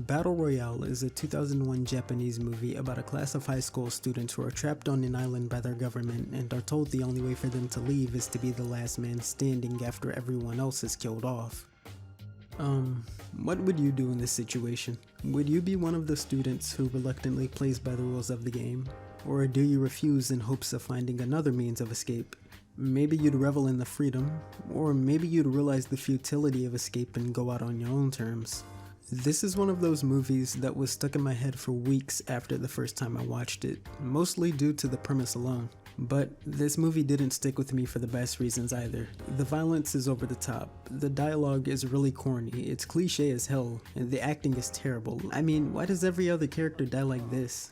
Battle Royale is a 2001 Japanese movie about a class of high school students who are trapped on an island by their government and are told the only way for them to leave is to be the last man standing after everyone else is killed off. What would you do in this situation? Would you be one of the students who reluctantly plays by the rules of the game? Or do you refuse in hopes of finding another means of escape? Maybe you'd revel in the freedom, or maybe you'd realize the futility of escape and go out on your own terms. This is one of those movies that was stuck in my head for weeks after the first time I watched it, mostly due to the premise alone. But this movie didn't stick with me for the best reasons either. The violence is over the top, the dialogue is really corny, it's cliche as hell, and the acting is terrible. I mean, why does every other character die like this?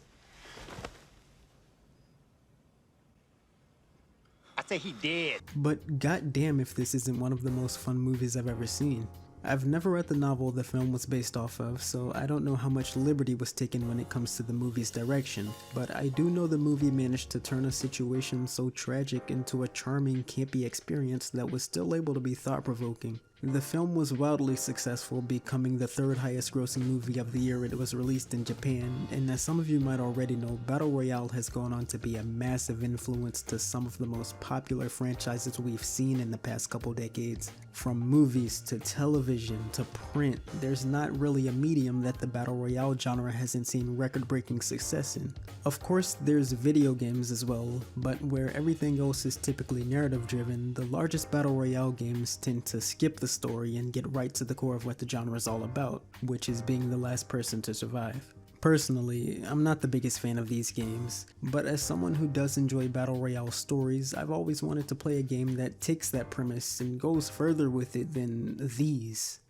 I say he dead. But goddamn if this isn't one of the most fun movies I've ever seen. I've never read the novel the film was based off of, so I don't know how much liberty was taken when it comes to the movie's direction, but I do know the movie managed to turn a situation so tragic into a charming, campy experience that was still able to be thought-provoking. The film was wildly successful, becoming the third highest grossing movie of the year it was released in Japan, and as some of you might already know, Battle Royale has gone on to be a massive influence to some of the most popular franchises we've seen in the past couple decades. From movies to television to print, there's not really a medium that the Battle Royale genre hasn't seen record-breaking success in. Of course, there's video games as well, but where everything else is typically narrative-driven, the largest Battle Royale games tend to skip the story and get right to the core of what the genre is all about, which is being the last person to survive. Personally, I'm not the biggest fan of these games, but as someone who does enjoy Battle Royale stories, I've always wanted to play a game that takes that premise and goes further with it than these.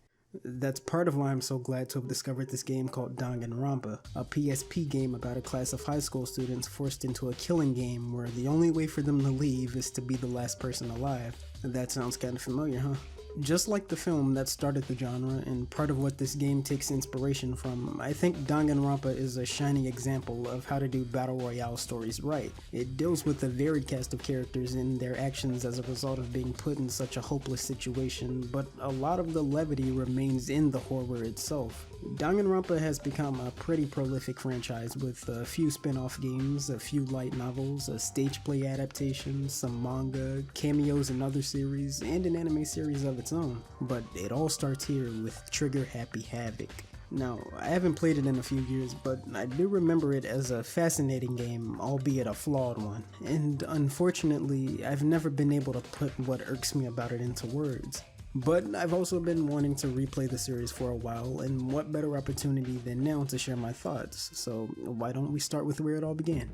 That's part of why I'm so glad to have discovered this game called Danganronpa, a PSP game about a class of high school students forced into a killing game where the only way for them to leave is to be the last person alive. That sounds kinda familiar, huh? Just like the film that started the genre and part of what this game takes inspiration from, I think Danganronpa is a shining example of how to do Battle Royale stories right. It deals with a varied cast of characters and their actions as a result of being put in such a hopeless situation, but a lot of the levity remains in the horror itself. Danganronpa has become a pretty prolific franchise with a few spin-off games, a few light novels, a stage play adaptation, some manga, cameos in other series, and an anime series of its own. But it all starts here with Trigger Happy Havoc. Now, I haven't played it in a few years, but I do remember it as a fascinating game, albeit a flawed one. And unfortunately, I've never been able to put what irks me about it into words. But I've also been wanting to replay the series for a while, and what better opportunity than now to share my thoughts, so why don't we start with where it all began?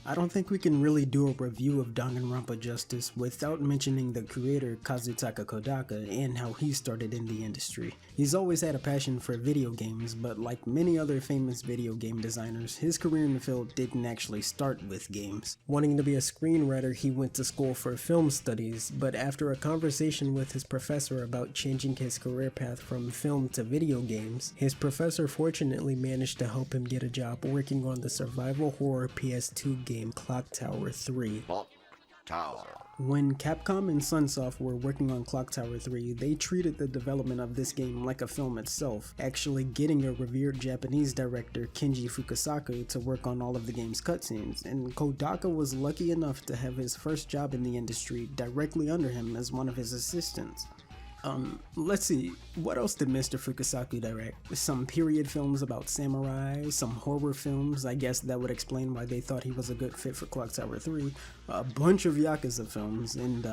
I don't think we can really do a review of Danganronpa justice without mentioning the creator Kazutaka Kodaka and how he started in the industry. He's always had a passion for video games, but like many other famous video game designers, his career in the field didn't actually start with games. Wanting to be a screenwriter, he went to school for film studies, but after a conversation with his professor about changing his career path from film to video games, his professor fortunately managed to help him get a job working on the survival horror PS2 game Clock Tower 3. When Capcom and Sunsoft were working on Clock Tower 3, they treated the development of this game like a film itself, actually getting a revered Japanese director, Kenji Fukasaku, to work on all of the game's cutscenes, and Kodaka was lucky enough to have his first job in the industry directly under him as one of his assistants. Let's see, what else did Mr. Fukasaku direct? Some period films about samurai, some horror films, I guess that would explain why they thought he was a good fit for Clock Tower 3, a bunch of Yakuza films, and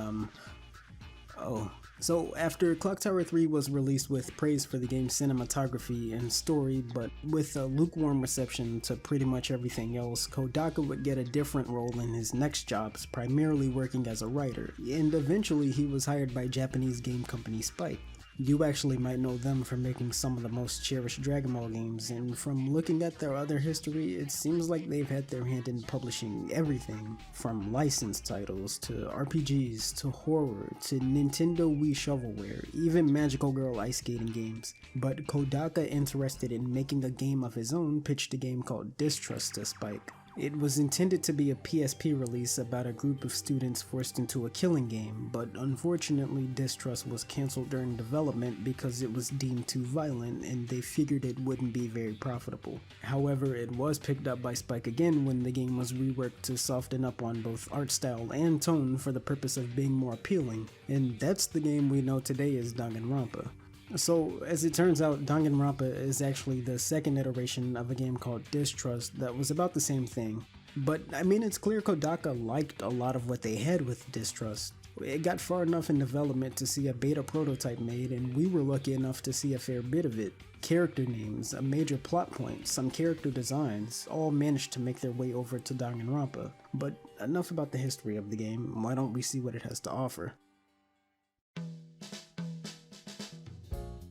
So after Clock Tower 3 was released with praise for the game's cinematography and story, but with a lukewarm reception to pretty much everything else, Kodaka would get a different role in his next jobs, primarily working as a writer, and eventually he was hired by Japanese game company Spike. You actually might know them for making some of the most cherished Dragon Ball games, and from looking at their other history, it seems like they've had their hand in publishing everything, from licensed titles to RPGs to horror to Nintendo Wii shovelware, even Magical Girl ice skating games. But Kodaka, interested in making a game of his own, pitched a game called Distrust to Spike. It was intended to be a PSP release about a group of students forced into a killing game, but unfortunately Distrust was cancelled during development because it was deemed too violent and they figured it wouldn't be very profitable. However, it was picked up by Spike again when the game was reworked to soften up on both art style and tone for the purpose of being more appealing, and that's the game we know today as Danganronpa. So, as it turns out, Danganronpa is actually the second iteration of a game called Distrust that was about the same thing. But, I mean, it's clear Kodaka liked a lot of what they had with Distrust. It got far enough in development to see a beta prototype made, and we were lucky enough to see a fair bit of it. Character names, a major plot point, some character designs, all managed to make their way over to Danganronpa. But enough about the history of the game, why don't we see what it has to offer?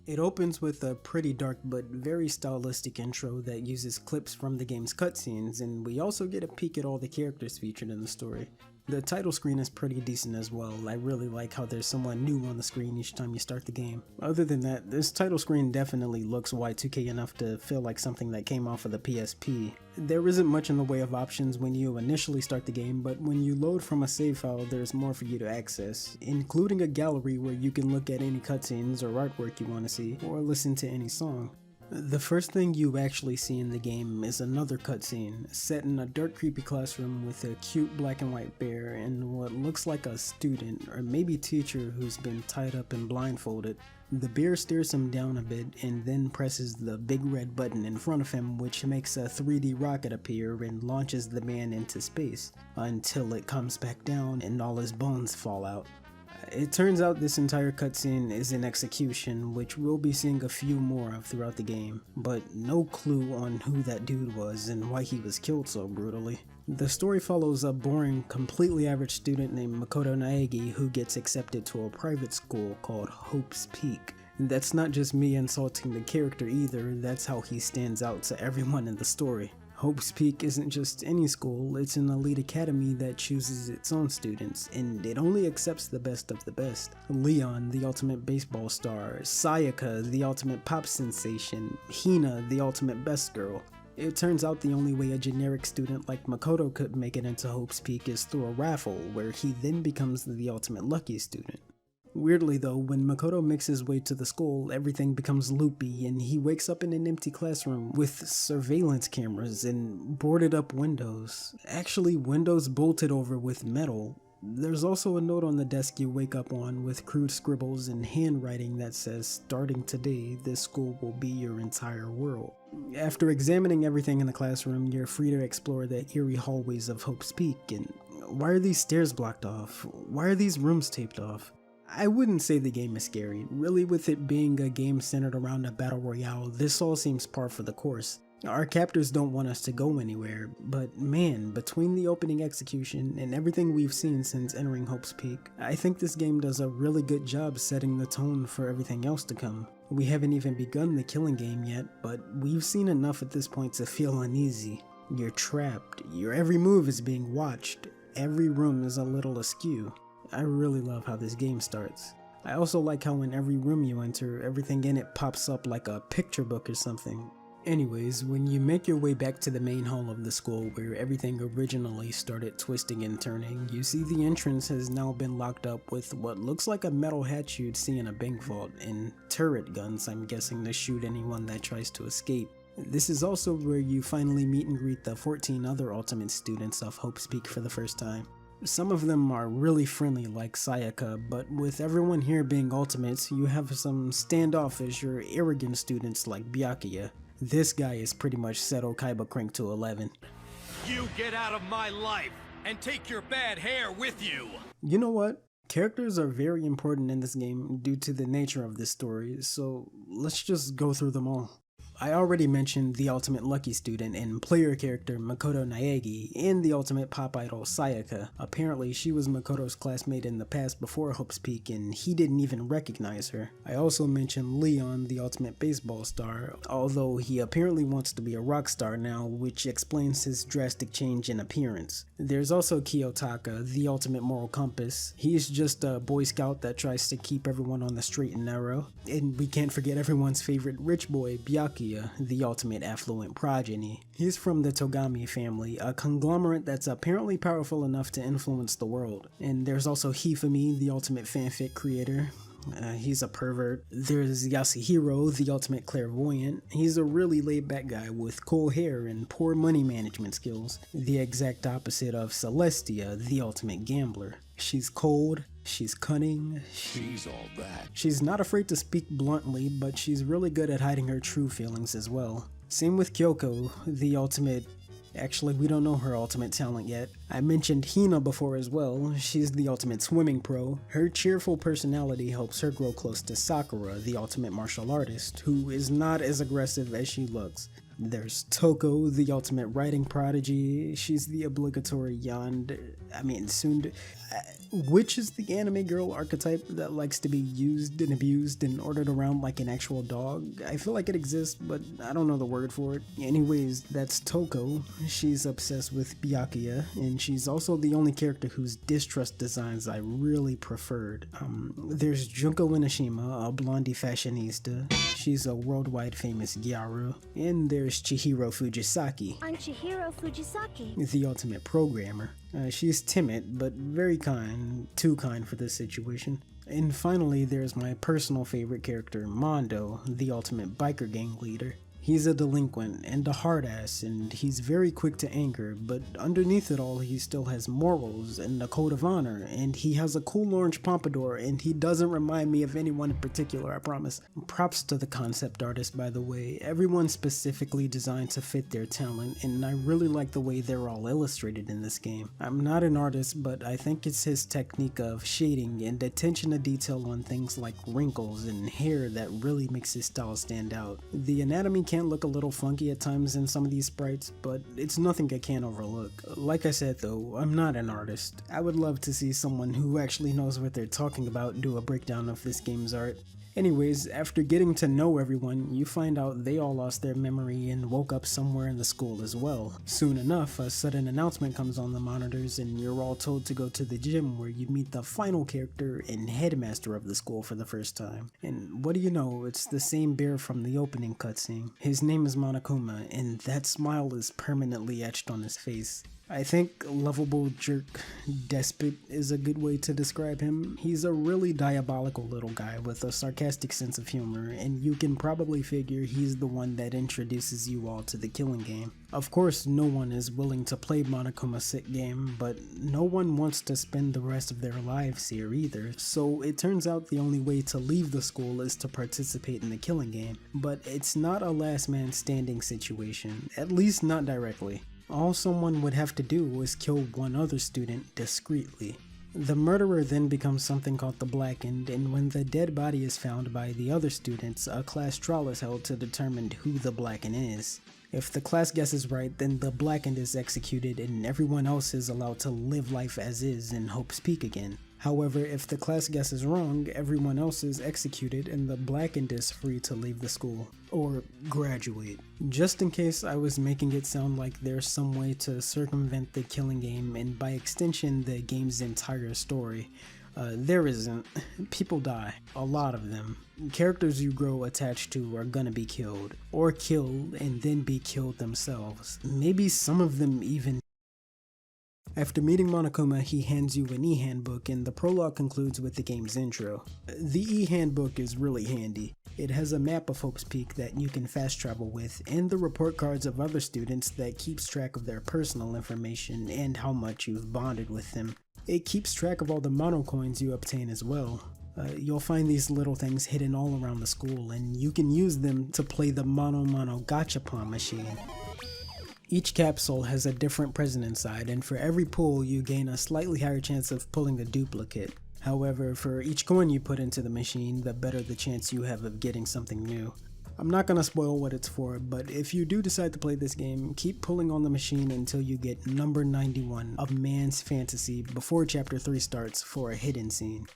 It opens with a pretty dark but very stylistic intro that uses clips from the game's cutscenes, and we also get a peek at all the characters featured in the story. The title screen is pretty decent as well. I really like how there's someone new on the screen each time you start the game. Other than that, this title screen definitely looks Y2K enough to feel like something that came off of the PSP. There isn't much in the way of options when you initially start the game, but when you load from a save file, there's more for you to access, including a gallery where you can look at any cutscenes or artwork you want to see, or listen to any song. The first thing you actually see in the game is another cutscene, set in a dark creepy classroom with a cute black and white bear and what looks like a student or maybe teacher who's been tied up and blindfolded. The bear stares him down a bit and then presses the big red button in front of him, which makes a 3D rocket appear and launches the man into space, until it comes back down and all his bones fall out. It turns out this entire cutscene is an execution, which we'll be seeing a few more of throughout the game, but no clue on who that dude was and why he was killed so brutally. The story follows a boring, completely average student named Makoto Naegi who gets accepted to a private school called Hope's Peak. That's not just me insulting the character either, that's how he stands out to everyone in the story. Hope's Peak isn't just any school, it's an elite academy that chooses its own students, and it only accepts the best of the best. Leon, the ultimate baseball star, Sayaka, the ultimate pop sensation, Hina, the ultimate best girl. It turns out the only way a generic student like Makoto could make it into Hope's Peak is through a raffle, where he then becomes the ultimate lucky student. Weirdly though, when Makoto makes his way to the school, everything becomes loopy and he wakes up in an empty classroom with surveillance cameras and boarded up windows. Actually, windows bolted over with metal. There's also a note on the desk you wake up on with crude scribbles and handwriting that says, "Starting today, this school will be your entire world." After examining everything in the classroom, you're free to explore the eerie hallways of Hope's Peak. And why are these stairs blocked off? Why are these rooms taped off? I wouldn't say the game is scary. Really, with it being a game centered around a battle royale, this all seems par for the course. Our captors don't want us to go anywhere, but man, between the opening execution and everything we've seen since entering Hope's Peak, I think this game does a really good job setting the tone for everything else to come. We haven't even begun the killing game yet, but we've seen enough at this point to feel uneasy. You're trapped, your every move is being watched, every room is a little askew. I really love how this game starts. I also like how in every room you enter, everything in it pops up like a picture book or something. Anyways, when you make your way back to the main hall of the school where everything originally started twisting and turning, you see the entrance has now been locked up with what looks like a metal hatch you'd see in a bank vault, and turret guns, I'm guessing, to shoot anyone that tries to escape. This is also where you finally meet and greet the 14 other ultimate students of Hope's Peak for the first time. Some of them are really friendly like Sayaka, but with everyone here being ultimates, you have some standoffish or arrogant students like Byakuya. This guy is pretty much Seto Kaiba cranked to 11. You get out of my life and take your bad hair with you! You know what? Characters are very important in this game due to the nature of this story, so let's just go through them all. I already mentioned the ultimate lucky student and player character Makoto Naegi and the ultimate pop idol Sayaka. Apparently she was Makoto's classmate in the past before Hope's Peak and he didn't even recognize her. I also mentioned Leon, the ultimate baseball star, although he apparently wants to be a rock star now, which explains his drastic change in appearance. There's also Kiyotaka, the ultimate moral compass. He's just a boy scout that tries to keep everyone on the straight and narrow. And we can't forget everyone's favorite rich boy, Byakuya, Byakuya, the ultimate affluent progeny. He's from the Togami family, a conglomerate that's apparently powerful enough to influence the world. And there's also Hifumi, the ultimate fanfic creator. He's a pervert. There's Yasuhiro, the ultimate clairvoyant. He's a really laid-back guy with cool hair and poor money management skills. The exact opposite of Celestia, the ultimate gambler. She's cold, she's cunning, she's all that. She's not afraid to speak bluntly, but she's really good at hiding her true feelings as well. Same with Kyoko, the ultimate... Actually, we don't know her ultimate talent yet. I mentioned Hina before as well. She's the ultimate swimming pro. Her cheerful personality helps her grow close to Sakura, the ultimate martial artist, who is not as aggressive as she looks. There's Toko, the ultimate writing prodigy. She's the obligatory which is the anime girl archetype that likes to be used and abused and ordered around like an actual dog. I feel like it exists, but I don't know the word for it. Anyways, that's Toko. She's obsessed with Byakuya, and she's also the only character whose distrust designs I really preferred. There's Junko Inashima, a blondie fashionista. She's a worldwide famous gyaru. And there's Chihiro Fujisaki. I'm Chihiro Fujisaki, The ultimate programmer. She's timid, but very kind, too kind for this situation. And finally, there's my personal favorite character, Mondo, the ultimate biker gang leader. He's a delinquent and a hard ass, and he's very quick to anger, but underneath it all he still has morals and a code of honor, and he has a cool orange pompadour, and he doesn't remind me of anyone in particular, I promise. Props to the concept artist, by the way. Everyone's specifically designed to fit their talent, and I really like the way they're all illustrated in this game. I'm not an artist, but I think it's his technique of shading and attention to detail on things like wrinkles and hair that really makes his style stand out. The anatomy can look a little funky at times in some of these sprites, but it's nothing I can't overlook. Like I said though, I'm not an artist. I would love to see someone who actually knows what they're talking about do a breakdown of this game's art. Anyways, after getting to know everyone, you find out they all lost their memory and woke up somewhere in the school as well. Soon enough, a sudden announcement comes on the monitors and you're all told to go to the gym where you meet the final character and headmaster of the school for the first time. And what do you know, it's the same bear from the opening cutscene. His name is Monokuma, and that smile is permanently etched on his face. I think lovable jerk despot is a good way to describe him. He's a really diabolical little guy with a sarcastic sense of humor, and you can probably figure he's the one that introduces you all to the killing game. Of course, no one is willing to play Monokuma's sick game, but no one wants to spend the rest of their lives here either, so it turns out the only way to leave the school is to participate in the killing game. But it's not a last man standing situation, at least not directly. All someone would have to do was kill one other student discreetly. The murderer then becomes something called the Blackened, and when the dead body is found by the other students, a class trial is held to determine who the Blackened is. If the class guesses right, then the Blackened is executed and everyone else is allowed to live life as is in Hope's Peak again. However, if the class guesses wrong, everyone else is executed and the Blackened is free to leave the school. Or graduate. Just in case I was making it sound like there's some way to circumvent the killing game and by extension the game's entire story. There isn't. People die. A lot of them. Characters you grow attached to are gonna be killed. Or killed and then be killed themselves. Maybe some of them even. After meeting Monokuma, he hands you an e-handbook and the prologue concludes with the game's intro. The e-handbook is really handy. It has a map of Hope's Peak that you can fast travel with and the report cards of other students that keeps track of their personal information and how much you've bonded with them. It keeps track of all the mono coins you obtain as well. You'll find these little things hidden all around the school and you can use them to play the Mono Gachapon machine. Each capsule has a different present inside, and for every pull you gain a slightly higher chance of pulling the duplicate. However, for each coin you put into the machine, the better the chance you have of getting something new. I'm not gonna spoil what it's for, but if you do decide to play this game, keep pulling on the machine until you get number 91 of Man's Fantasy before chapter 3 starts for a hidden scene.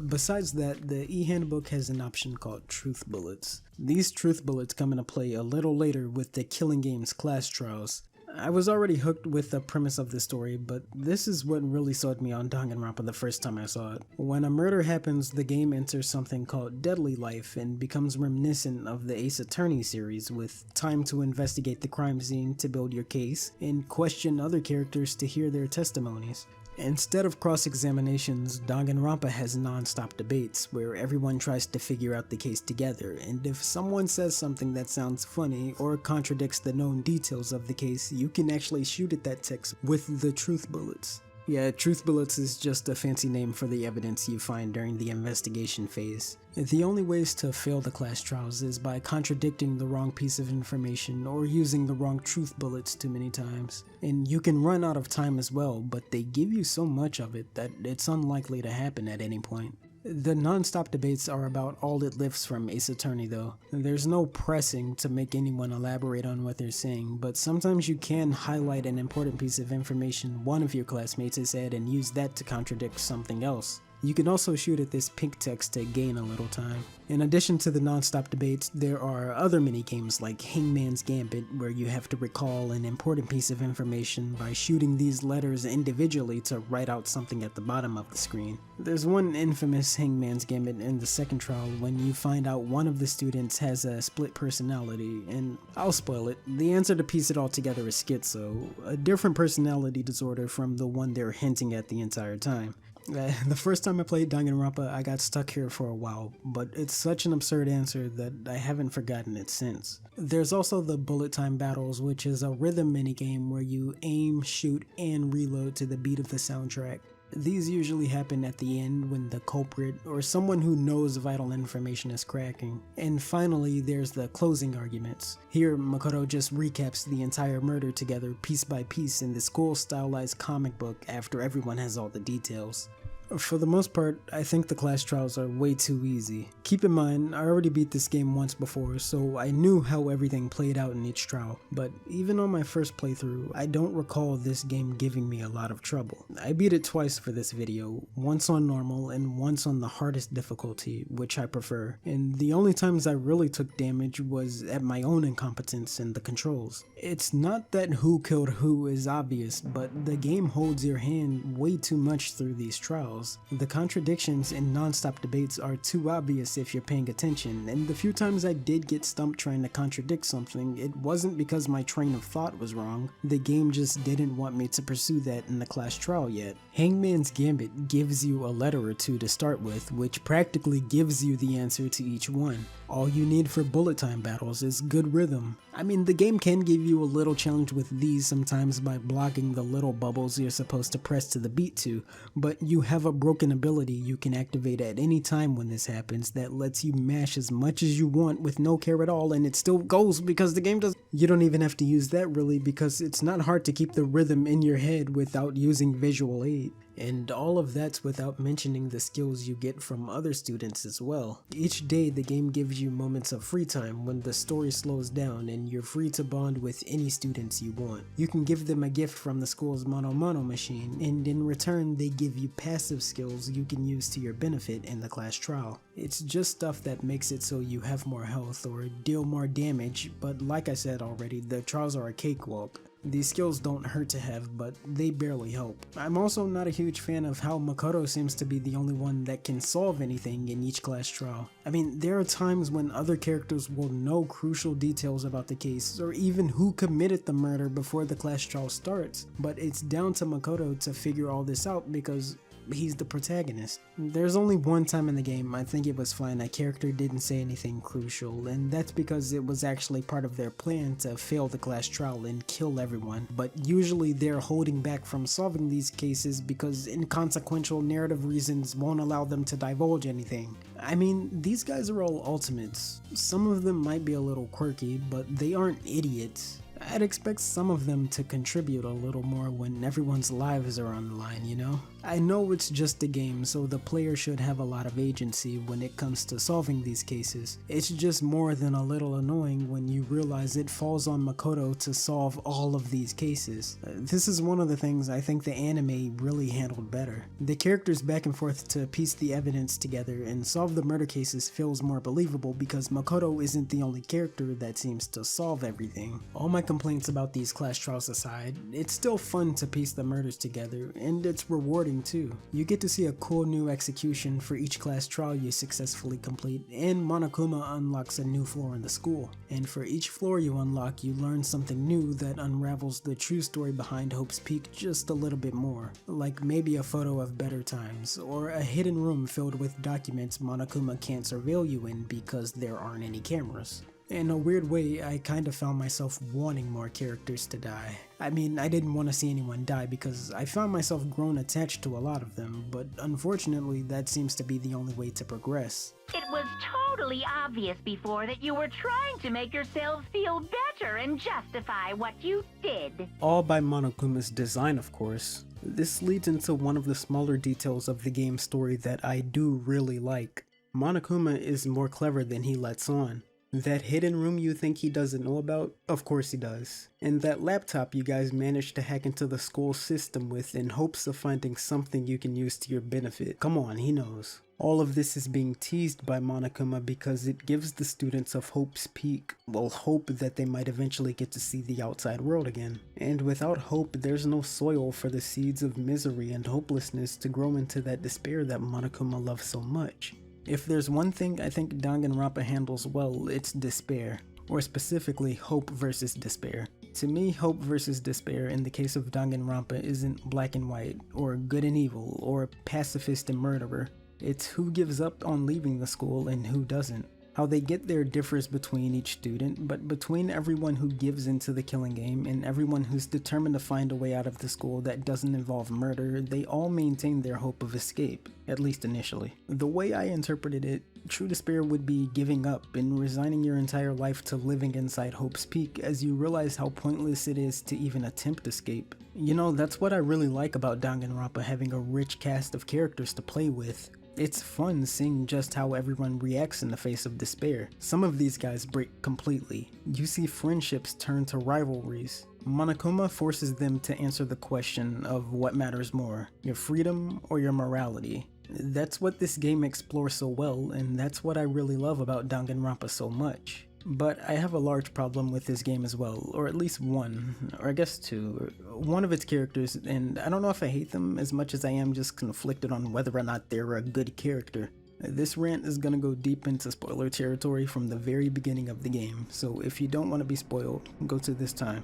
Besides that, the e-handbook has an option called Truth Bullets. These Truth Bullets come into play a little later with the killing game's class trials. I was already hooked with the premise of the story, but this is what really sold me on Danganronpa the first time I saw it. When a murder happens, the game enters something called Deadly Life and becomes reminiscent of the Ace Attorney series, with time to investigate the crime scene to build your case, and question other characters to hear their testimonies. Instead of cross-examinations, Danganronpa has non-stop debates where everyone tries to figure out the case together, and if someone says something that sounds funny or contradicts the known details of the case, you can actually shoot at that text with the truth bullets. Yeah, truth bullets is just a fancy name for the evidence you find during the investigation phase. The only ways to fail the class trials is by contradicting the wrong piece of information or using the wrong truth bullets too many times. And you can run out of time as well, but they give you so much of it that it's unlikely to happen at any point. The non-stop debates are about all it lifts from Ace Attorney though. There's no pressing to make anyone elaborate on what they're saying, but sometimes you can highlight an important piece of information one of your classmates has said and use that to contradict something else. You can also shoot at this pink text to gain a little time. In addition to the non-stop debates, there are other mini-games like Hangman's Gambit, where you have to recall an important piece of information by shooting these letters individually to write out something at the bottom of the screen. There's one infamous Hangman's Gambit in the second trial when you find out one of the students has a split personality, and I'll spoil it. The answer to piece it all together is schizo, a different personality disorder from the one they're hinting at the entire time. The first time I played Danganronpa, I got stuck here for a while, but it's such an absurd answer that I haven't forgotten it since. There's also the bullet time battles, which is a rhythm minigame where you aim, shoot, and reload to the beat of the soundtrack. These usually happen at the end when the culprit or someone who knows vital information is cracking. And finally, there's the closing arguments. Here, Makoto just recaps the entire murder together piece by piece in this cool stylized comic book after everyone has all the details. For the most part, I think the class trials are way too easy. Keep in mind, I already beat this game once before, so I knew how everything played out in each trial, but even on my first playthrough, I don't recall this game giving me a lot of trouble. I beat it twice for this video, once on normal and once on the hardest difficulty, which I prefer, and the only times I really took damage was at my own incompetence in the controls. It's not that who killed who is obvious, but the game holds your hand way too much through these trials. The contradictions and non-stop debates are too obvious if you're paying attention, and the few times I did get stumped trying to contradict something, it wasn't because my train of thought was wrong. The game just didn't want me to pursue that in the class trial yet. Hangman's Gambit gives you a letter or two to start with, which practically gives you the answer to each one. All you need for bullet time battles is good rhythm. I mean, the game can give you a little challenge with these sometimes by blocking the little bubbles you're supposed to press to the beat to, but you have a broken ability you can activate at any time when this happens that lets you mash as much as you want with no care at all, and it still goes because the game does. You don't even have to use that really, because it's not hard to keep the rhythm in your head without using visual aid. And all of that's without mentioning the skills you get from other students as well. Each day the game gives you moments of free time when the story slows down and you're free to bond with any students you want. You can give them a gift from the school's Mono Mono machine, and in return they give you passive skills you can use to your benefit in the class trial. It's just stuff that makes it so you have more health or deal more damage, but like I said already, the trials are a cakewalk. These skills don't hurt to have, but they barely help. I'm also not a huge fan of how Makoto seems to be the only one that can solve anything in each class trial. I mean, there are times when other characters will know crucial details about the case, or even who committed the murder before the class trial starts, but it's down to Makoto to figure all this out because he's the protagonist. There's only one time in the game I think it was fine a character didn't say anything crucial, and that's because it was actually part of their plan to fail the class trial and kill everyone, but usually they're holding back from solving these cases because inconsequential narrative reasons won't allow them to divulge anything. I mean, these guys are all ultimates. Some of them might be a little quirky, but they aren't idiots. I'd expect some of them to contribute a little more when everyone's lives are on the line, you know? I know it's just a game, so the player should have a lot of agency when it comes to solving these cases. It's just more than a little annoying when you realize it falls on Makoto to solve all of these cases. This is one of the things I think the anime really handled better. The characters back and forth to piece the evidence together and solve the murder cases feels more believable because Makoto isn't the only character that seems to solve everything. All my complaints about these class trials aside, it's still fun to piece the murders together, and it's rewarding too. You get to see a cool new execution for each class trial you successfully complete, and Monokuma unlocks a new floor in the school. And for each floor you unlock, you learn something new that unravels the true story behind Hope's Peak just a little bit more. Like maybe a photo of better times, or a hidden room filled with documents Monokuma can't surveil you in because there aren't any cameras. In a weird way, I kind of found myself wanting more characters to die. I mean, I didn't want to see anyone die because I found myself grown attached to a lot of them, but unfortunately that seems to be the only way to progress. It was totally obvious before that you were trying to make yourselves feel better and justify what you did. All by Monokuma's design, of course. This leads into one of the smaller details of the game's story that I do really like. Monokuma is more clever than he lets on. That hidden room you think he doesn't know about? Of course he does. And that laptop you guys managed to hack into the school system with in hopes of finding something you can use to your benefit. Come on, he knows. All of this is being teased by Monokuma because it gives the students of Hope's Peak, well, hope that they might eventually get to see the outside world again. And without hope, there's no soil for the seeds of misery and hopelessness to grow into that despair that Monokuma loves so much. If there's one thing I think Danganronpa handles well, it's despair, or specifically hope versus despair. To me, hope versus despair in the case of Danganronpa isn't black and white, or good and evil, or pacifist and murderer. It's who gives up on leaving the school and who doesn't. How they get there differs between each student, but between everyone who gives into the killing game and everyone who's determined to find a way out of the school that doesn't involve murder, they all maintain their hope of escape, at least initially. The way I interpreted it, true despair would be giving up and resigning your entire life to living inside Hope's Peak as you realize how pointless it is to even attempt escape. You know, that's what I really like about Danganronpa having a rich cast of characters to play with. It's fun seeing just how everyone reacts in the face of despair. Some of these guys break completely. You see friendships turn to rivalries. Monokuma forces them to answer the question of what matters more, your freedom or your morality. That's what this game explores so well, and that's what I really love about Danganronpa so much. But I have a large problem with this game as well, or at least one, or I guess two. One of its characters, and I don't know if I hate them as much as I am just conflicted on whether or not they're a good character. This rant is gonna go deep into spoiler territory from the very beginning of the game, so if you don't want to be spoiled, go to this time.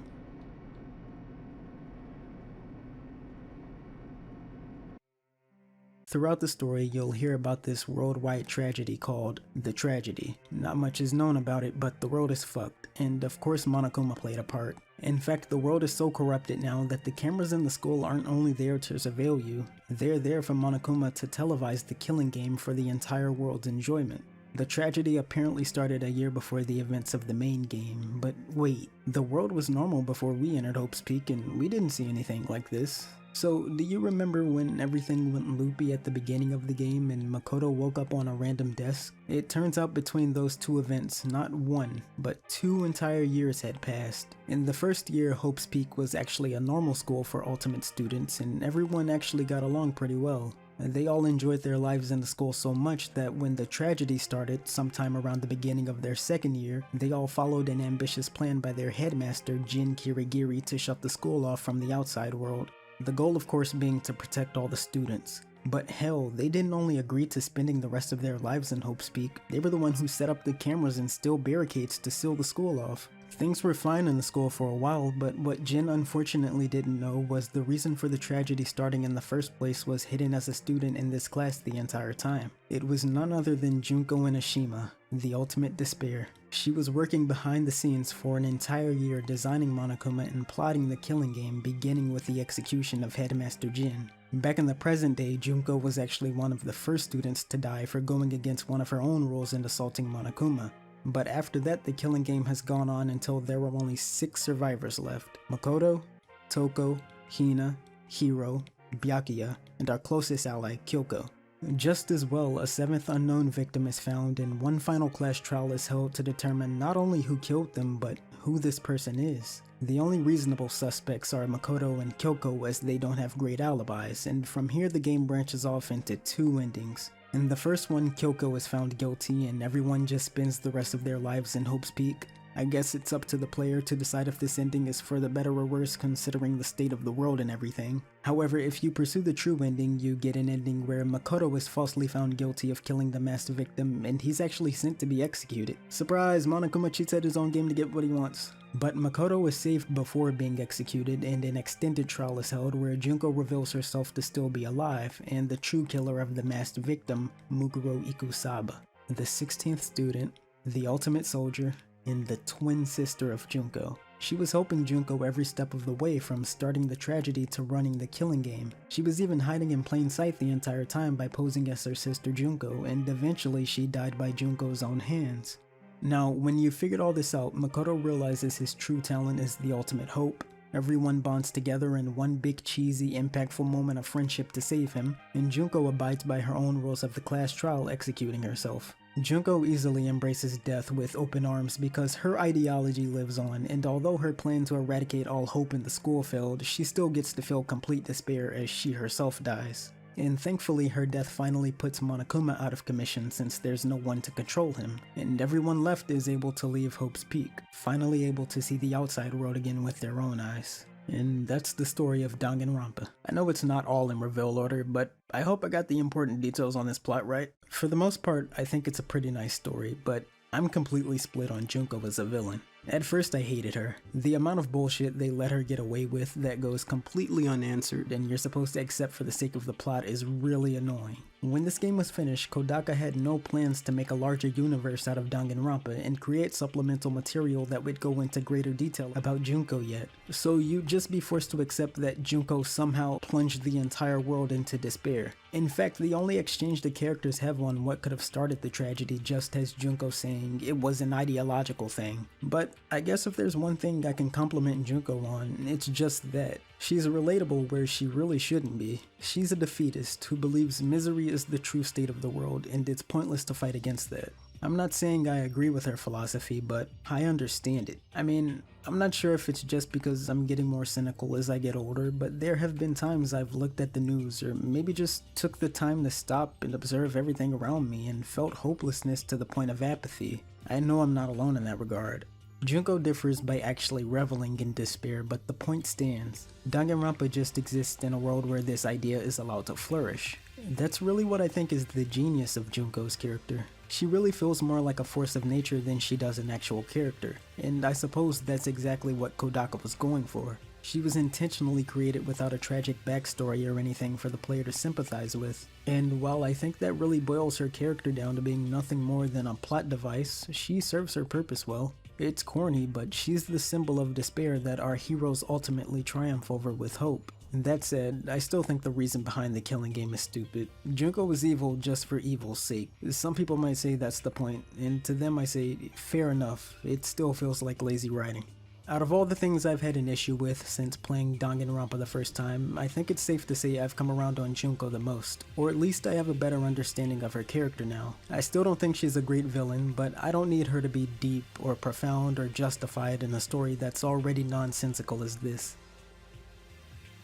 Throughout the story, you'll hear about this worldwide tragedy called The Tragedy. Not much is known about it, but the world is fucked, and of course Monokuma played a part. In fact, the world is so corrupted now that the cameras in the school aren't only there to surveil you, they're there for Monokuma to televise the killing game for the entire world's enjoyment. The tragedy apparently started a year before the events of the main game, but wait, the world was normal before we entered Hope's Peak and we didn't see anything like this. So, do you remember when everything went loopy at the beginning of the game and Makoto woke up on a random desk? It turns out between those two events, not one, but 2 entire years had passed. In the first year, Hope's Peak was actually a normal school for Ultimate students and everyone actually got along pretty well. They all enjoyed their lives in the school so much that when the tragedy started, sometime around the beginning of their second year, they all followed an ambitious plan by their headmaster Jin Kirigiri to shut the school off from the outside world. The goal of course being to protect all the students. But hell, they didn't only agree to spending the rest of their lives in Hope's Peak, they were the ones who set up the cameras and steel barricades to seal the school off. Things were fine in the school for a while, but what Jin unfortunately didn't know was the reason for the tragedy starting in the first place was hidden as a student in this class the entire time. It was none other than Junko Enoshima, the ultimate despair. She was working behind the scenes for an entire year designing Monokuma and plotting the killing game, beginning with the execution of Headmaster Jin. Back in the present day, Junko was actually one of the first students to die for going against one of her own rules and assaulting Monokuma. But after that, the killing game has gone on until there were only 6 survivors left. Makoto, Toko, Hina, Hiro, Byakuya, and our closest ally, Kyoko. Just as well, a seventh unknown victim is found and one final class trial is held to determine not only who killed them, but who this person is. The only reasonable suspects are Makoto and Kyoko, as they don't have great alibis, and from here the game branches off into two endings. In the first one, Kyoko is found guilty and everyone just spends the rest of their lives in Hope's Peak. I guess it's up to the player to decide if this ending is for the better or worse considering the state of the world and everything. However, if you pursue the true ending, you get an ending where Makoto is falsely found guilty of killing the masked victim and he's actually sent to be executed. Surprise, Monokuma cheats at his own game to get what he wants. But Makoto is saved before being executed and an extended trial is held where Junko reveals herself to still be alive and the true killer of the masked victim, Muguro Ikusaba, the 16th student, the ultimate soldier, and the twin sister of Junko. She was helping Junko every step of the way from starting the tragedy to running the killing game. She was even hiding in plain sight the entire time by posing as her sister Junko, and eventually she died by Junko's own hands. Now, when you figured all this out, Makoto realizes his true talent is the ultimate hope. Everyone bonds together in one big cheesy, impactful moment of friendship to save him, and Junko abides by her own rules of the class trial, executing herself. Junko easily embraces death with open arms because her ideology lives on, and although her plan to eradicate all hope in the school failed, she still gets to feel complete despair as she herself dies. And thankfully her death finally puts Monokuma out of commission since there's no one to control him, and everyone left is able to leave Hope's Peak, finally able to see the outside world again with their own eyes. And that's the story of Danganronpa. I know it's not all in reveal order, but I hope I got the important details on this plot right. For the most part, I think it's a pretty nice story, but I'm completely split on Junko as a villain. At first I hated her. The amount of bullshit they let her get away with that goes completely unanswered and you're supposed to accept for the sake of the plot is really annoying. When this game was finished, Kodaka had no plans to make a larger universe out of Danganronpa and create supplemental material that would go into greater detail about Junko yet. So you'd just be forced to accept that Junko somehow plunged the entire world into despair. In fact, the only exchange the characters have on what could have started the tragedy just has Junko saying it was an ideological thing. But I guess if there's one thing I can compliment Junko on, it's just that. She's relatable where she really shouldn't be. She's a defeatist who believes misery is the true state of the world and it's pointless to fight against that. I'm not saying I agree with her philosophy, but I understand it. I mean, I'm not sure if it's just because I'm getting more cynical as I get older, but there have been times I've looked at the news or maybe just took the time to stop and observe everything around me and felt hopelessness to the point of apathy. I know I'm not alone in that regard. Junko differs by actually reveling in despair, but the point stands. Danganronpa just exists in a world where this idea is allowed to flourish. That's really what I think is the genius of Junko's character. She really feels more like a force of nature than she does an actual character, and I suppose that's exactly what Kodaka was going for. She was intentionally created without a tragic backstory or anything for the player to sympathize with, and while I think that really boils her character down to being nothing more than a plot device, she serves her purpose well. It's corny, but she's the symbol of despair that our heroes ultimately triumph over with hope. And that said, I still think the reason behind the killing game is stupid. Junko was evil just for evil's sake. Some people might say that's the point, and to them I say, fair enough, it still feels like lazy writing. Out of all the things I've had an issue with since playing Danganronpa the first time, I think it's safe to say I've come around on Junko the most, or at least I have a better understanding of her character now. I still don't think she's a great villain, but I don't need her to be deep or profound or justified in a story that's already nonsensical as this.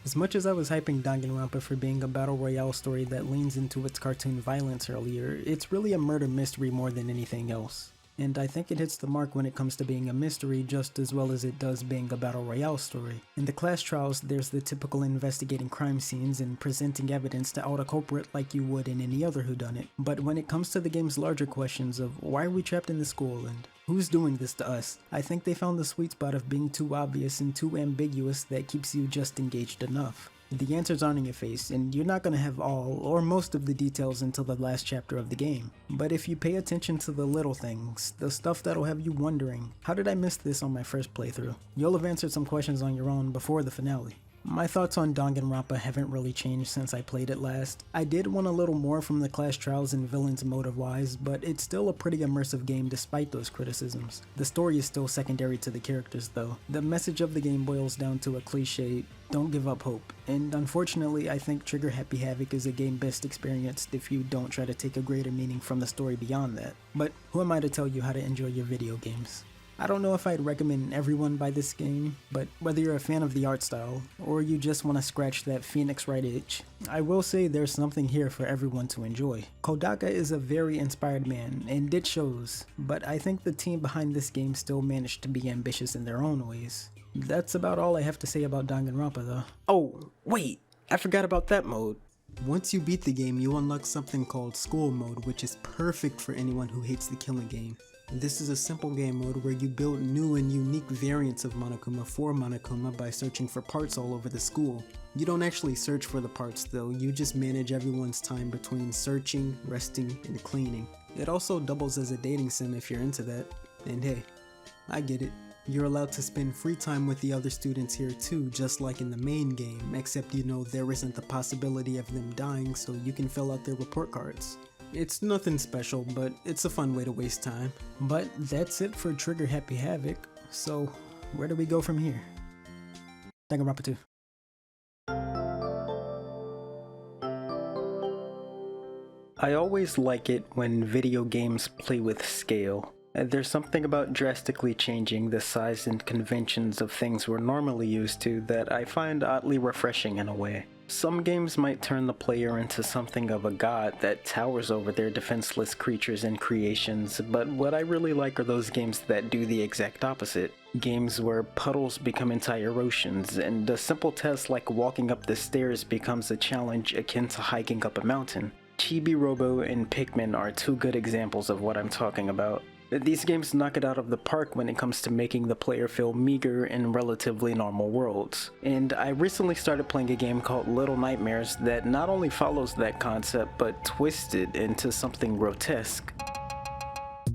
As much as I was hyping Danganronpa for being a battle royale story that leans into its cartoon violence earlier, it's really a murder mystery more than anything else. And I think it hits the mark when it comes to being a mystery just as well as it does being a battle royale story. In the class trials, there's the typical investigating crime scenes and presenting evidence to out a culprit like you would in any other whodunit. But when it comes to the game's larger questions of why are we trapped in the school and who's doing this to us, I think they found the sweet spot of being too obvious and too ambiguous that keeps you just engaged enough. The answers aren't in your face, and you're not going to have all or most of the details until the last chapter of the game. But if you pay attention to the little things, the stuff that'll have you wondering, how did I miss this on my first playthrough? You'll have answered some questions on your own before the finale. My thoughts on Danganronpa haven't really changed since I played it last. I did want a little more from the class trials and villains motive-wise, but it's still a pretty immersive game despite those criticisms. The story is still secondary to the characters though. The message of the game boils down to a cliche, don't give up hope. And unfortunately, I think Trigger Happy Havoc is a game best experienced if you don't try to take a greater meaning from the story beyond that. But who am I to tell you how to enjoy your video games? I don't know if I'd recommend everyone buy this game, but whether you're a fan of the art style, or you just want to scratch that Phoenix Wright itch, I will say there's something here for everyone to enjoy. Kodaka is a very inspired man, and it shows, but I think the team behind this game still managed to be ambitious in their own ways. That's about all I have to say about Danganronpa though. Oh, wait, I forgot about that mode. Once you beat the game, you unlock something called School Mode, which is perfect for anyone who hates the killing game. This is a simple game mode where you build new and unique variants of Monokuma for Monokuma by searching for parts all over the school. You don't actually search for the parts though, you just manage everyone's time between searching, resting, and cleaning. It also doubles as a dating sim if you're into that. And hey, I get it. You're allowed to spend free time with the other students here too, just like in the main game, except you know there isn't the possibility of them dying, so you can fill out their report cards. It's nothing special, but it's a fun way to waste time. But that's it for Trigger Happy Havoc, so where do we go from here? Danganronpa 2. I always like it when video games play with scale. There's something about drastically changing the size and conventions of things we're normally used to that I find oddly refreshing in a way. Some games might turn the player into something of a god that towers over their defenseless creatures and creations, but what I really like are those games that do the exact opposite. Games where puddles become entire oceans, and a simple test like walking up the stairs becomes a challenge akin to hiking up a mountain. Chibi Robo and Pikmin are two good examples of what I'm talking about. These games knock it out of the park when it comes to making the player feel meager in relatively normal worlds. And I recently started playing a game called Little Nightmares that not only follows that concept but twists it into something grotesque.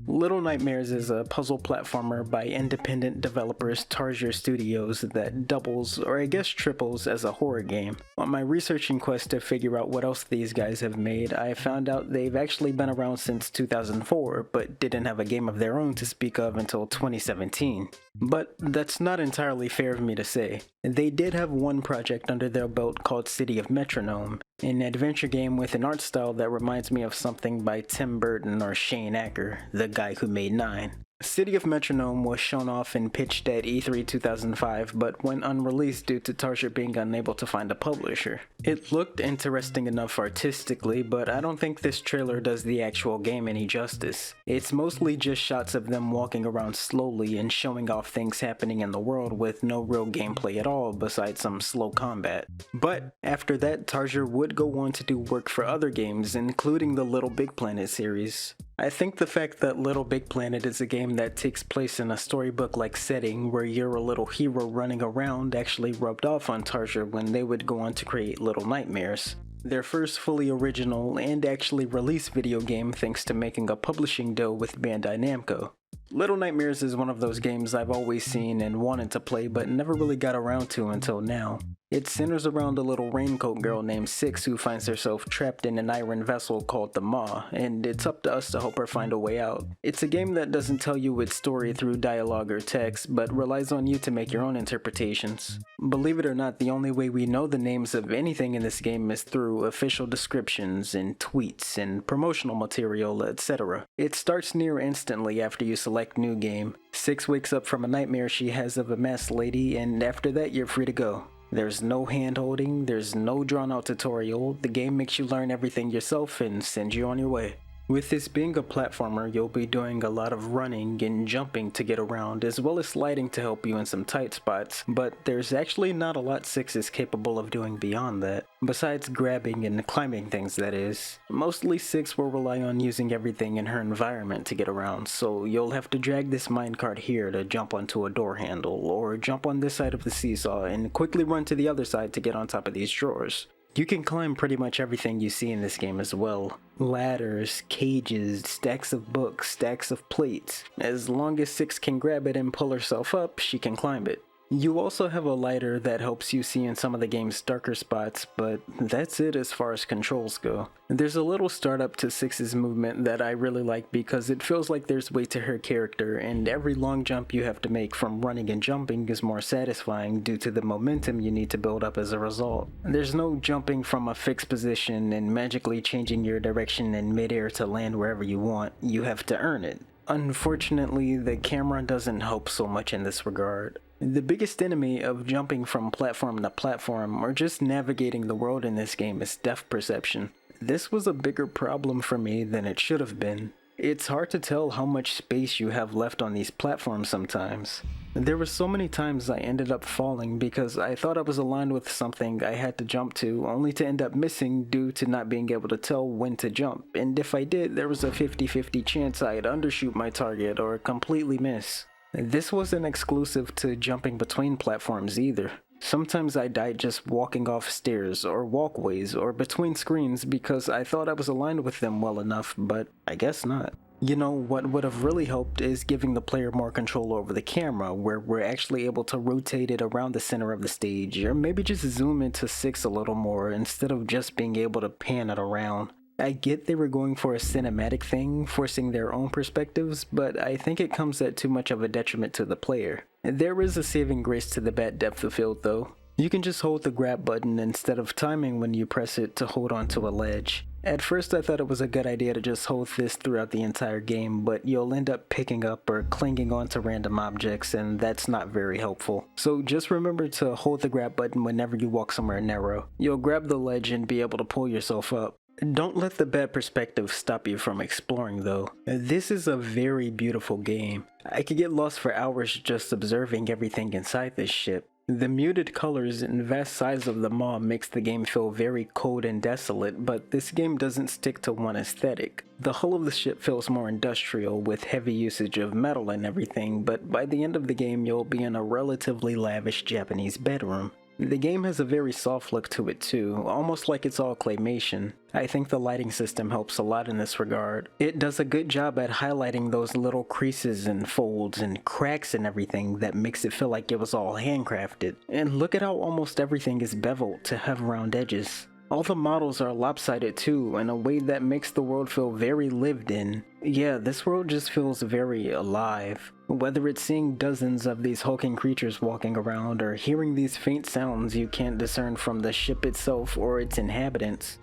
Little Nightmares is a puzzle platformer by independent developers Tarsier Studios that doubles, or I guess triples, as a horror game. On my researching quest to figure out what else these guys have made, I found out they've actually been around since 2004, but didn't have a game of their own to speak of until 2017. But that's not entirely fair of me to say. They did have one project under their belt called City of Metronome, an adventure game with an art style that reminds me of something by Tim Burton or Shane Acker, the guy who made 9. City of Metronome was shown off and pitched at E3 2005, but went unreleased due to Tarsier being unable to find a publisher. It looked interesting enough artistically, but I don't think this trailer does the actual game any justice. It's mostly just shots of them walking around slowly and showing off things happening in the world with no real gameplay at all besides some slow combat. But after that, Tarsier would go on to do work for other games, including the Little Big Planet series. I think the fact that Little Big Planet is a game that takes place in a storybook-like setting where you're a little hero running around actually rubbed off on Tarsier when they would go on to create Little Nightmares, their first fully original and actually released video game thanks to making a publishing deal with Bandai Namco. Little Nightmares is one of those games I've always seen and wanted to play but never really got around to until now. It centers around a little raincoat girl named Six who finds herself trapped in an iron vessel called the Maw, and it's up to us to help her find a way out. It's a game that doesn't tell you its story through dialogue or text, but relies on you to make your own interpretations. Believe it or not, the only way we know the names of anything in this game is through official descriptions and tweets and promotional material, etc. It starts near instantly after you select New Game. Six wakes up from a nightmare she has of a masked lady, and after that you're free to go. There's no hand-holding, there's no drawn-out tutorial, the game makes you learn everything yourself and sends you on your way. With this being a platformer, you'll be doing a lot of running and jumping to get around, as well as sliding to help you in some tight spots, but there's actually not a lot Six is capable of doing beyond that, besides grabbing and climbing things, that is. Mostly Six will rely on using everything in her environment to get around, so you'll have to drag this minecart here to jump onto a door handle, or jump on this side of the seesaw and quickly run to the other side to get on top of these drawers. You can climb pretty much everything you see in this game as well. Ladders, cages, stacks of books, stacks of plates. As long as Six can grab it and pull herself up, she can climb it. You also have a lighter that helps you see in some of the game's darker spots, but that's it as far as controls go. There's a little startup to 6's movement that I really like because it feels like there's weight to her character, and every long jump you have to make from running and jumping is more satisfying due to the momentum you need to build up as a result. There's no jumping from a fixed position and magically changing your direction in midair to land wherever you want. You have to earn it. Unfortunately, the camera doesn't help so much in this regard. The biggest enemy of jumping from platform to platform or just navigating the world in this game is depth perception. This was a bigger problem for me than it should have been. It's hard to tell how much space you have left on these platforms sometimes. There were so many times I ended up falling because I thought I was aligned with something I had to jump to, only to end up missing due to not being able to tell when to jump, and if I did, there was a 50-50 chance I'd undershoot my target or completely miss. This wasn't exclusive to jumping between platforms either. Sometimes I died just walking off stairs or walkways or between screens because I thought I was aligned with them well enough, but I guess not. You know, what would have really helped is giving the player more control over the camera, where we're actually able to rotate it around the center of the stage, or maybe just zoom into 6 a little more instead of just being able to pan it around. I get they were going for a cinematic thing, forcing their own perspectives, but I think it comes at too much of a detriment to the player. There is a saving grace to the bad depth of field though. You can just hold the grab button instead of timing when you press it to hold onto a ledge. At first I thought it was a good idea to just hold this throughout the entire game, but you'll end up picking up or clinging onto random objects, and that's not very helpful. So just remember to hold the grab button whenever you walk somewhere narrow. You'll grab the ledge and be able to pull yourself up. Don't let the bad perspective stop you from exploring though. This is a very beautiful game. I could get lost for hours just observing everything inside this ship. The muted colors and vast size of the maw makes the game feel very cold and desolate, but this game doesn't stick to one aesthetic. The hull of the ship feels more industrial with heavy usage of metal and everything, but by the end of the game you'll be in a relatively lavish Japanese bedroom. The game has a very soft look to it too, almost like it's all claymation. I think the lighting system helps a lot in this regard. It does a good job at highlighting those little creases and folds and cracks and everything that makes it feel like it was all handcrafted. And look at how almost everything is beveled to have round edges. All the models are lopsided too, in a way that makes the world feel very lived in. Yeah, this world just feels very alive. Whether it's seeing dozens of these hulking creatures walking around or hearing these faint sounds you can't discern from the ship itself or its inhabitants.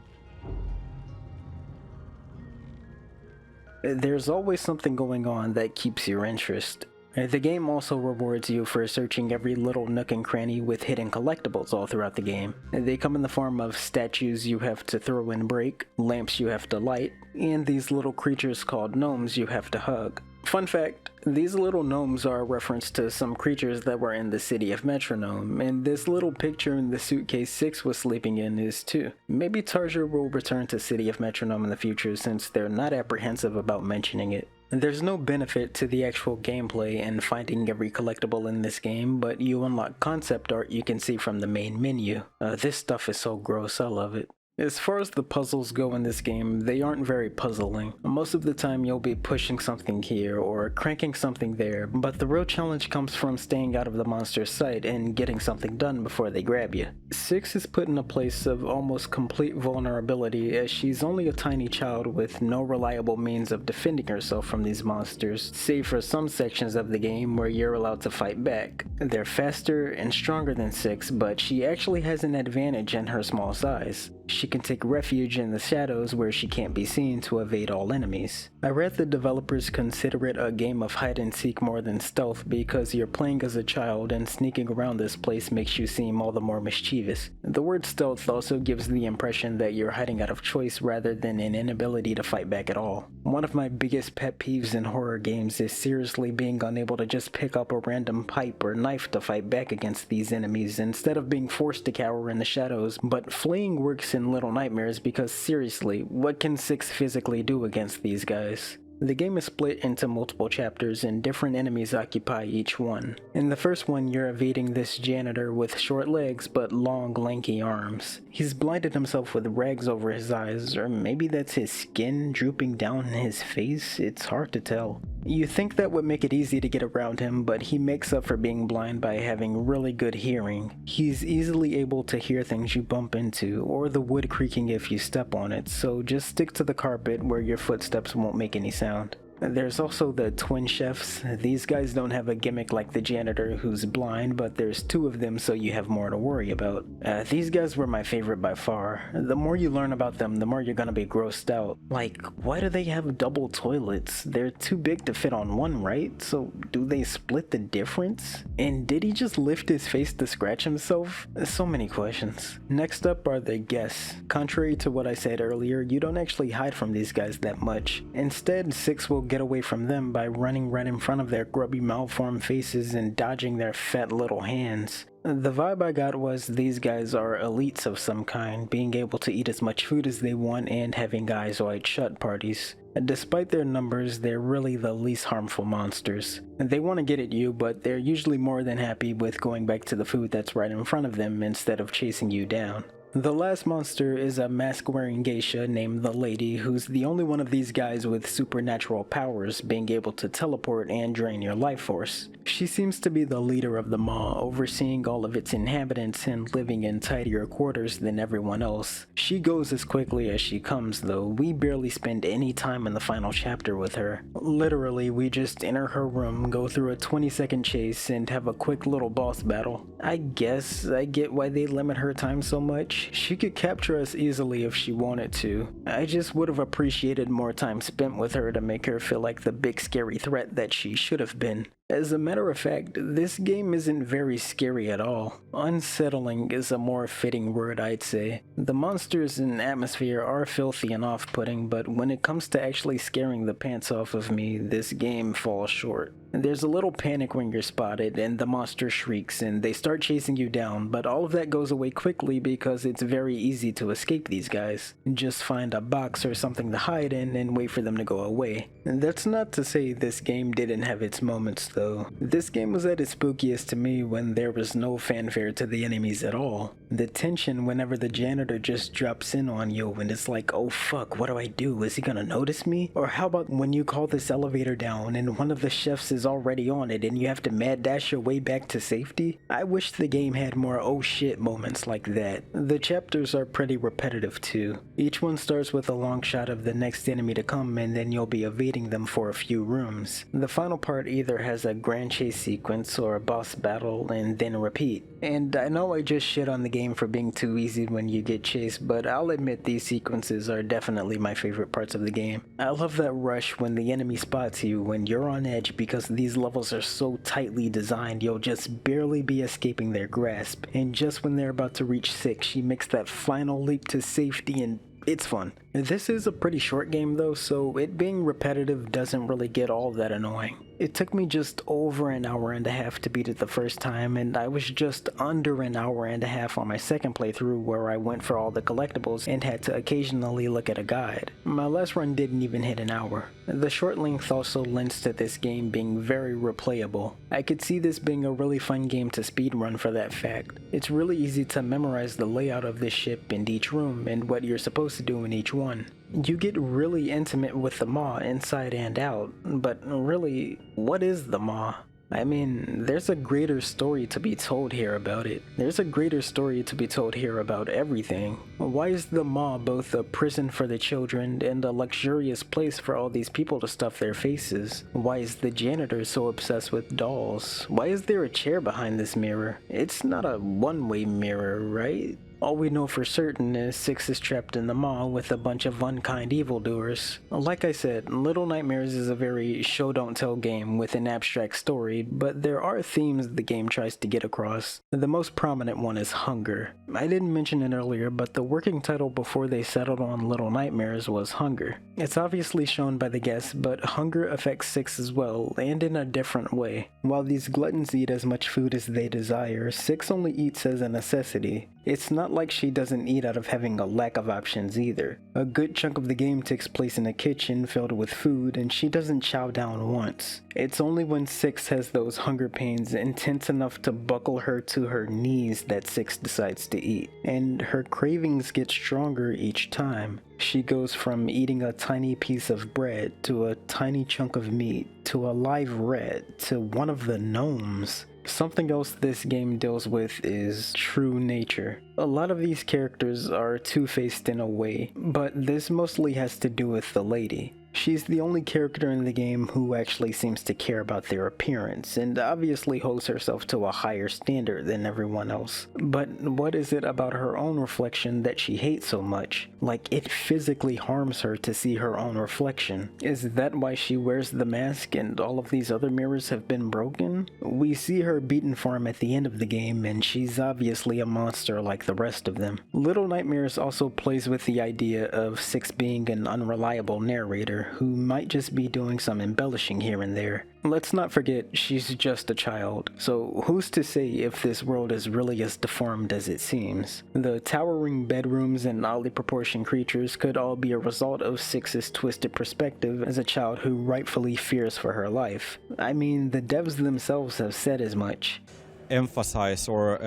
There's always something going on that keeps your interest. The game also rewards you for searching every little nook and cranny with hidden collectibles all throughout the game. They come in the form of statues you have to throw and break, lamps you have to light, and these little creatures called gnomes you have to hug. Fun fact, these little gnomes are a reference to some creatures that were in the city of Metronome, and this little picture in the suitcase 6 was sleeping in is too. Maybe Tarja will return to City of Metronome in the future since they're not apprehensive about mentioning it. There's no benefit to the actual gameplay in finding every collectible in this game, but you unlock concept art you can see from the main menu. This stuff is so gross, I love it. As far as the puzzles go in this game, they aren't very puzzling. Most of the time you'll be pushing something here or cranking something there, but the real challenge comes from staying out of the monster's sight and getting something done before they grab you. 6 is put in a place of almost complete vulnerability as she's only a tiny child with no reliable means of defending herself from these monsters, save for some sections of the game where you're allowed to fight back. They're faster and stronger than 6, but she actually has an advantage in her small size. She can take refuge in the shadows where she can't be seen to evade all enemies. I read the developers consider it a game of hide and seek more than stealth because you're playing as a child and sneaking around this place makes you seem all the more mischievous. The word stealth also gives the impression that you're hiding out of choice rather than an inability to fight back at all. One of my biggest pet peeves in horror games is seriously being unable to just pick up a random pipe or knife to fight back against these enemies instead of being forced to cower in the shadows, but fleeing works in Little Nightmares because seriously, what can 6 physically do against these guys? The game is split into multiple chapters and different enemies occupy each one. In the first one, you're evading this janitor with short legs but long, lanky arms. He's blinded himself with rags over his eyes, or maybe that's his skin drooping down his face, it's hard to tell. You think that would make it easy to get around him, but he makes up for being blind by having really good hearing. He's easily able to hear things you bump into, or the wood creaking if you step on it, so just stick to the carpet where your footsteps won't make any sound. There's also the twin chefs. These guys don't have a gimmick like the janitor who's blind, but there's two of them so you have more to worry about. These guys were my favorite by far. The more you learn about them, the more you're gonna be grossed out. Like, why do they have double toilets? They're too big to fit on one, right? So do they split the difference? And did he just lift his face to scratch himself? So many questions. Next up are the guests. Contrary to what I said earlier, you don't actually hide from these guys that much. Instead, Six will get away from them by running right in front of their grubby malformed faces and dodging their fat little hands. The vibe I got was these guys are elites of some kind, being able to eat as much food as they want and having eyes wide shut parties. Despite their numbers, they're really the least harmful monsters. They want to get at you, but they're usually more than happy with going back to the food that's right in front of them instead of chasing you down. The last monster is a mask-wearing geisha named the Lady, who's the only one of these guys with supernatural powers, being able to teleport and drain your life force. She seems to be the leader of the maw, overseeing all of its inhabitants and living in tidier quarters than everyone else. She goes as quickly as she comes though. We barely spend any time in the final chapter with her. Literally, we just enter her room, go through a 20-second chase, and have a quick little boss battle. I guess I get why they limit her time so much. She could capture us easily if she wanted to. I just would have appreciated more time spent with her to make her feel like the big scary threat that she should have been. As a matter of fact, this game isn't very scary at all. Unsettling is a more fitting word, I'd say. The monsters and atmosphere are filthy and off-putting, but when it comes to actually scaring the pants off of me, this game falls short. There's a little panic when you're spotted and the monster shrieks and they start chasing you down, but all of that goes away quickly because it's very easy to escape these guys. Just find a box or something to hide in and wait for them to go away. And that's not to say this game didn't have its moments though. This game was at its spookiest to me when there was no fanfare to the enemies at all. The tension whenever the janitor just drops in on you and it's like, oh fuck, what do I do? Is he gonna notice me? Or how about when you call this elevator down and one of the chefs is already on it and you have to mad dash your way back to safety? I wish the game had more oh shit moments like that. The chapters are pretty repetitive too. Each one starts with a long shot of the next enemy to come and then you'll be evading them for a few rooms. The final part either has a grand chase sequence or a boss battle and then repeat. And I know I just shit on the game for being too easy when you get chased, but I'll admit these sequences are definitely my favorite parts of the game. I love that rush when the enemy spots you when you're on edge because these levels are so tightly designed you'll just barely be escaping their grasp, and just when they're about to reach 6 she makes that final leap to safety and it's fun. This is a pretty short game though, so it being repetitive doesn't really get all that annoying. It took me just over an hour and a half to beat it the first time, and I was just under an hour and a half on my second playthrough where I went for all the collectibles and had to occasionally look at a guide. My last run didn't even hit an hour. The short length also lends to this game being very replayable. I could see this being a really fun game to speedrun for that fact. It's really easy to memorize the layout of this ship and each room and what you're supposed to do in each one. You get really intimate with the maw inside and out, but really, what is the maw? I mean, there's a greater story to be told here about it. There's a greater story to be told here about everything. Why is the maw both a prison for the children and a luxurious place for all these people to stuff their faces? Why is the janitor so obsessed with dolls? Why is there a chair behind this mirror? It's not a one-way mirror, right? All we know for certain is Six is trapped in the maw with a bunch of unkind evildoers. Like I said, Little Nightmares is a very show-don't-tell game with an abstract story, but there are themes the game tries to get across. The most prominent one is hunger. I didn't mention it earlier, but the working title before they settled on Little Nightmares was Hunger. It's obviously shown by the guests, but hunger affects Six as well, and in a different way. While these gluttons eat as much food as they desire, Six only eats as a necessity. It's not not like she doesn't eat out of having a lack of options either. A good chunk of the game takes place in a kitchen filled with food, and she doesn't chow down once. It's only when Six has those hunger pains intense enough to buckle her to her knees that Six decides to eat, and her cravings get stronger each time. She goes from eating a tiny piece of bread to a tiny chunk of meat to a live rat to one of the gnomes. Something else this game deals with is true nature. A lot of these characters are two-faced in a way, but this mostly has to do with the lady. She's the only character in the game who actually seems to care about their appearance, and obviously holds herself to a higher standard than everyone else. But what is it about her own reflection that she hates so much? Like, it physically harms her to see her own reflection. Is that why she wears the mask and all of these other mirrors have been broken? We see her beaten for him at the end of the game, and she's obviously a monster like the rest of them. Little Nightmares also plays with the idea of Six being an unreliable narrator who might just be doing some embellishing here and there. Let's not forget, she's just a child, so who's to say if this world is really as deformed as it seems? The towering bedrooms and oddly proportioned creatures could all be a result of Six's twisted perspective as a child who rightfully fears for her life. I mean, the devs themselves have said as much. Emphasize or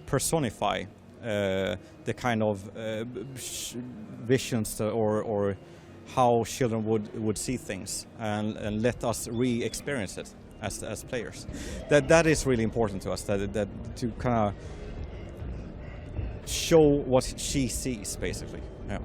personify the kind of visions or how children would see things, and let us re-experience it as players. That is really important to us. That to kind of show what she sees, basically. Yeah.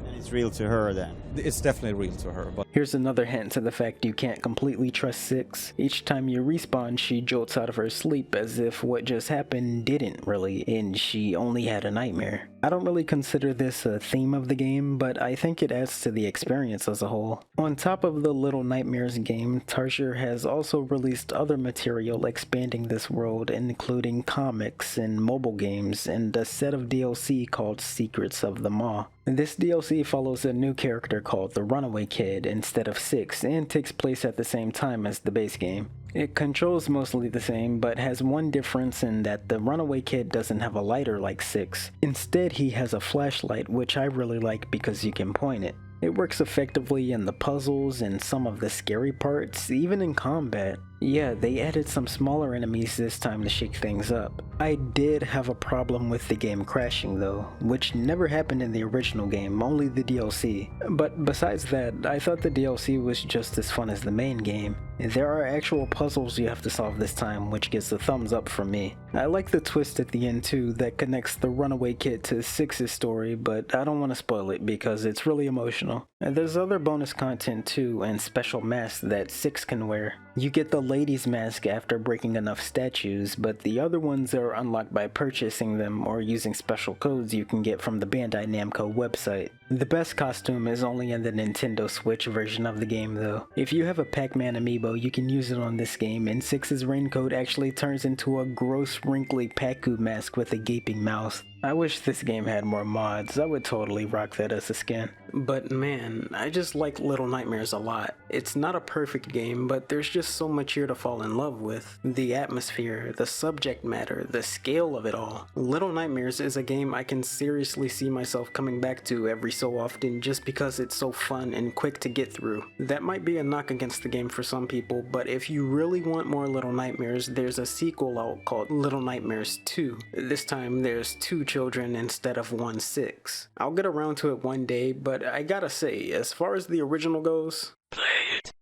And it's real to her then. It's definitely real to her. But here's another hint to the fact you can't completely trust Six. Each time you respawn, she jolts out of her sleep as if what just happened didn't really, and she only had a nightmare. I don't really consider this a theme of the game, but I think it adds to the experience as a whole. On top of the Little Nightmares game, Tarsier has also released other material expanding this world, including comics and mobile games, and a set of DLC called Secrets of the Maw. This DLC follows a new character called the Runaway Kid instead of Six, and takes place at the same time as the base game. It controls mostly the same, but has one difference in that the Runaway Kid doesn't have a lighter like Six. Instead, he has a flashlight, which I really like because you can point it. It works effectively in the puzzles and some of the scary parts, even in combat. Yeah, they added some smaller enemies this time to shake things up. I did have a problem with the game crashing though, which never happened in the original game, only the DLC. But besides that, I thought the DLC was just as fun as the main game. There are actual puzzles you have to solve this time, which gets a thumbs up from me. I like the twist at the end too that connects the Runaway Kid to Six's story, but I don't want to spoil it because it's really emotional. And there's other bonus content too, and special masks that Six can wear. You get the lady's mask after breaking enough statues, but the other ones are unlocked by purchasing them or using special codes you can get from the Bandai Namco website. The best costume is only in the Nintendo Switch version of the game though. If you have a Pac-Man amiibo, you can use it on this game, and Six's raincoat actually turns into a gross wrinkly Pacu mask with a gaping mouth. I wish this game had more mods. I would totally rock that as a skin. But man, I just like Little Nightmares a lot. It's not a perfect game, but there's just so much here to fall in love with. The atmosphere, the subject matter, the scale of it all. Little Nightmares is a game I can seriously see myself coming back to every so often just because it's so fun and quick to get through. That might be a knock against the game for some people, but if you really want more Little Nightmares, there's a sequel out called Little Nightmares 2. This time there's 2 children instead of 1 Six. I'll get around to it one day, but I gotta say, as far as the original goes, play it.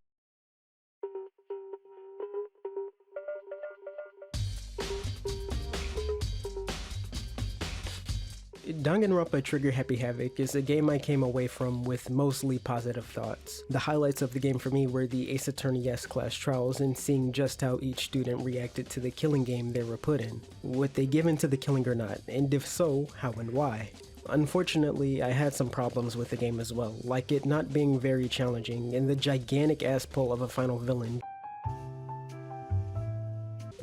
Danganronpa Trigger Happy Havoc is a game I came away from with mostly positive thoughts. The highlights of the game for me were the Ace Attorney-esque class trials and seeing just how each student reacted to the killing game they were put in. Would they give in to the killing or not, and if so, how and why? Unfortunately, I had some problems with the game as well, like it not being very challenging and the gigantic ass pull of a final villain.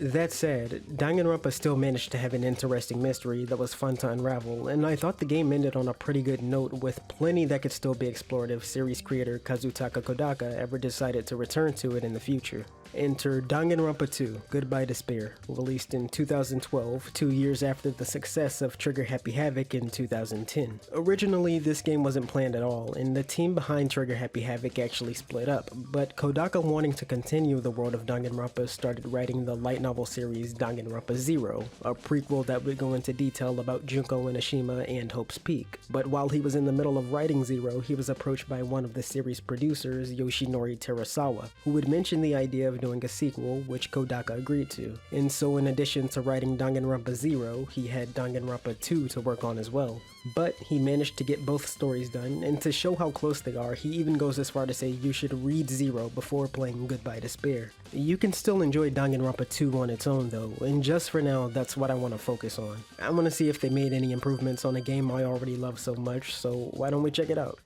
That said, Danganronpa still managed to have an interesting mystery that was fun to unravel, and I thought the game ended on a pretty good note with plenty that could still be explored if series creator Kazutaka Kodaka ever decided to return to it in the future. Enter Danganronpa 2, Goodbye Despair, released in 2012, 2 years after the success of Trigger Happy Havoc in 2010. Originally, this game wasn't planned at all, and the team behind Trigger Happy Havoc actually split up, but Kodaka, wanting to continue the world of Danganronpa, started writing the light novel series Danganronpa Zero, a prequel that would go into detail about Junko Enoshima and Hope's Peak. But while he was in the middle of writing Zero, he was approached by one of the series producers, Yoshinori Terasawa, who would mention the idea of doing a sequel, which Kodaka agreed to. And so in addition to writing Danganronpa Zero, he had Danganronpa 2 to work on as well. But he managed to get both stories done, and to show how close they are, he even goes as far to say you should read Zero before playing Goodbye Despair. You can still enjoy Danganronpa 2 on its own though, and just for now, that's what I want to focus on. I want to see if they made any improvements on a game I already love so much, so why don't we check it out?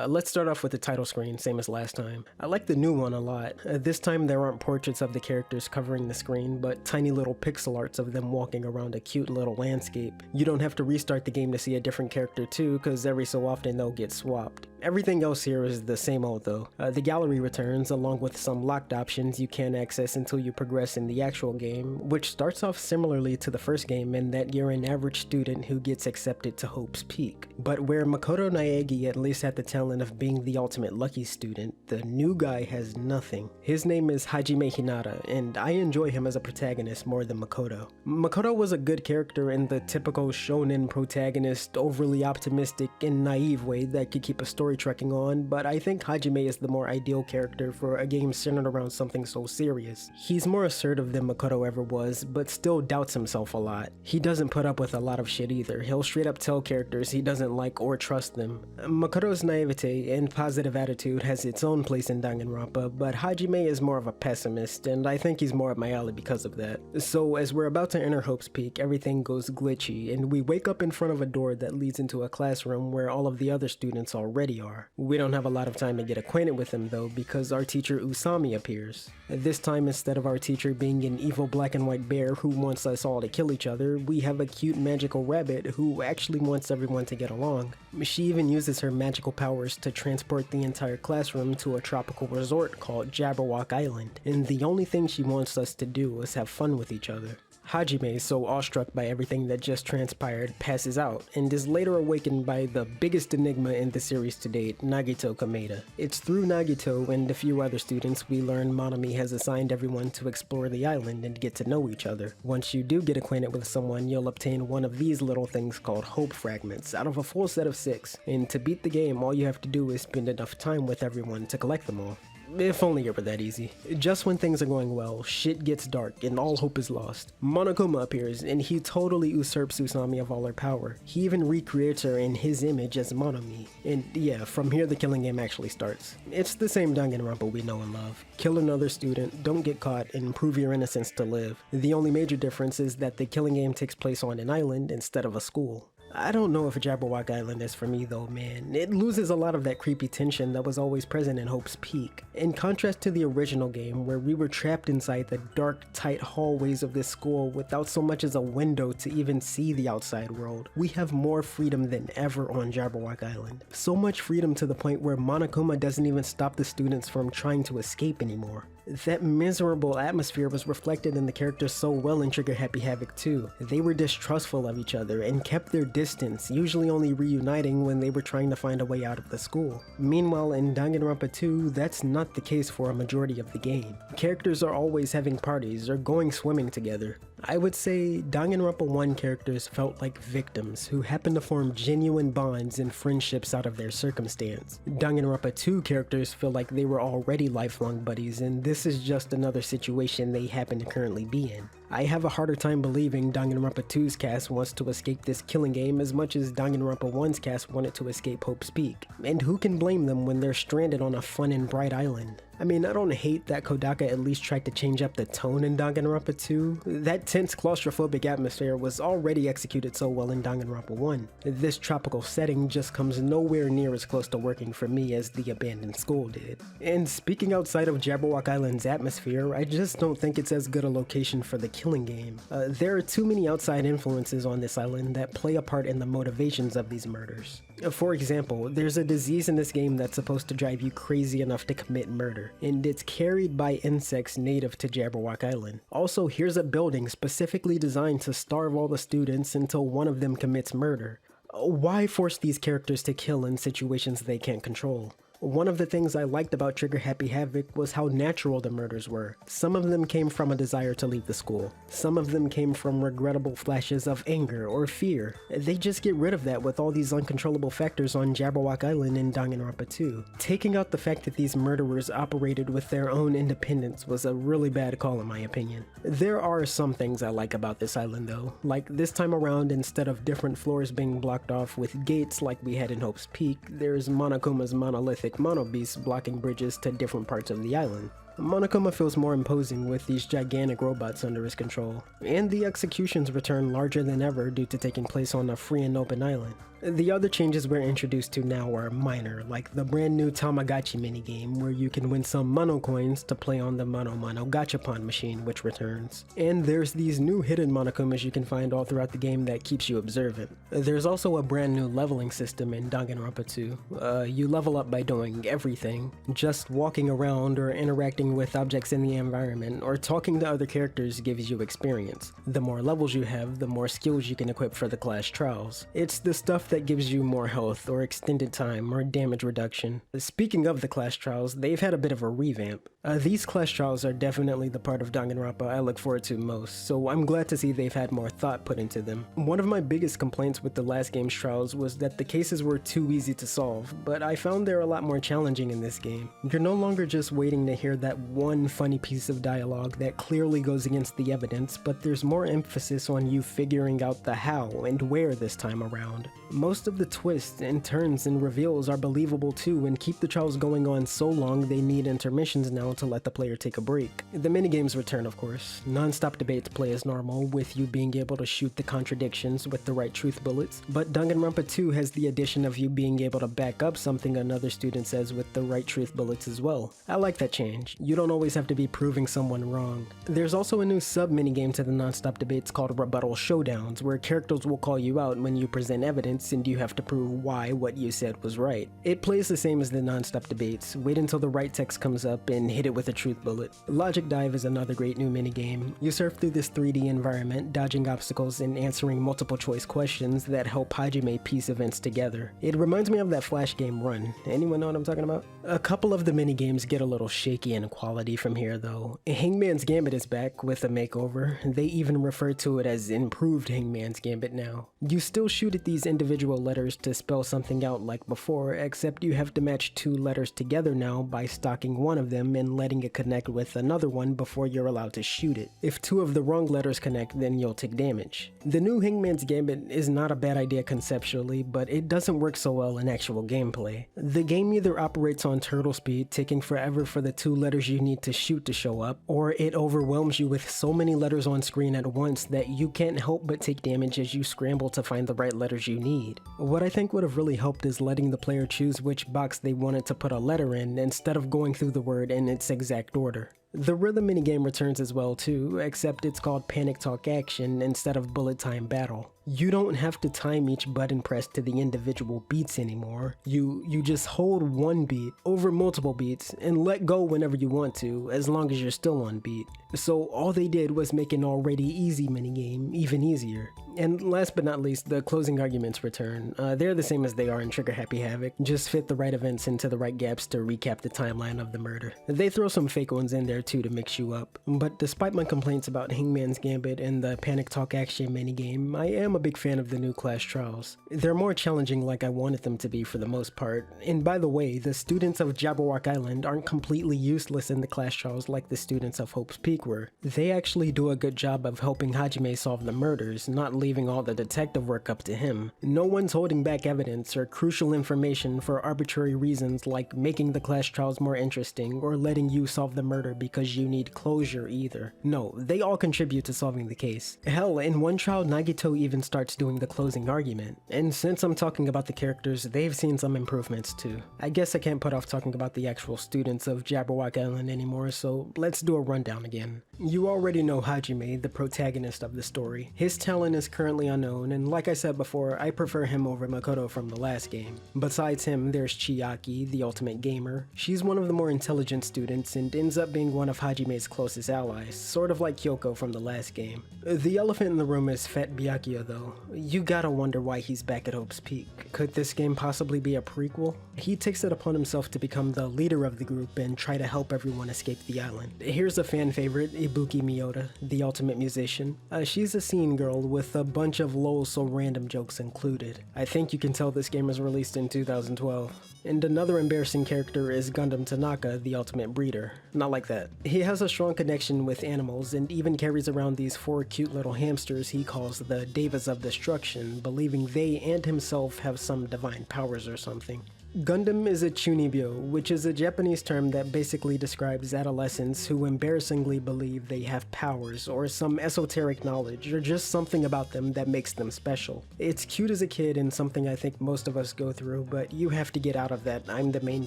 Let's start off with the title screen, same as last time. I like the new one a lot. This time there aren't portraits of the characters covering the screen, but tiny little pixel arts of them walking around a cute little landscape. You don't have to restart the game to see a different character too, cause every so often they'll get swapped. Everything else here is the same old though. The gallery returns, along with some locked options you can't access until you progress in the actual game, which starts off similarly to the first game in that you're an average student who gets accepted to Hope's Peak. But where Makoto Naegi at least had the talent of being the ultimate lucky student, the new guy has nothing. His name is Hajime Hinata, and I enjoy him as a protagonist more than Makoto. Makoto was a good character in the typical shonen protagonist, overly optimistic and naive way that could keep a story trekking on, but I think Hajime is the more ideal character for a game centered around something so serious. He's more assertive than Makoto ever was, but still doubts himself a lot. He doesn't put up with a lot of shit either. He'll straight up tell characters he doesn't like or trust them. Makoto's naivete and positive attitude has its own place in Danganronpa, but Hajime is more of a pessimist, and I think he's more up my alley because of that. So as we're about to enter Hope's Peak, everything goes glitchy, and we wake up in front of a door that leads into a classroom where all of the other students already are. We don't have a lot of time to get acquainted with him though, because our teacher Usami appears. This time, instead of our teacher being an evil black and white bear who wants us all to kill each other, we have a cute magical rabbit who actually wants everyone to get along. She even uses her magical powers to transport the entire classroom to a tropical resort called Jabberwock Island, and the only thing she wants us to do is have fun with each other. Hajime, so awestruck by everything that just transpired, passes out, and is later awakened by the biggest enigma in the series to date, Nagito Kameda. It's through Nagito and a few other students we learn Monami has assigned everyone to explore the island and get to know each other. Once you do get acquainted with someone, you'll obtain one of these little things called Hope Fragments out of a full set of 6, and to beat the game, all you have to do is spend enough time with everyone to collect them all. If only it were that easy. Just when things are going well, shit gets dark and all hope is lost. Monokuma appears and he totally usurps Usami of all her power. He even recreates her in his image as Monami. And yeah, from here the killing game actually starts. It's the same Danganronpa we know and love. Kill another student, don't get caught, and prove your innocence to live. The only major difference is that the killing game takes place on an island instead of a school. I don't know if Jabberwock Island is for me though, man. It loses a lot of that creepy tension that was always present in Hope's Peak. In contrast to the original game, where we were trapped inside the dark, tight hallways of this school without so much as a window to even see the outside world, we have more freedom than ever on Jabberwock Island. So much freedom to the point where Monokuma doesn't even stop the students from trying to escape anymore. That miserable atmosphere was reflected in the characters so well in Trigger Happy Havoc 2. They were distrustful of each other and kept their distance, usually only reuniting when they were trying to find a way out of the school. Meanwhile, in Danganronpa 2, that's not the case for a majority of the game. Characters are always having parties or going swimming together. I would say Danganronpa 1 characters felt like victims who happened to form genuine bonds and friendships out of their circumstance. Danganronpa 2 characters feel like they were already lifelong buddies, and this is just another situation they happen to currently be in. I have a harder time believing Danganronpa 2's cast wants to escape this killing game as much as Danganronpa 1's cast wanted to escape Hope's Peak. And who can blame them when they're stranded on a fun and bright island? I mean, I don't hate that Kodaka at least tried to change up the tone in Danganronpa 2. That tense claustrophobic atmosphere was already executed so well in Danganronpa 1. This tropical setting just comes nowhere near as close to working for me as the abandoned school did. And speaking outside of Jabberwock Island's atmosphere, I just don't think it's as good a location for the killing game. There are too many outside influences on this island that play a part in the motivations of these murders. For example, there's a disease in this game that's supposed to drive you crazy enough to commit murder, and it's carried by insects native to Jabberwock Island. Also, here's a building specifically designed to starve all the students until one of them commits murder. Why force these characters to kill in situations they can't control? One of the things I liked about Trigger Happy Havoc was how natural the murders were. Some of them came from a desire to leave the school. Some of them came from regrettable flashes of anger or fear. They just get rid of that with all these uncontrollable factors on Jabberwock Island in Danganronpa 2. Taking out the fact that these murderers operated with their own independence was a really bad call in my opinion. There are some things I like about this island though. Like this time around, instead of different floors being blocked off with gates like we had in Hope's Peak, there's Monokuma's monolithic mono beasts blocking bridges to different parts of the island. Monokuma feels more imposing with these gigantic robots under his control, and the executions return larger than ever due to taking place on a free and open island. The other changes we're introduced to now are minor, like the brand new Tamagotchi minigame where you can win some Mono coins to play on the Mono Gachapon machine which returns. And there's these new hidden Monokumas you can find all throughout the game that keeps you observant. There's also a brand new leveling system in Danganronpa 2. You level up by doing everything, just walking around or interacting with objects in the environment or talking to other characters gives you experience. The more levels you have, the more skills you can equip for the class trials. It's the stuff that gives you more health or extended time or damage reduction. Speaking of the class trials, they've had a bit of a revamp. These class trials are definitely the part of Danganronpa I look forward to most, so I'm glad to see they've had more thought put into them. One of my biggest complaints with the last game's trials was that the cases were too easy to solve, but I found they're a lot more challenging in this game. You're no longer just waiting to hear that one funny piece of dialogue that clearly goes against the evidence, but there's more emphasis on you figuring out the how and where this time around. Most of the twists and turns and reveals are believable too and keep the trials going on so long they need intermissions now to let the player take a break. The minigames return of course. Non-stop debates play as normal with you being able to shoot the contradictions with the right truth bullets, but Danganronpa 2 has the addition of you being able to back up something another student says with the right truth bullets as well. I like that change. You don't always have to be proving someone wrong. There's also a new sub-minigame to the non-stop debates called Rebuttal Showdowns, where characters will call you out when you present evidence and you have to prove why what you said was right. It plays the same as the non-stop debates. Wait until the right text comes up and hit it with a truth bullet. Logic Dive is another great new minigame. You surf through this 3D environment, dodging obstacles and answering multiple choice questions that help Hajime piece events together. It reminds me of that Flash game Run. Anyone know what I'm talking about? A couple of the minigames get a little shaky in quality from here though. Hangman's Gambit is back with a makeover. They even refer to it as improved Hangman's Gambit now. You still shoot at these individual letters to spell something out like before, except you have to match two letters together now by stocking one of them and letting it connect with another one before you're allowed to shoot it. If two of the wrong letters connect, then you'll take damage. The new Hangman's Gambit is not a bad idea conceptually, but it doesn't work so well in actual gameplay. The game either operates on turtle speed, taking forever for the two letters you need to shoot to show up, or it overwhelms you with so many letters on screen at once that you can't help but take damage as you scramble to find the right letters you need. What I think would have really helped is letting the player choose which box they wanted to put a letter in instead of going through the word in its exact order. The rhythm minigame returns as well too, except it's called Panic Talk Action instead of Bullet Time Battle. You don't have to time each button press to the individual beats anymore. You just hold one beat over multiple beats and let go whenever you want to, as long as you're still on beat. So all they did was make an already easy minigame even easier. And last but not least, the closing arguments return. They're the same as they are in Trigger Happy Havoc, just fit the right events into the right gaps to recap the timeline of the murder. They throw some fake ones in there there too to mix you up. But despite my complaints about Hangman's Gambit and the Panic Talk action minigame, I am a big fan of the new class trials. They're more challenging like I wanted them to be for the most part. And by the way, the students of Jabberwock Island aren't completely useless in the class trials like the students of Hope's Peak were. They actually do a good job of helping Hajime solve the murders, not leaving all the detective work up to him. No one's holding back evidence or crucial information for arbitrary reasons like making the class trials more interesting or letting you solve the murder because you need closure either. No, they all contribute to solving the case. Hell, in one trial Nagito even starts doing the closing argument. And since I'm talking about the characters, they've seen some improvements too. I guess I can't put off talking about the actual students of Jabberwock Island anymore, so let's do a rundown again. You already know Hajime, the protagonist of the story. His talent is currently unknown, and like I said before, I prefer him over Makoto from the last game. Besides him, there's Chiaki, the ultimate gamer. She's one of the more intelligent students and ends up being one of Hajime's closest allies, sort of like Kyoko from the last game. The elephant in the room is Fat Byakuya though. You gotta wonder why he's back at Hope's Peak. Could this game possibly be a prequel? He takes it upon himself to become the leader of the group and try to help everyone escape the island. Here's a fan favorite, Ibuki Miyota, the ultimate musician. She's a scene girl with a bunch of lol so random jokes included. I think you can tell this game was released in 2012. And another embarrassing character is Gundam Tanaka, the ultimate breeder. Not like that. He has a strong connection with animals and even carries around these 4 cute little hamsters he calls the Devas of Destruction, believing they and himself have some divine powers or something. Gundam is a chunibyo, which is a Japanese term that basically describes adolescents who embarrassingly believe they have powers or some esoteric knowledge or just something about them that makes them special. It's cute as a kid and something I think most of us go through, but you have to get out of that I'm the main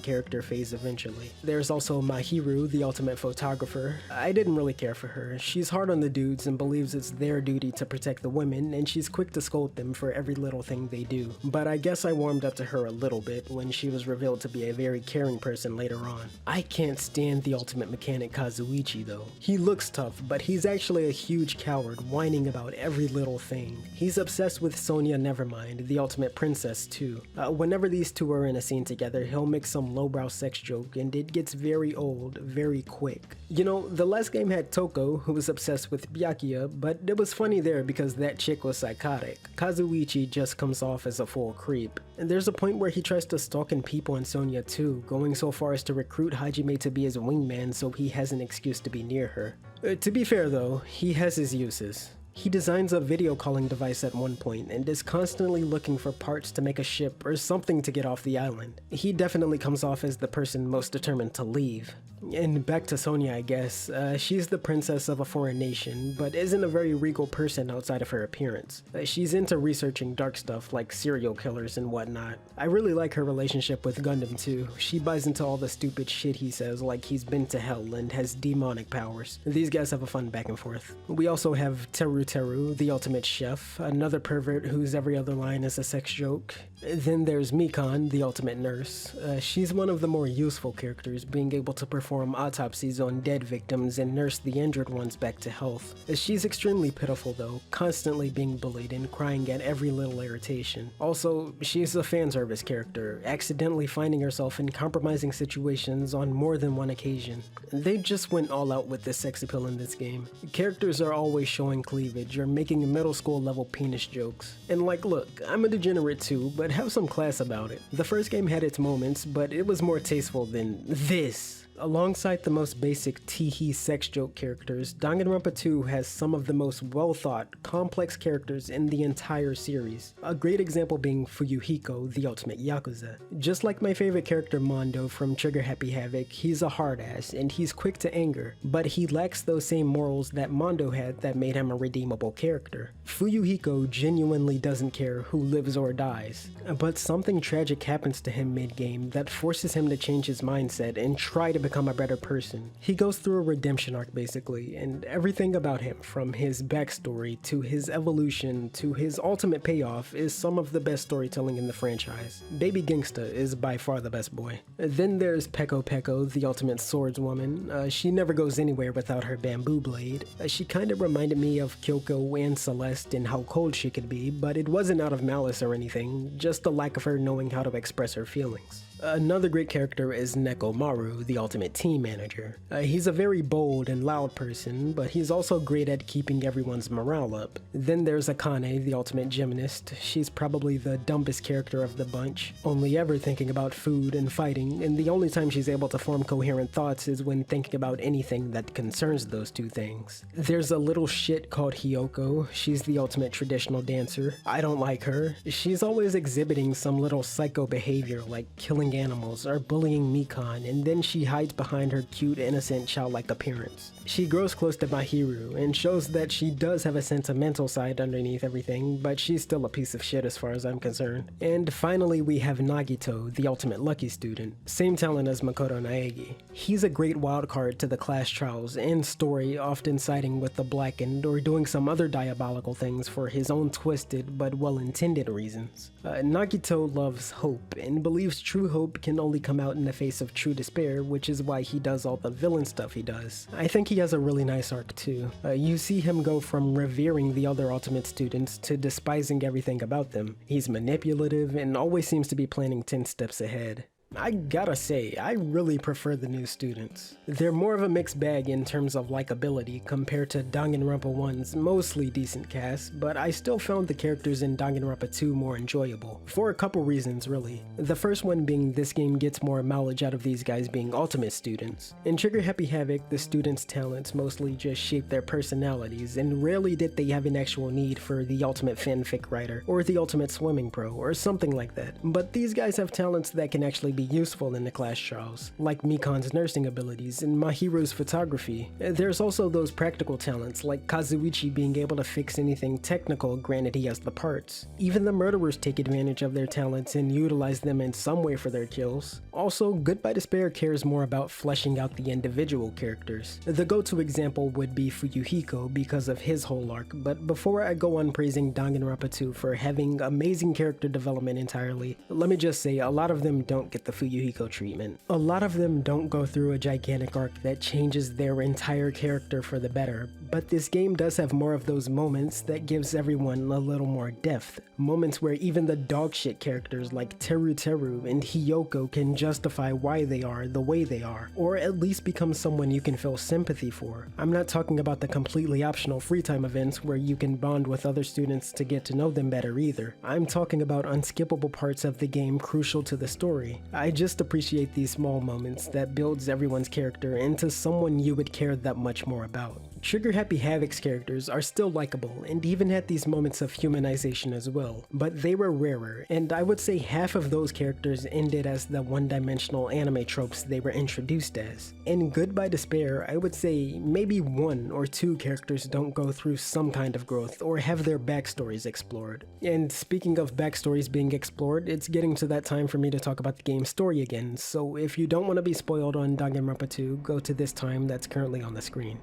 character phase eventually. There's also Mahiru, the ultimate photographer. I didn't really care for her. She's hard on the dudes and believes it's their duty to protect the women, and she's quick to scold them for every little thing they do. But I guess I warmed up to her a little bit when she was revealed to be a very caring person later on. I can't stand the ultimate mechanic Kazuichi though. He looks tough, but he's actually a huge coward, whining about every little thing. He's obsessed with Sonia Nevermind, the ultimate princess too. Whenever these two are in a scene together, he'll make some lowbrow sex joke and it gets very old, very quick. You know, the last game had Toko, who was obsessed with Byakuya, but it was funny there because that chick was psychotic. Kazuichi just comes off as a full creep. And there's a point where he tries to stalk and peep on Sonia too, going so far as to recruit Hajime to be his wingman so he has an excuse to be near her. To be fair though, he has his uses. He designs a video calling device at one point and is constantly looking for parts to make a ship or something to get off the island. He definitely comes off as the person most determined to leave. And back to Sonia, I guess. She's the princess of a foreign nation, but isn't a very regal person outside of her appearance. She's into researching dark stuff like serial killers and whatnot. I really like her relationship with Gundam too. She buys into all the stupid shit he says like he's been to hell and has demonic powers. These guys have a fun back and forth. We also have Teru, the ultimate chef, another pervert whose every other line is a sex joke. Then there's Mikan, the ultimate nurse. She's one of the more useful characters, being able to perform autopsies on dead victims and nurse the injured ones back to health. She's extremely pitiful though, constantly being bullied and crying at every little irritation. Also, she's a fan service character, accidentally finding herself in compromising situations on more than one occasion. They just went all out with the sex appeal in this game. Characters are always showing cleavage or making middle school level penis jokes. And like, look, I'm a degenerate too, but have some class about it. The first game had its moments, but it was more tasteful than this. Alongside the most basic tee-hee sex joke characters, Danganronpa 2 has some of the most well-thought, complex characters in the entire series. A great example being Fuyuhiko, the ultimate Yakuza. Just like my favorite character Mondo from Trigger Happy Havoc, he's a hard-ass and he's quick to anger, but he lacks those same morals that Mondo had that made him a redeemable character. Fuyuhiko genuinely doesn't care who lives or dies, but something tragic happens to him mid-game that forces him to change his mindset and try to become a better person. He goes through a redemption arc basically, and everything about him, from his backstory to his evolution to his ultimate payoff, is some of the best storytelling in the franchise. Baby Gangsta is by far the best boy. Then there's Peko, the ultimate swordswoman. She never goes anywhere without her bamboo blade. She kinda reminded me of Kyoko and Celeste in how cold she could be, but it wasn't out of malice or anything, just the lack of her knowing how to express her feelings. Another great character is Nekomaru, the ultimate team manager. He's a very bold and loud person, but he's also great at keeping everyone's morale up. Then there's Akane, the ultimate gymnast. She's probably the dumbest character of the bunch, only ever thinking about food and fighting, and the only time she's able to form coherent thoughts is when thinking about anything that concerns those two things. There's a little shit called Hiyoko. She's the ultimate traditional dancer. I don't like her. She's always exhibiting some little psycho behavior like killing animals or bullying Mikan, and then she hides behind her cute, innocent, childlike appearance. She grows close to Mahiru and shows that she does have a sentimental side underneath everything, but she's still a piece of shit as far as I'm concerned. And finally we have Nagito, the ultimate lucky student. Same talent as Makoto Naegi. He's a great wildcard to the class trials and story, often siding with the Blackened or doing some other diabolical things for his own twisted but well-intended reasons. Nagito loves hope and believes true hope can only come out in the face of true despair, which is why he does all the villain stuff he does. I think he has a really nice arc too. You see him go from revering the other ultimate students to despising everything about them. He's manipulative and always seems to be planning 10 steps ahead. I gotta say, I really prefer the new students. They're more of a mixed bag in terms of likability compared to Danganronpa 1's mostly decent cast, but I still found the characters in Danganronpa 2 more enjoyable, for a couple reasons really. The first one being this game gets more mileage out of these guys being ultimate students. In Trigger Happy Havoc, the students' talents mostly just shape their personalities, and rarely did they have an actual need for the ultimate fanfic writer, or the ultimate swimming pro, or something like that. But these guys have talents that can actually be useful in the class trials, like Mikan's nursing abilities and Mahiru's photography. There's also those practical talents, like Kazuichi being able to fix anything technical, granted he has the parts. Even the murderers take advantage of their talents and utilize them in some way for their kills. Also, Goodbye Despair cares more about fleshing out the individual characters. The go-to example would be Fuyuhiko because of his whole arc, but before I go on praising Danganronpa 2 for having amazing character development entirely, let me just say a lot of them don't get the Fuyuhiko treatment. A lot of them don't go through a gigantic arc that changes their entire character for the better, but this game does have more of those moments that gives everyone a little more depth. Moments where even the dogshit characters like Teru Teru and Hiyoko can justify why they are the way they are, or at least become someone you can feel sympathy for. I'm not talking about the completely optional free time events where you can bond with other students to get to know them better either. I'm talking about unskippable parts of the game crucial to the story. I just appreciate these small moments that builds everyone's character into someone you would care that much more about. Trigger Happy Havoc's characters are still likable and even had these moments of humanization as well, but they were rarer, and I would say half of those characters ended as the one-dimensional anime tropes they were introduced as. In Goodbye Despair, I would say maybe 1 or 2 characters don't go through some kind of growth or have their backstories explored. And speaking of backstories being explored, it's getting to that time for me to talk about the game's story again, so if you don't want to be spoiled on Danganronpa 2, go to this time that's currently on the screen.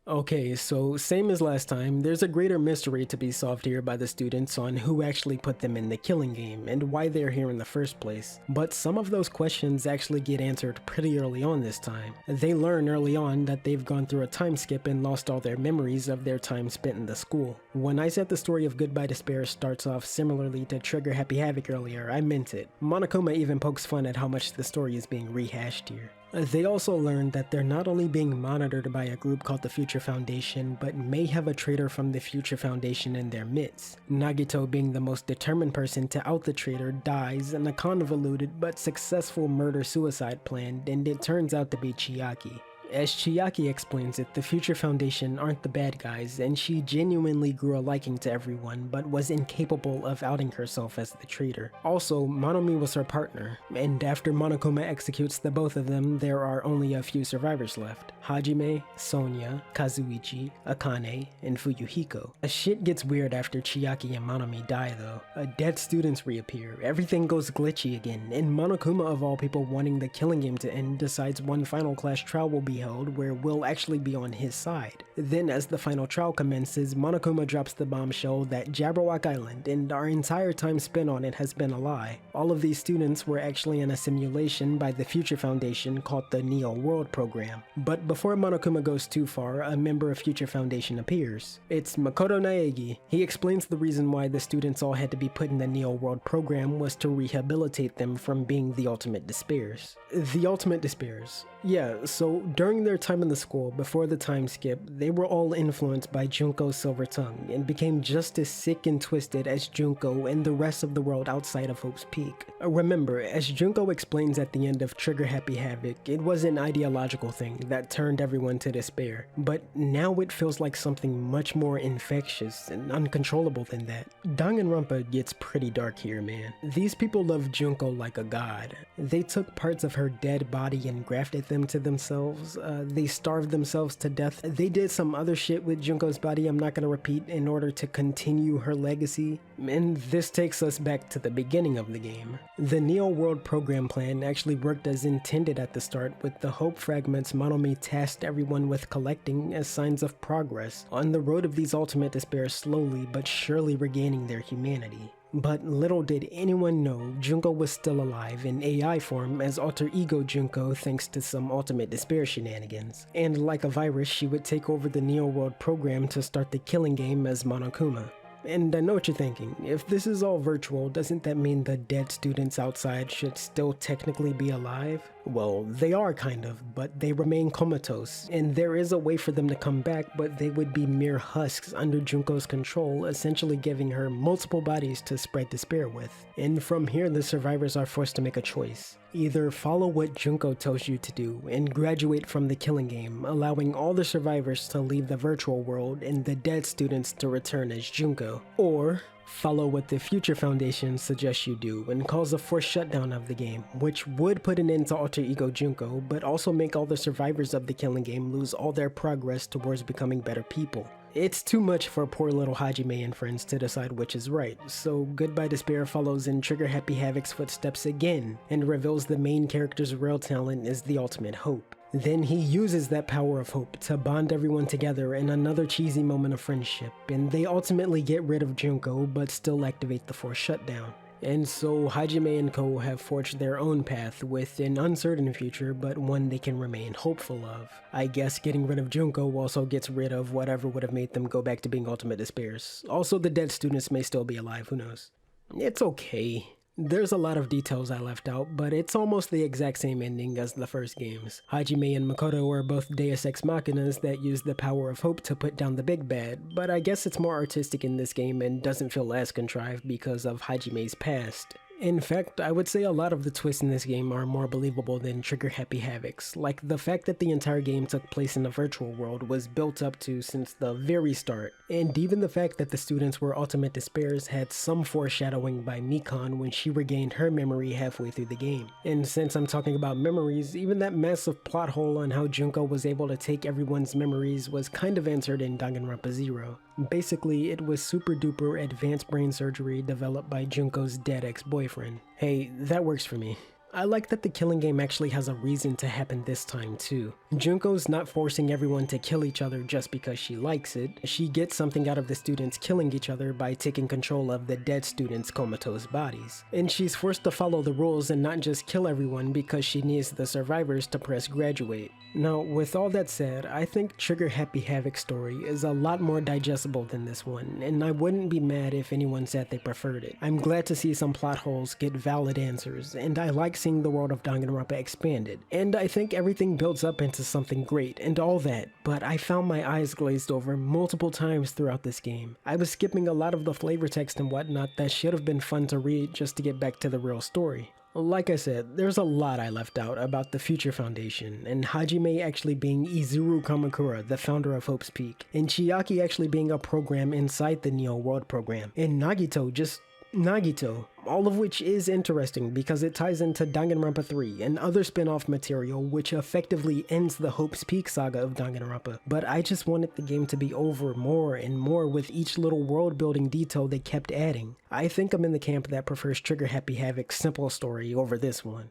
Okay, so same as last time, there's a greater mystery to be solved here by the students on who actually put them in the killing game and why they're here in the first place. But some of those questions actually get answered pretty early on this time. They learn early on that they've gone through a time skip and lost all their memories of their time spent in the school. When I said the story of Goodbye Despair starts off similarly to Trigger Happy Havoc earlier, I meant it. Monokuma even pokes fun at how much the story is being rehashed here. They also learned that they're not only being monitored by a group called the Future Foundation, but may have a traitor from the Future Foundation in their midst. Nagito, being the most determined person to out the traitor, dies in a convoluted but successful murder-suicide plan, and it turns out to be Chiaki. As Chiaki explains it, the Future Foundation aren't the bad guys, and she genuinely grew a liking to everyone, but was incapable of outing herself as the traitor. Also, Monomi was her partner, and after Monokuma executes the both of them, there are only a few survivors left. Hajime, Sonia, Kazuichi, Akane, and Fuyuhiko. Shit gets weird after Chiaki and Monomi die though. Dead students reappear, everything goes glitchy again, and Monokuma of all people wanting the killing game to end decides one final class trial will be held where we'll actually be on his side. Then as the final trial commences, Monokuma drops the bombshell that Jabberwock Island and our entire time spent on it has been a lie. All of these students were actually in a simulation by the Future Foundation called the Neo World Program. But before Monokuma goes too far, a member of Future Foundation appears. It's Makoto Naegi. He explains the reason why the students all had to be put in the Neo World Program was to rehabilitate them from being the ultimate despairs. The ultimate despairs. Yeah, so during their time in the school, before the time skip, they were all influenced by Junko's silver tongue and became just as sick and twisted as Junko and the rest of the world outside of Hope's Peak. Remember, as Junko explains at the end of Trigger Happy Havoc, it was an ideological thing that turned everyone to despair, but now it feels like something much more infectious and uncontrollable than that. Danganronpa gets pretty dark here, man. These people love Junko like a god. They took parts of her dead body and grafted them to themselves. They starved themselves to death. They did some other shit with Junko's body I'm not gonna repeat in order to continue her legacy. And this takes us back to the beginning of the game. The Neo World program plan actually worked as intended at the start, with the hope fragments Monomi tasked everyone with collecting as signs of progress on the road of these ultimate despair, slowly but surely regaining their humanity. But little did anyone know Junko was still alive in AI form as alter ego Junko thanks to some ultimate despair shenanigans. And like a virus, she would take over the Neo World program to start the killing game as Monokuma. And I know what you're thinking, if this is all virtual, doesn't that mean the dead students outside should still technically be alive? Well, they are kind of, but they remain comatose, and there is a way for them to come back, but they would be mere husks under Junko's control, essentially giving her multiple bodies to spread despair with. And from here, the survivors are forced to make a choice. Either follow what Junko tells you to do and graduate from the killing game, allowing all the survivors to leave the virtual world and the dead students to return as Junko, or follow what the Future Foundation suggests you do and cause a forced shutdown of the game, which would put an end to alter ego Junko, but also make all the survivors of the killing game lose all their progress towards becoming better people. It's too much for poor little Hajime and friends to decide which is right, so Goodbye Despair follows in Trigger Happy Havoc's footsteps again, and reveals the main character's real talent is the ultimate hope. Then he uses that power of hope to bond everyone together in another cheesy moment of friendship, and they ultimately get rid of Junko but still activate the forced shutdown. And so Hajime and Co have forged their own path with an uncertain future, but one they can remain hopeful of. I guess getting rid of Junko also gets rid of whatever would have made them go back to being ultimate despairs. Also, the dead students may still be alive, who knows. It's okay. There's a lot of details I left out, but it's almost the exact same ending as the first games. Hajime and Makoto are both Deus Ex Machinas that use the power of hope to put down the big bad, but I guess it's more artistic in this game and doesn't feel as contrived because of Hajime's past. In fact, I would say a lot of the twists in this game are more believable than Trigger Happy Havoc's, like the fact that the entire game took place in a virtual world was built up to since the very start, and even the fact that the students were ultimate despairs had some foreshadowing by Mikan when she regained her memory halfway through the game. And since I'm talking about memories, even that massive plot hole on how Junko was able to take everyone's memories was kind of answered in Danganronpa 0. Basically, it was super duper advanced brain surgery developed by Junko's dead ex-boyfriend. Hey, that works for me. I like that the killing game actually has a reason to happen this time too. Junko's not forcing everyone to kill each other just because she likes it. She gets something out of the students killing each other by taking control of the dead students' comatose bodies. And she's forced to follow the rules and not just kill everyone because she needs the survivors to press graduate. Now, with all that said, I think Trigger Happy Havoc's story is a lot more digestible than this one, and I wouldn't be mad if anyone said they preferred it. I'm glad to see some plot holes get valid answers, and I like seeing the world of Danganronpa expanded. And I think everything builds up into something great and all that, but I found my eyes glazed over multiple times throughout this game. I was skipping a lot of the flavor text and whatnot that should have been fun to read just to get back to the real story. Like I said, there's a lot I left out about the Future Foundation, and Hajime actually being Izuru Kamakura, the founder of Hope's Peak, and Chiaki actually being a program inside the Neo World program, and Nagito just Nagito, all of which is interesting because it ties into Danganronpa 3 and other spin-off material which effectively ends the Hope's Peak saga of Danganronpa, but I just wanted the game to be over more and more with each little world-building detail they kept adding. I think I'm in the camp that prefers Trigger Happy Havoc's simple story over this one.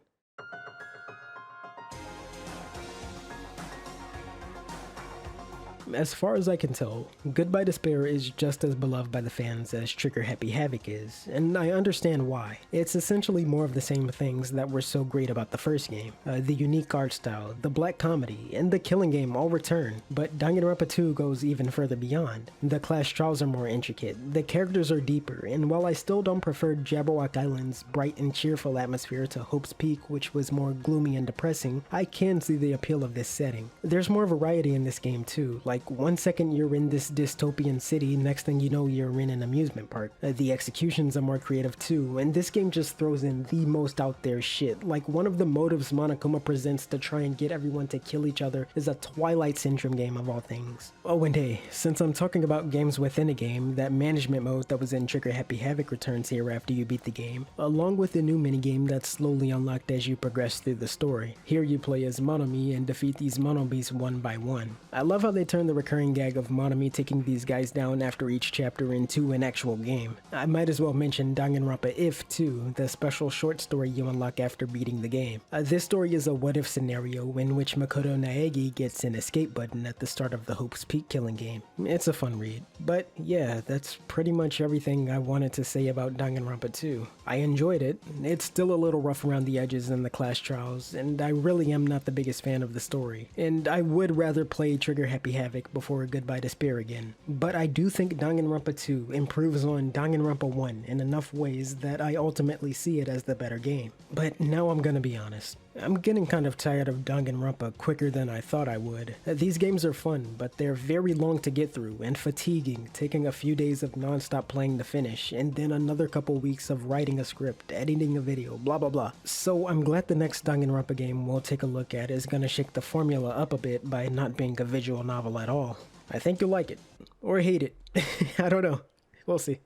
As far as I can tell, Goodbye Despair is just as beloved by the fans as Trigger Happy Havoc is, and I understand why. It's essentially more of the same things that were so great about the first game. The unique art style, the black comedy, and the killing game all return, but Danganronpa 2 goes even further beyond. The class trials are more intricate, the characters are deeper, and while I still don't prefer Jabberwock Island's bright and cheerful atmosphere to Hope's Peak, which was more gloomy and depressing, I can see the appeal of this setting. There's more variety in this game too, like 1 second you're in this dystopian city, next thing you know you're in an amusement park. The executions are more creative too, and this game just throws in the most out there shit. Like one of the motives Monokuma presents to try and get everyone to kill each other is a Twilight Syndrome game of all things. Oh, and hey, since I'm talking about games within a game, that management mode that was in Trigger Happy Havoc returns here after you beat the game, along with the new minigame that's slowly unlocked as you progress through the story. Here you play as Monomi and defeat these Monobees one by one. I love how they turn the recurring gag of Monomi taking these guys down after each chapter into an actual game. I might as well mention Danganronpa If too, the special short story you unlock after beating the game. This story is a what-if scenario in which Makoto Naegi gets an escape button at the start of the Hope's Peak killing game. It's a fun read. But yeah, that's pretty much everything I wanted to say about Danganronpa 2. I enjoyed it. It's still a little rough around the edges in the class trials, and I really am not the biggest fan of the story. And I would rather play Trigger Happy Havoc before Goodbye Despair again. But I do think Danganronpa 2 improves on Danganronpa 1 in enough ways that I ultimately see it as the better game. But now I'm gonna be honest. I'm getting kind of tired of Danganronpa quicker than I thought I would. These games are fun, but they're very long to get through and fatiguing, taking a few days of non-stop playing to finish, and then another couple weeks of writing a script, editing a video, blah blah blah. So I'm glad the next Danganronpa game we'll take a look at is gonna shake the formula up a bit by not being a visual novel at all. I think you'll like it. Or hate it. I don't know. We'll see.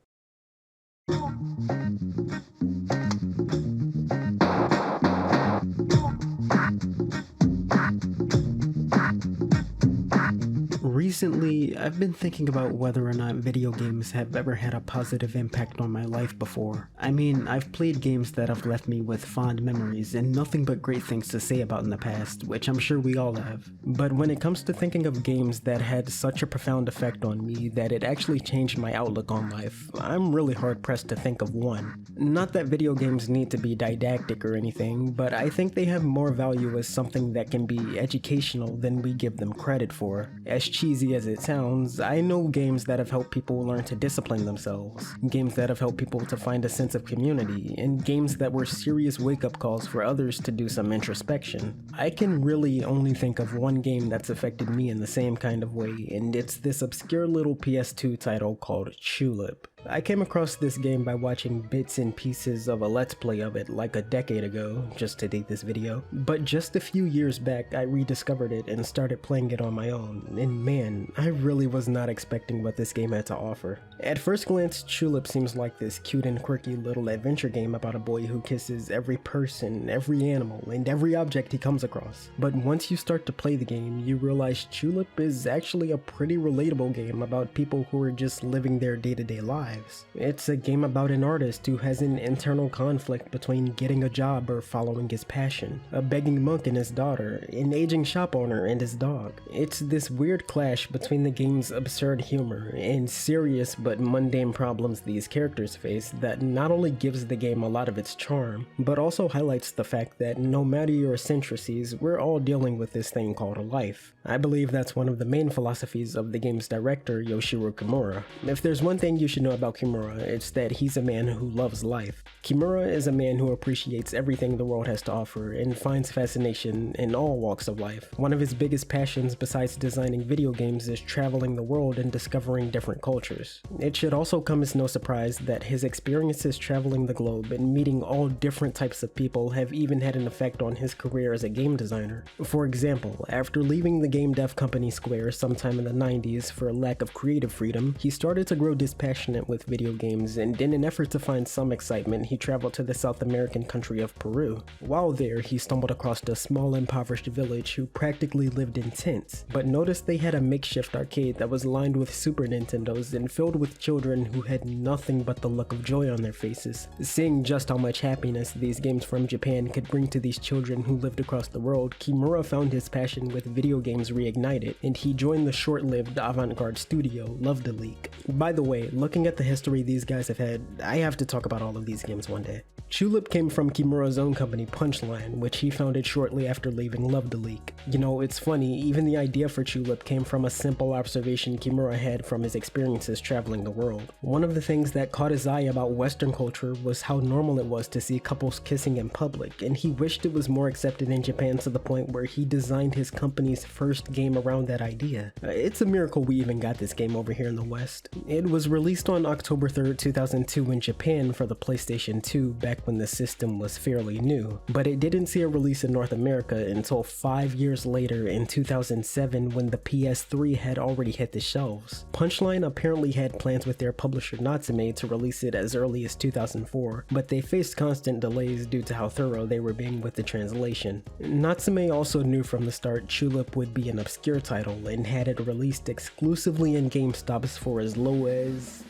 Recently, I've been thinking about whether or not video games have ever had a positive impact on my life before. I mean, I've played games that have left me with fond memories and nothing but great things to say about in the past, which I'm sure we all have. But when it comes to thinking of games that had such a profound effect on me that it actually changed my outlook on life, I'm really hard pressed to think of one. Not that video games need to be didactic or anything, but I think they have more value as something that can be educational than we give them credit for. As cheesy as it sounds, I know games that have helped people learn to discipline themselves, games that have helped people to find a sense of community, and games that were serious wake-up calls for others to do some introspection. I can really only think of one game that's affected me in the same kind of way, and it's this obscure little PS2 title called Chulip. I came across this game by watching bits and pieces of a let's play of it like a decade ago, just to date this video, but just a few years back I rediscovered it and started playing it on my own, and man, I really was not expecting what this game had to offer. At first glance, Chulip seems like this cute and quirky little adventure game about a boy who kisses every person, every animal, and every object he comes across. But once you start to play the game, you realize Chulip is actually a pretty relatable game about people who are just living their day-to-day lives. It's a game about an artist who has an internal conflict between getting a job or following his passion, a begging monk and his daughter, an aging shop owner and his dog. It's this weird clash between the game's absurd humor and serious but mundane problems these characters face that not only gives the game a lot of its charm, but also highlights the fact that no matter your eccentricities, we're all dealing with this thing called a life. I believe that's one of the main philosophies of the game's director, Yoshiro Kimura. If there's one thing you should know about Kimura, it's that he's a man who loves life. Kimura is a man who appreciates everything the world has to offer and finds fascination in all walks of life. One of his biggest passions besides designing video games is traveling the world and discovering different cultures. It should also come as no surprise that his experiences traveling the globe and meeting all different types of people have even had an effect on his career as a game designer. For example, after leaving the game dev company Square sometime in the 90s for lack of creative freedom, he started to grow dispassionate experiment with video games, and in an effort to find some excitement, he traveled to the South American country of Peru. While there, he stumbled across a small impoverished village who practically lived in tents, but noticed they had a makeshift arcade that was lined with Super Nintendos and filled with children who had nothing but the look of joy on their faces. Seeing just how much happiness these games from Japan could bring to these children who lived across the world, Kimura found his passion with video games reignited, and he joined the short-lived avant-garde studio Love-Delete. By the way, looking at the history these guys have had, I have to talk about all of these games one day. Chulip came from Kimura's own company Punchline, which he founded shortly after leaving Love-Delete. You know, it's funny, even the idea for Chulip came from a simple observation Kimura had from his experiences traveling the world. One of the things that caught his eye about Western culture was how normal it was to see couples kissing in public, and he wished it was more accepted in Japan to the point where he designed his company's first game around that idea. It's a miracle we even got this game over here in the West. It was released on October 3rd, 2002 in Japan for the PlayStation 2 back when the system was fairly new, but it didn't see a release in North America until 5 years later in 2007 when the PS3 had already hit the shelves. Punchline apparently had plans with their publisher Natsume to release it as early as 2004, but they faced constant delays due to how thorough they were being with the translation. Natsume also knew from the start Chulip would be an obscure title and had it released exclusively in GameStops for as low as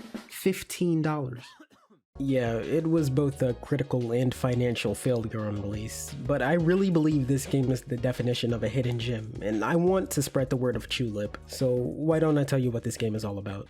$15. Yeah, it was both a critical and financial failure on release, but I really believe this game is the definition of a hidden gem, and I want to spread the word of Chulip, so why don't I tell you what this game is all about?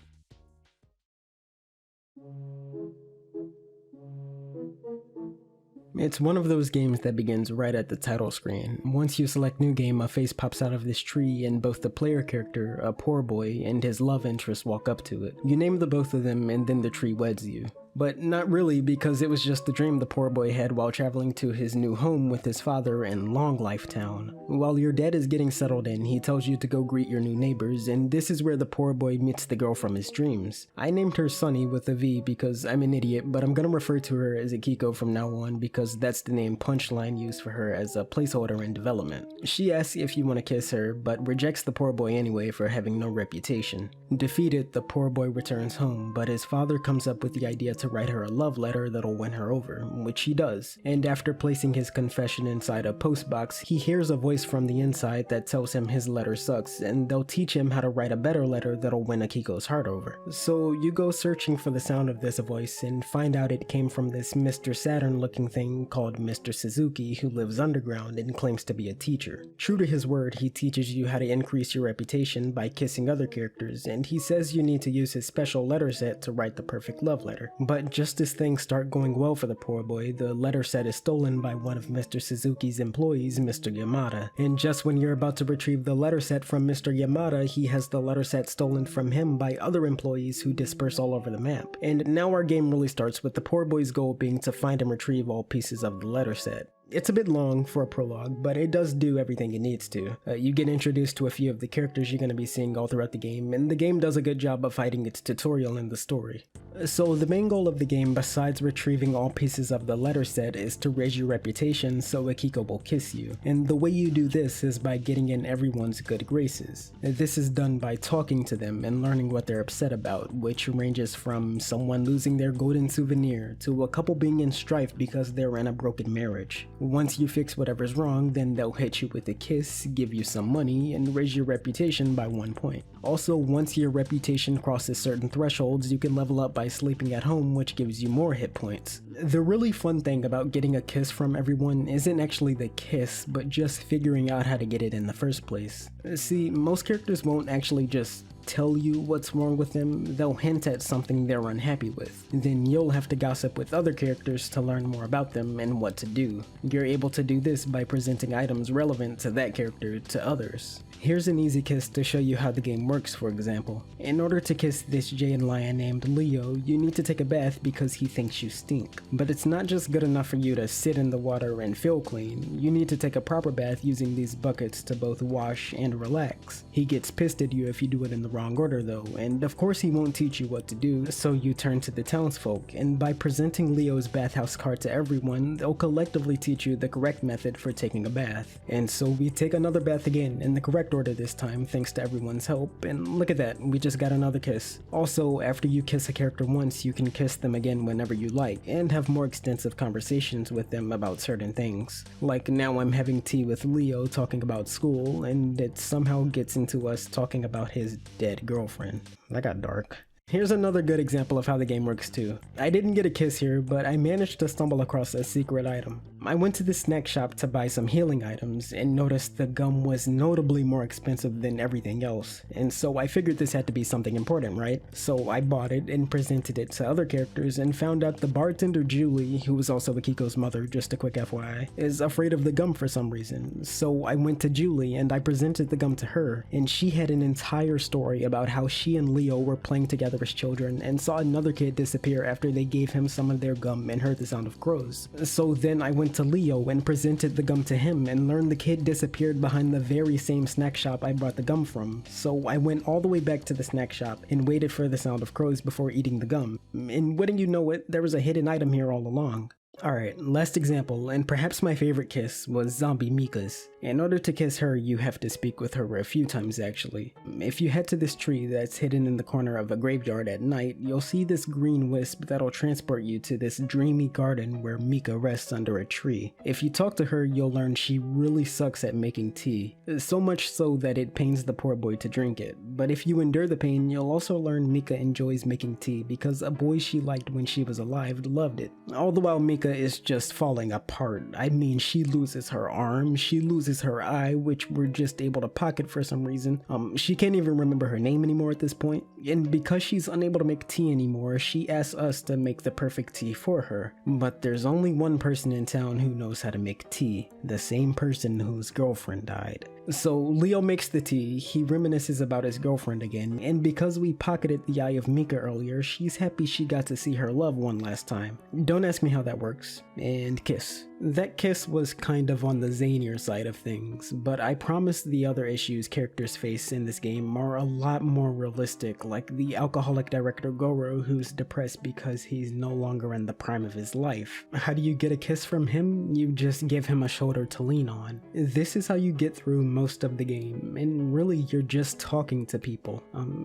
It's one of those games that begins right at the title screen. Once you select new game, a face pops out of this tree and both the player character, a poor boy, and his love interest walk up to it. You name the both of them and then the tree weds you. But not really, because it was just the dream the poor boy had while traveling to his new home with his father in Long Life Town. While your dad is getting settled in, he tells you to go greet your new neighbors, and this is where the poor boy meets the girl from his dreams. I named her Sunny with a V because I'm an idiot, but I'm gonna refer to her as Akiko from now on because that's the name Punchline used for her as a placeholder in development. She asks if you want to kiss her, but rejects the poor boy anyway for having no reputation. Defeated, the poor boy returns home, but his father comes up with the idea to write her a love letter that'll win her over, which he does. And after placing his confession inside a postbox, he hears a voice from the inside that tells him his letter sucks, and they'll teach him how to write a better letter that'll win Akiko's heart over. So you go searching for the sound of this voice and find out it came from this Mr. Saturn looking thing called Mr. Suzuki who lives underground and claims to be a teacher. True to his word, he teaches you how to increase your reputation by kissing other characters, and he says you need to use his special letter set to write the perfect love letter. But just as things start going well for the poor boy, the letter set is stolen by one of Mr. Suzuki's employees, Mr. Yamada. And just when you're about to retrieve the letter set from Mr. Yamada, he has the letter set stolen from him by other employees who disperse all over the map. And now our game really starts with the poor boy's goal being to find and retrieve all pieces of the letter set. It's a bit long for a prologue, but it does do everything it needs to. You get introduced to a few of the characters you're going to be seeing all throughout the game, and the game does a good job of hiding its tutorial in the story. So the main goal of the game, besides retrieving all pieces of the letter set, is to raise your reputation so Akiko will kiss you. And the way you do this is by getting in everyone's good graces. This is done by talking to them and learning what they're upset about, which ranges from someone losing their golden souvenir to a couple being in strife because they're in a broken marriage. Once you fix whatever's wrong, then they'll hit you with a kiss, give you some money, and raise your reputation by 1 point. Also, once your reputation crosses certain thresholds, you can level up by sleeping at home, which gives you more hit points. The really fun thing about getting a kiss from everyone isn't actually the kiss, but just figuring out how to get it in the first place. See, most characters won't actually just tell you what's wrong with them, they'll hint at something they're unhappy with. Then you'll have to gossip with other characters to learn more about them and what to do. You're able to do this by presenting items relevant to that character to others. Here's an easy kiss to show you how the game works, for example. In order to kiss this giant lion named Leo, you need to take a bath because he thinks you stink. But it's not just good enough for you to sit in the water and feel clean, you need to take a proper bath using these buckets to both wash and relax. He gets pissed at you if you do it in the wrong order though, and of course he won't teach you what to do, so you turn to the townsfolk, and by presenting Leo's bathhouse card to everyone, they'll collectively teach you the correct method for taking a bath. And so we take another bath again, in the correct order this time thanks to everyone's help, and look at that, we just got another kiss. Also, after you kiss a character once, you can kiss them again whenever you like, and have more extensive conversations with them about certain things. Like now I'm having tea with Leo talking about school, and it somehow gets into us talking about his dead girlfriend. That got dark. Here's another good example of how the game works too. I didn't get a kiss here, but I managed to stumble across a secret item. I went to the snack shop to buy some healing items and noticed the gum was notably more expensive than everything else, and so I figured this had to be something important, right? So I bought it and presented it to other characters and found out the bartender Julie, who was also Akiko's mother, just a quick FYI, is afraid of the gum for some reason. So I went to Julie and I presented the gum to her, and she had an entire story about how she and Leo were playing together as children and saw another kid disappear after they gave him some of their gum and heard the sound of crows. So then I went to Leo and presented the gum to him and learned the kid disappeared behind the very same snack shop I bought the gum from. So I went all the way back to the snack shop and waited for the sound of crows before eating the gum. And wouldn't you know it, there was a hidden item here all along. Alright, last example, and perhaps my favorite kiss, was Zombie Mika's. In order to kiss her, you have to speak with her a few times actually. If you head to this tree that's hidden in the corner of a graveyard at night, you'll see this green wisp that'll transport you to this dreamy garden where Mika rests under a tree. If you talk to her, you'll learn she really sucks at making tea, so much so that it pains the poor boy to drink it. But if you endure the pain, you'll also learn Mika enjoys making tea because a boy she liked when she was alive loved it. All the while Mika is just falling apart. I mean, she loses her arm, she loses her eye, which we're just able to pocket for some reason. She can't even remember her name anymore at this point. And because she's unable to make tea anymore, she asks us to make the perfect tea for her. But there's only one person in town who knows how to make tea, the same person whose girlfriend died. So Leo makes the tea, he reminisces about his girlfriend again, and because we pocketed the eye of Mika earlier, she's happy she got to see her love one last time. Don't ask me how that works. And kiss. That kiss was kind of on the zanier side of things, but I promise the other issues characters face in this game are a lot more realistic, like the alcoholic director Goro who's depressed because he's no longer in the prime of his life. How do you get a kiss from him? You just give him a shoulder to lean on. This is how you get through most of the game, and really you're just talking to people.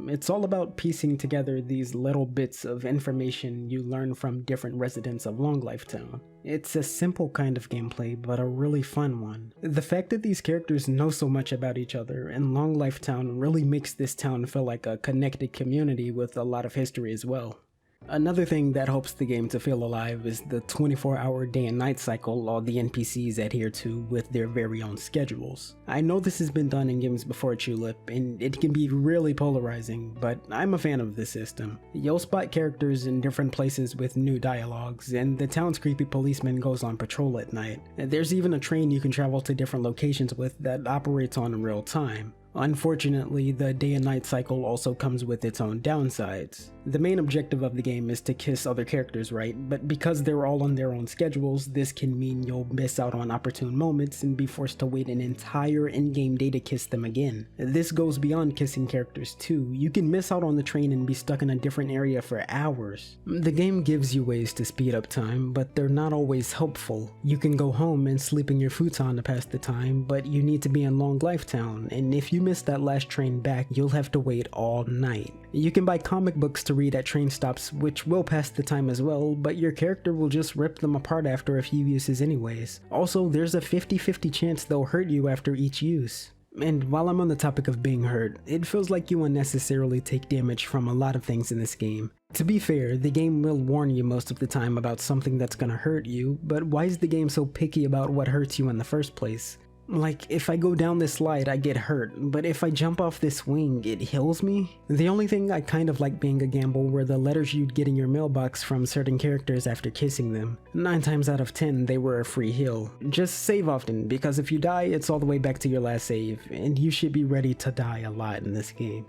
It's all about piecing together these little bits of information you learn from different residents of Long Life Town. It's a simple kind of gameplay, but a really fun one. The fact that these characters know so much about each other and Long Life Town really makes this town feel like a connected community with a lot of history as well. Another thing that helps the game to feel alive is the 24-hour day and night cycle all the NPCs adhere to with their very own schedules. I know this has been done in games before Chulip, and it can be really polarizing, but I'm a fan of this system. You'll spot characters in different places with new dialogues, and the town's creepy policeman goes on patrol at night. There's even a train you can travel to different locations with that operates on real time. Unfortunately, the day and night cycle also comes with its own downsides. The main objective of the game is to kiss other characters, right? But because they're all on their own schedules, this can mean you'll miss out on opportune moments and be forced to wait an entire in-game day to kiss them again. This goes beyond kissing characters too. You can miss out on the train and be stuck in a different area for hours. The game gives you ways to speed up time, but they're not always helpful. You can go home and sleep in your futon to pass the time, but you need to be in Long Life Town, and if you miss that last train back, you'll have to wait all night. You can buy comic books to read at train stops, which will pass the time as well, but your character will just rip them apart after a few uses anyways. Also, there's a 50-50 chance they'll hurt you after each use. And while I'm on the topic of being hurt, it feels like you unnecessarily take damage from a lot of things in this game. To be fair, the game will warn you most of the time about something that's gonna hurt you, but why is the game so picky about what hurts you in the first place? Like, if I go down this slide, I get hurt, but if I jump off this swing, it heals me? The only thing I kind of like being a gamble were the letters you'd get in your mailbox from certain characters after kissing them. 9 times out of 10, they were a free heal. Just save often, because if you die, it's all the way back to your last save, and you should be ready to die a lot in this game.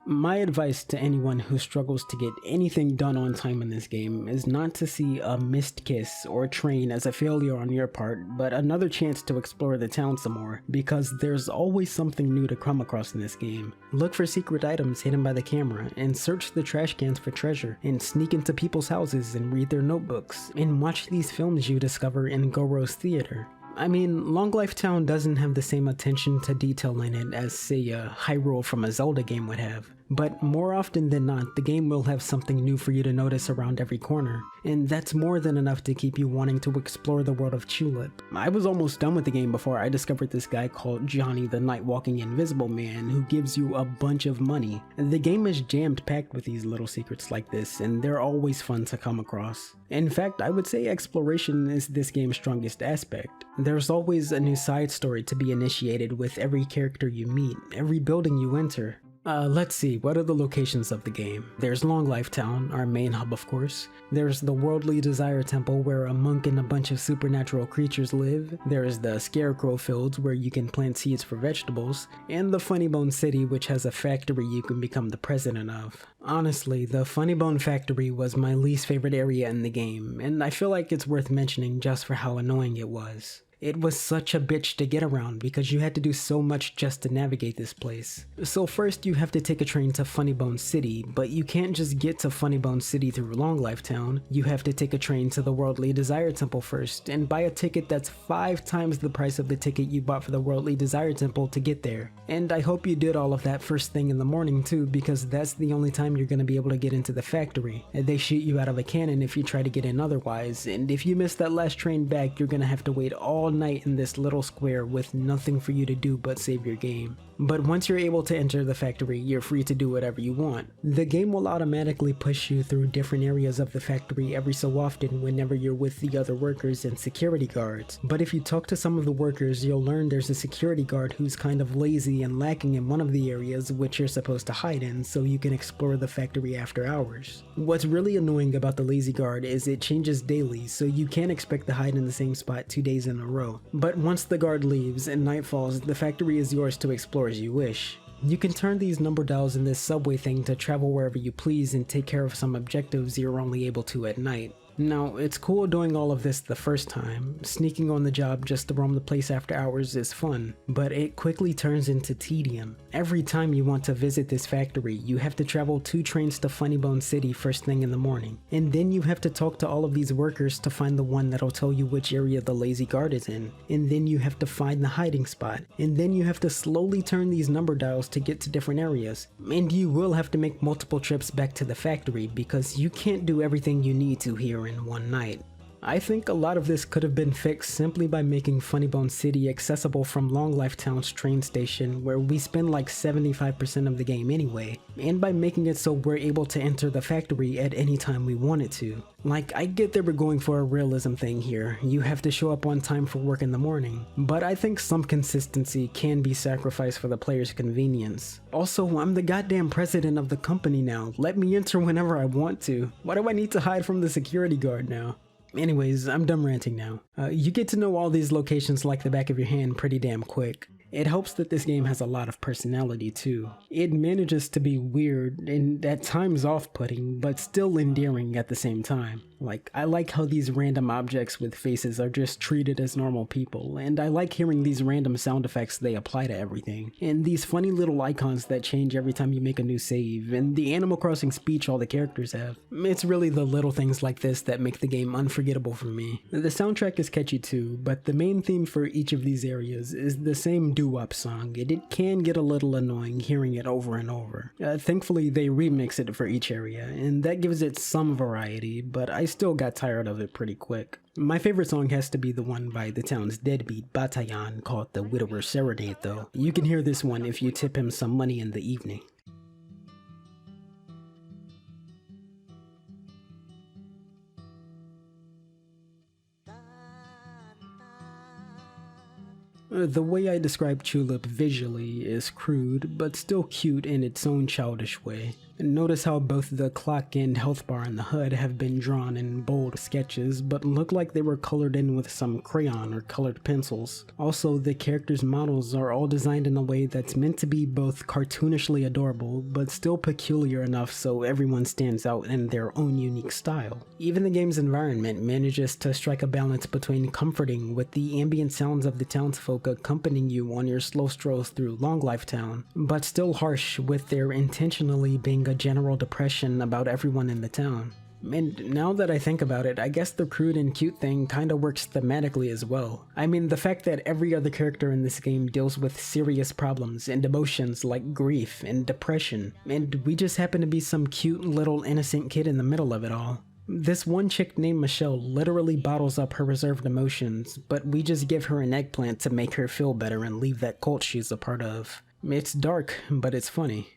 My advice to anyone who struggles to get anything done on time in this game is not to see a missed kiss or train as a failure on your part, but another chance to explore the town some more, because there's always something new to come across in this game. Look for secret items hidden by the camera, and search the trash cans for treasure, and sneak into people's houses and read their notebooks, and watch these films you discover in Goro's theater. I mean, Long Life Town doesn't have the same attention to detail in it as, say, a Hyrule from a Zelda game would have. But more often than not, the game will have something new for you to notice around every corner, and that's more than enough to keep you wanting to explore the world of Chulip. I was almost done with the game before I discovered this guy called Johnny the Night Walking Invisible Man who gives you a bunch of money. The game is jammed packed with these little secrets like this, and they're always fun to come across. In fact, I would say exploration is this game's strongest aspect. There's always a new side story to be initiated with every character you meet, every building you enter. Let's see, what are the locations of the game? There's Long Life Town, our main hub of course. There's the Worldly Desire Temple where a monk and a bunch of supernatural creatures live. There's the Scarecrow Fields where you can plant seeds for vegetables. And the Funny Bone City, which has a factory you can become the president of. Honestly, the Funny Bone Factory was my least favorite area in the game, and I feel like it's worth mentioning just for how annoying it was. It was such a bitch to get around because you had to do so much just to navigate this place. So first you have to take a train to Funny Bone City, but you can't just get to Funny Bone City through Long Life Town. You have to take a train to the Worldly Desire Temple first, and buy a ticket that's 5 times the price of the ticket you bought for the Worldly Desire Temple to get there. And I hope you did all of that first thing in the morning too, because that's the only time you're gonna be able to get into the factory. They shoot you out of a cannon if you try to get in otherwise, and if you miss that last train back, you're gonna have to wait all night in this little square with nothing for you to do but save your game. But once you're able to enter the factory, you're free to do whatever you want. The game will automatically push you through different areas of the factory every so often whenever you're with the other workers and security guards. But if you talk to some of the workers, you'll learn there's a security guard who's kind of lazy and lacking in one of the areas which you're supposed to hide in so you can explore the factory after hours. What's really annoying about the lazy guard is it changes daily, so you can't expect to hide in the same spot 2 days in a row. But once the guard leaves and night falls, the factory is yours to explore as you wish. You can turn these number dials in this subway thing to travel wherever you please and take care of some objectives you're only able to at night. Now, it's cool doing all of this the first time. Sneaking on the job just to roam the place after hours is fun, but it quickly turns into tedium. Every time you want to visit this factory, you have to travel 2 trains to Funny Bone City first thing in the morning, and then you have to talk to all of these workers to find the one that'll tell you which area the lazy guard is in, and then you have to find the hiding spot, and then you have to slowly turn these number dials to get to different areas, and you will have to make multiple trips back to the factory because you can't do everything you need to here in one night. I think a lot of this could have been fixed simply by making Funny Bone City accessible from Long Life Town's train station, where we spend like 75% of the game anyway, and by making it so we're able to enter the factory at any time we wanted to. Like, I get that we're going for a realism thing here, you have to show up on time for work in the morning, but I think some consistency can be sacrificed for the player's convenience. Also, I'm the goddamn president of the company now, let me enter whenever I want to. Why do I need to hide from the security guard now? Anyways, I'm done ranting now. You get to know all these locations like the back of your hand pretty damn quick. It helps that this game has a lot of personality too. It manages to be weird and at times off-putting, but still endearing at the same time. Like, I like how these random objects with faces are just treated as normal people, and I like hearing these random sound effects they apply to everything, and these funny little icons that change every time you make a new save, and the Animal Crossing speech all the characters have. It's really the little things like this that make the game unforgettable for me. The soundtrack is catchy too, but the main theme for each of these areas is the same doo-wop song, and it can get a little annoying hearing it over and over. Thankfully, they remix it for each area, and that gives it some variety, but I still got tired of it pretty quick. My favorite song has to be the one by the town's deadbeat Batayan called the Widower's Serenade though. You can hear this one if you tip him some money in the evening. The way I describe Chulip visually is crude, but still cute in its own childish way. Notice how both the clock and health bar on the HUD have been drawn in bold sketches, but look like they were colored in with some crayon or colored pencils. Also, the characters' models are all designed in a way that's meant to be both cartoonishly adorable, but still peculiar enough so everyone stands out in their own unique style. Even the game's environment manages to strike a balance between comforting with the ambient sounds of the townsfolk accompanying you on your slow strolls through Long Life Town, but still harsh with their intentionally being a general depression about everyone in the town. And now that I think about it, I guess the crude and cute thing kinda works thematically as well. I mean, the fact that every other character in this game deals with serious problems and emotions like grief and depression, and we just happen to be some cute little innocent kid in the middle of it all. This one chick named Michelle literally bottles up her reserved emotions, but we just give her an eggplant to make her feel better and leave that cult she's a part of. It's dark, but it's funny.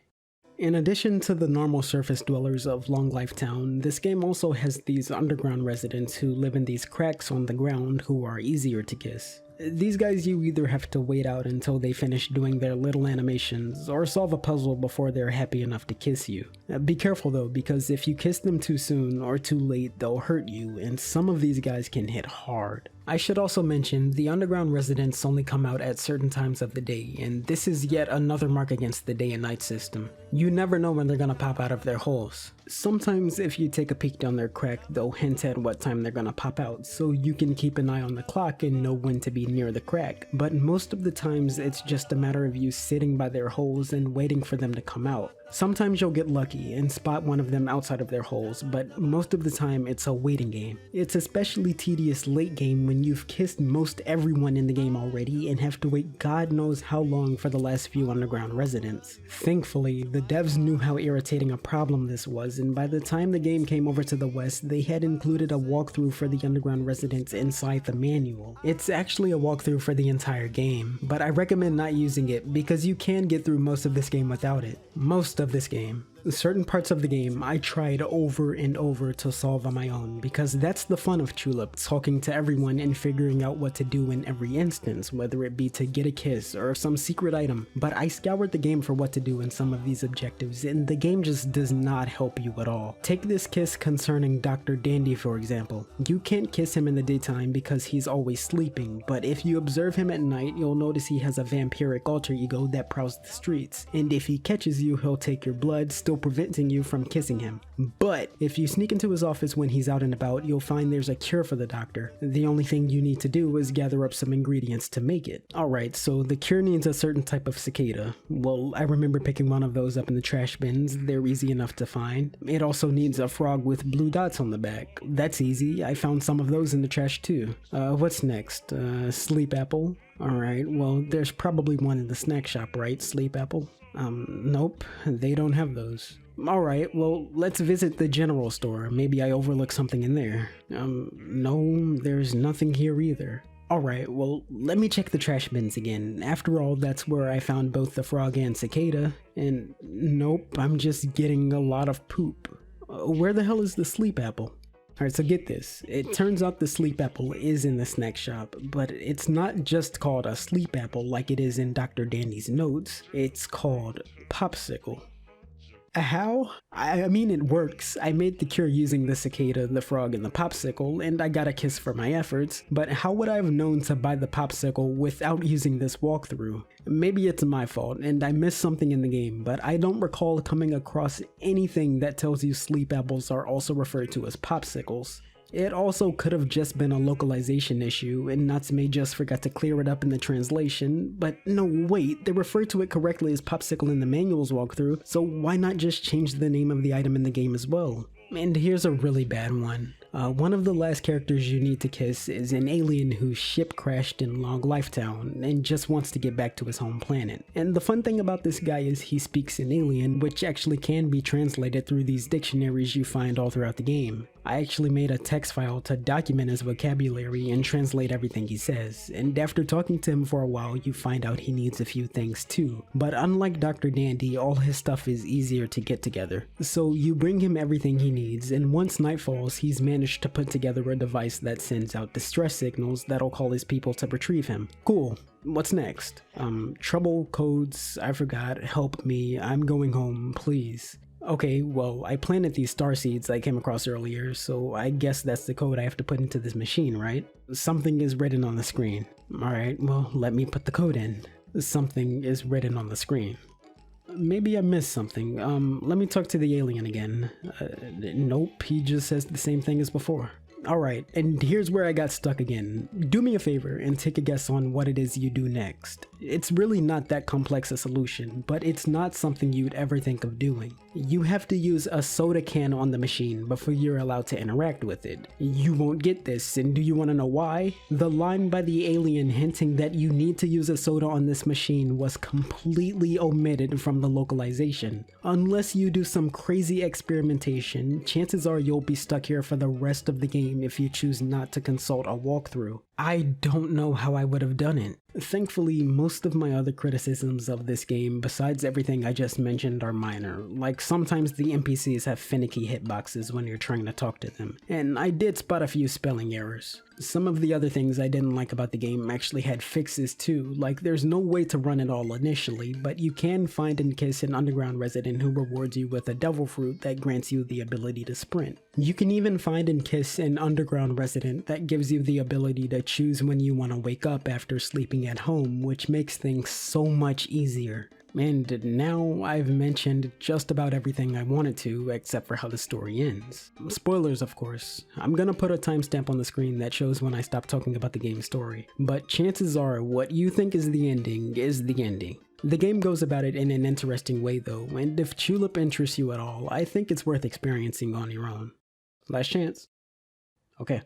In addition to the normal surface dwellers of Long Life Town, this game also has these underground residents who live in these cracks on the ground who are easier to kiss. These guys you either have to wait out until they finish doing their little animations or solve a puzzle before they're happy enough to kiss you. Be careful though, because if you kiss them too soon or too late, they'll hurt you, and some of these guys can hit hard. I should also mention, the underground residents only come out at certain times of the day, and this is yet another mark against the day and night system. You never know when they're gonna pop out of their holes. Sometimes if you take a peek down their crack, they'll hint at what time they're gonna pop out, so you can keep an eye on the clock and know when to be near the crack. But most of the times it's just a matter of you sitting by their holes and waiting for them to come out. Sometimes you'll get lucky and spot one of them outside of their holes, but most of the time it's a waiting game. It's especially tedious late game when you've kissed most everyone in the game already and have to wait God knows how long for the last few underground residents. Thankfully, the devs knew how irritating a problem this was, and by the time the game came over to the West, they had included a walkthrough for the underground residents inside the manual. It's actually a walkthrough for the entire game, but I recommend not using it because you can get through most of this game without it. Most of this game. Certain parts of the game I tried over and over to solve on my own, because that's the fun of Chulip, talking to everyone and figuring out what to do in every instance, whether it be to get a kiss or some secret item. But I scoured the game for what to do in some of these objectives, and the game just does not help you at all. Take this kiss concerning Dr. Dandy for example. You can't kiss him in the daytime because he's always sleeping, but if you observe him at night, you'll notice he has a vampiric alter ego that prowls the streets, and if he catches you, he'll take your blood, still preventing you from kissing him. But if you sneak into his office when he's out and about, you'll find there's a cure for the doctor. The only thing you need to do is gather up some ingredients to make it. Alright, so the cure needs a certain type of cicada. Well, I remember picking one of those up in the trash bins. They're easy enough to find. It also needs a frog with blue dots on the back. That's easy. I found some of those in the trash too. What's next? Sleep apple? Alright, well, there's probably one in the snack shop, right? Sleep apple? Nope, they don't have those. Alright, well, let's visit the general store. Maybe I overlooked something in there. No, there's nothing here either. Alright, well, let me check the trash bins again. After all, that's where I found both the frog and cicada. And nope, I'm just getting a lot of poop. Where the hell is the sleep apple? Alright, so get this. It turns out the sleep apple is in the snack shop, but it's not just called a sleep apple like it is in Dr. Dandy's notes. It's called popsicle. How? I mean, it works. I made the cure using the cicada, the frog, and the popsicle, and I got a kiss for my efforts, but how would I have known to buy the popsicle without using this walkthrough? Maybe it's my fault, and I missed something in the game, but I don't recall coming across anything that tells you sleep apples are also referred to as popsicles. It also could have just been a localization issue, and Natsume just forgot to clear it up in the translation, but no wait, they refer to it correctly as popsicle in the manual's walkthrough, so why not just change the name of the item in the game as well? And here's a really bad one. One of the last characters you need to kiss is an alien whose ship crashed in Long Life Town and just wants to get back to his home planet. And the fun thing about this guy is he speaks in alien, which actually can be translated through these dictionaries you find all throughout the game. I actually made a text file to document his vocabulary and translate everything he says, and after talking to him for a while, you find out he needs a few things too. But unlike Dr. Dandy, all his stuff is easier to get together. So you bring him everything he needs, and once night falls, he's managed to put together a device that sends out distress signals that'll call his people to retrieve him. Cool. What's next? Trouble codes, I forgot, help me, I'm going home, please. Okay, well, I planted these star seeds I came across earlier, so I guess that's the code I have to put into this machine, right? Something is written on the screen. Alright, well, let me put the code in. Something is written on the screen. Maybe I missed something. Let me talk to the alien again. Nope, he just says the same thing as before. Alright, and here's where I got stuck again. Do me a favor and take a guess on what it is you do next. It's really not that complex a solution, but it's not something you'd ever think of doing. You have to use a soda can on the machine before you're allowed to interact with it. You won't get this, and do you want to know why? The line by the alien hinting that you need to use a soda on this machine was completely omitted from the localization. Unless you do some crazy experimentation, chances are you'll be stuck here for the rest of the game if you choose not to consult a walkthrough. I don't know how I would have done it. Thankfully, most of my other criticisms of this game, besides everything I just mentioned, are minor. Like, sometimes the NPCs have finicky hitboxes when you're trying to talk to them, and I did spot a few spelling errors. Some of the other things I didn't like about the game actually had fixes too, like there's no way to run it all initially, but you can find and kiss an underground resident who rewards you with a devil fruit that grants you the ability to sprint. You can even find and kiss an underground resident that gives you the ability to choose when you want to wake up after sleeping at home, which makes things so much easier. And now I've mentioned just about everything I wanted to, except for how the story ends. Spoilers, of course. I'm gonna put a timestamp on the screen that shows when I stop talking about the game's story, but chances are what you think is the ending is the ending. The game goes about it in an interesting way though, and if Chulip interests you at all, I think it's worth experiencing on your own. Last chance. Okay.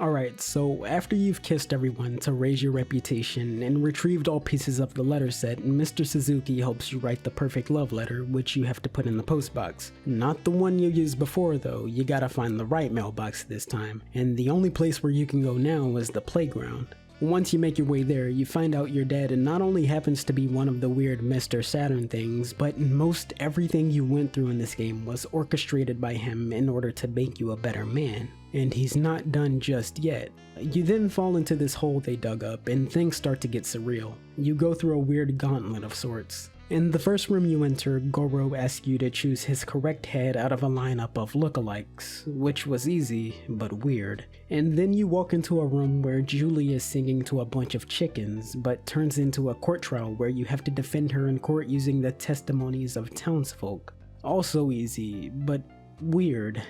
Alright, so after you've kissed everyone to raise your reputation and retrieved all pieces of the letter set, Mr. Suzuki helps you write the perfect love letter, which you have to put in the postbox. Not the one you used before though, you gotta find the right mailbox this time, and the only place where you can go now is the playground. Once you make your way there, you find out your dad not only happens to be one of the weird Mr. Saturn things, but most everything you went through in this game was orchestrated by him in order to make you a better man. And he's not done just yet. You then fall into this hole they dug up, and things start to get surreal. You go through a weird gauntlet of sorts. In the first room you enter, Goro asks you to choose his correct head out of a lineup of lookalikes, which was easy, but weird. And then you walk into a room where Julie is singing to a bunch of chickens, but turns into a court trial where you have to defend her in court using the testimonies of townsfolk. Also easy, but weird.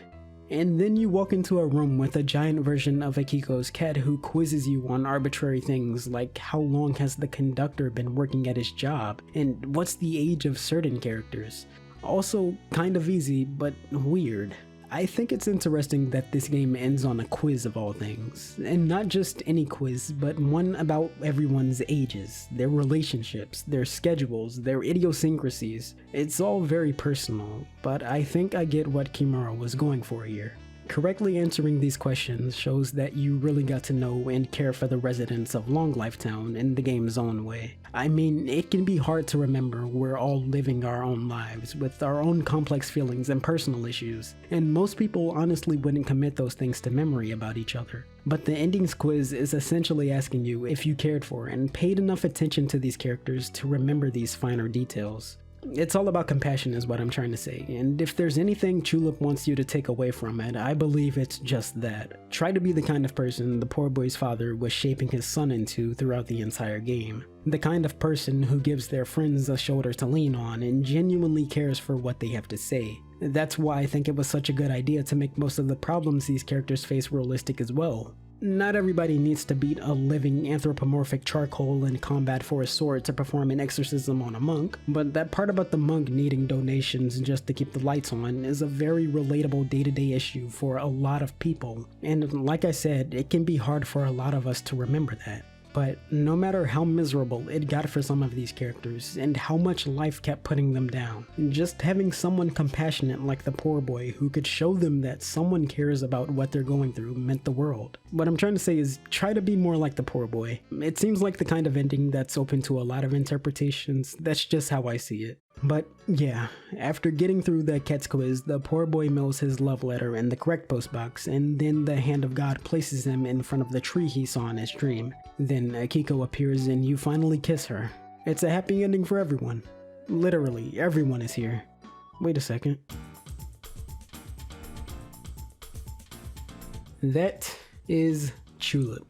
And then you walk into a room with a giant version of Akiko's cat who quizzes you on arbitrary things like how long has the conductor been working at his job, and what's the age of certain characters. Also kind of easy, but weird. I think it's interesting that this game ends on a quiz of all things, and not just any quiz, but one about everyone's ages, their relationships, their schedules, their idiosyncrasies. It's all very personal, but I think I get what Kimura was going for here. Correctly answering these questions shows that you really got to know and care for the residents of Long Life Town in the game's own way. I mean, it can be hard to remember we're all living our own lives with our own complex feelings and personal issues, and most people honestly wouldn't commit those things to memory about each other. But the endings quiz is essentially asking you if you cared for and paid enough attention to these characters to remember these finer details. It's all about compassion is what I'm trying to say, and if there's anything Chulip wants you to take away from it, I believe it's just that. Try to be the kind of person the poor boy's father was shaping his son into throughout the entire game. The kind of person who gives their friends a shoulder to lean on and genuinely cares for what they have to say. That's why I think it was such a good idea to make most of the problems these characters face realistic as well. Not everybody needs to beat a living anthropomorphic charcoal in combat for a sword to perform an exorcism on a monk, but that part about the monk needing donations just to keep the lights on is a very relatable day-to-day issue for a lot of people, and like I said, it can be hard for a lot of us to remember that. But no matter how miserable it got for some of these characters, and how much life kept putting them down, just having someone compassionate like the poor boy who could show them that someone cares about what they're going through meant the world. What I'm trying to say is, try to be more like the poor boy. It seems like the kind of ending that's open to a lot of interpretations. That's just how I see it. But yeah, after getting through the cat's quiz, the poor boy mails his love letter in the correct postbox, and then the hand of God places him in front of the tree he saw in his dream. Then Akiko appears and you finally kiss her. It's a happy ending for everyone. Literally, everyone is here. Wait a second. That is Chulip.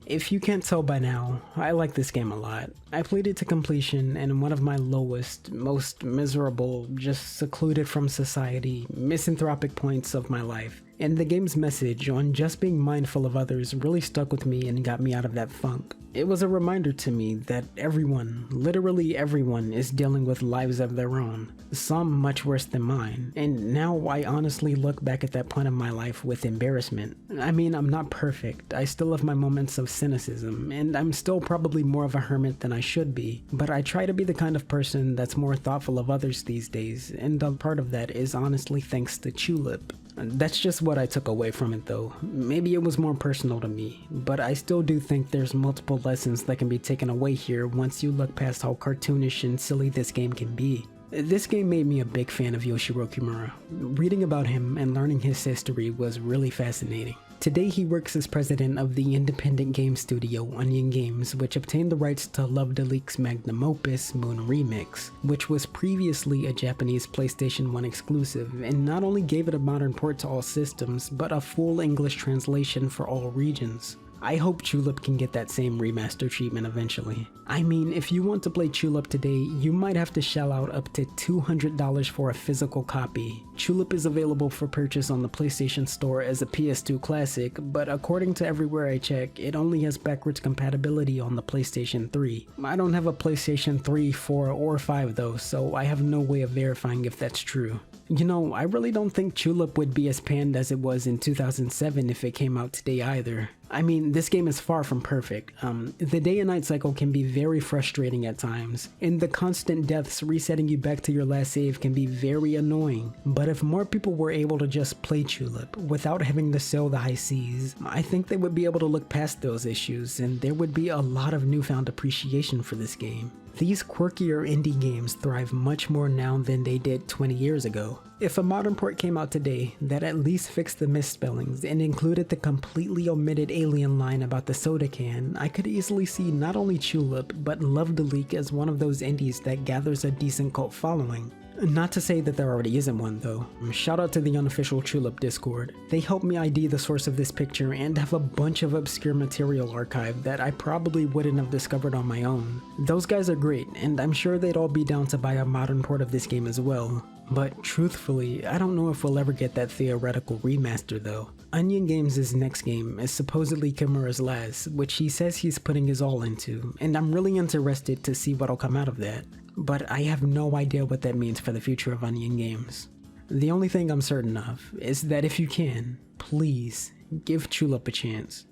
If you can't tell by now, I like this game a lot. I played it to completion in one of my lowest, most miserable, just secluded from society, misanthropic points of my life. And the game's message on just being mindful of others really stuck with me and got me out of that funk. It was a reminder to me that everyone, literally everyone, is dealing with lives of their own, some much worse than mine, and now I honestly look back at that point of my life with embarrassment. I mean, I'm not perfect, I still have my moments of cynicism, and I'm still probably more of a hermit than I should be, but I try to be the kind of person that's more thoughtful of others these days, and a part of that is honestly thanks to Chulip. That's just what I took away from it though. Maybe it was more personal to me, but I still do think there's multiple lessons that can be taken away here once you look past how cartoonish and silly this game can be. This game made me a big fan of Yoshiro Kimura. Reading about him and learning his history was really fascinating. Today he works as president of the independent game studio Onion Games, which obtained the rights to Love Delic's magnum opus, Moon Remix, which was previously a Japanese PlayStation 1 exclusive, and not only gave it a modern port to all systems, but a full English translation for all regions. I hope Chulip can get that same remaster treatment eventually. I mean, if you want to play Chulip today, you might have to shell out up to $200 for a physical copy. Chulip is available for purchase on the PlayStation Store as a PS2 classic, but according to everywhere I check, it only has backwards compatibility on the PlayStation 3. I don't have a PlayStation 3, 4, or 5 though, so I have no way of verifying if that's true. You know, I really don't think Chulip would be as panned as it was in 2007 if it came out today either. I mean, this game is far from perfect. The day and night cycle can be very frustrating at times, and the constant deaths resetting you back to your last save can be very annoying. But if more people were able to just play Chulip without having to sail the high seas, I think they would be able to look past those issues, and there would be a lot of newfound appreciation for this game. These quirkier indie games thrive much more now than they did 20 years ago. If a modern port came out today that at least fixed the misspellings and included the completely omitted alien line about the soda can, I could easily see not only Chulip, but Love Delic as one of those indies that gathers a decent cult following. Not to say that there already isn't one though. Shout out to the unofficial Chulip Discord. They helped me ID the source of this picture and have a bunch of obscure material archived that I probably wouldn't have discovered on my own. Those guys are great, and I'm sure they'd all be down to buy a modern port of this game as well. But truthfully, I don't know if we'll ever get that theoretical remaster though. Onion Games' next game is supposedly Kimura's last, which he says he's putting his all into, and I'm really interested to see what'll come out of that. But I have no idea what that means for the future of Onion Games. The only thing I'm certain of is that if you can, please give Chulip a chance.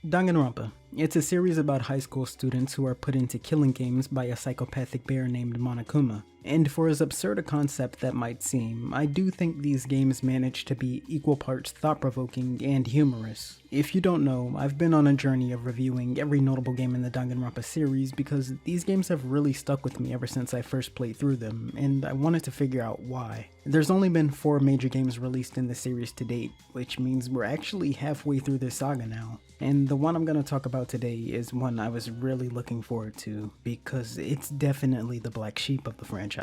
Danganronpa. It's a series about high school students who are put into killing games by a psychopathic bear named Monokuma. And for as absurd a concept that might seem, I do think these games manage to be equal parts thought-provoking and humorous. If you don't know, I've been on a journey of reviewing every notable game in the Danganronpa series because these games have really stuck with me ever since I first played through them, and I wanted to figure out why. There's only been 4 major games released in the series to date, which means we're actually halfway through this saga now. And the one I'm going to talk about today is one I was really looking forward to, because it's definitely the black sheep of the franchise.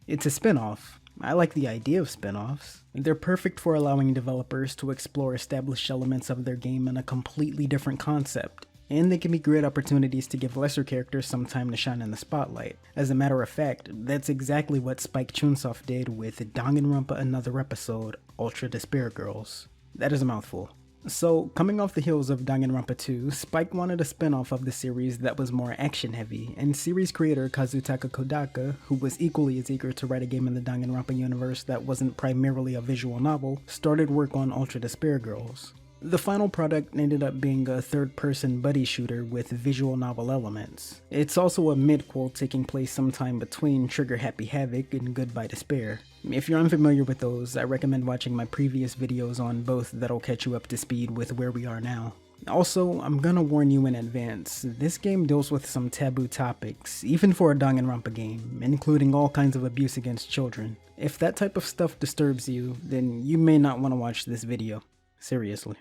It's a spin-off. I like the idea of spin-offs. They're perfect for allowing developers to explore established elements of their game in a completely different concept. And they can be great opportunities to give lesser characters some time to shine in the spotlight. As a matter of fact, that's exactly what Spike Chunsoft did with Danganronpa Another Episode, Ultra Despair Girls. That is a mouthful. So, coming off the heels of Danganronpa 2, Spike wanted a spin-off of the series that was more action-heavy, and series creator Kazutaka Kodaka, who was equally as eager to write a game in the Danganronpa universe that wasn't primarily a visual novel, started work on Ultra Despair Girls. The final product ended up being a third-person buddy shooter with visual novel elements. It's also a midquel taking place sometime between Trigger Happy Havoc and Goodbye Despair. If you're unfamiliar with those, I recommend watching my previous videos on both that'll catch you up to speed with where we are now. Also, I'm gonna warn you in advance, this game deals with some taboo topics, even for a Danganronpa game, including all kinds of abuse against children. If that type of stuff disturbs you, then you may not want to watch this video. Seriously.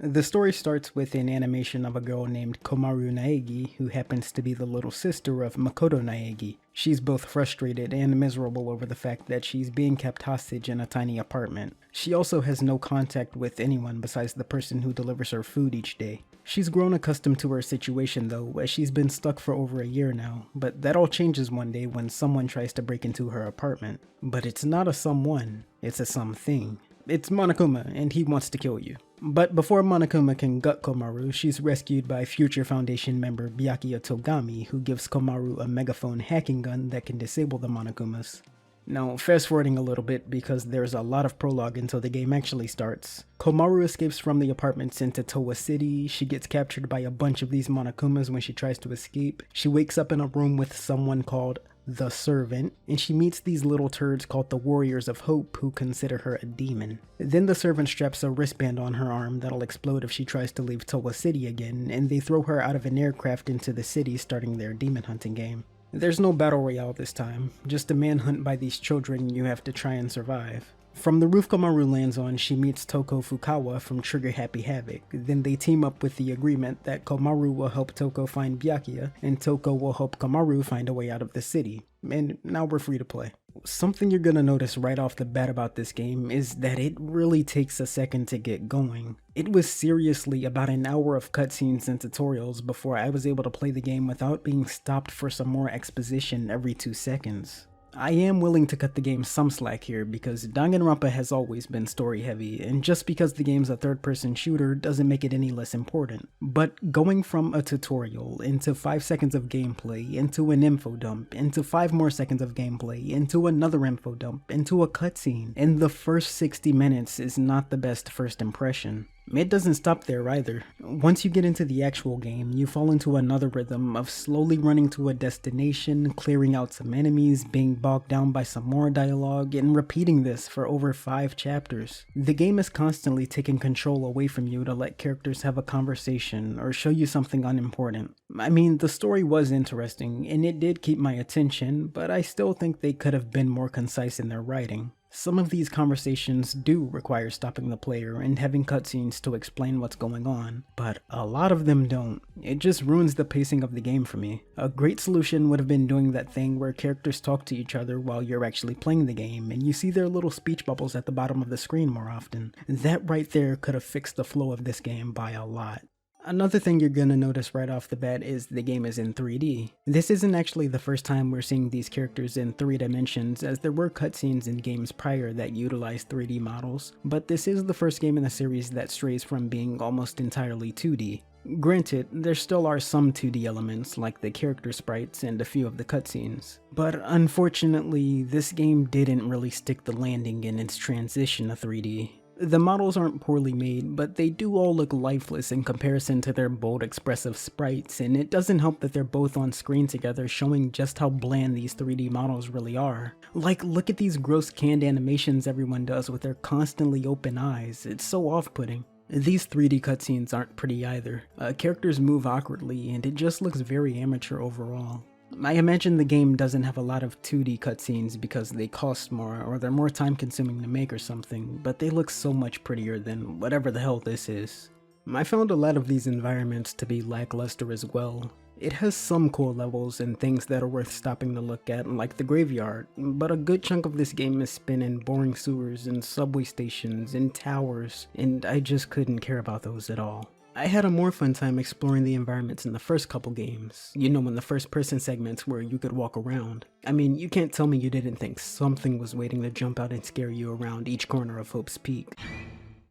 The story starts with an animation of a girl named Komaru Naegi, who happens to be the little sister of Makoto Naegi. She's both frustrated and miserable over the fact that she's being kept hostage in a tiny apartment. She also has no contact with anyone besides the person who delivers her food each day. She's grown accustomed to her situation though, as she's been stuck for over a year now, but that all changes one day when someone tries to break into her apartment. But it's not a someone, it's a something. It's Monokuma, and he wants to kill you. But before Monokuma can gut Komaru, she's rescued by future Foundation member Byakuya Togami, who gives Komaru a megaphone hacking gun that can disable the Monokumas. Now, fast forwarding a little bit because there's a lot of prologue until the game actually starts. Komaru escapes from the apartments into Towa City. She gets captured by a bunch of these Monokumas when she tries to escape. She wakes up in a room with someone called the Servant, and she meets these little turds called the Warriors of Hope who consider her a demon. Then the Servant straps a wristband on her arm that'll explode if she tries to leave Towa City again, and they throw her out of an aircraft into the city, starting their demon hunting game. There's no battle royale this time, just a manhunt by these children you have to try and survive. From the roof Komaru lands on, she meets Toko Fukawa from Trigger Happy Havoc. Then they team up with the agreement that Komaru will help Toko find Byakuya, and Toko will help Komaru find a way out of the city. And now we're free to play. Something you're gonna notice right off the bat about this game is that it really takes a second to get going. It was seriously about an hour of cutscenes and tutorials before I was able to play the game without being stopped for some more exposition every 2 seconds. I am willing to cut the game some slack here because Danganronpa has always been story heavy, and just because the game's a third-person shooter doesn't make it any less important. But going from a tutorial into 5 seconds of gameplay, into an info dump, into 5 more seconds of gameplay, into another info dump, into a cutscene, in the first 60 minutes is not the best first impression. It doesn't stop there either. Once you get into the actual game, you fall into another rhythm of slowly running to a destination, clearing out some enemies, being bogged down by some more dialogue, and repeating this for over 5 chapters. The game is constantly taking control away from you to let characters have a conversation or show you something unimportant. I mean, the story was interesting, and it did keep my attention, but I still think they could have been more concise in their writing. Some of these conversations do require stopping the player and having cutscenes to explain what's going on, but a lot of them don't. It just ruins the pacing of the game for me. A great solution would have been doing that thing where characters talk to each other while you're actually playing the game, and you see their little speech bubbles at the bottom of the screen more often. That right there could have fixed the flow of this game by a lot. Another thing you're gonna notice right off the bat is the game is in 3D. This isn't actually the first time we're seeing these characters in 3 dimensions, as there were cutscenes in games prior that utilized 3D models, but this is the first game in the series that strays from being almost entirely 2D. Granted, there still are some 2D elements like the character sprites and a few of the cutscenes, but unfortunately this game didn't really stick the landing in its transition to 3D. The models aren't poorly made, but they do all look lifeless in comparison to their bold, expressive sprites, and it doesn't help that they're both on screen together, showing just how bland these 3D models really are. Like, look at these gross canned animations everyone does with their constantly open eyes. It's so off-putting. These 3D cutscenes aren't pretty either. Characters move awkwardly, and it just looks very amateur overall. I imagine the game doesn't have a lot of 2D cutscenes because they cost more or they're more time consuming to make or something, but they look so much prettier than whatever the hell this is. I found a lot of these environments to be lackluster as well. It has some cool levels and things that are worth stopping to look at, like the graveyard, but a good chunk of this game is spent in boring sewers and subway stations and towers, and I just couldn't care about those at all. I had a more fun time exploring the environments in the first couple games, you know, in the first person segments where you could walk around. I mean, you can't tell me you didn't think something was waiting to jump out and scare you around each corner of Hope's Peak.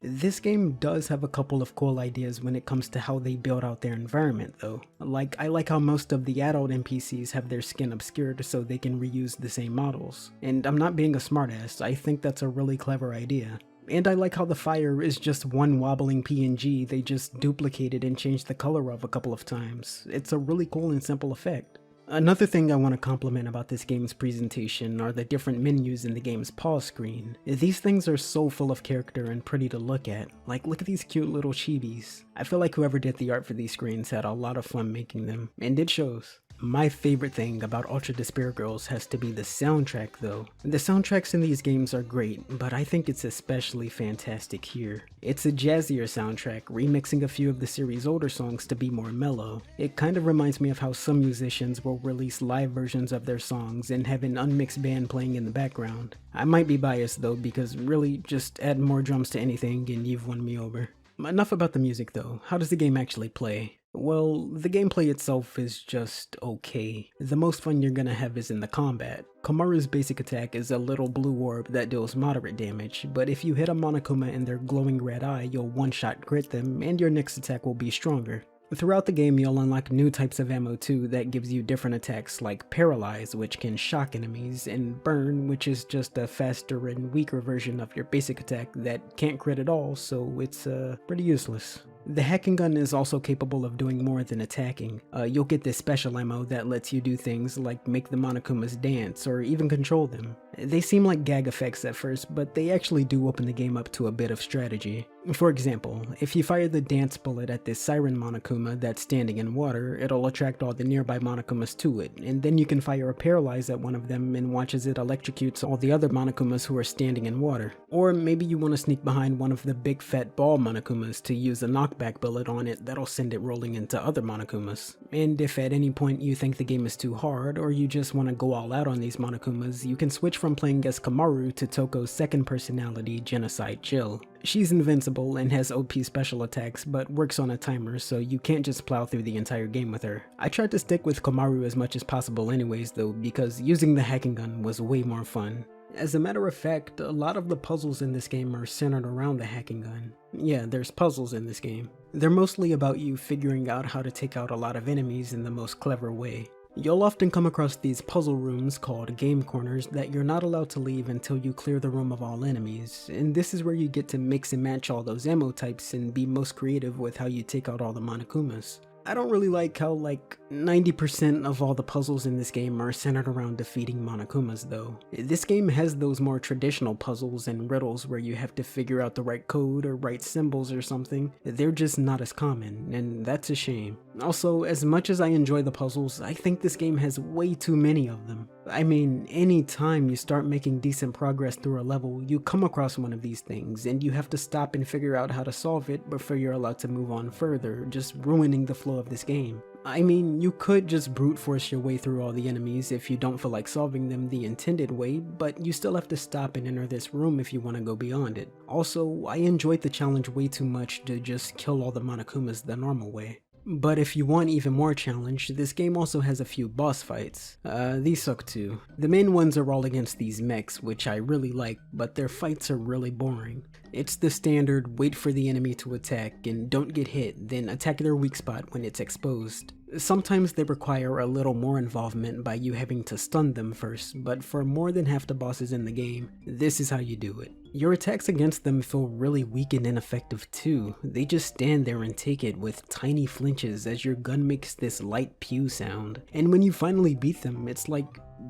This game does have a couple of cool ideas when it comes to how they build out their environment though. Like, I like how most of the adult NPCs have their skin obscured so they can reuse the same models. And I'm not being a smartass, I think that's a really clever idea. And I like how the fire is just one wobbling PNG they just duplicated and changed the color of a couple of times. It's a really cool and simple effect. Another thing I want to compliment about this game's presentation are the different menus in the game's pause screen. These things are so full of character and pretty to look at. Like, look at these cute little chibis. I feel like whoever did the art for these screens had a lot of fun making them, and it shows. My favorite thing about Ultra Despair Girls has to be the soundtrack though. The soundtracks in these games are great, but I think it's especially fantastic here. It's a jazzier soundtrack, remixing a few of the series' older songs to be more mellow. It kind of reminds me of how some musicians will release live versions of their songs and have an unmixed band playing in the background. I might be biased though, because really, just add more drums to anything and you've won me over. Enough about the music though. How does the game actually play? Well, the gameplay itself is just okay. The most fun you're gonna have is in the combat. Komaru's basic attack is a little blue orb that deals moderate damage, but if you hit a Monokuma in their glowing red eye, you'll one-shot crit them, and your next attack will be stronger. Throughout the game, you'll unlock new types of ammo too that gives you different attacks like Paralyze, which can shock enemies, and Burn, which is just a faster and weaker version of your basic attack that can't crit at all, so it's pretty useless. The hacking gun is also capable of doing more than attacking. You'll get this special ammo that lets you do things like make the Monokumas dance or even control them. They seem like gag effects at first, but they actually do open the game up to a bit of strategy. For example, if you fire the dance bullet at this Siren Monokuma that's standing in water, it'll attract all the nearby Monokumas to it, and then you can fire a Paralyze at one of them and watch as it electrocutes all the other Monokumas who are standing in water. Or maybe you want to sneak behind one of the big fat ball Monokumas to use a knockback bullet on it that'll send it rolling into other Monokumas. And if at any point you think the game is too hard, or you just want to go all out on these Monokumas, you can switch from playing as Komaru to Toko's second personality, Genocide Jill. She's invincible and has OP special attacks, but works on a timer, so you can't just plow through the entire game with her. I tried to stick with Komaru as much as possible anyways though, because using the hacking gun was way more fun. As a matter of fact, a lot of the puzzles in this game are centered around the hacking gun. Yeah, there's puzzles in this game. They're mostly about you figuring out how to take out a lot of enemies in the most clever way. You'll often come across these puzzle rooms called game corners that you're not allowed to leave until you clear the room of all enemies, and this is where you get to mix and match all those ammo types and be most creative with how you take out all the Monokumas. I don't really like how 90% of all the puzzles in this game are centered around defeating Monokumas though. This game has those more traditional puzzles and riddles where you have to figure out the right code or right symbols or something. They're just not as common, and that's a shame. Also, as much as I enjoy the puzzles, I think this game has way too many of them. I mean, anytime you start making decent progress through a level, you come across one of these things, and you have to stop and figure out how to solve it before you're allowed to move on further, just ruining the flow of this game. I mean, you could just brute force your way through all the enemies if you don't feel like solving them the intended way, but you still have to stop and enter this room if you want to go beyond it. Also, I enjoyed the challenge way too much to just kill all the Monokumas the normal way. But if you want even more challenge, this game also has a few boss fights. These suck too. The main ones are all against these mechs, which I really like, but their fights are really boring. It's the standard wait for the enemy to attack and don't get hit, then attack their weak spot when it's exposed. Sometimes they require a little more involvement by you having to stun them first, but for more than half the bosses in the game, this is how you do it. Your attacks against them feel really weak and ineffective too. They just stand there and take it with tiny flinches as your gun makes this light pew sound. And when you finally beat them, it's like,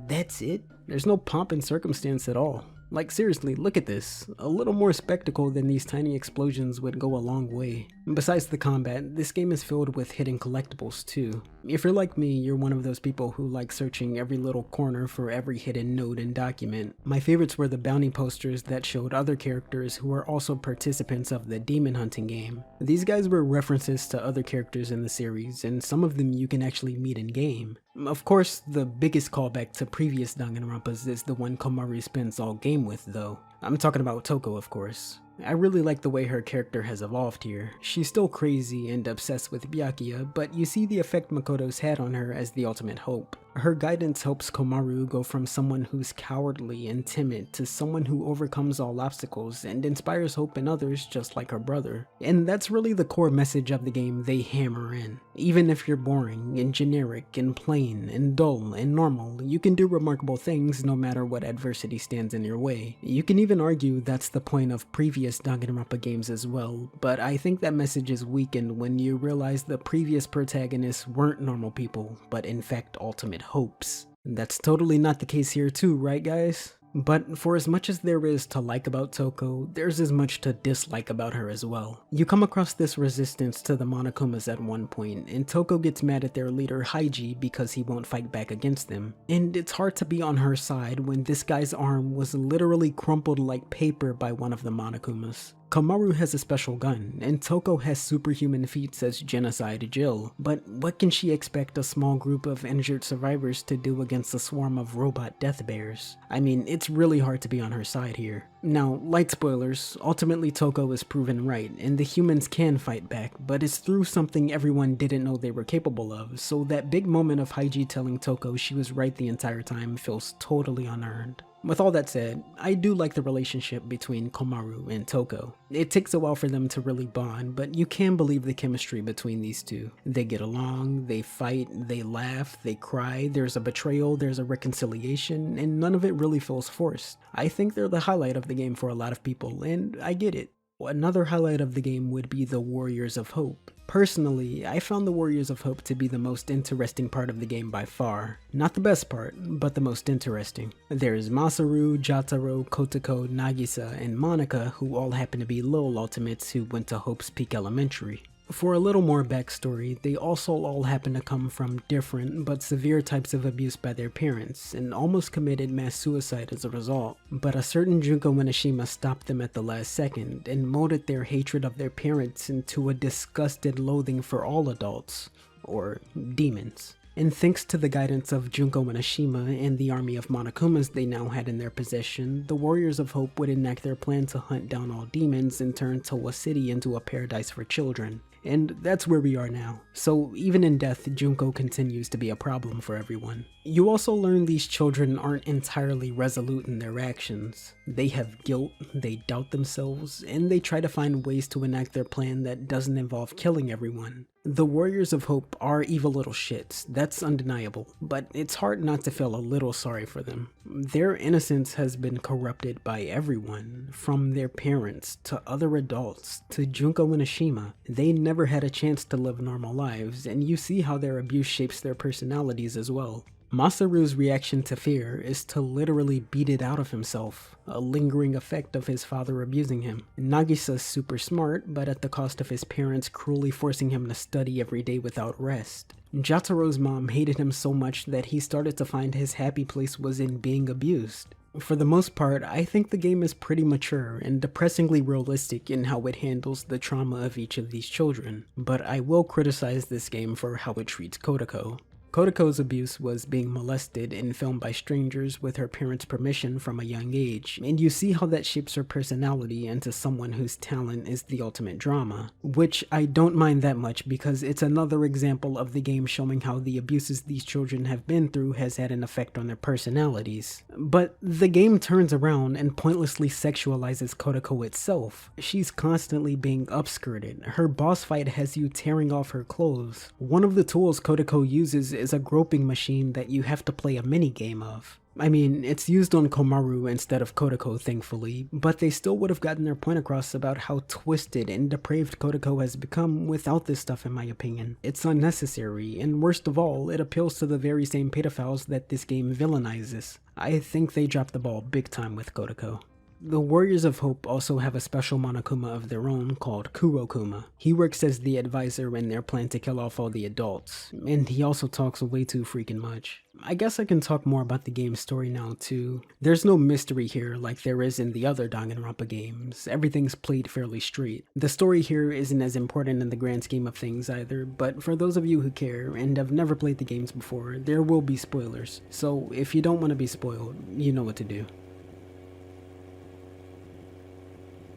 that's it? There's no pomp and circumstance at all. Like seriously, look at this. A little more spectacle than these tiny explosions would go a long way. Besides the combat, this game is filled with hidden collectibles too. If you're like me, you're one of those people who like searching every little corner for every hidden note and document. My favorites were the bounty posters that showed other characters who were also participants of the demon hunting game. These guys were references to other characters in the series, and some of them you can actually meet in game. Of course, the biggest callback to previous Danganronpas is the one Komaru spends all game with though. I'm talking about Toko, of course. I really like the way her character has evolved here. She's still crazy and obsessed with Byakuya, but you see the effect Makoto's had on her as the ultimate hope. Her guidance helps Komaru go from someone who's cowardly and timid to someone who overcomes all obstacles and inspires hope in others just like her brother. And that's really the core message of the game they hammer in. Even if you're boring and generic and plain and dull and normal, you can do remarkable things no matter what adversity stands in your way. You can even argue that's the point of previous Danganronpa games as well, but I think that message is weakened when you realize the previous protagonists weren't normal people, but in fact ultimate hopes. That's totally not the case here too, right guys? But for as much as there is to like about Toko, there's as much to dislike about her as well. You come across this resistance to the Monokumas at one point, and Toko gets mad at their leader Haiji because he won't fight back against them. And it's hard to be on her side when this guy's arm was literally crumpled like paper by one of the Monokumas. Komaru has a special gun, and Toko has superhuman feats as Genocide Jill, but what can she expect a small group of injured survivors to do against a swarm of robot death bears? I mean, it's really hard to be on her side here. Now, light spoilers, ultimately Toko is proven right, and the humans can fight back, but it's through something everyone didn't know they were capable of, so that big moment of Haiji telling Toko she was right the entire time feels totally unearned. With all that said, I do like the relationship between Komaru and Toko. It takes a while for them to really bond, but you can believe the chemistry between these two. They get along, they fight, they laugh, they cry, there's a betrayal, there's a reconciliation, and none of it really feels forced. I think they're the highlight of the game for a lot of people, and I get it. Another highlight of the game would be the Warriors of Hope. Personally, I found the Warriors of Hope to be the most interesting part of the game by far. Not the best part, but the most interesting. There's Masaru, Jotaro, Kotoko, Nagisa, and Monica, who all happen to be Lil Ultimates who went to Hope's Peak Elementary. For a little more backstory, they also all happen to come from different but severe types of abuse by their parents, and almost committed mass suicide as a result. But a certain Junko Minashima stopped them at the last second, and molded their hatred of their parents into a disgusted loathing for all adults, or demons. And thanks to the guidance of Junko Minashima and the army of Monokumas they now had in their possession, the Warriors of Hope would enact their plan to hunt down all demons and turn Towa City into a paradise for children. And that's where we are now. So even in death, Junko continues to be a problem for everyone. You also learn these children aren't entirely resolute in their actions. They have guilt, they doubt themselves, and they try to find ways to enact their plan that doesn't involve killing everyone. The Warriors of Hope are evil little shits, that's undeniable, but it's hard not to feel a little sorry for them. Their innocence has been corrupted by everyone, from their parents to other adults to Junko Minashima. They never had a chance to live normal lives, and you see how their abuse shapes their personalities as well. Masaru's reaction to fear is to literally beat it out of himself, a lingering effect of his father abusing him. Nagisa's super smart, but at the cost of his parents cruelly forcing him to study every day without rest. Jotaro's mom hated him so much that he started to find his happy place was in being abused. For the most part, I think the game is pretty mature and depressingly realistic in how it handles the trauma of each of these children, but I will criticize this game for how it treats Kotoko. Kotoko's abuse was being molested and filmed by strangers with her parents' permission from a young age, and you see how that shapes her personality into someone whose talent is the ultimate drama, which I don't mind that much because it's another example of the game showing how the abuses these children have been through has had an effect on their personalities. But the game turns around and pointlessly sexualizes Kotoko itself. She's constantly being upskirted. Her boss fight has you tearing off her clothes. One of the tools Kotoko uses is a groping machine that you have to play a minigame of. I mean, it's used on Komaru instead of Kotoko, thankfully, but they still would have gotten their point across about how twisted and depraved Kotoko has become without this stuff, in my opinion. It's unnecessary, and worst of all, it appeals to the very same pedophiles that this game villainizes. I think they dropped the ball big time with Kotoko. The Warriors of Hope also have a special Monokuma of their own called Kurokuma. He works as the advisor in their plan to kill off all the adults, and he also talks way too freaking much. I guess I can talk more about the game's story now too. There's no mystery here like there is in the other Danganronpa games. Everything's played fairly straight. The story here isn't as important in the grand scheme of things either, but for those of you who care and have never played the games before, there will be spoilers. So if you don't want to be spoiled, you know what to do.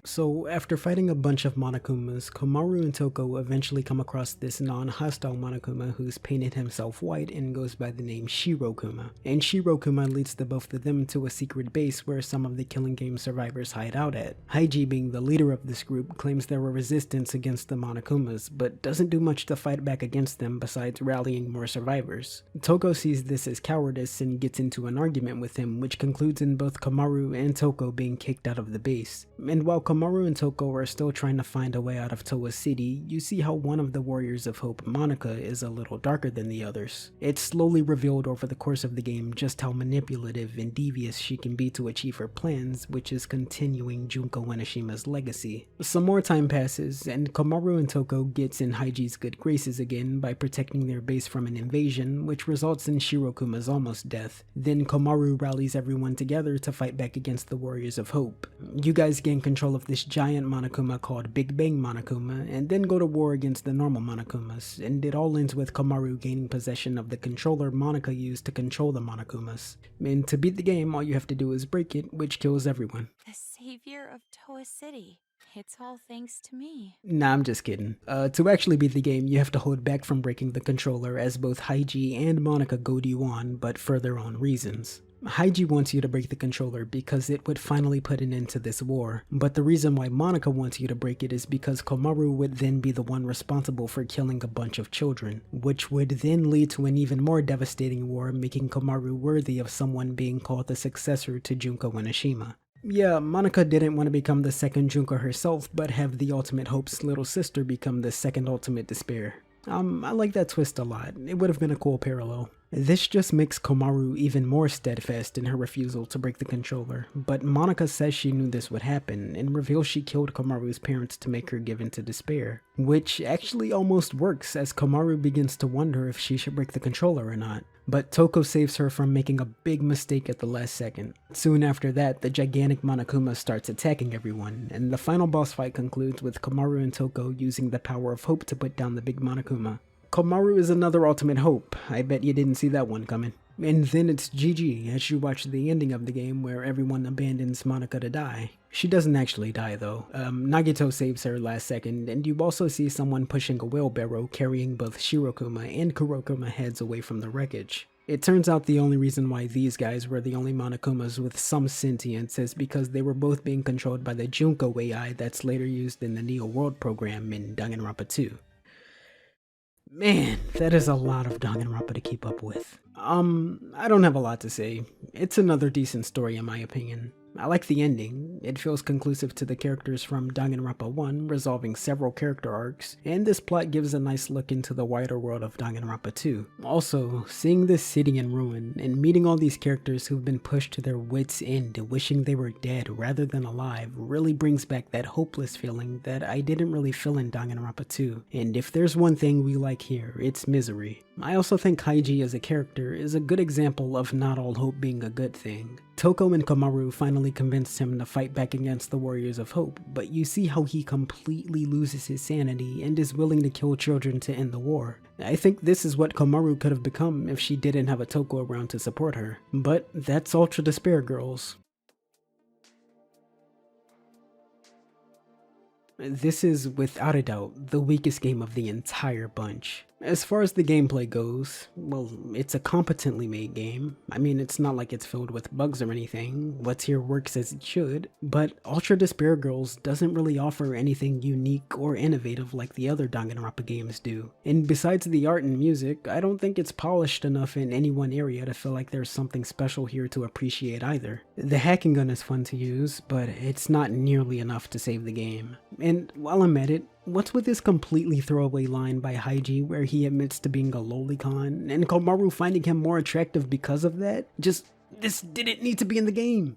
So after fighting a bunch of Monokumas, Komaru and Toko eventually come across this non-hostile Monokuma who's painted himself white and goes by the name Shirokuma. And Shirokuma leads the both of them to a secret base where some of the Killing Game survivors hide out at. Haiji, being the leader of this group, claims they're a resistance against the Monokumas, but doesn't do much to fight back against them besides rallying more survivors. Toko sees this as cowardice and gets into an argument with him, which concludes in both Komaru and Toko being kicked out of the base. And while Komaru and Toko are still trying to find a way out of Towa City, you see how one of the Warriors of Hope, Monica, is a little darker than the others. It's slowly revealed over the course of the game just how manipulative and devious she can be to achieve her plans, which is continuing Junko Uenoshima's legacy. Some more time passes, and Komaru and Toko gets in Haiji's good graces again by protecting their base from an invasion, which results in Shirokuma's almost death. Then Komaru rallies everyone together to fight back against the Warriors of Hope. You guys gain control of this giant Monokuma called Big Bang Monokuma, and then go to war against the normal Monokumas, and it all ends with Komaru gaining possession of the controller Monica used to control the Monokumas. And to beat the game, all you have to do is break it, which kills everyone. The savior of Toa City. It's all thanks to me. Nah, I'm just kidding. To actually beat the game, you have to hold back from breaking the controller as both Haiji and Monica goad you on, but for their own reasons. Haiji wants you to break the controller because it would finally put an end to this war, but the reason why Monica wants you to break it is because Komaru would then be the one responsible for killing a bunch of children, which would then lead to an even more devastating war, making Komaru worthy of someone being called the successor to Junko Uenoshima. Yeah, Monica didn't want to become the second Junko herself, but have the Ultimate Hope's little sister become the second Ultimate Despair. I like that twist a lot. It would have been a cool parallel. This just makes Komaru even more steadfast in her refusal to break the controller, but Monica says she knew this would happen and reveals she killed Komaru's parents to make her give in to despair, which actually almost works as Komaru begins to wonder if she should break the controller or not. But Toko saves her from making a big mistake at the last second. Soon after that, the gigantic Monokuma starts attacking everyone, and the final boss fight concludes with Komaru and Toko using the power of hope to put down the big Monokuma. Komaru is another Ultimate Hope. I bet you didn't see that one coming. And then it's GG as you watch the ending of the game where everyone abandons Monica to die. She doesn't actually die though. Nagito saves her last second, and you also see someone pushing a wheelbarrow carrying both Shirokuma and Kurokuma heads away from the wreckage. It turns out the only reason why these guys were the only Monokumas with some sentience is because they were both being controlled by the Junko AI that's later used in the Neo World program in Danganronpa 2. Man, that is a lot of Danganronpa to keep up with. I don't have a lot to say. It's another decent story in my opinion. I like the ending. It feels conclusive to the characters from Danganronpa 1, resolving several character arcs, and this plot gives a nice look into the wider world of Danganronpa 2. Also, seeing this city in ruin, and meeting all these characters who've been pushed to their wits' end, wishing they were dead rather than alive, really brings back that hopeless feeling that I didn't really feel in Danganronpa 2. And if there's one thing we like here, it's misery. I also think Haiji as a character is a good example of not all hope being a good thing. Toko and Komaru finally convinced him to fight back against the Warriors of Hope, but you see how he completely loses his sanity and is willing to kill children to end the war. I think this is what Komaru could have become if she didn't have a Toko around to support her. But that's Ultra Despair, girls. This is, without a doubt, the weakest game of the entire bunch. As far as the gameplay goes, well, it's a competently made game. I mean, it's not like it's filled with bugs or anything. What's here works as it should. But Ultra Despair Girls doesn't really offer anything unique or innovative like the other Danganronpa games do. And besides the art and music, I don't think it's polished enough in any one area to feel like there's something special here to appreciate either. The hacking gun is fun to use, but it's not nearly enough to save the game. And while I'm at it, what's with this completely throwaway line by Haiji where he admits to being a lolicon, and Komaru finding him more attractive because of that? This didn't need to be in the game.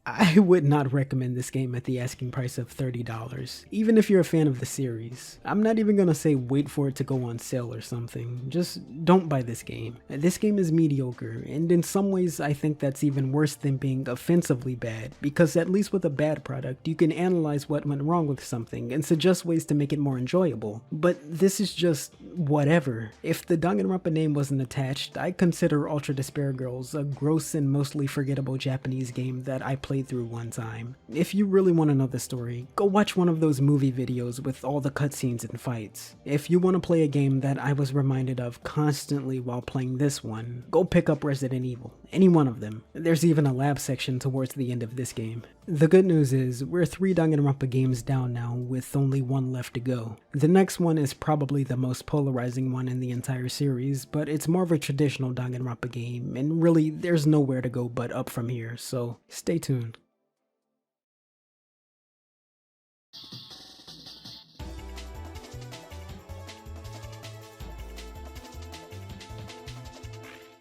I would not recommend this game at the asking price of $30, even if you're a fan of the series. I'm not even gonna say wait for it to go on sale or something, just don't buy this game. This game is mediocre, and in some ways I think that's even worse than being offensively bad, because at least with a bad product, you can analyze what went wrong with something and suggest ways to make it more enjoyable. But this is just whatever. If the Danganronpa name wasn't attached, I'd consider Ultra Despair Girls a gross and mostly forgettable Japanese game that I played through one time. If you really want to know the story, go watch one of those movie videos with all the cutscenes and fights. If you want to play a game that I was reminded of constantly while playing this one, go pick up Resident Evil. Any one of them. There's even a lab section towards the end of this game. The good news is, we're 3 Danganronpa games down now with only 1 left to go. The next one is probably the most polarizing one in the entire series, but it's more of a traditional Danganronpa game, and really there's nowhere to go but up from here, so stay tuned.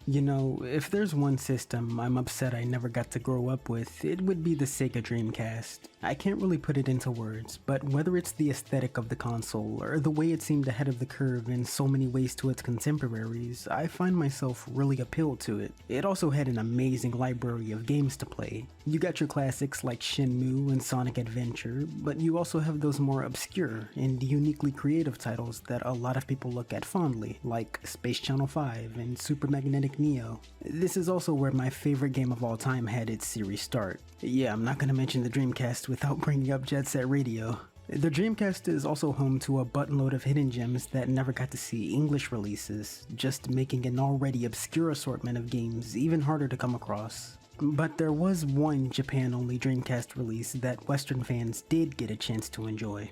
You know, if there's one system I'm upset I never got to grow up with, it would be the Sega Dreamcast. I can't really put it into words, but whether it's the aesthetic of the console or the way it seemed ahead of the curve in so many ways to its contemporaries, I find myself really appealed to it. It also had an amazing library of games to play. You got your classics like Shenmue and Sonic Adventure, but you also have those more obscure and uniquely creative titles that a lot of people look at fondly, like Space Channel 5 and Super Magnetic Neo. This is also where my favorite game of all time had its series start. Yeah, I'm not gonna mention the Dreamcast without bringing up Jet Set Radio. The Dreamcast is also home to a buttload of hidden gems that never got to see English releases, just making an already obscure assortment of games even harder to come across. But there was one Japan-only Dreamcast release that Western fans did get a chance to enjoy.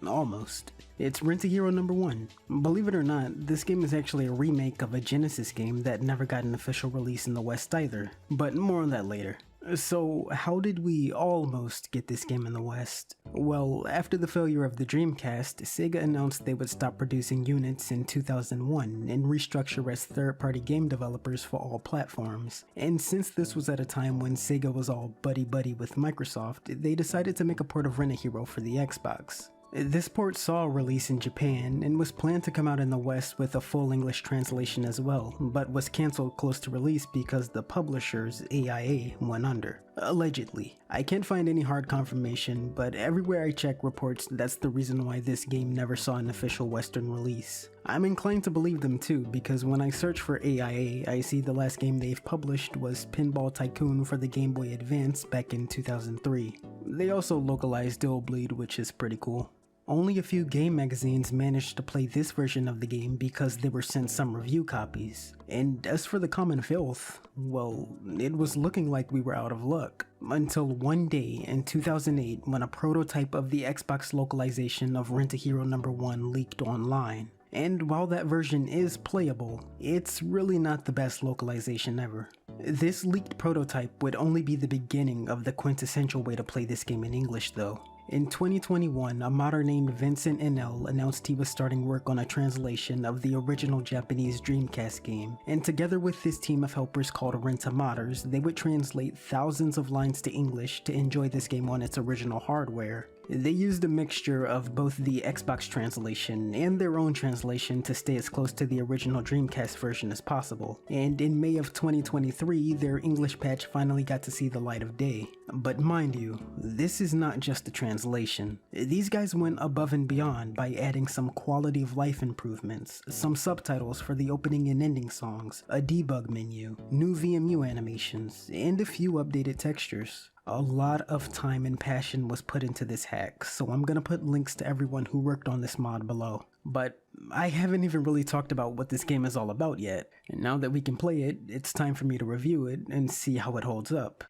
Almost. It's Rent-A-Hero number 1. Believe it or not, this game is actually a remake of a Genesis game that never got an official release in the West either, but more on that later. So how did we almost get this game in the West? Well, after the failure of the Dreamcast, Sega announced they would stop producing units in 2001 and restructure as third-party game developers for all platforms. And since this was at a time when Sega was all buddy-buddy with Microsoft, they decided to make a port of Rent-A-Hero for the Xbox. This port saw a release in Japan and was planned to come out in the West with a full English translation as well, but was cancelled close to release because the publishers, AIA, went under. Allegedly. I can't find any hard confirmation, but everywhere I check reports that's the reason why this game never saw an official Western release. I'm inclined to believe them too, because when I search for AIA, I see the last game they've published was Pinball Tycoon for the Game Boy Advance back in 2003. They also localized Dillbleed, which is pretty cool. Only a few game magazines managed to play this version of the game because they were sent some review copies. And as for the common filth, well, it was looking like we were out of luck. Until one day in 2008 when a prototype of the Xbox localization of Rent-A-Hero number 1 leaked online. And while that version is playable, it's really not the best localization ever. This leaked prototype would only be the beginning of the quintessential way to play this game in English though. In 2021, a modder named Vincent NL announced he was starting work on a translation of the original Japanese Dreamcast game, and together with this team of helpers called Rent-A-Modders, they would translate thousands of lines to English to enjoy this game on its original hardware. They used a mixture of both the Xbox translation and their own translation to stay as close to the original Dreamcast version as possible, and in May of 2023, their English patch finally got to see the light of day. But mind you, this is not just a translation. These guys went above and beyond by adding some quality of life improvements, some subtitles for the opening and ending songs, a debug menu, new VMU animations, and a few updated textures. A lot of time and passion was put into this hack, so I'm gonna put links to everyone who worked on this mod below. But I haven't even really talked about what this game is all about yet, and now that we can play it, it's time for me to review it and see how it holds up.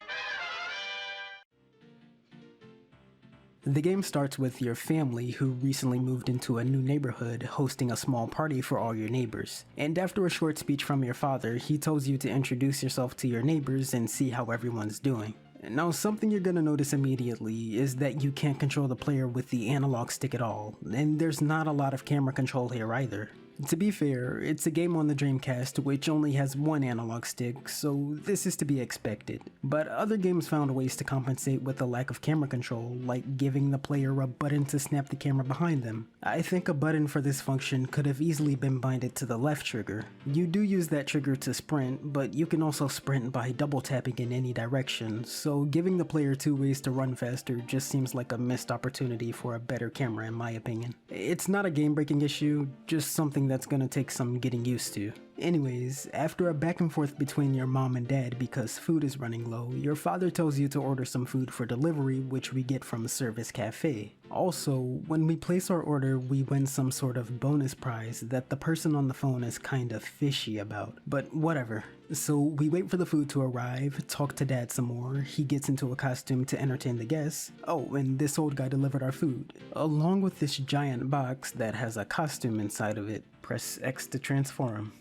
The game starts with your family who recently moved into a new neighborhood hosting a small party for all your neighbors. And after a short speech from your father, he tells you to introduce yourself to your neighbors and see how everyone's doing. Now, something you're gonna notice immediately is that you can't control the player with the analog stick at all, and there's not a lot of camera control here either. To be fair, it's a game on the Dreamcast which only has one analog stick, so this is to be expected. But other games found ways to compensate with the lack of camera control, like giving the player a button to snap the camera behind them. I think a button for this function could have easily been binded to the left trigger. You do use that trigger to sprint, but you can also sprint by double tapping in any direction, so giving the player two ways to run faster just seems like a missed opportunity for a better camera in my opinion. It's not a game-breaking issue, just something that's gonna take some getting used to. Anyways, after a back and forth between your mom and dad because food is running low, your father tells you to order some food for delivery, which we get from Service Cafe. Also, when we place our order, we win some sort of bonus prize that the person on the phone is kind of fishy about, but whatever. So we wait for the food to arrive, talk to dad some more, he gets into a costume to entertain the guests. Oh, and this old guy delivered our food, along with this giant box that has a costume inside of it. Press X to transform.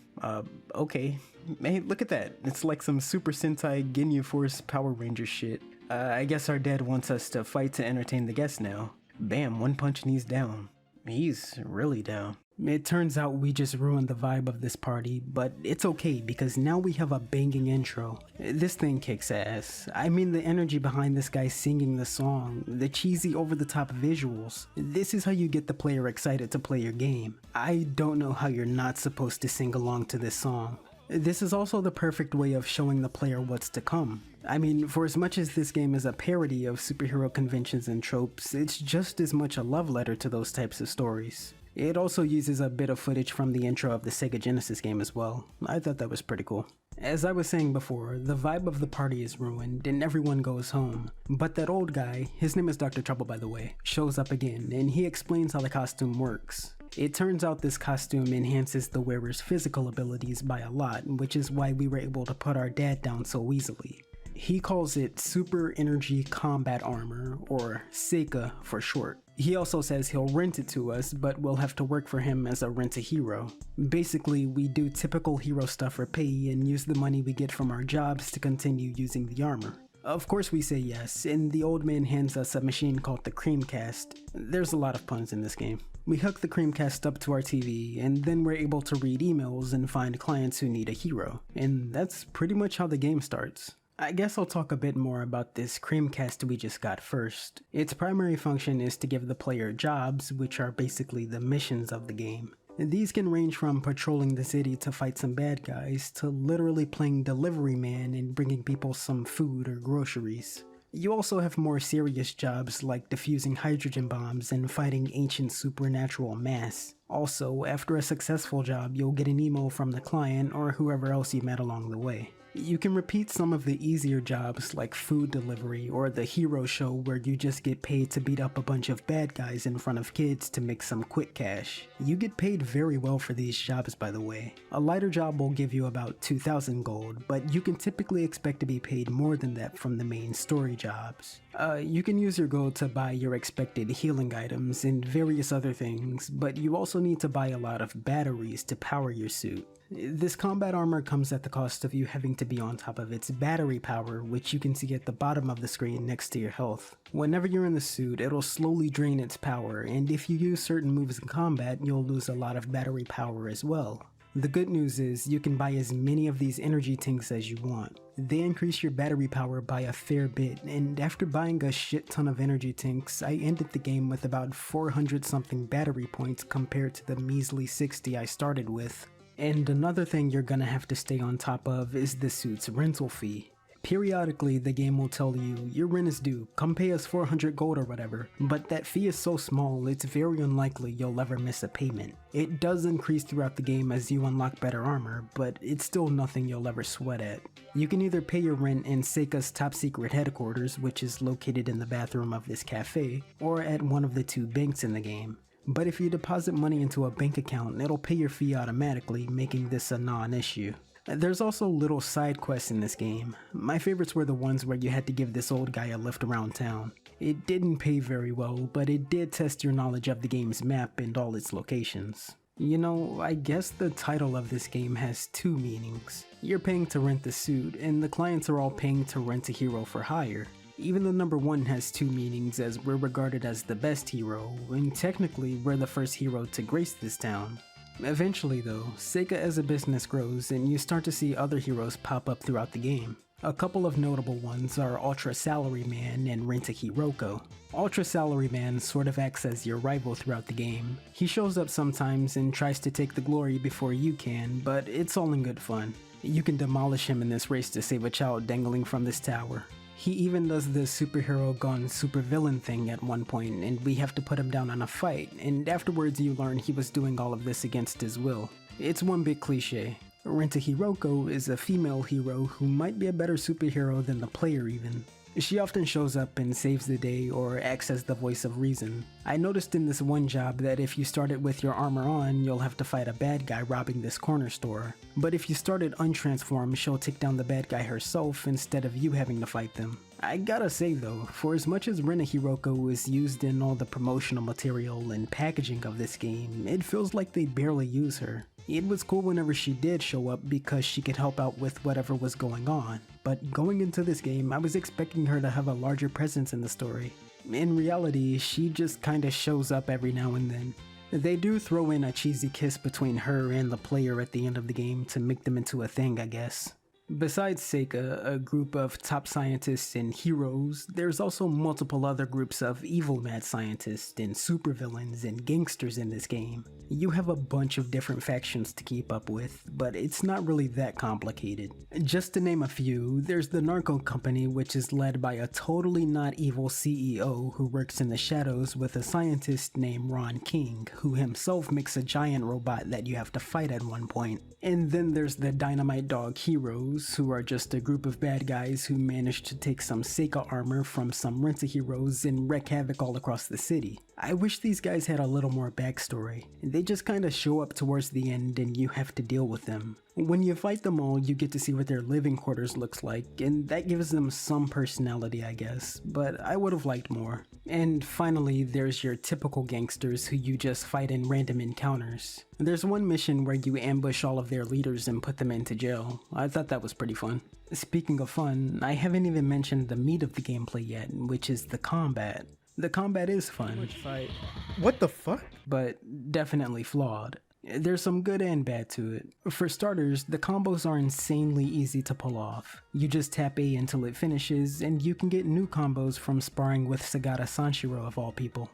Okay. Hey, look at that. It's like some Super Sentai Ginyu Force Power Ranger shit. I guess our dad wants us to fight to entertain the guests now. Bam, one punch and he's down. He's really down. It turns out we just ruined the vibe of this party, but it's okay because now we have a banging intro. This thing kicks ass. I mean, the energy behind this guy singing the song, the cheesy over-the-top visuals. This is how you get the player excited to play your game. I don't know how you're not supposed to sing along to this song. This is also the perfect way of showing the player what's to come. I mean, for as much as this game is a parody of superhero conventions and tropes, it's just as much a love letter to those types of stories. It also uses a bit of footage from the intro of the Sega Genesis game as well. I thought that was pretty cool. As I was saying before, the vibe of the party is ruined and everyone goes home. But that old guy, his name is Dr. Trouble by the way, shows up again and he explains how the costume works. It turns out this costume enhances the wearer's physical abilities by a lot, which is why we were able to put our dad down so easily. He calls it Super Energy Combat Armor, or SEIKA for short. He also says he'll rent it to us, but we'll have to work for him as a rent-a-hero. Basically, we do typical hero stuff for pay and use the money we get from our jobs to continue using the armor. Of course we say yes, and the old man hands us a machine called the Creamcast. There's a lot of puns in this game. We hook the Creamcast up to our TV, and then we're able to read emails and find clients who need a hero. And that's pretty much how the game starts. I guess I'll talk a bit more about this Creamcast we just got first. Its primary function is to give the player jobs, which are basically the missions of the game. These can range from patrolling the city to fight some bad guys, to literally playing delivery man and bringing people some food or groceries. You also have more serious jobs like defusing hydrogen bombs and fighting ancient supernatural mass. Also, after a successful job, you'll get an email from the client or whoever else you met along the way. You can repeat some of the easier jobs like food delivery or the hero show where you just get paid to beat up a bunch of bad guys in front of kids to make some quick cash. You get paid very well for these jobs, by the way. A lighter job will give you about 2,000 gold, but you can typically expect to be paid more than that from the main story jobs. You can use your gold to buy your expected healing items and various other things, but you also need to buy a lot of batteries to power your suit. This combat armor comes at the cost of you having to be on top of its battery power, which you can see at the bottom of the screen next to your health. Whenever you're in the suit, it'll slowly drain its power, and if you use certain moves in combat, you'll lose a lot of battery power as well. The good news is, you can buy as many of these energy tanks as you want. They increase your battery power by a fair bit, and after buying a shit ton of energy tanks, I ended the game with about 400 something battery points compared to the measly 60 I started with. And another thing you're gonna have to stay on top of is the suit's rental fee. Periodically, the game will tell you, your rent is due, come pay us 400 gold or whatever, but that fee is so small it's very unlikely you'll ever miss a payment. It does increase throughout the game as you unlock better armor, but it's still nothing you'll ever sweat at. You can either pay your rent in SEIKA's top secret headquarters, which is located in the bathroom of this cafe, or at one of the 2 banks in the game. But if you deposit money into a bank account, it'll pay your fee automatically, making this a non-issue. There's also little side quests in this game. My favorites were the ones where you had to give this old guy a lift around town. It didn't pay very well, but it did test your knowledge of the game's map and all its locations. You know, I guess the title of this game has 2 meanings. You're paying to rent the suit, and the clients are all paying to rent a hero for hire. Even the number 1 has 2 meanings, as we're regarded as the best hero, and technically we're the first hero to grace this town. Eventually though, SEIKA as a business grows and you start to see other heroes pop up throughout the game. A couple of notable ones are Ultra Salaryman and Rent-a-Hiroko. Ultra Salaryman sort of acts as your rival throughout the game. He shows up sometimes and tries to take the glory before you can, but it's all in good fun. You can demolish him in this race to save a child dangling from this tower. He even does the superhero gone supervillain thing at one point, and we have to put him down on a fight, and afterwards you learn he was doing all of this against his will. It's one big cliche. Rent-a-Hiroko is a female hero who might be a better superhero than the player even. She often shows up and saves the day or acts as the voice of reason. I noticed in this one job that if you start it with your armor on, you'll have to fight a bad guy robbing this corner store. But if you start it untransformed, she'll take down the bad guy herself instead of you having to fight them. I gotta say though, for as much as Rent-a-Hiroko is used in all the promotional material and packaging of this game, it feels like they barely use her. It was cool whenever she did show up because she could help out with whatever was going on, but going into this game I was expecting her to have a larger presence in the story. In reality, she just kinda shows up every now and then. They do throw in a cheesy kiss between her and the player at the end of the game to make them into a thing, I guess. Besides Seika, a group of top scientists and heroes, there's also multiple other groups of evil mad scientists and supervillains and gangsters in this game. You have a bunch of different factions to keep up with, but it's not really that complicated. Just to name a few, there's the Narco Company, which is led by a totally not evil CEO who works in the shadows with a scientist named Ron King, who himself makes a giant robot that you have to fight at one point. And then there's the Dynamite Dog Heroes, who are just a group of bad guys who managed to take some Seika armor from some rent-a-heroes and wreak havoc all across the city. I wish these guys had a little more backstory. They just kinda show up towards the end and you have to deal with them. When you fight them all, you get to see what their living quarters looks like, and that gives them some personality, I guess, but I would have liked more. And finally, there's your typical gangsters who you just fight in random encounters. There's one mission where you ambush all of their leaders and put them into jail. I thought that was pretty fun. Speaking of fun, I haven't even mentioned the meat of the gameplay yet, which is the combat. The combat is fun. What the fuck? But definitely flawed. There's some good and bad to it. For starters, the combos are insanely easy to pull off. You just tap A until it finishes, and you can get new combos from sparring with Sagata Sanshiro of all people.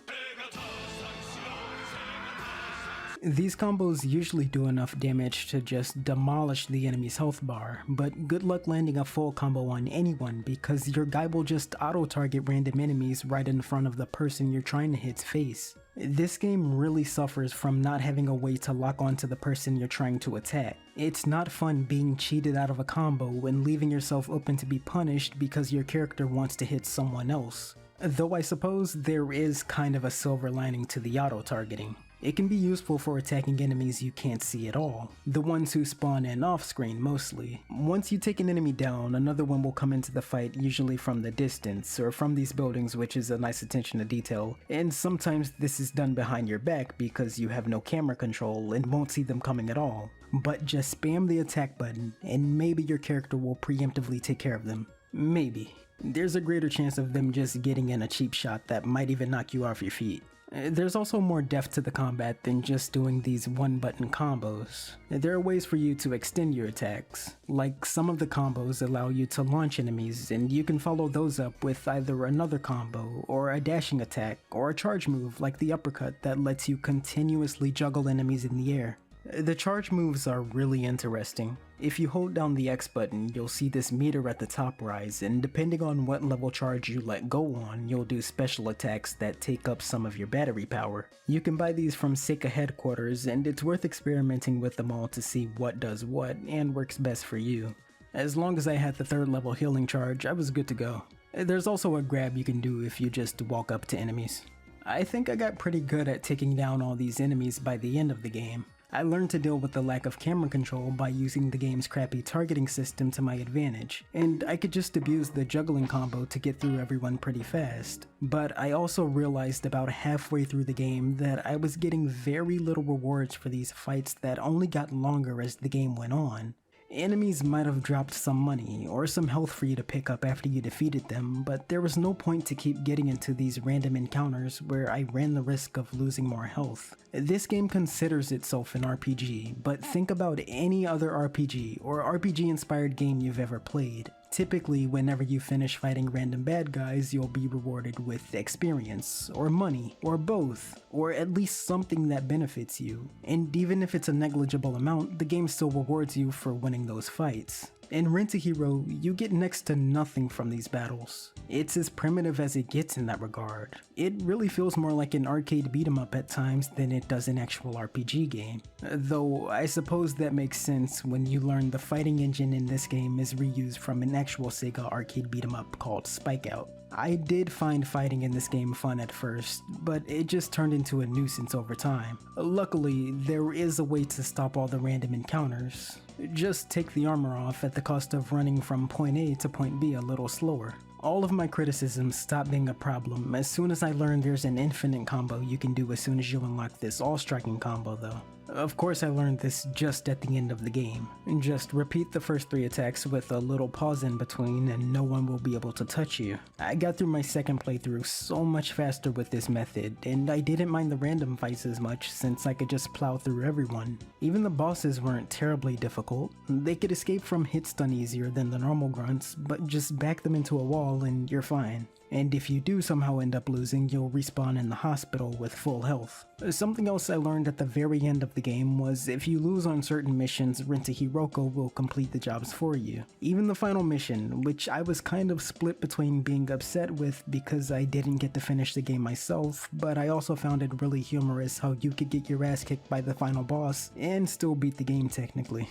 These combos usually do enough damage to just demolish the enemy's health bar, but good luck landing a full combo on anyone because your guy will just auto-target random enemies right in front of the person you're trying to hit's face. This game really suffers from not having a way to lock onto the person you're trying to attack. It's not fun being cheated out of a combo and leaving yourself open to be punished because your character wants to hit someone else. Though I suppose there is kind of a silver lining to the auto-targeting. It can be useful for attacking enemies you can't see at all, the ones who spawn in off-screen mostly. Once you take an enemy down, another one will come into the fight, usually from the distance, or from these buildings, which is a nice attention to detail, and sometimes this is done behind your back because you have no camera control and won't see them coming at all. But just spam the attack button, and maybe your character will preemptively take care of them. Maybe. There's a greater chance of them just getting in a cheap shot that might even knock you off your feet. There's also more depth to the combat than just doing these one-button combos. There are ways for you to extend your attacks, like some of the combos allow you to launch enemies and you can follow those up with either another combo, or a dashing attack, or a charge move like the uppercut that lets you continuously juggle enemies in the air. The charge moves are really interesting. If you hold down the X button, you'll see this meter at the top rise, and depending on what level charge you let go on, you'll do special attacks that take up some of your battery power. You can buy these from Seika headquarters, and it's worth experimenting with them all to see what does what and works best for you. As long as I had the 3rd level healing charge, I was good to go. There's also a grab you can do if you just walk up to enemies. I think I got pretty good at taking down all these enemies by the end of the game. I learned to deal with the lack of camera control by using the game's crappy targeting system to my advantage, and I could just abuse the juggling combo to get through everyone pretty fast. But I also realized about halfway through the game that I was getting very little rewards for these fights that only got longer as the game went on. Enemies might have dropped some money or some health for you to pick up after you defeated them, but there was no point to keep getting into these random encounters where I ran the risk of losing more health. This game considers itself an RPG, but think about any other RPG or RPG-inspired game you've ever played. Typically, whenever you finish fighting random bad guys, you'll be rewarded with experience, or money, or both, or at least something that benefits you. And even if it's a negligible amount, the game still rewards you for winning those fights. In Rent-a-Hero, you get next to nothing from these battles. It's as primitive as it gets in that regard. It really feels more like an arcade beat-em-up at times than it does an actual RPG game. Though I suppose that makes sense when you learn the fighting engine in this game is reused from an actual Sega arcade beat-em-up called Spike Out. I did find fighting in this game fun at first, but it just turned into a nuisance over time. Luckily, there is a way to stop all the random encounters. Just take the armor off at the cost of running from point A to point B a little slower. All of my criticisms stopped being a problem as soon as I learned there's an infinite combo you can do as soon as you unlock this all-striking combo though. Of course I learned this just at the end of the game. Just repeat the first 3 attacks with a little pause in between and no one will be able to touch you. I got through my second playthrough so much faster with this method, and I didn't mind the random fights as much since I could just plow through everyone. Even the bosses weren't terribly difficult. They could escape from hit stun easier than the normal grunts, but just back them into a wall and you're fine. And if you do somehow end up losing, you'll respawn in the hospital with full health. Something else I learned at the very end of the game was if you lose on certain missions, Renta Hiroko will complete the jobs for you. Even the final mission, which I was kind of split between being upset with because I didn't get to finish the game myself, but I also found it really humorous how you could get your ass kicked by the final boss and still beat the game technically.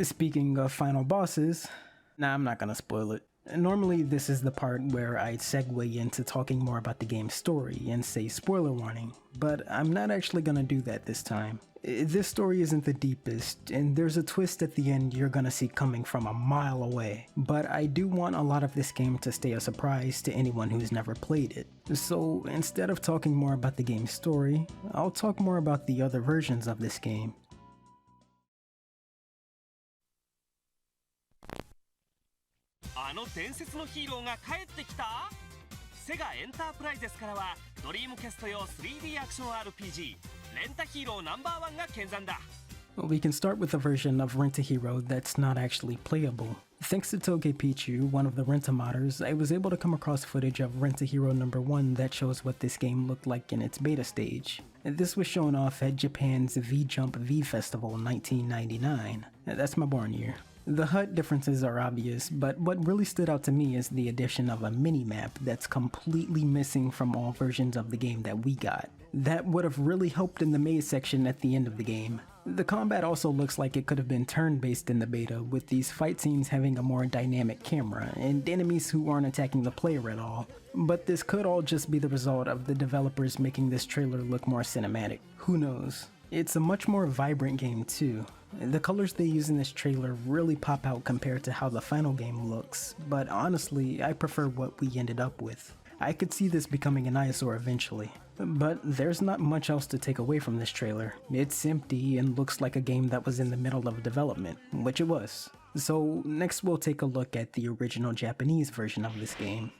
Speaking of final bosses, I'm not gonna spoil it. Normally this is the part where I segue into talking more about the game's story and say spoiler warning, but I'm not actually gonna do that this time. This story isn't the deepest, and there's a twist at the end you're gonna see coming from a mile away, but I do want a lot of this game to stay a surprise to anyone who's never played it. So instead of talking more about the game's story, I'll talk more about the other versions of this game. あの伝説のヒーローが帰ってきた。セガエンタープライゼスからはドリームキャスト用 3D アクション RPG レンタヒーロー No.1 が見参だ。 We can start with a version of Rent-A-Hero that's not actually playable. Thanks to Toge Pichu, one of the Renta modders, I was able to come across footage of Rent-A-Hero No.1 that shows what this game looked like in its beta stage. This was shown off at Japan's V-Jump V Festival in 1999. That's my born year. The HUD differences are obvious, but what really stood out to me is the addition of a mini-map that's completely missing from all versions of the game that we got. That would have really helped in the maze section at the end of the game. The combat also looks like it could have been turn-based in the beta, with these fight scenes having a more dynamic camera, and enemies who aren't attacking the player at all. But this could all just be the result of the developers making this trailer look more cinematic. Who knows? It's a much more vibrant game too. The colors they use in this trailer really pop out compared to how the final game looks, but honestly, I prefer what we ended up with. I could see this becoming an eyesore eventually. But there's not much else to take away from this trailer. It's empty and looks like a game that was in the middle of development, which it was. So next we'll take a look at the original Japanese version of this game.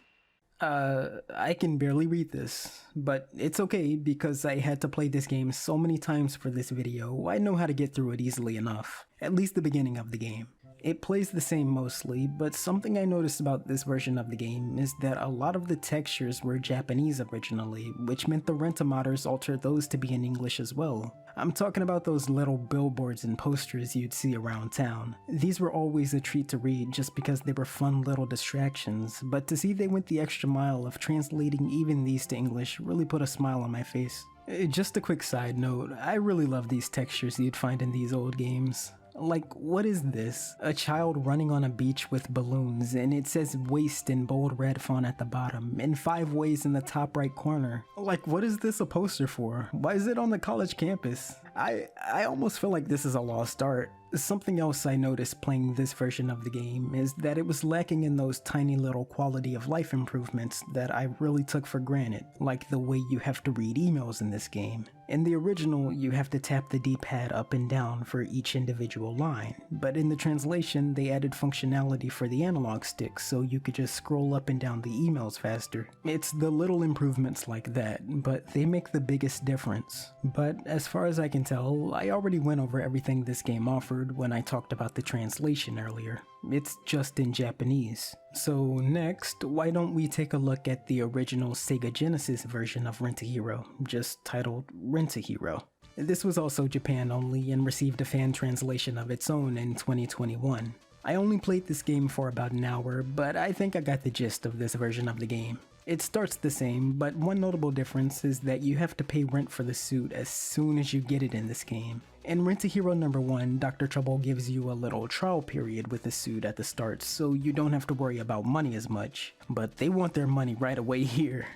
I can barely read this, but it's okay because I had to play this game so many times for this video, I know how to get through it easily enough, at least the beginning of the game. It plays the same mostly, but something I noticed about this version of the game is that a lot of the textures were Japanese originally, which meant the Renta modders altered those to be in English as well. I'm talking about those little billboards and posters you'd see around town. These were always a treat to read just because they were fun little distractions, but to see they went the extra mile of translating even these to English really put a smile on my face. Just a quick side note, I really love these textures you'd find in these old games. Like, what is this? A child running on a beach with balloons, and it says waste in bold red font at the bottom, and 5 ways in the top right corner. Like, what is this a poster for? Why is it on the college campus? I almost feel like this is a lost art. Something else I noticed playing this version of the game is that it was lacking in those tiny little quality of life improvements that I really took for granted, like the way you have to read emails in this game. In the original, you have to tap the D-pad up and down for each individual line, but in the translation, they added functionality for the analog stick so you could just scroll up and down the emails faster. It's the little improvements like that, but they make the biggest difference. But as far as I can tell, I already went over everything this game offered when I talked about the translation earlier. It's just in Japanese. So next, why don't we take a look at the original Sega Genesis version of Rent-A-Hero, just titled Rent-A-Hero. This was also Japan only and received a fan translation of its own in 2021. I only played this game for about an hour, but I think I got the gist of this version of the game. It starts the same, but one notable difference is that you have to pay rent for the suit as soon as you get it in this game. In Rent-A-Hero No.1, Dr. Trouble gives you a little trial period with the suit at the start, so you don't have to worry about money as much, but they want their money right away here.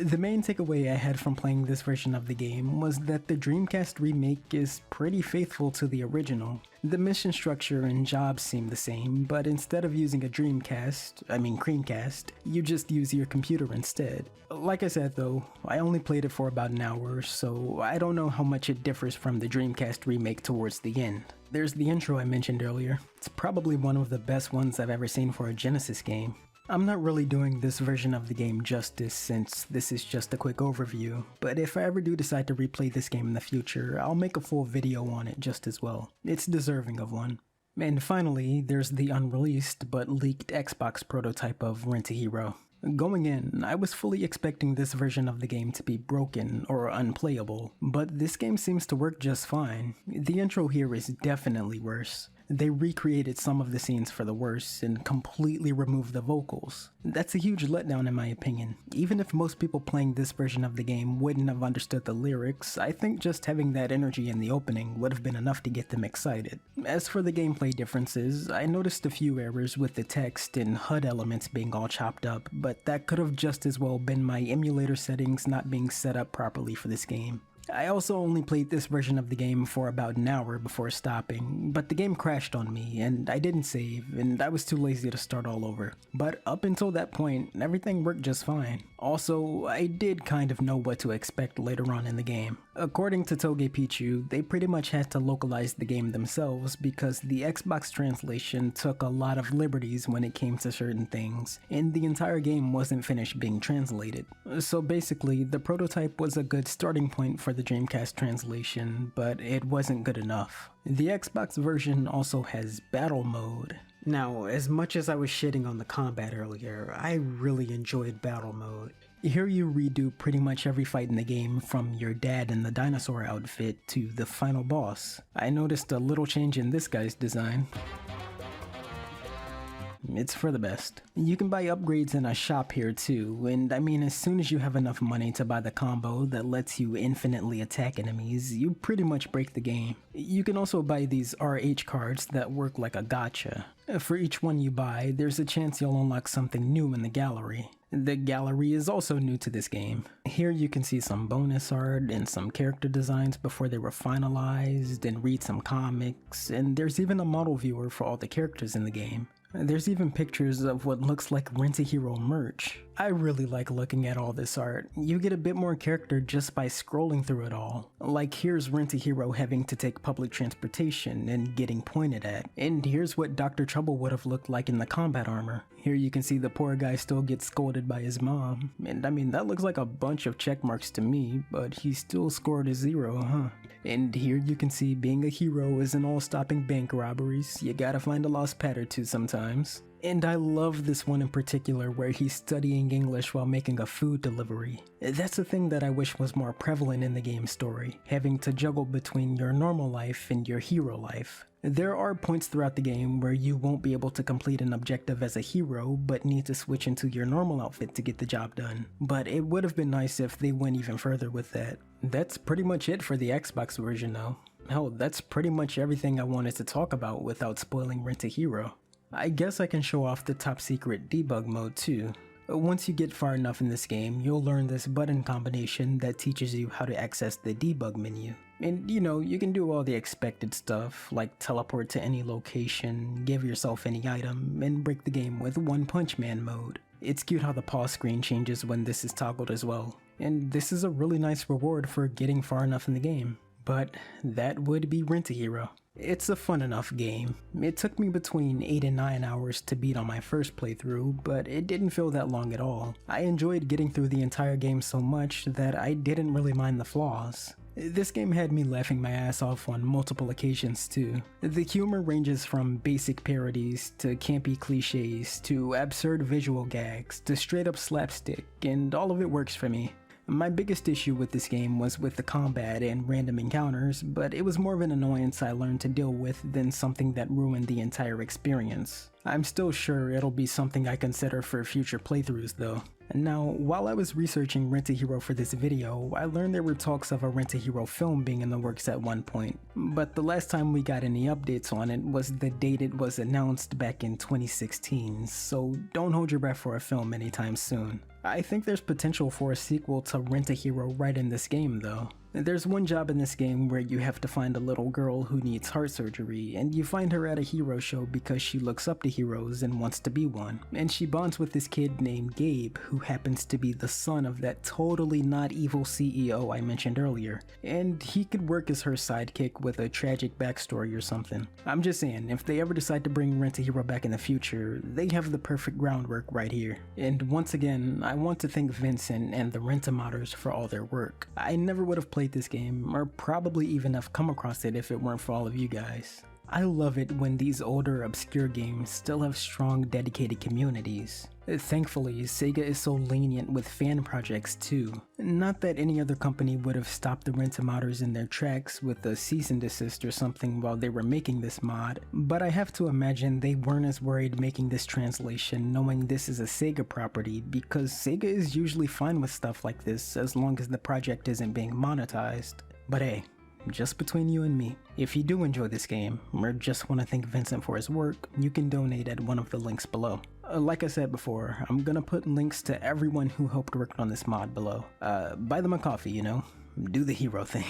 The main takeaway I had from playing this version of the game was that the Dreamcast remake is pretty faithful to the original. The mission structure and jobs seem the same, but instead of using a Creamcast, you just use your computer instead. Like I said though, I only played it for about an hour, so I don't know how much it differs from the Dreamcast remake towards the end. There's the intro I mentioned earlier. It's probably one of the best ones I've ever seen for a Genesis game. I'm not really doing this version of the game justice since this is just a quick overview, but if I ever do decide to replay this game in the future, I'll make a full video on it just as well. It's deserving of one. And finally, there's the unreleased but leaked Xbox prototype of Rent-A-Hero. Going in, I was fully expecting this version of the game to be broken or unplayable, but this game seems to work just fine. The intro here is definitely worse. They recreated some of the scenes for the worse and completely removed the vocals. That's a huge letdown in my opinion. Even if most people playing this version of the game wouldn't have understood the lyrics, I think just having that energy in the opening would have been enough to get them excited. As for the gameplay differences, I noticed a few errors with the text and HUD elements being all chopped up, but that could have just as well been my emulator settings not being set up properly for this game. I also only played this version of the game for about an hour before stopping, but the game crashed on me and I didn't save and I was too lazy to start all over. But up until that point, everything worked just fine. Also, I did kind of know what to expect later on in the game. According to Toge Pichu, they pretty much had to localize the game themselves because the Xbox translation took a lot of liberties when it came to certain things, and the entire game wasn't finished being translated. So basically, the prototype was a good starting point for the Dreamcast translation, but it wasn't good enough. The Xbox version also has battle mode. Now, as much as I was shitting on the combat earlier, I really enjoyed battle mode. Here you redo pretty much every fight in the game, from your dad in the dinosaur outfit to the final boss. I noticed a little change in this guy's design. It's for the best. You can buy upgrades in a shop here too, and I mean as soon as you have enough money to buy the combo that lets you infinitely attack enemies, you pretty much break the game. You can also buy these RH cards that work like a gacha. For each one you buy, there's a chance you'll unlock something new in the gallery. The gallery is also new to this game. Here you can see some bonus art and some character designs before they were finalized, and read some comics, and there's even a model viewer for all the characters in the game. There's even pictures of what looks like Rent-A-Hero merch. I really like looking at all this art. You get a bit more character just by scrolling through it all. Like here's Rent-A-Hero having to take public transportation and getting pointed at. And here's what Dr. Trouble would have looked like in the combat armor. Here you can see the poor guy still gets scolded by his mom. And I mean, that looks like a bunch of check marks to me, but he still scored a 0, huh? And here you can see being a hero isn't all stopping bank robberies. You gotta find a lost pet or two sometimes. And I love this one in particular where he's studying English while making a food delivery. That's a thing that I wish was more prevalent in the game story, having to juggle between your normal life and your hero life. There are points throughout the game where you won't be able to complete an objective as a hero, but need to switch into your normal outfit to get the job done. But it would have been nice if they went even further with that. That's pretty much it for the Xbox version though. Hell, that's pretty much everything I wanted to talk about without spoiling Rent-A-Hero. I guess I can show off the top secret debug mode too. Once you get far enough in this game, you'll learn this button combination that teaches you how to access the debug menu. And you know, you can do all the expected stuff, like teleport to any location, give yourself any item, and break the game with One Punch Man mode. It's cute how the pause screen changes when this is toggled as well. And this is a really nice reward for getting far enough in the game. But that would be Rent-A-Hero. It's a fun enough game. It took me between 8 and 9 hours to beat on my first playthrough, but it didn't feel that long at all. I enjoyed getting through the entire game so much that I didn't really mind the flaws. This game had me laughing my ass off on multiple occasions too. The humor ranges from basic parodies to campy cliches to absurd visual gags to straight up slapstick, and all of it works for me. My biggest issue with this game was with the combat and random encounters, but it was more of an annoyance I learned to deal with than something that ruined the entire experience. I'm still sure it'll be something I consider for future playthroughs though. Now, while I was researching Rent-A-Hero for this video, I learned there were talks of a Rent-A-Hero film being in the works at one point, but the last time we got any updates on it was the date it was announced back in 2016, so don't hold your breath for a film anytime soon. I think there's potential for a sequel to Rent a Hero right in this game though. There's one job in this game where you have to find a little girl who needs heart surgery, and you find her at a hero show because she looks up to heroes and wants to be one. And she bonds with this kid named Gabe, who happens to be the son of that totally not evil CEO I mentioned earlier. And he could work as her sidekick with a tragic backstory or something. I'm just saying, if they ever decide to bring Rent a Hero back in the future, they have the perfect groundwork right here. And once again, I want to thank Vincent and the Rent-A-Modders for all their work. I never would have played this game, or probably even have come across it if it weren't for all of you guys. I love it when these older, obscure games still have strong, dedicated communities. Thankfully, Sega is so lenient with fan projects too. Not that any other company would have stopped the Rent-A-Modders in their tracks with a cease and desist or something while they were making this mod, but I have to imagine they weren't as worried making this translation knowing this is a Sega property, because Sega is usually fine with stuff like this as long as the project isn't being monetized. But hey, just between you and me, if you do enjoy this game, or just want to thank Vincent for his work, you can donate at one of the links below. Like I said before, I'm gonna put links to everyone who helped work on this mod below. Buy them a coffee, you know? Do the hero thing.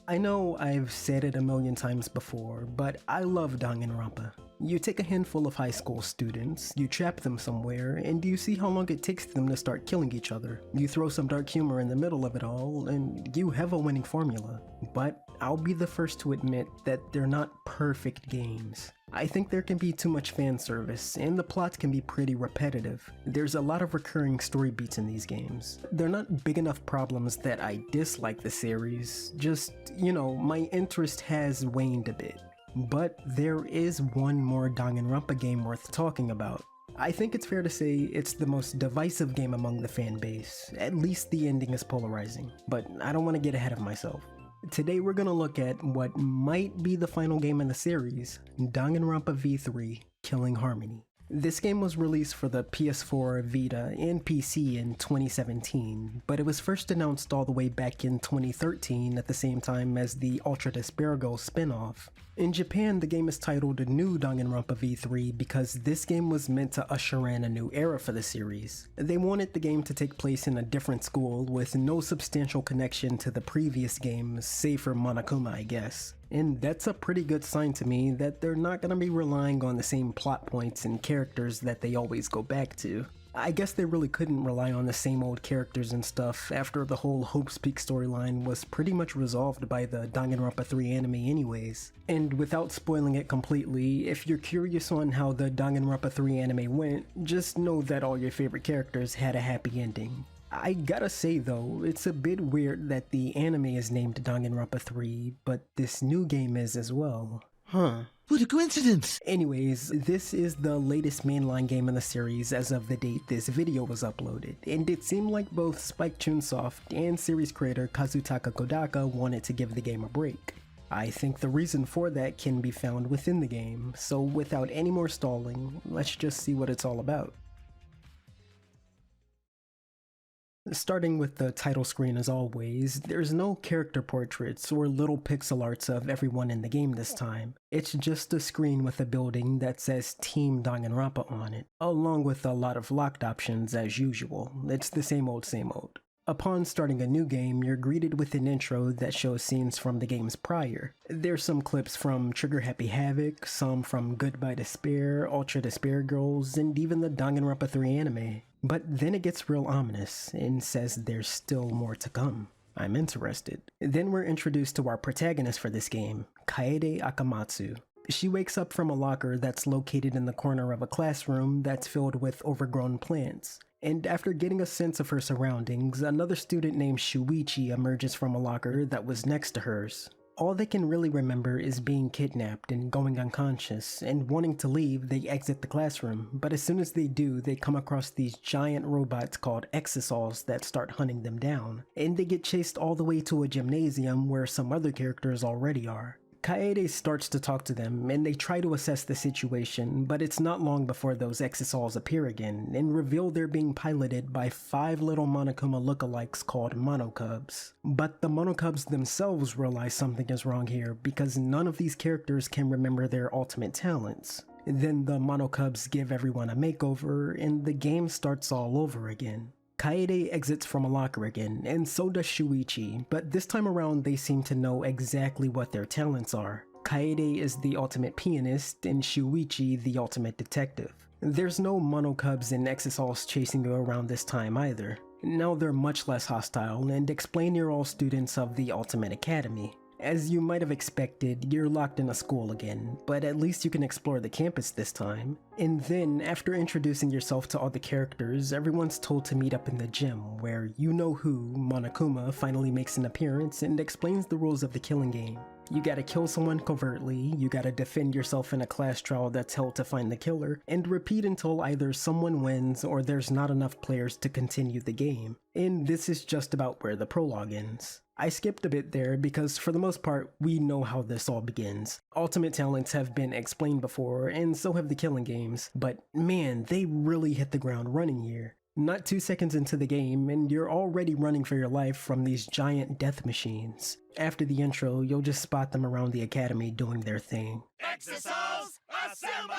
I know I've said it a million times before, but I love Danganronpa. You take a handful of high school students, you trap them somewhere, and you see how long it takes them to start killing each other. You throw some dark humor in the middle of it all, and you have a winning formula. But I'll be the first to admit that they're not perfect games. I think there can be too much fan service, and the plots can be pretty repetitive. There's a lot of recurring story beats in these games. They're not big enough problems that I dislike the series, just, you know, my interest has waned a bit. But there is one more Danganronpa game worth talking about. I think it's fair to say it's the most divisive game among the fan base. At least the ending is polarizing, but I don't want to get ahead of myself. Today we're gonna look at what might be the final game in the series, Danganronpa V3: Killing Harmony. This game was released for the PS4, Vita, and PC in 2017, but it was first announced all the way back in 2013 at the same time as the Ultra Despair spin-off. In Japan, the game is titled New Danganronpa V3 because this game was meant to usher in a new era for the series. They wanted the game to take place in a different school with no substantial connection to the previous games, save for Monokuma, I guess. And that's a pretty good sign to me that they're not going to be relying on the same plot points and characters that they always go back to. I guess they really couldn't rely on the same old characters and stuff after the whole Hope's Peak storyline was pretty much resolved by the Danganronpa 3 anime anyways. And without spoiling it completely, if you're curious on how the Danganronpa 3 anime went, just know that all your favorite characters had a happy ending. I gotta say though, it's a bit weird that the anime is named Danganronpa 3, but this new game is as well. Huh. What a coincidence! Anyways, this is the latest mainline game in the series as of the date this video was uploaded, and it seemed like both Spike Chunsoft and series creator Kazutaka Kodaka wanted to give the game a break. I think the reason for that can be found within the game, so without any more stalling, let's just see what it's all about. Starting with the title screen as always, there's no character portraits or little pixel arts of everyone in the game this time. It's just a screen with a building that says Team Danganronpa on it, along with a lot of locked options as usual. It's the same old same old. Upon starting a new game, you're greeted with an intro that shows scenes from the games prior. There's some clips from Trigger Happy Havoc, some from Goodbye Despair, Ultra Despair Girls, and even the Danganronpa 3 anime. But then it gets real ominous and says there's still more to come. I'm interested. Then we're introduced to our protagonist for this game, Kaede Akamatsu. She wakes up from a locker that's located in the corner of a classroom that's filled with overgrown plants. And after getting a sense of her surroundings, another student named Shuichi emerges from a locker that was next to hers. All they can really remember is being kidnapped and going unconscious, and wanting to leave, they exit the classroom, but as soon as they do, they come across these giant robots called Exosols that start hunting them down, and they get chased all the way to a gymnasium where some other characters already are. Kaede starts to talk to them, and they try to assess the situation, but it's not long before those Exisals appear again, and reveal they're being piloted by 5 little Monokuma lookalikes called Monocubs. But the Monocubs themselves realize something is wrong here, because none of these characters can remember their ultimate talents. Then the Monocubs give everyone a makeover, and the game starts all over again. Kaede exits from a locker again, and so does Shuichi, but this time around they seem to know exactly what their talents are. Kaede is the ultimate pianist, and Shuichi the ultimate detective. There's no Monocubs and Exisals chasing you around this time either. Now they're much less hostile, and explain you're all students of the Ultimate Academy. As you might have expected, you're locked in a school again, but at least you can explore the campus this time. And then, after introducing yourself to all the characters, everyone's told to meet up in the gym, where you-know-who, Monokuma, finally makes an appearance and explains the rules of the killing game. You gotta kill someone covertly, you gotta defend yourself in a class trial that's held to find the killer, and repeat until either someone wins or there's not enough players to continue the game. And this is just about where the prologue ends. I skipped a bit there because for the most part, we know how this all begins. Ultimate talents have been explained before, and so have the killing games, but man, they really hit the ground running here. Not 2 seconds into the game, and you're already running for your life from these giant death machines. After the intro, you'll just spot them around the academy doing their thing. Exisals, assemble!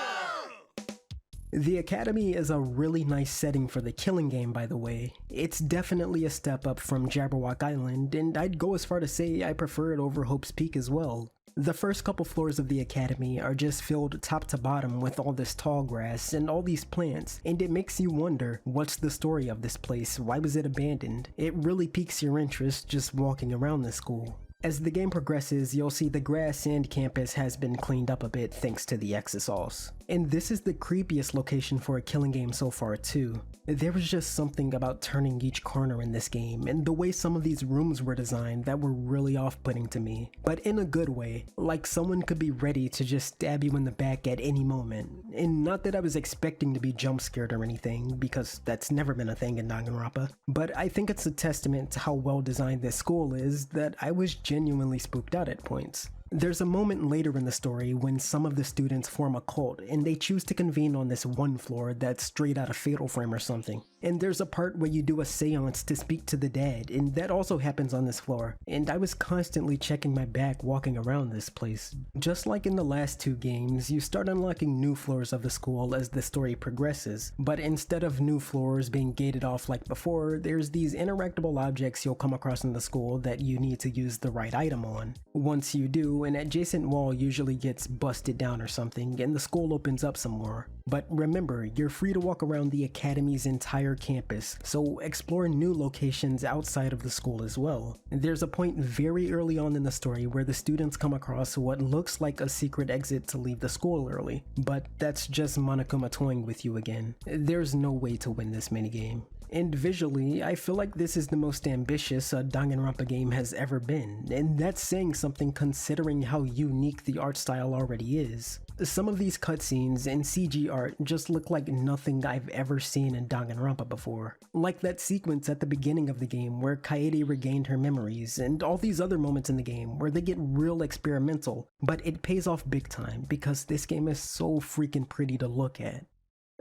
The Academy is a really nice setting for the killing game, by the way. It's definitely a step up from Jabberwock Island, and I'd go as far to say I prefer it over Hope's Peak as well. The first couple floors of the Academy are just filled top to bottom with all this tall grass and all these plants, and it makes you wonder, what's the story of this place? Why was it abandoned? It really piques your interest just walking around the school. As the game progresses, you'll see the grass and campus has been cleaned up a bit thanks to the Exisals. And this is the creepiest location for a killing game so far too. There was just something about turning each corner in this game and the way some of these rooms were designed that were really off-putting to me. But in a good way, like someone could be ready to just stab you in the back at any moment. And not that I was expecting to be jump scared or anything, because that's never been a thing in Danganronpa, but I think it's a testament to how well designed this school is that I was genuinely spooked out at points. There's a moment later in the story when some of the students form a cult and they choose to convene on this one floor that's straight out of Fatal Frame or something. And there's a part where you do a seance to speak to the dead, and that also happens on this floor. And I was constantly checking my back walking around this place. Just like in the last 2 games, you start unlocking new floors of the school as the story progresses, but instead of new floors being gated off like before, there's these interactable objects you'll come across in the school that you need to use the right item on. Once you do, an adjacent wall usually gets busted down or something, and the school opens up some more. But remember, you're free to walk around the Academy's entire campus, so explore new locations outside of the school as well. There's a point very early on in the story where the students come across what looks like a secret exit to leave the school early, but that's just Monokuma toying with you again. There's no way to win this minigame. And visually, I feel like this is the most ambitious a Danganronpa game has ever been, and that's saying something considering how unique the art style already is. Some of these cutscenes and CG art just look like nothing I've ever seen in Danganronpa before. Like that sequence at the beginning of the game where Kaede regained her memories, and all these other moments in the game where they get real experimental, but it pays off big time because this game is so freaking pretty to look at.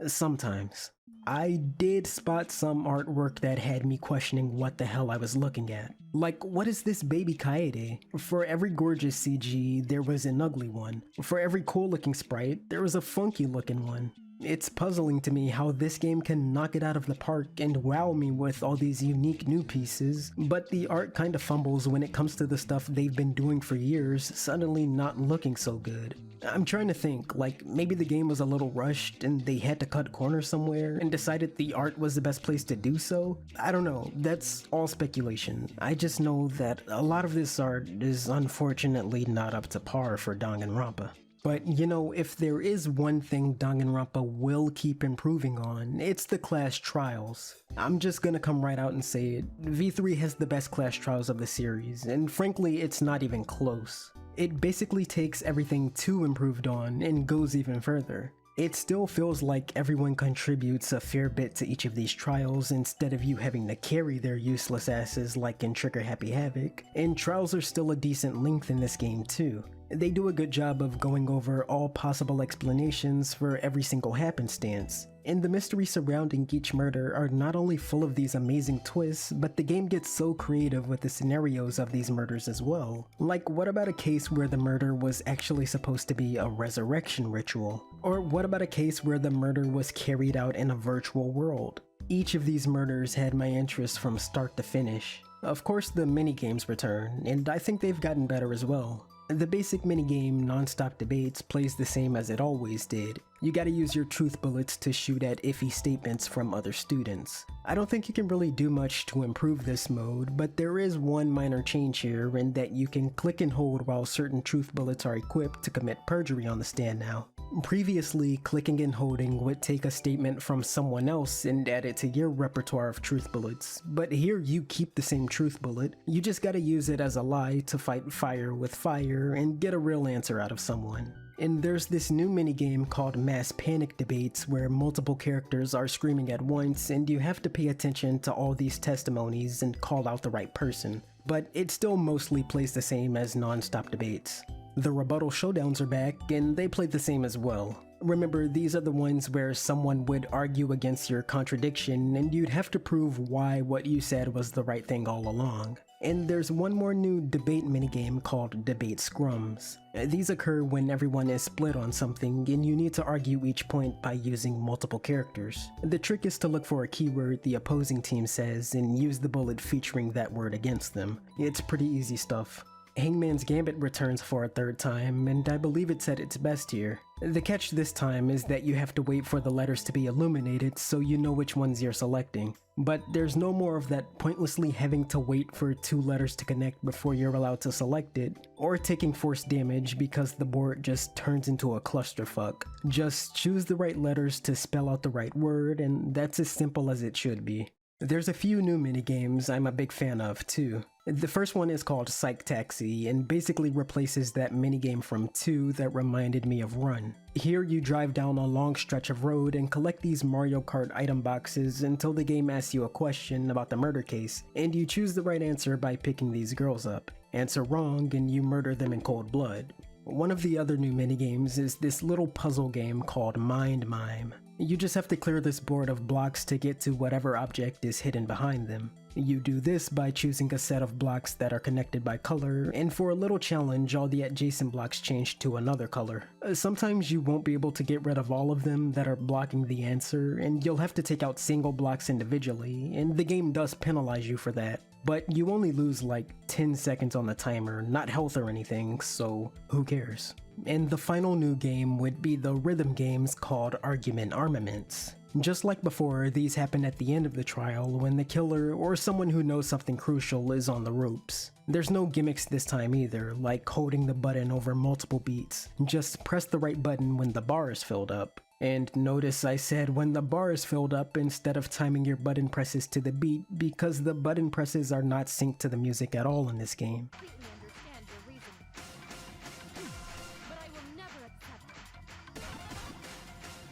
Sometimes. I did spot some artwork that had me questioning what the hell I was looking at. Like, what is this baby Kaede? For every gorgeous CG, there was an ugly one. For every cool looking sprite, there was a funky looking one. It's puzzling to me how this game can knock it out of the park and wow me with all these unique new pieces, but the art kinda fumbles when it comes to the stuff they've been doing for years suddenly not looking so good. I'm trying to think, like maybe the game was a little rushed and they had to cut corners somewhere and decided the art was the best place to do so? I don't know, that's all speculation. I just know that a lot of this art is unfortunately not up to par for Danganronpa. But you know, if there is one thing Danganronpa will keep improving on, it's the class trials. I'm just gonna come right out and say it. V3 has the best class trials of the series, and frankly, it's not even close. It basically takes everything 2 improved on and goes even further. It still feels like everyone contributes a fair bit to each of these trials instead of you having to carry their useless asses like in Trigger Happy Havoc, and trials are still a decent length in this game too. They do a good job of going over all possible explanations for every single happenstance, and the mysteries surrounding each murder are not only full of these amazing twists, but the game gets so creative with the scenarios of these murders as well. Like, what about a case where the murder was actually supposed to be a resurrection ritual? Or what about a case where the murder was carried out in a virtual world? Each of these murders had my interest from start to finish. Of course, the minigames return, and I think they've gotten better as well. The basic minigame Non-Stop Debates plays the same as it always did. You gotta use your truth bullets to shoot at iffy statements from other students. I don't think you can really do much to improve this mode, but there is one minor change here in that you can click and hold while certain truth bullets are equipped to commit perjury on the stand now. Previously, clicking and holding would take a statement from someone else and add it to your repertoire of truth bullets, but here you keep the same truth bullet, you just gotta use it as a lie to fight fire with fire and get a real answer out of someone. And there's this new minigame called Mass Panic Debates where multiple characters are screaming at once and you have to pay attention to all these testimonies and call out the right person, but it still mostly plays the same as Non-Stop Debates. The rebuttal showdowns are back, and they play the same as well. Remember, these are the ones where someone would argue against your contradiction and you'd have to prove why what you said was the right thing all along. And there's one more new debate minigame called Debate Scrums. These occur when everyone is split on something and you need to argue each point by using multiple characters. The trick is to look for a keyword the opposing team says and use the bullet featuring that word against them. It's pretty easy stuff. Hangman's Gambit returns for a third time, and I believe it's at its best here. The catch this time is that you have to wait for the letters to be illuminated so you know which ones you're selecting. But there's no more of that pointlessly having to wait for 2 letters to connect before you're allowed to select it, or taking forced damage because the board just turns into a clusterfuck. Just choose the right letters to spell out the right word, and that's as simple as it should be. There's a few new minigames I'm a big fan of too. The first one is called Psych Taxi and basically replaces that minigame from 2 that reminded me of Run. Here you drive down a long stretch of road and collect these Mario Kart item boxes until the game asks you a question about the murder case, and you choose the right answer by picking these girls up. Answer wrong and you murder them in cold blood. One of the other new minigames is this little puzzle game called Mind Mime. You just have to clear this board of blocks to get to whatever object is hidden behind them. You do this by choosing a set of blocks that are connected by color, and for a little challenge, all the adjacent blocks change to another color. Sometimes you won't be able to get rid of all of them that are blocking the answer, and you'll have to take out single blocks individually, and the game does penalize you for that. But you only lose like 10 seconds on the timer, not health or anything, so who cares? And the final new game would be the rhythm games called Argument Armaments. Just like before, these happen at the end of the trial when the killer or someone who knows something crucial is on the ropes. There's no gimmicks this time either, like holding the button over multiple beats. Just press the right button when the bar is filled up. And notice I said when the bar is filled up instead of timing your button presses to the beat, because the button presses are not synced to the music at all in this game.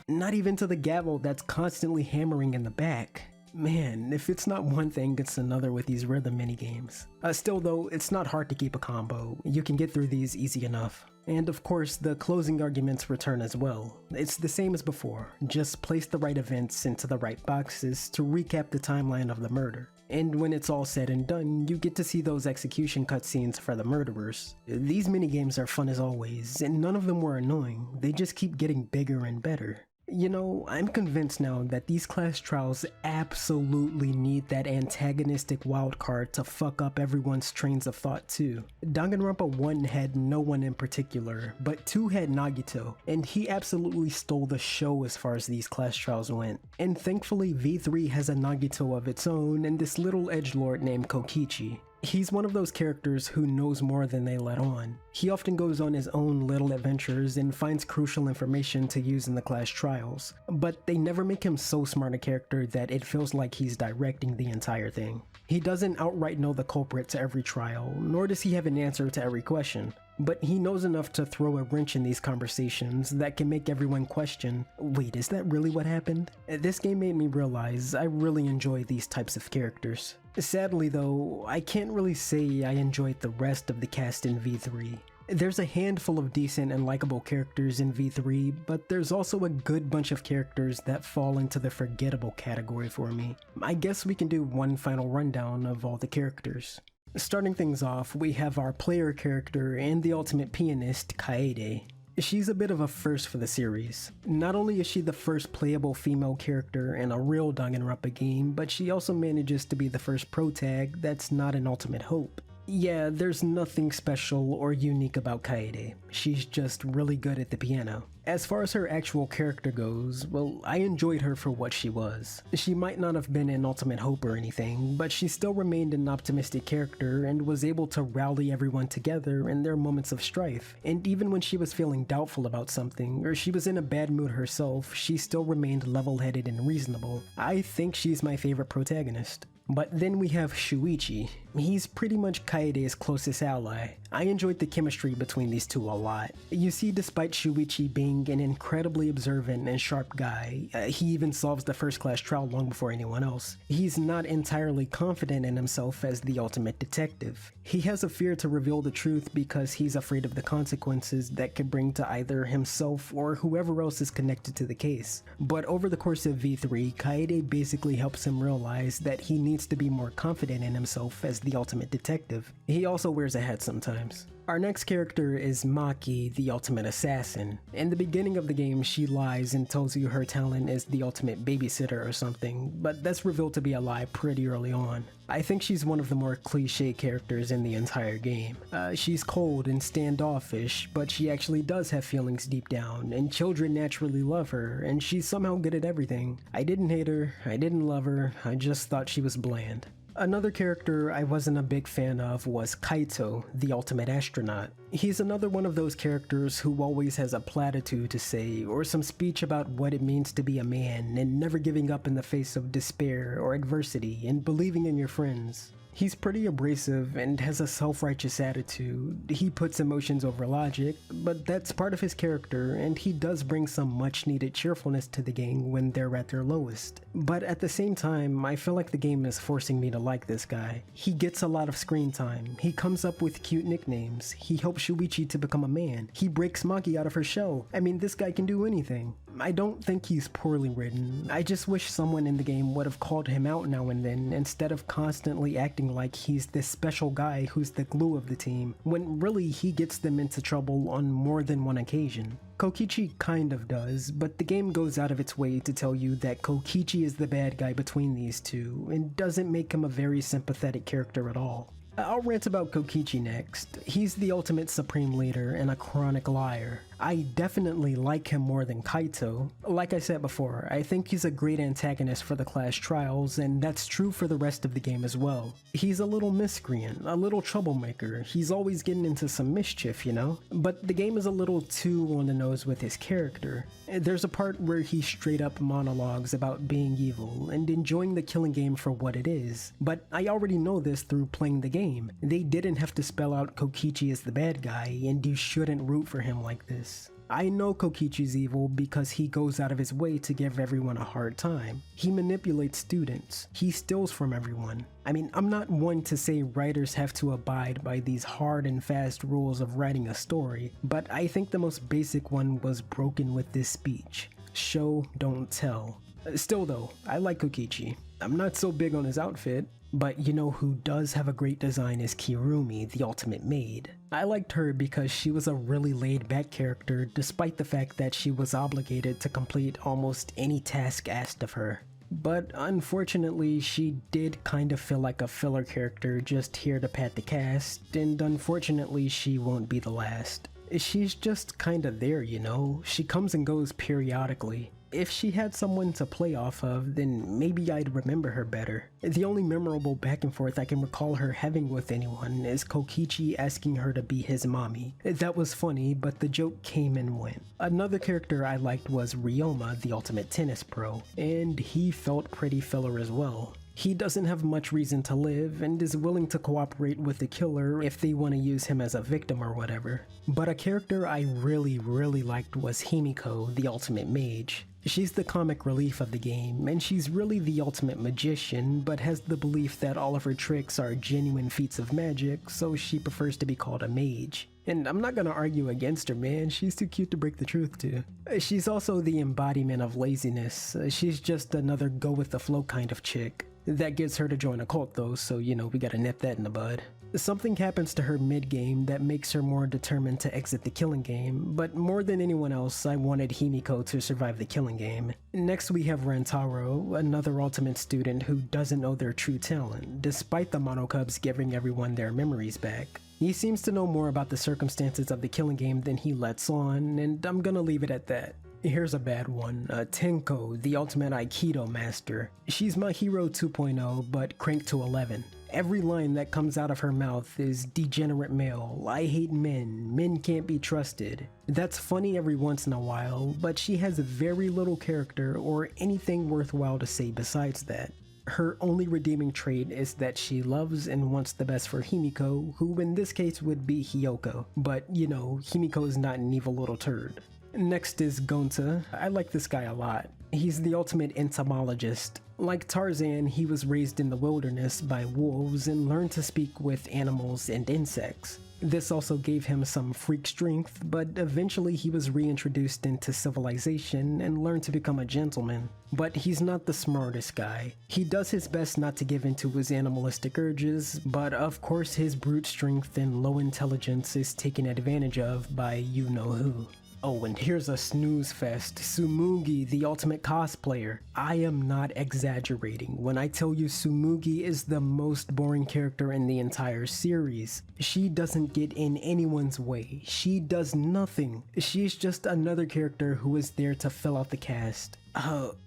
Not even to the gavel that's constantly hammering in the back. Man, if it's not one thing, it's another with these rhythm minigames. Still though, it's not hard to keep a combo. You can get through these easy enough. And of course, the closing arguments return as well. It's the same as before, just place the right events into the right boxes to recap the timeline of the murder. And when it's all said and done, you get to see those execution cutscenes for the murderers. These minigames are fun as always, and none of them were annoying, they just keep getting bigger and better. You know, I'm convinced now that these class trials absolutely need that antagonistic wildcard to fuck up everyone's trains of thought too. Danganronpa 1 had no one in particular, but 2 had Nagito, and he absolutely stole the show as far as these class trials went. And thankfully V3 has a Nagito of its own and this little edgelord named Kokichi. He's one of those characters who knows more than they let on. He often goes on his own little adventures and finds crucial information to use in the class trials, but they never make him so smart a character that it feels like he's directing the entire thing. He doesn't outright know the culprit to every trial, nor does he have an answer to every question. But he knows enough to throw a wrench in these conversations that can make everyone question, wait, is that really what happened? This game made me realize I really enjoy these types of characters. Sadly though, I can't really say I enjoyed the rest of the cast in V3. There's a handful of decent and likable characters in V3, but there's also a good bunch of characters that fall into the forgettable category for me. I guess we can do one final rundown of all the characters. Starting things off, we have our player character and the ultimate pianist, Kaede. She's a bit of a first for the series. Not only is she the first playable female character in a real Danganronpa game, but she also manages to be the first protag that's not an ultimate hope. Yeah, there's nothing special or unique about Kaede. She's just really good at the piano. As far as her actual character goes, well, I enjoyed her for what she was. She might not have been an ultimate hope or anything, but she still remained an optimistic character and was able to rally everyone together in their moments of strife. And even when she was feeling doubtful about something, or she was in a bad mood herself, she still remained level-headed and reasonable. I think she's my favorite protagonist. But then we have Shuichi. He's pretty much Kaede's closest ally. I enjoyed the chemistry between these two a lot. You see, despite Shuichi being an incredibly observant and sharp guy, he even solves the first class trial long before anyone else. He's not entirely confident in himself as the ultimate detective. He has a fear to reveal the truth because he's afraid of the consequences that could bring to either himself or whoever else is connected to the case. But over the course of V3, Kaede basically helps him realize that he needs to be more confident in himself as the ultimate detective. He also wears a hat sometimes. Our next character is Maki, the ultimate assassin. In the beginning of the game, she lies and tells you her talent is the ultimate babysitter or something, but that's revealed to be a lie pretty early on. I think she's one of the more cliche characters in the entire game. She's cold and standoffish, but she actually does have feelings deep down, and children naturally love her, and she's somehow good at everything. I didn't hate her, I didn't love her, I just thought she was bland. Another character I wasn't a big fan of was Kaito, the ultimate astronaut. He's another one of those characters who always has a platitude to say or some speech about what it means to be a man and never giving up in the face of despair or adversity and believing in your friends. He's pretty abrasive and has a self-righteous attitude. He puts emotions over logic, but that's part of his character, and he does bring some much-needed cheerfulness to the gang when they're at their lowest. But at the same time, I feel like the game is forcing me to like this guy. He gets a lot of screen time, he comes up with cute nicknames, he helps Shuichi to become a man, he breaks Maki out of her shell. I mean, this guy can do anything. I don't think he's poorly written. I just wish someone in the game would have called him out now and then instead of constantly acting like he's this special guy who's the glue of the team, when really he gets them into trouble on more than one occasion. Kokichi kind of does, but the game goes out of its way to tell you that Kokichi is the bad guy between these two, and doesn't make him a very sympathetic character at all. I'll rant about Kokichi next. He's the ultimate supreme leader and a chronic liar. I definitely like him more than Kaito. Like I said before, I think he's a great antagonist for the class trials, and that's true for the rest of the game as well. He's a little miscreant, a little troublemaker, he's always getting into some mischief, you know? But the game is a little too on the nose with his character. There's a part where he straight up monologues about being evil and enjoying the killing game for what it is, but I already know this through playing the game. They didn't have to spell out Kokichi as the bad guy, and you shouldn't root for him like this. I know Kokichi's evil because he goes out of his way to give everyone a hard time. He manipulates students. He steals from everyone. I mean, I'm not one to say writers have to abide by these hard and fast rules of writing a story, but I think the most basic one was broken with this speech. Show, don't tell. Still though, I like Kokichi. I'm not so big on his outfit. But you know who does have a great design is Kirumi, the ultimate maid. I liked her because she was a really laid-back character despite the fact that she was obligated to complete almost any task asked of her. But unfortunately, she did kind of feel like a filler character just here to pad the cast, and unfortunately she won't be the last. She's just kinda there, you know? She comes and goes periodically. If she had someone to play off of, then maybe I'd remember her better. The only memorable back and forth I can recall her having with anyone is Kokichi asking her to be his mommy. That was funny, but the joke came and went. Another character I liked was Ryoma, the ultimate tennis pro, and he felt pretty filler as well. He doesn't have much reason to live and is willing to cooperate with the killer if they want to use him as a victim or whatever. But a character I really liked was Himiko, the ultimate mage. She's the comic relief of the game, and she's really the ultimate magician, but has the belief that all of her tricks are genuine feats of magic, so she prefers to be called a mage. And I'm not gonna argue against her, man, she's too cute to break the truth to. She's also the embodiment of laziness. She's just another go-with-the-flow kind of chick. That gets her to join a cult though, so you know, we gotta nip that in the bud. Something happens to her mid-game that makes her more determined to exit the killing game, but more than anyone else, I wanted Himiko to survive the killing game. Next we have Rantaro, another ultimate student who doesn't know their true talent, despite the Monokubs giving everyone their memories back. He seems to know more about the circumstances of the killing game than he lets on, and I'm gonna leave it at that. Here's a bad one, Tenko, the ultimate Aikido master. She's my hero 2.0, but cranked to 11. Every line that comes out of her mouth is degenerate male, I hate men, men can't be trusted. That's funny every once in a while, but she has very little character or anything worthwhile to say besides that. Her only redeeming trait is that she loves and wants the best for Himiko, who in this case would be Hiyoko. But, you know, Himiko is not an evil little turd. Next is Gonta. I like this guy a lot. He's the ultimate entomologist. Like Tarzan, he was raised in the wilderness by wolves and learned to speak with animals and insects. This also gave him some freak strength, but eventually he was reintroduced into civilization and learned to become a gentleman. But he's not the smartest guy. He does his best not to give in to his animalistic urges, but of course his brute strength and low intelligence is taken advantage of by you-know-who. Oh, and here's a snooze fest, Tsumugi, the ultimate cosplayer. I am not exaggerating when I tell you Tsumugi is the most boring character in the entire series. She doesn't get in anyone's way. She does nothing. She's just another character who is there to fill out the cast.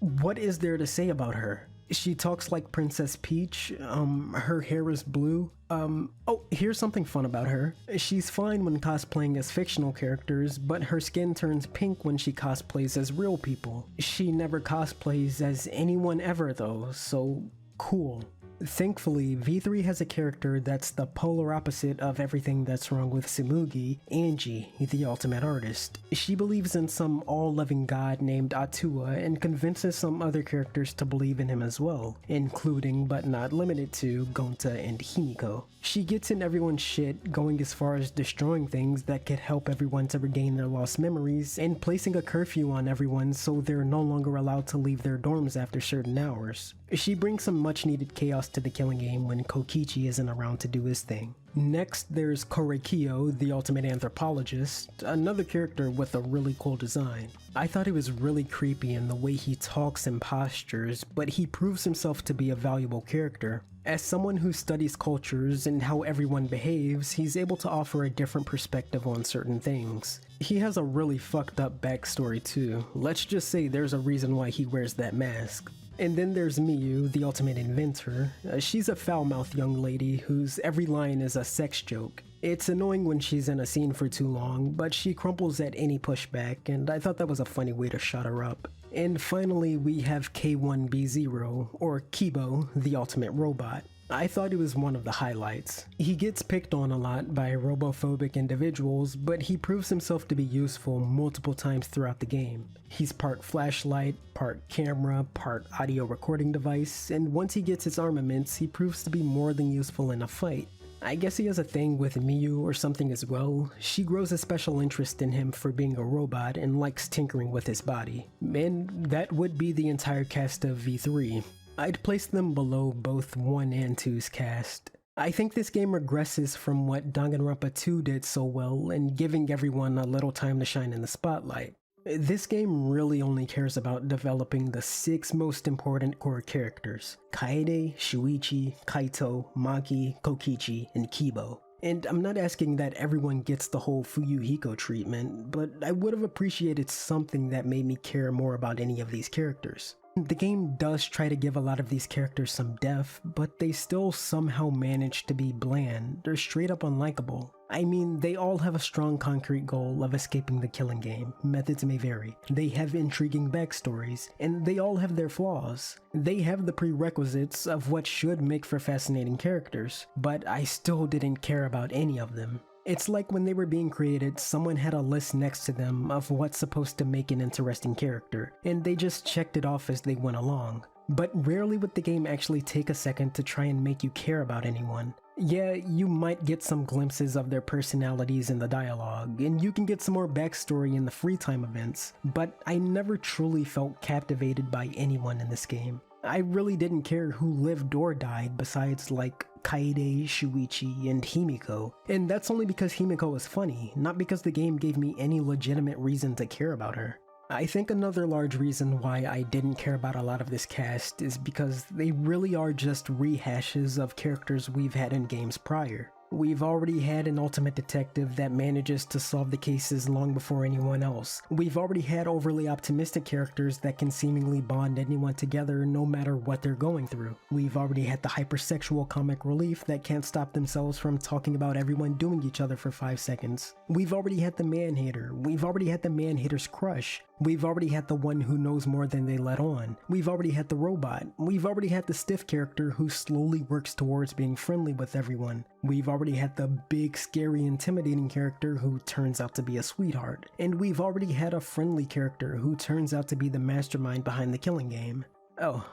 What is there to say about her? She talks like Princess Peach, her hair is blue. Oh, here's something fun about her. She's fine when cosplaying as fictional characters, but her skin turns pink when she cosplays as real people. She never cosplays as anyone ever though, so cool. Thankfully, V3 has a character that's the polar opposite of everything that's wrong with Tsumugi, Angie, the ultimate artist. She believes in some all-loving god named Atua and convinces some other characters to believe in him as well, including but not limited to Gonta and Himiko. She gets in everyone's shit, going as far as destroying things that could help everyone to regain their lost memories, and placing a curfew on everyone so they're no longer allowed to leave their dorms after certain hours. She brings some much needed chaos to the killing game when Kokichi isn't around to do his thing. Next, there's Korekiyo, the ultimate anthropologist, another character with a really cool design. I thought he was really creepy in the way he talks and postures, but he proves himself to be a valuable character. As someone who studies cultures and how everyone behaves, he's able to offer a different perspective on certain things. He has a really fucked up backstory too. Let's just say there's a reason why he wears that mask. And then there's Miyu, the ultimate inventor. She's a foul-mouthed young lady whose every line is a sex joke. It's annoying when she's in a scene for too long, but she crumples at any pushback, and I thought that was a funny way to shut her up. And finally, we have K1B0, or Kibo, the ultimate robot. I thought he was one of the highlights. He gets picked on a lot by robophobic individuals, but he proves himself to be useful multiple times throughout the game. He's part flashlight, part camera, part audio recording device, and once he gets his armaments, he proves to be more than useful in a fight. I guess he has a thing with Miyu or something as well. She grows a special interest in him for being a robot and likes tinkering with his body. And that would be the entire cast of V3. I'd place them below both 1 and 2's cast. I think this game regresses from what Danganronpa 2 did so well in giving everyone a little time to shine in the spotlight. This game really only cares about developing the 6 most important core characters: Kaede, Shuichi, Kaito, Maki, Kokichi, and Kibo. And I'm not asking that everyone gets the whole Fuyuhiko treatment, but I would have appreciated something that made me care more about any of these characters. The game does try to give a lot of these characters some depth, but they still somehow manage to be bland or straight up unlikable. I mean, they all have a strong concrete goal of escaping the killing game. Methods may vary. They have intriguing backstories, and they all have their flaws. They have the prerequisites of what should make for fascinating characters, but I still didn't care about any of them. It's like when they were being created, someone had a list next to them of what's supposed to make an interesting character, and they just checked it off as they went along. But rarely would the game actually take a second to try and make you care about anyone. Yeah, you might get some glimpses of their personalities in the dialogue, and you can get some more backstory in the free time events, but I never truly felt captivated by anyone in this game. I really didn't care who lived or died besides like Kaede, Shuichi, and Himiko, and that's only because Himiko was funny, not because the game gave me any legitimate reason to care about her. I think another large reason why I didn't care about a lot of this cast is because they really are just rehashes of characters we've had in games prior. We've already had an ultimate detective that manages to solve the cases long before anyone else. We've already had overly optimistic characters that can seemingly bond anyone together no matter what they're going through. We've already had the hypersexual comic relief that can't stop themselves from talking about everyone doing each other for 5 seconds. We've already had the man-hater. We've already had the man-hater's crush. We've already had the one who knows more than they let on. We've already had the robot. We've already had the stiff character who slowly works towards being friendly with everyone. We've already had the big, scary, intimidating character who turns out to be a sweetheart. And we've already had a friendly character who turns out to be the mastermind behind the killing game. Oh,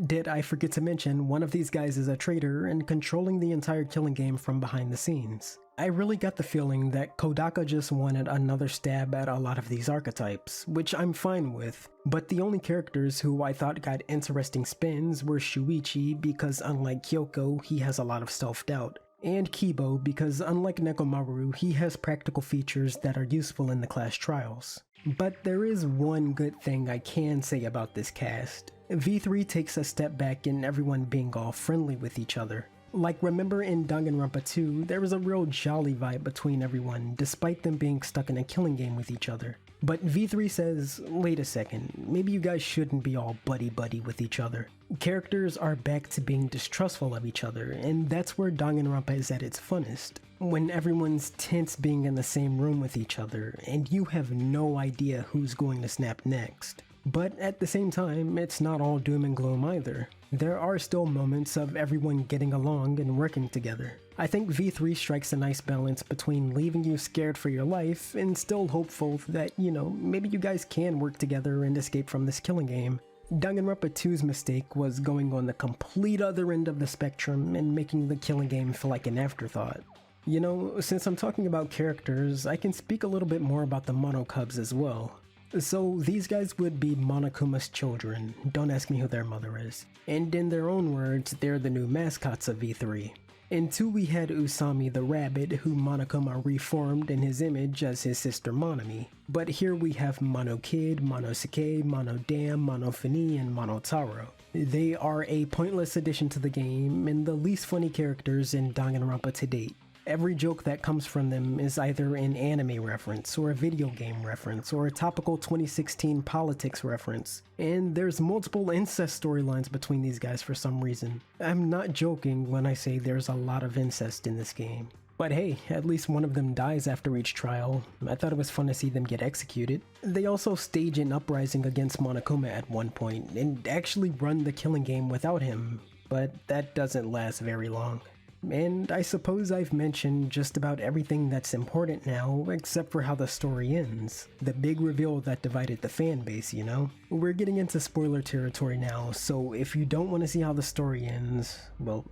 did I forget to mention, one of these guys is a traitor and controlling the entire killing game from behind the scenes. I really got the feeling that Kodaka just wanted another stab at a lot of these archetypes, which I'm fine with, but the only characters who I thought got interesting spins were Shuichi because unlike Kyoko, he has a lot of self-doubt, and Kibo because unlike Nekomaru, he has practical features that are useful in the class trials. But there is one good thing I can say about this cast. V3 takes a step back in everyone being all friendly with each other. Like, remember in Danganronpa 2, there was a real jolly vibe between everyone, despite them being stuck in a killing game with each other. But V3 says, wait a second, maybe you guys shouldn't be all buddy-buddy with each other. Characters are back to being distrustful of each other, and that's where Danganronpa is at its funnest. When everyone's tense being in the same room with each other, and you have no idea who's going to snap next. But at the same time, it's not all doom and gloom either. There are still moments of everyone getting along and working together. I think V3 strikes a nice balance between leaving you scared for your life and still hopeful that, maybe you guys can work together and escape from this killing game. Danganronpa 2's mistake was going on the complete other end of the spectrum and making the killing game feel like an afterthought. Since I'm talking about characters, I can speak a little bit more about the Mono Cubs as well. So these guys would be Monokuma's children, don't ask me who their mother is. And in their own words, they're the new mascots of V3. In 2 we had Usami the rabbit, who Monokuma reformed in his image as his sister Monami. But here we have Mono Kid, Monosuke, Mono Dam, Mono Fini, and Mono Taro. They are a pointless addition to the game and the least funny characters in Danganronpa to date. Every joke that comes from them is either an anime reference, or a video game reference, or a topical 2016 politics reference, and there's multiple incest storylines between these guys for some reason. I'm not joking when I say there's a lot of incest in this game. But hey, at least one of them dies after each trial. I thought it was fun to see them get executed. They also stage an uprising against Monokuma at one point, and actually run the killing game without him, but that doesn't last very long. And I suppose I've mentioned just about everything that's important now, except for how the story ends. The big reveal that divided the fan base, We're getting into spoiler territory now, so if you don't want to see how the story ends, well,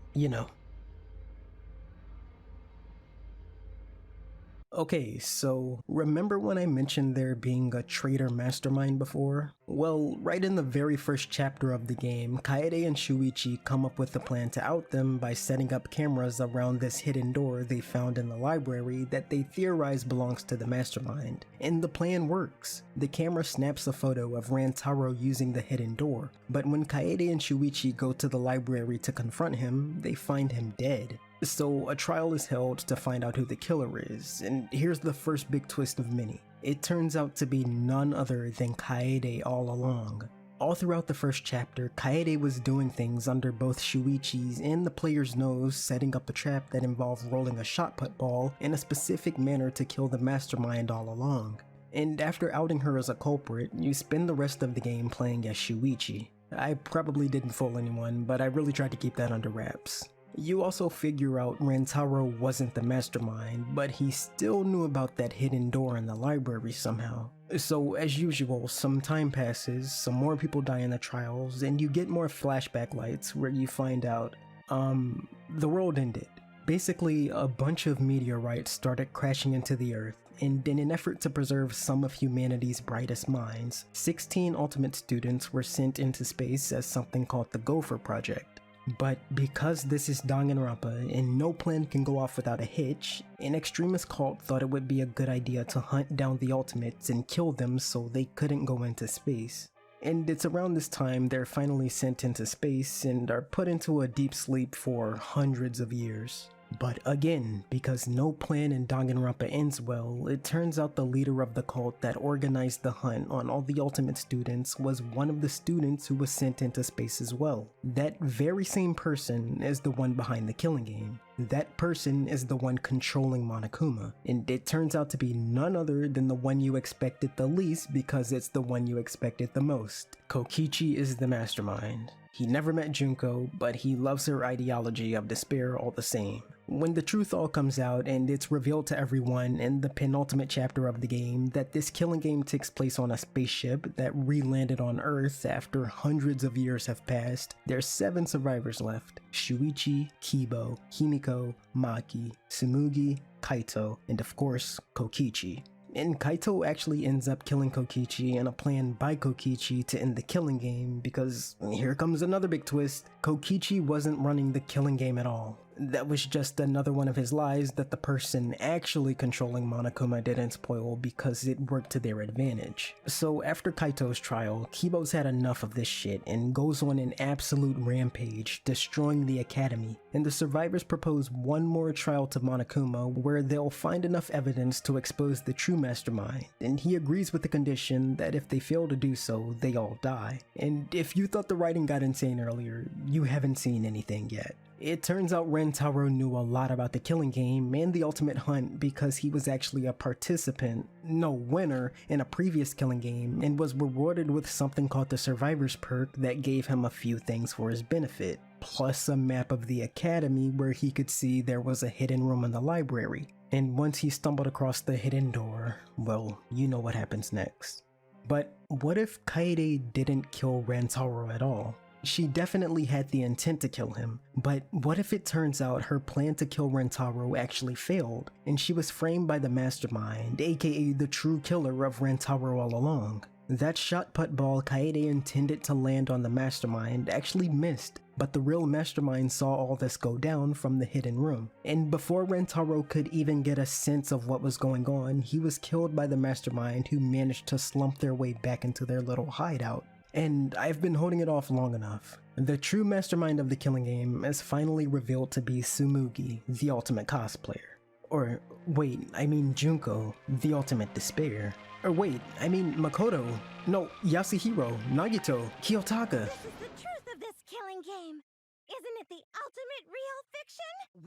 Okay, so remember when I mentioned there being a traitor mastermind before? Well, right in the very first chapter of the game, Kaede and Shuichi come up with the plan to out them by setting up cameras around this hidden door they found in the library that they theorize belongs to the mastermind. And the plan works. The camera snaps a photo of Rantaro using the hidden door, but when Kaede and Shuichi go to the library to confront him, they find him dead. So a trial is held to find out who the killer is, and here's the first big twist of many. It turns out to be none other than Kaede all along. All throughout the first chapter, Kaede was doing things under both Shuichi's and the player's nose, setting up a trap that involved rolling a shot put ball in a specific manner to kill the mastermind all along. And after outing her as a culprit, you spend the rest of the game playing as Shuichi. I probably didn't fool anyone, but I really tried to keep that under wraps. You also figure out Rantaro wasn't the mastermind, but he still knew about that hidden door in the library somehow. So as usual, some time passes, some more people die in the trials, and you get more flashback lights where you find out, the world ended. Basically, a bunch of meteorites started crashing into the Earth, and in an effort to preserve some of humanity's brightest minds, 16 Ultimate students were sent into space as something called the Gopher Project. But because this is Danganronpa and no plan can go off without a hitch, an extremist cult thought it would be a good idea to hunt down the Ultimates and kill them so they couldn't go into space. And it's around this time they're finally sent into space and are put into a deep sleep for hundreds of years. But again, because no plan in Danganronpa ends well, it turns out the leader of the cult that organized the hunt on all the Ultimate students was one of the students who was sent into space as well. That very same person is the one behind the killing game. That person is the one controlling Monokuma, and it turns out to be none other than the one you expected the least because it's the one you expected the most. Kokichi is the mastermind. He never met Junko, but he loves her ideology of despair all the same. When the truth all comes out and it's revealed to everyone in the penultimate chapter of the game that this killing game takes place on a spaceship that re-landed on Earth after hundreds of years have passed, there's 7 survivors left: Shuichi, Kibo, Himiko, Maki, Tsumugi, Kaito, and of course, Kokichi. And Kaito actually ends up killing Kokichi in a plan by Kokichi to end the killing game because, here comes another big twist, Kokichi wasn't running the killing game at all. That was just another one of his lies that the person actually controlling Monokuma didn't spoil because it worked to their advantage. So after Kaito's trial, Kibo's had enough of this shit and goes on an absolute rampage, destroying the academy, and the survivors propose one more trial to Monokuma where they'll find enough evidence to expose the true mastermind, and he agrees with the condition that if they fail to do so, they all die. And if you thought the writing got insane earlier, you haven't seen anything yet. It turns out Rantaro knew a lot about the killing game and the ultimate hunt because he was actually a participant, no winner, in a previous killing game and was rewarded with something called the Survivor's Perk that gave him a few things for his benefit, plus a map of the academy where he could see there was a hidden room in the library. And once he stumbled across the hidden door, well, you know what happens next. But what if Kaede didn't kill Rantaro at all? She definitely had the intent to kill him, but what if it turns out her plan to kill Rantaro actually failed, and she was framed by the mastermind, aka the true killer of Rantaro all along? That shot put ball Kaede intended to land on the mastermind actually missed, but the real mastermind saw all this go down from the hidden room. And before Rantaro could even get a sense of what was going on, he was killed by the mastermind who managed to slump their way back into their little hideout. And I've been holding it off long enough. The true mastermind of the killing game is finally revealed to be Tsumugi, the ultimate cosplayer. Or wait, I mean Junko, the ultimate despair. Or wait, I mean Makoto. No, Yasuhiro, Nagito, Kiyotaka. This is the truth of this killing game. Isn't it the ultimate real fiction?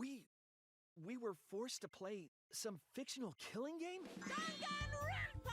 We were forced to play some fictional killing game? Danganronpa!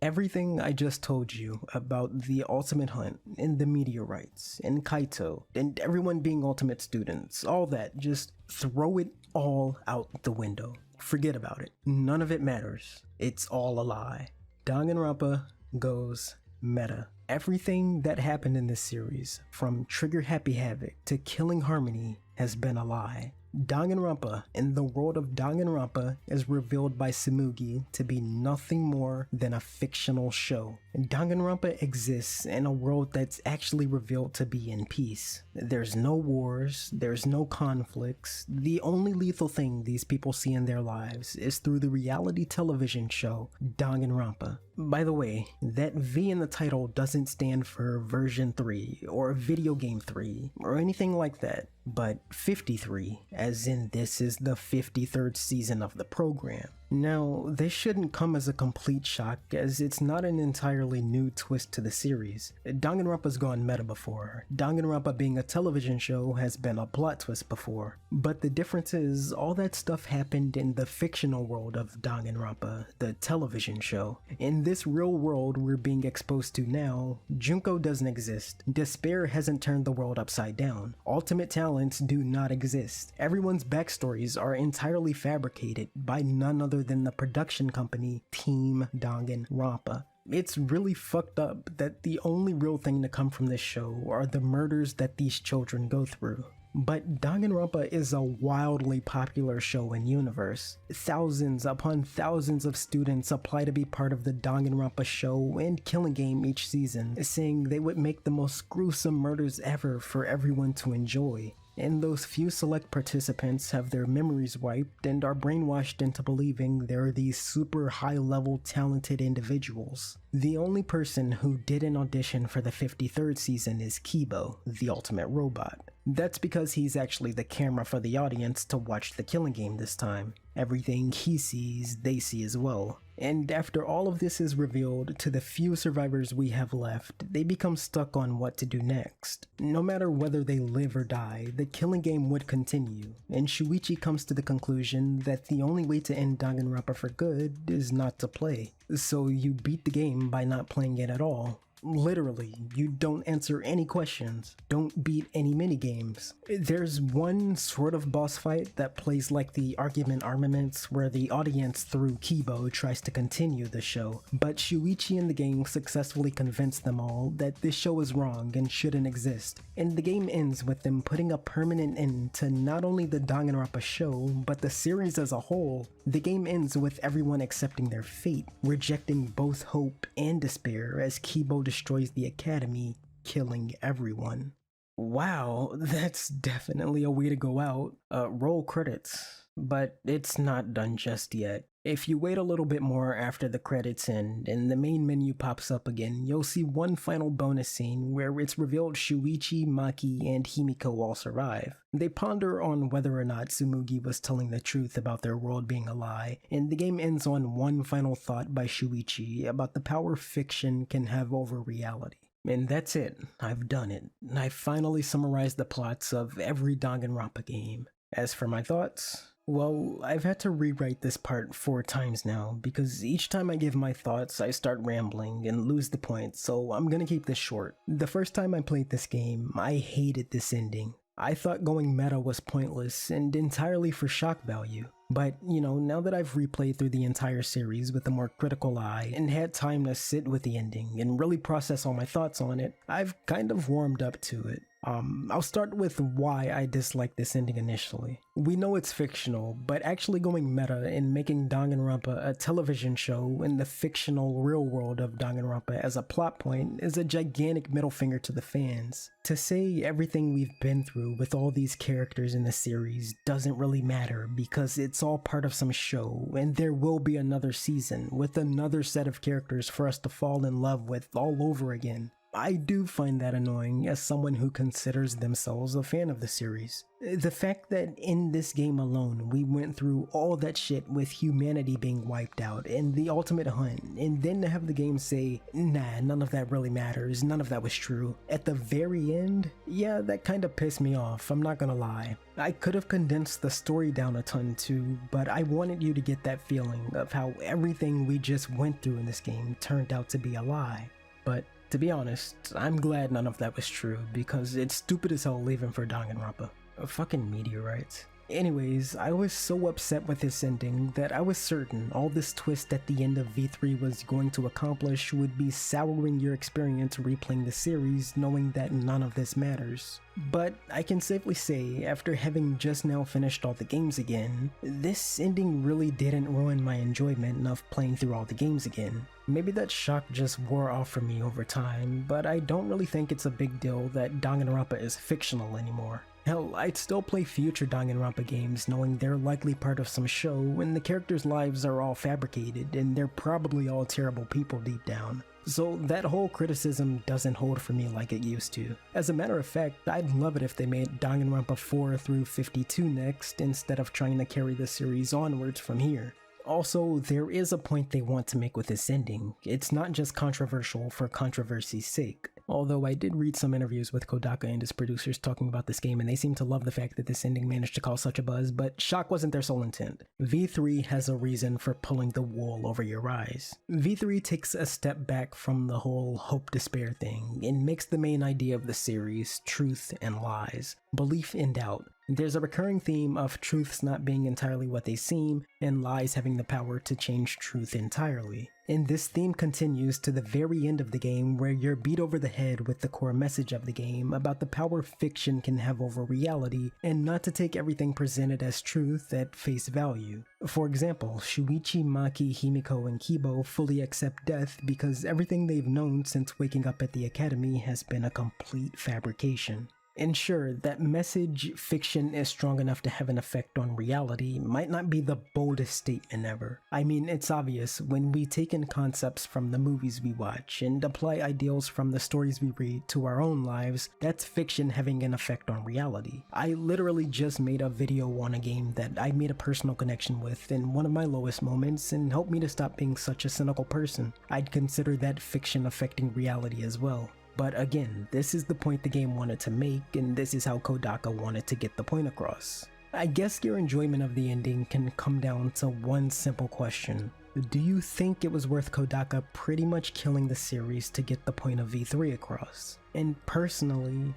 Everything I just told you about the ultimate hunt and the meteorites and Kaito and everyone being ultimate students, all that, just throw it all out the window. Forget about it. None of it matters. It's all a lie. Danganronpa goes meta. Everything that happened in this series, from Trigger Happy Havoc to Killing Harmony, has been a lie. Danganronpa in the world of Danganronpa is revealed by Tsumugi to be nothing more than a fictional show. Danganronpa exists in a world that's actually revealed to be in peace. There's no wars, there's no conflicts. The only lethal thing these people see in their lives is through the reality television show Danganronpa. By the way, that V in the title doesn't stand for version 3 or video game 3 or anything like that, but 53, as in this is the 53rd season of the program. Now, this shouldn't come as a complete shock, as it's not an entirely new twist to the series. Danganronpa's gone meta before. Danganronpa being a television show has been a plot twist before. But the difference is, all that stuff happened in the fictional world of Danganronpa, the television show. In this real world we're being exposed to now, Junko doesn't exist. Despair hasn't turned the world upside down. Ultimate talents do not exist. Everyone's backstories are entirely fabricated by none other than the production company Team Danganronpa. It's really fucked up that the only real thing to come from this show are the murders that these children go through. But Danganronpa is a wildly popular show in universe. Thousands upon thousands of students apply to be part of the Danganronpa show and Killing Game each season, saying they would make the most gruesome murders ever for everyone to enjoy. And those few select participants have their memories wiped and are brainwashed into believing they're these super high-level talented individuals. The only person who didn't audition for the 53rd season is Kibo, the ultimate robot. That's because he's actually the camera for the audience to watch the Killing Game this time. Everything he sees, they see as well. And after all of this is revealed to the few survivors we have left, they become stuck on what to do next. No matter whether they live or die, the Killing Game would continue, and Shuichi comes to the conclusion that the only way to end Danganronpa for good is not to play. So you beat the game by not playing it at all. Literally, you don't answer any questions, don't beat any minigames. There's one sort of boss fight that plays like the argument armaments where the audience through Kibo tries to continue the show, but Shuichi and the gang successfully convince them all that this show is wrong and shouldn't exist, and the game ends with them putting a permanent end to not only the Danganronpa show, but the series as a whole. The game ends with everyone accepting their fate, rejecting both hope and despair as Kibo destroys the academy, killing everyone. Wow, that's definitely a way to go out. Roll credits. But it's not done just yet. If you wait a little bit more after the credits end and the main menu pops up again, you'll see one final bonus scene where it's revealed Shuichi, Maki, and Himiko all survive. They ponder on whether or not Tsumugi was telling the truth about their world being a lie, and the game ends on one final thought by Shuichi about the power fiction can have over reality. And that's it. I've done it. I finally summarized the plots of every Danganronpa game. As for my thoughts, well, I've had to rewrite this part 4 times now, because each time I give my thoughts, I start rambling and lose the point, so I'm gonna keep this short. The first time I played this game, I hated this ending. I thought going meta was pointless and entirely for shock value. But, now that I've replayed through the entire series with a more critical eye and had time to sit with the ending and really process all my thoughts on it, I've kind of warmed up to it. I'll start with why I disliked this ending initially. We know it's fictional, but actually going meta and making Danganronpa a television show in the fictional real world of Danganronpa as a plot point is a gigantic middle finger to the fans. To say everything we've been through with all these characters in the series doesn't really matter because it's all part of some show, and there will be another season with another set of characters for us to fall in love with all over again. I do find that annoying as someone who considers themselves a fan of the series. The fact that in this game alone we went through all that shit with humanity being wiped out and the ultimate hunt, and then to have the game say, nah, none of that really matters, none of that was true, at the very end, yeah, that kinda pissed me off, I'm not gonna lie. I could have condensed the story down a ton too, but I wanted you to get that feeling of how everything we just went through in this game turned out to be a lie. But to be honest, I'm glad none of that was true, because it's stupid as hell leaving for Danganronpa. Fucking meteorites. Anyways, I was so upset with this ending that I was certain all this twist at the end of V3 was going to accomplish would be souring your experience replaying the series knowing that none of this matters. But I can safely say, after having just now finished all the games again, this ending really didn't ruin my enjoyment of playing through all the games again. Maybe that shock just wore off for me over time, but I don't really think it's a big deal that Danganronpa is fictional anymore. Hell, I'd still play future Danganronpa games knowing they're likely part of some show and the characters' lives are all fabricated and they're probably all terrible people deep down. So that whole criticism doesn't hold for me like it used to. As a matter of fact, I'd love it if they made Danganronpa 4 through 52 next instead of trying to carry the series onwards from here. Also, there is a point they want to make with this ending. It's not just controversial for controversy's sake. Although I did read some interviews with Kodaka and his producers talking about this game, and they seem to love the fact that this ending managed to cause such a buzz, but shock wasn't their sole intent. V3 has a reason for pulling the wool over your eyes. V3 takes a step back from the whole hope-despair thing, and makes the main idea of the series truth and lies, belief and doubt. There's a recurring theme of truths not being entirely what they seem, and lies having the power to change truth entirely. And this theme continues to the very end of the game, where you're beat over the head with the core message of the game about the power fiction can have over reality, and not to take everything presented as truth at face value. For example, Shuichi, Maki, Himiko, and Kibo fully accept death because everything they've known since waking up at the academy has been a complete fabrication. And sure, that message fiction is strong enough to have an effect on reality might not be the boldest statement ever. I mean, it's obvious when we take in concepts from the movies we watch and apply ideals from the stories we read to our own lives, that's fiction having an effect on reality. I literally just made a video on a game that I made a personal connection with in one of my lowest moments and helped me to stop being such a cynical person. I'd consider that fiction affecting reality as well. But again, this is the point the game wanted to make, and this is how Kodaka wanted to get the point across. I guess your enjoyment of the ending can come down to one simple question. Do you think it was worth Kodaka pretty much killing the series to get the point of V3 across? And personally,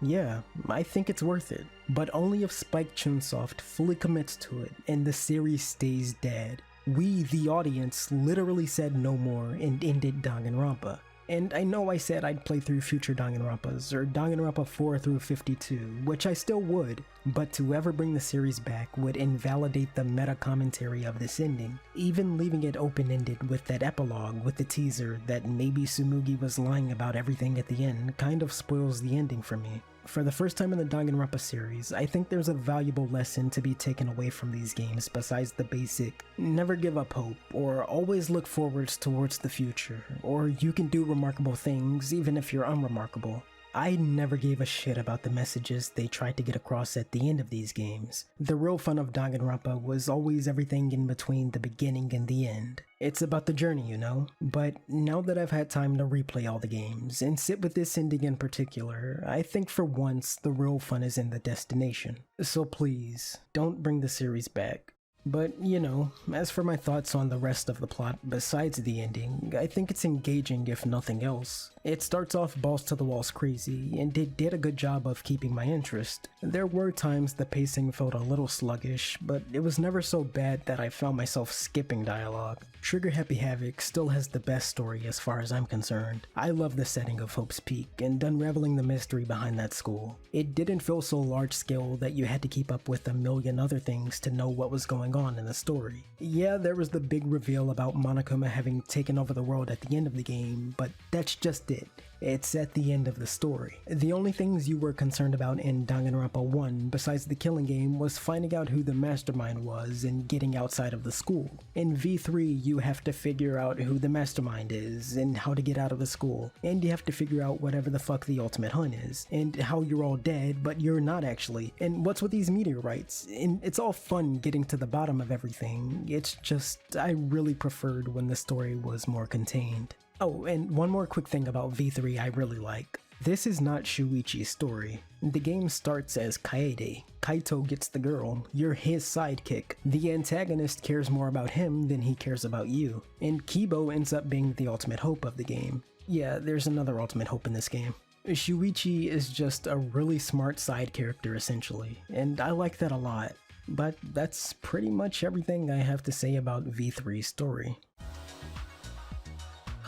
yeah, I think it's worth it. But only if Spike Chunsoft fully commits to it and the series stays dead. We, the audience, literally said no more and ended Danganronpa. And I know I said I'd play through future Danganronpas, or Danganronpa 4 through 52, which I still would, but to ever bring the series back would invalidate the meta-commentary of this ending, even leaving it open-ended with that epilogue with the teaser that maybe Tsumugi was lying about everything at the end kind of spoils the ending for me. For the first time in the Danganronpa series, I think there's a valuable lesson to be taken away from these games besides the basic never give up hope, or always look forwards towards the future, or you can do remarkable things even if you're unremarkable. I never gave a shit about the messages they tried to get across at the end of these games. The real fun of Danganronpa was always everything in between the beginning and the end. It's about the journey, you know? But now that I've had time to replay all the games, and sit with this ending in particular, I think for once the real fun is in the destination. So please, don't bring the series back. But, you know, as for my thoughts on the rest of the plot besides the ending, I think it's engaging if nothing else. It starts off balls to the walls crazy, and it did a good job of keeping my interest. There were times the pacing felt a little sluggish, but it was never so bad that I found myself skipping dialogue. Trigger Happy Havoc still has the best story as far as I'm concerned. I love the setting of Hope's Peak and unraveling the mystery behind that school. It didn't feel so large scale that you had to keep up with a million other things to know what was going on in the story. Yeah, there was the big reveal about Monokuma having taken over the world at the end of the game, but that's just it. It's at the end of the story. The only things you were concerned about in Danganronpa 1, besides the killing game, was finding out who the mastermind was and getting outside of the school. In V3, you have to figure out who the mastermind is, and how to get out of the school, and you have to figure out whatever the fuck the ultimate hunt is, and how you're all dead, but you're not actually, and what's with these meteorites, and it's all fun getting to the bottom of everything. It's just, I really preferred when the story was more contained. Oh, and one more quick thing about V3 I really like. This is not Shuichi's story. The game starts as Kaede. Kaito gets the girl. You're his sidekick. The antagonist cares more about him than he cares about you. And Kibo ends up being the ultimate hope of the game. Yeah, there's another ultimate hope in this game. Shuichi is just a really smart side character essentially, and I like that a lot. But that's pretty much everything I have to say about V3's story.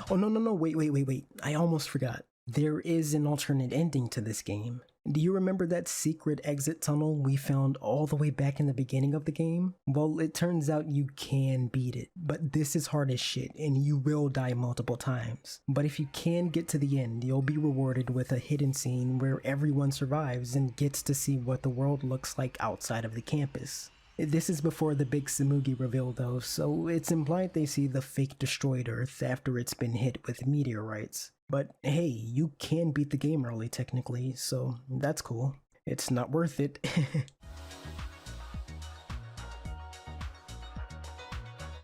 Oh no, wait, I almost forgot. There is an alternate ending to this game. Do you remember that secret exit tunnel we found all the way back in the beginning of the game? Well, it turns out you can beat it, but this is hard as shit and you will die multiple times. But if you can get to the end, you'll be rewarded with a hidden scene where everyone survives and gets to see what the world looks like outside of the campus. This is before the big Tsumugi reveal though, so it's implied they see the fake destroyed Earth after it's been hit with meteorites. But hey, you can beat the game early technically, so that's cool. It's not worth it.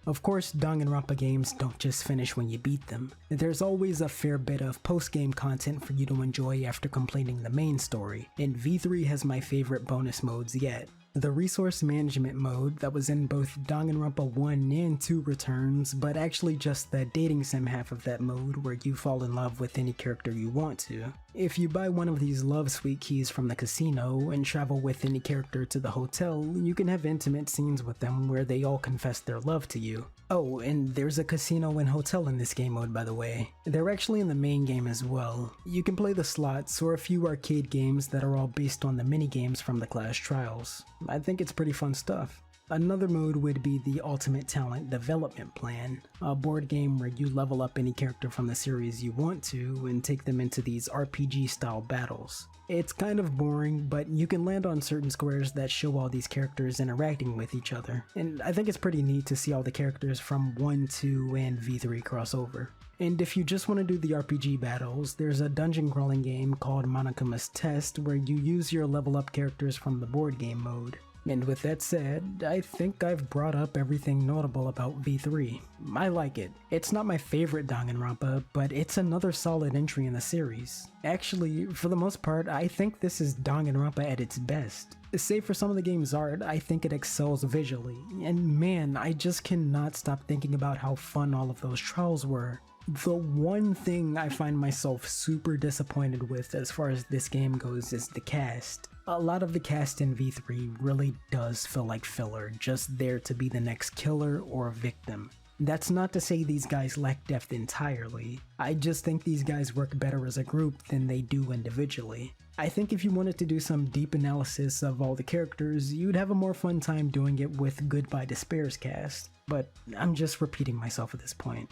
Of course, Danganronpa games don't just finish when you beat them. There's always a fair bit of post-game content for you to enjoy after completing the main story, and V3 has my favorite bonus modes yet. The resource management mode that was in both Danganronpa 1 and 2 returns, but actually just the dating sim half of that mode where you fall in love with any character you want to. If you buy one of these love suite keys from the casino and travel with any character to the hotel, you can have intimate scenes with them where they all confess their love to you. Oh, and there's a casino and hotel in this game mode, by the way. They're actually in the main game as well. You can play the slots or a few arcade games that are all based on the mini-games from the Clash Trials. I think it's pretty fun stuff. Another mode would be the Ultimate Talent Development Plan, a board game where you level up any character from the series you want to and take them into these RPG-style battles. It's kind of boring, but you can land on certain squares that show all these characters interacting with each other, and I think it's pretty neat to see all the characters from 1, 2, and V3 cross over. And if you just want to do the RPG battles, there's a dungeon crawling game called Monokuma's Test where you use your level up characters from the board game mode. And with that said, I think I've brought up everything notable about V3. I like it. It's not my favorite Danganronpa, but it's another solid entry in the series. Actually, for the most part, I think this is Danganronpa at its best. Save for some of the game's art, I think it excels visually. And man, I just cannot stop thinking about how fun all of those trials were. The one thing I find myself super disappointed with as far as this game goes is the cast. A lot of the cast in V3 really does feel like filler, just there to be the next killer or victim. That's not to say these guys lack depth entirely. I just think these guys work better as a group than they do individually. I think if you wanted to do some deep analysis of all the characters, you'd have a more fun time doing it with Goodbye Despair's cast, but I'm just repeating myself at this point.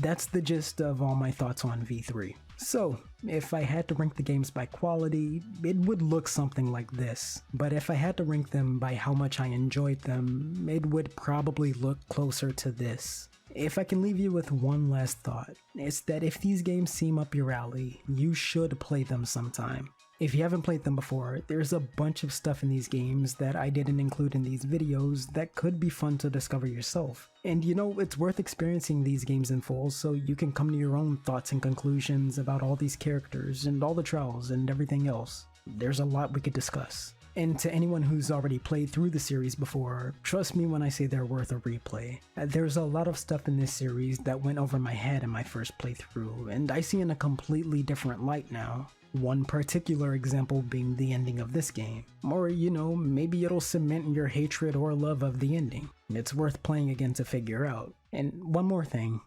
That's the gist of all my thoughts on V3. So, if I had to rank the games by quality, it would look something like this. But if I had to rank them by how much I enjoyed them, it would probably look closer to this. If I can leave you with one last thought, it's that if these games seem up your alley, you should play them sometime. If you haven't played them before, there's a bunch of stuff in these games that I didn't include in these videos that could be fun to discover yourself. And you know, it's worth experiencing these games in full so you can come to your own thoughts and conclusions about all these characters and all the trials and everything else. There's a lot we could discuss. And to anyone who's already played through the series before, trust me when I say they're worth a replay. There's a lot of stuff in this series that went over my head in my first playthrough, and I see in a completely different light now. One particular example being the ending of this game. Or, you know, maybe it'll cement your hatred or love of the ending. It's worth playing again to figure out. And one more thing.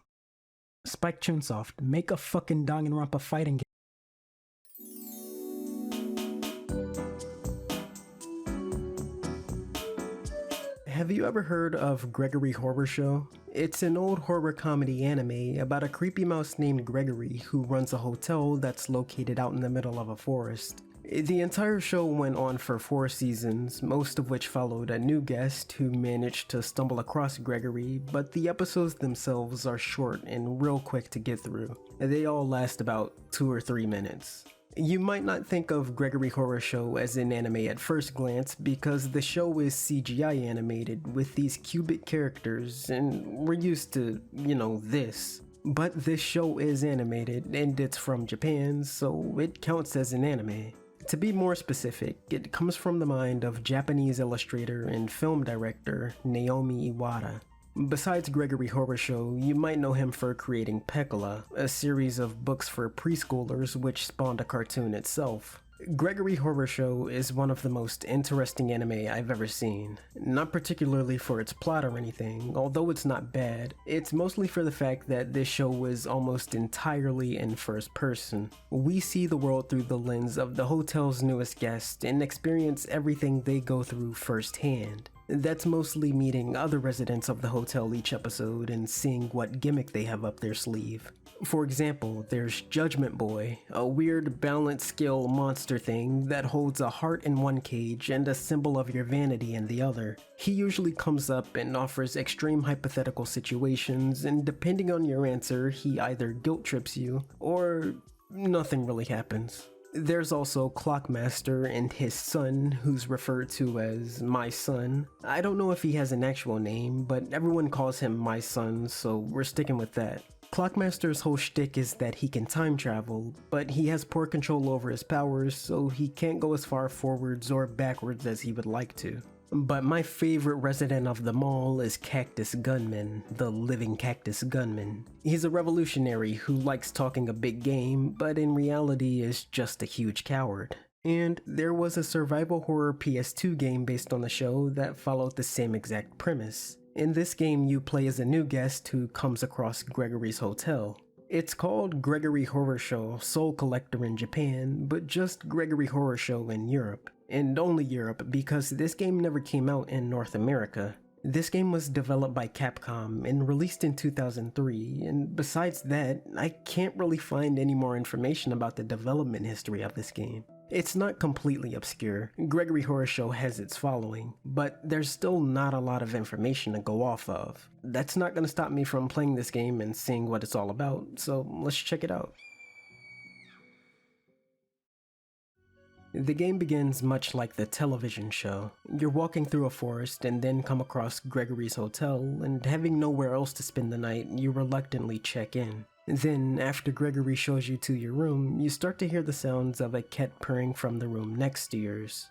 Spike Chunsoft, make a fucking Danganronpa fighting game. Have you ever heard of Gregory Horror Show? It's an old horror comedy anime about a creepy mouse named Gregory who runs a hotel that's located out in the middle of a forest. The entire show went on for 4 seasons, most of which followed a new guest who managed to stumble across Gregory, but the episodes themselves are short and real quick to get through. They all last about 2 or 3 minutes. You might not think of Gregory Horror Show as an anime at first glance because the show is CGI animated with these cubic characters and we're used to, you know, this. But this show is animated and it's from Japan, so it counts as an anime. To be more specific, it comes from the mind of Japanese illustrator and film director Naomi Iwata. Besides Gregory Horror Show, you might know him for creating Pekala, a series of books for preschoolers which spawned a cartoon itself. Gregory Horror Show is one of the most interesting anime I've ever seen. Not particularly for its plot or anything, although it's not bad. It's mostly for the fact that this show is almost entirely in first person. We see the world through the lens of the hotel's newest guest and experience everything they go through firsthand. That's mostly meeting other residents of the hotel each episode and seeing what gimmick they have up their sleeve. For example, there's Judgment Boy, a weird balance scale monster thing that holds a heart in one cage and a symbol of your vanity in the other. He usually comes up and offers extreme hypothetical situations, and depending on your answer, he either guilt trips you or nothing really happens. There's also Clockmaster and his son, who's referred to as My Son. I don't know if he has an actual name, but everyone calls him My Son, so we're sticking with that. Clockmaster's whole shtick is that he can time travel, but he has poor control over his powers, so he can't go as far forwards or backwards as he would like to. But my favorite resident of them all is Cactus Gunman, the living Cactus Gunman. He's a revolutionary who likes talking a big game, but in reality is just a huge coward. And there was a survival horror PS2 game based on the show that followed the same exact premise. In this game, you play as a new guest who comes across Gregory's hotel. It's called Gregory Horror Show Soul Collector in Japan, but just Gregory Horror Show in Europe. And only Europe, because this game never came out in North America. This game was developed by Capcom and released in 2003, and besides that, I can't really find any more information about the development history of this game. It's not completely obscure. Gregory Horror Show has its following, but there's still not a lot of information to go off of. That's not going to stop me from playing this game and seeing what it's all about, so let's check it out. The game begins much like the television show. You're walking through a forest and then come across Gregory's hotel, and having nowhere else to spend the night, you reluctantly check in. Then, after Gregory shows you to your room, you start to hear the sounds of a cat purring from the room next to yours.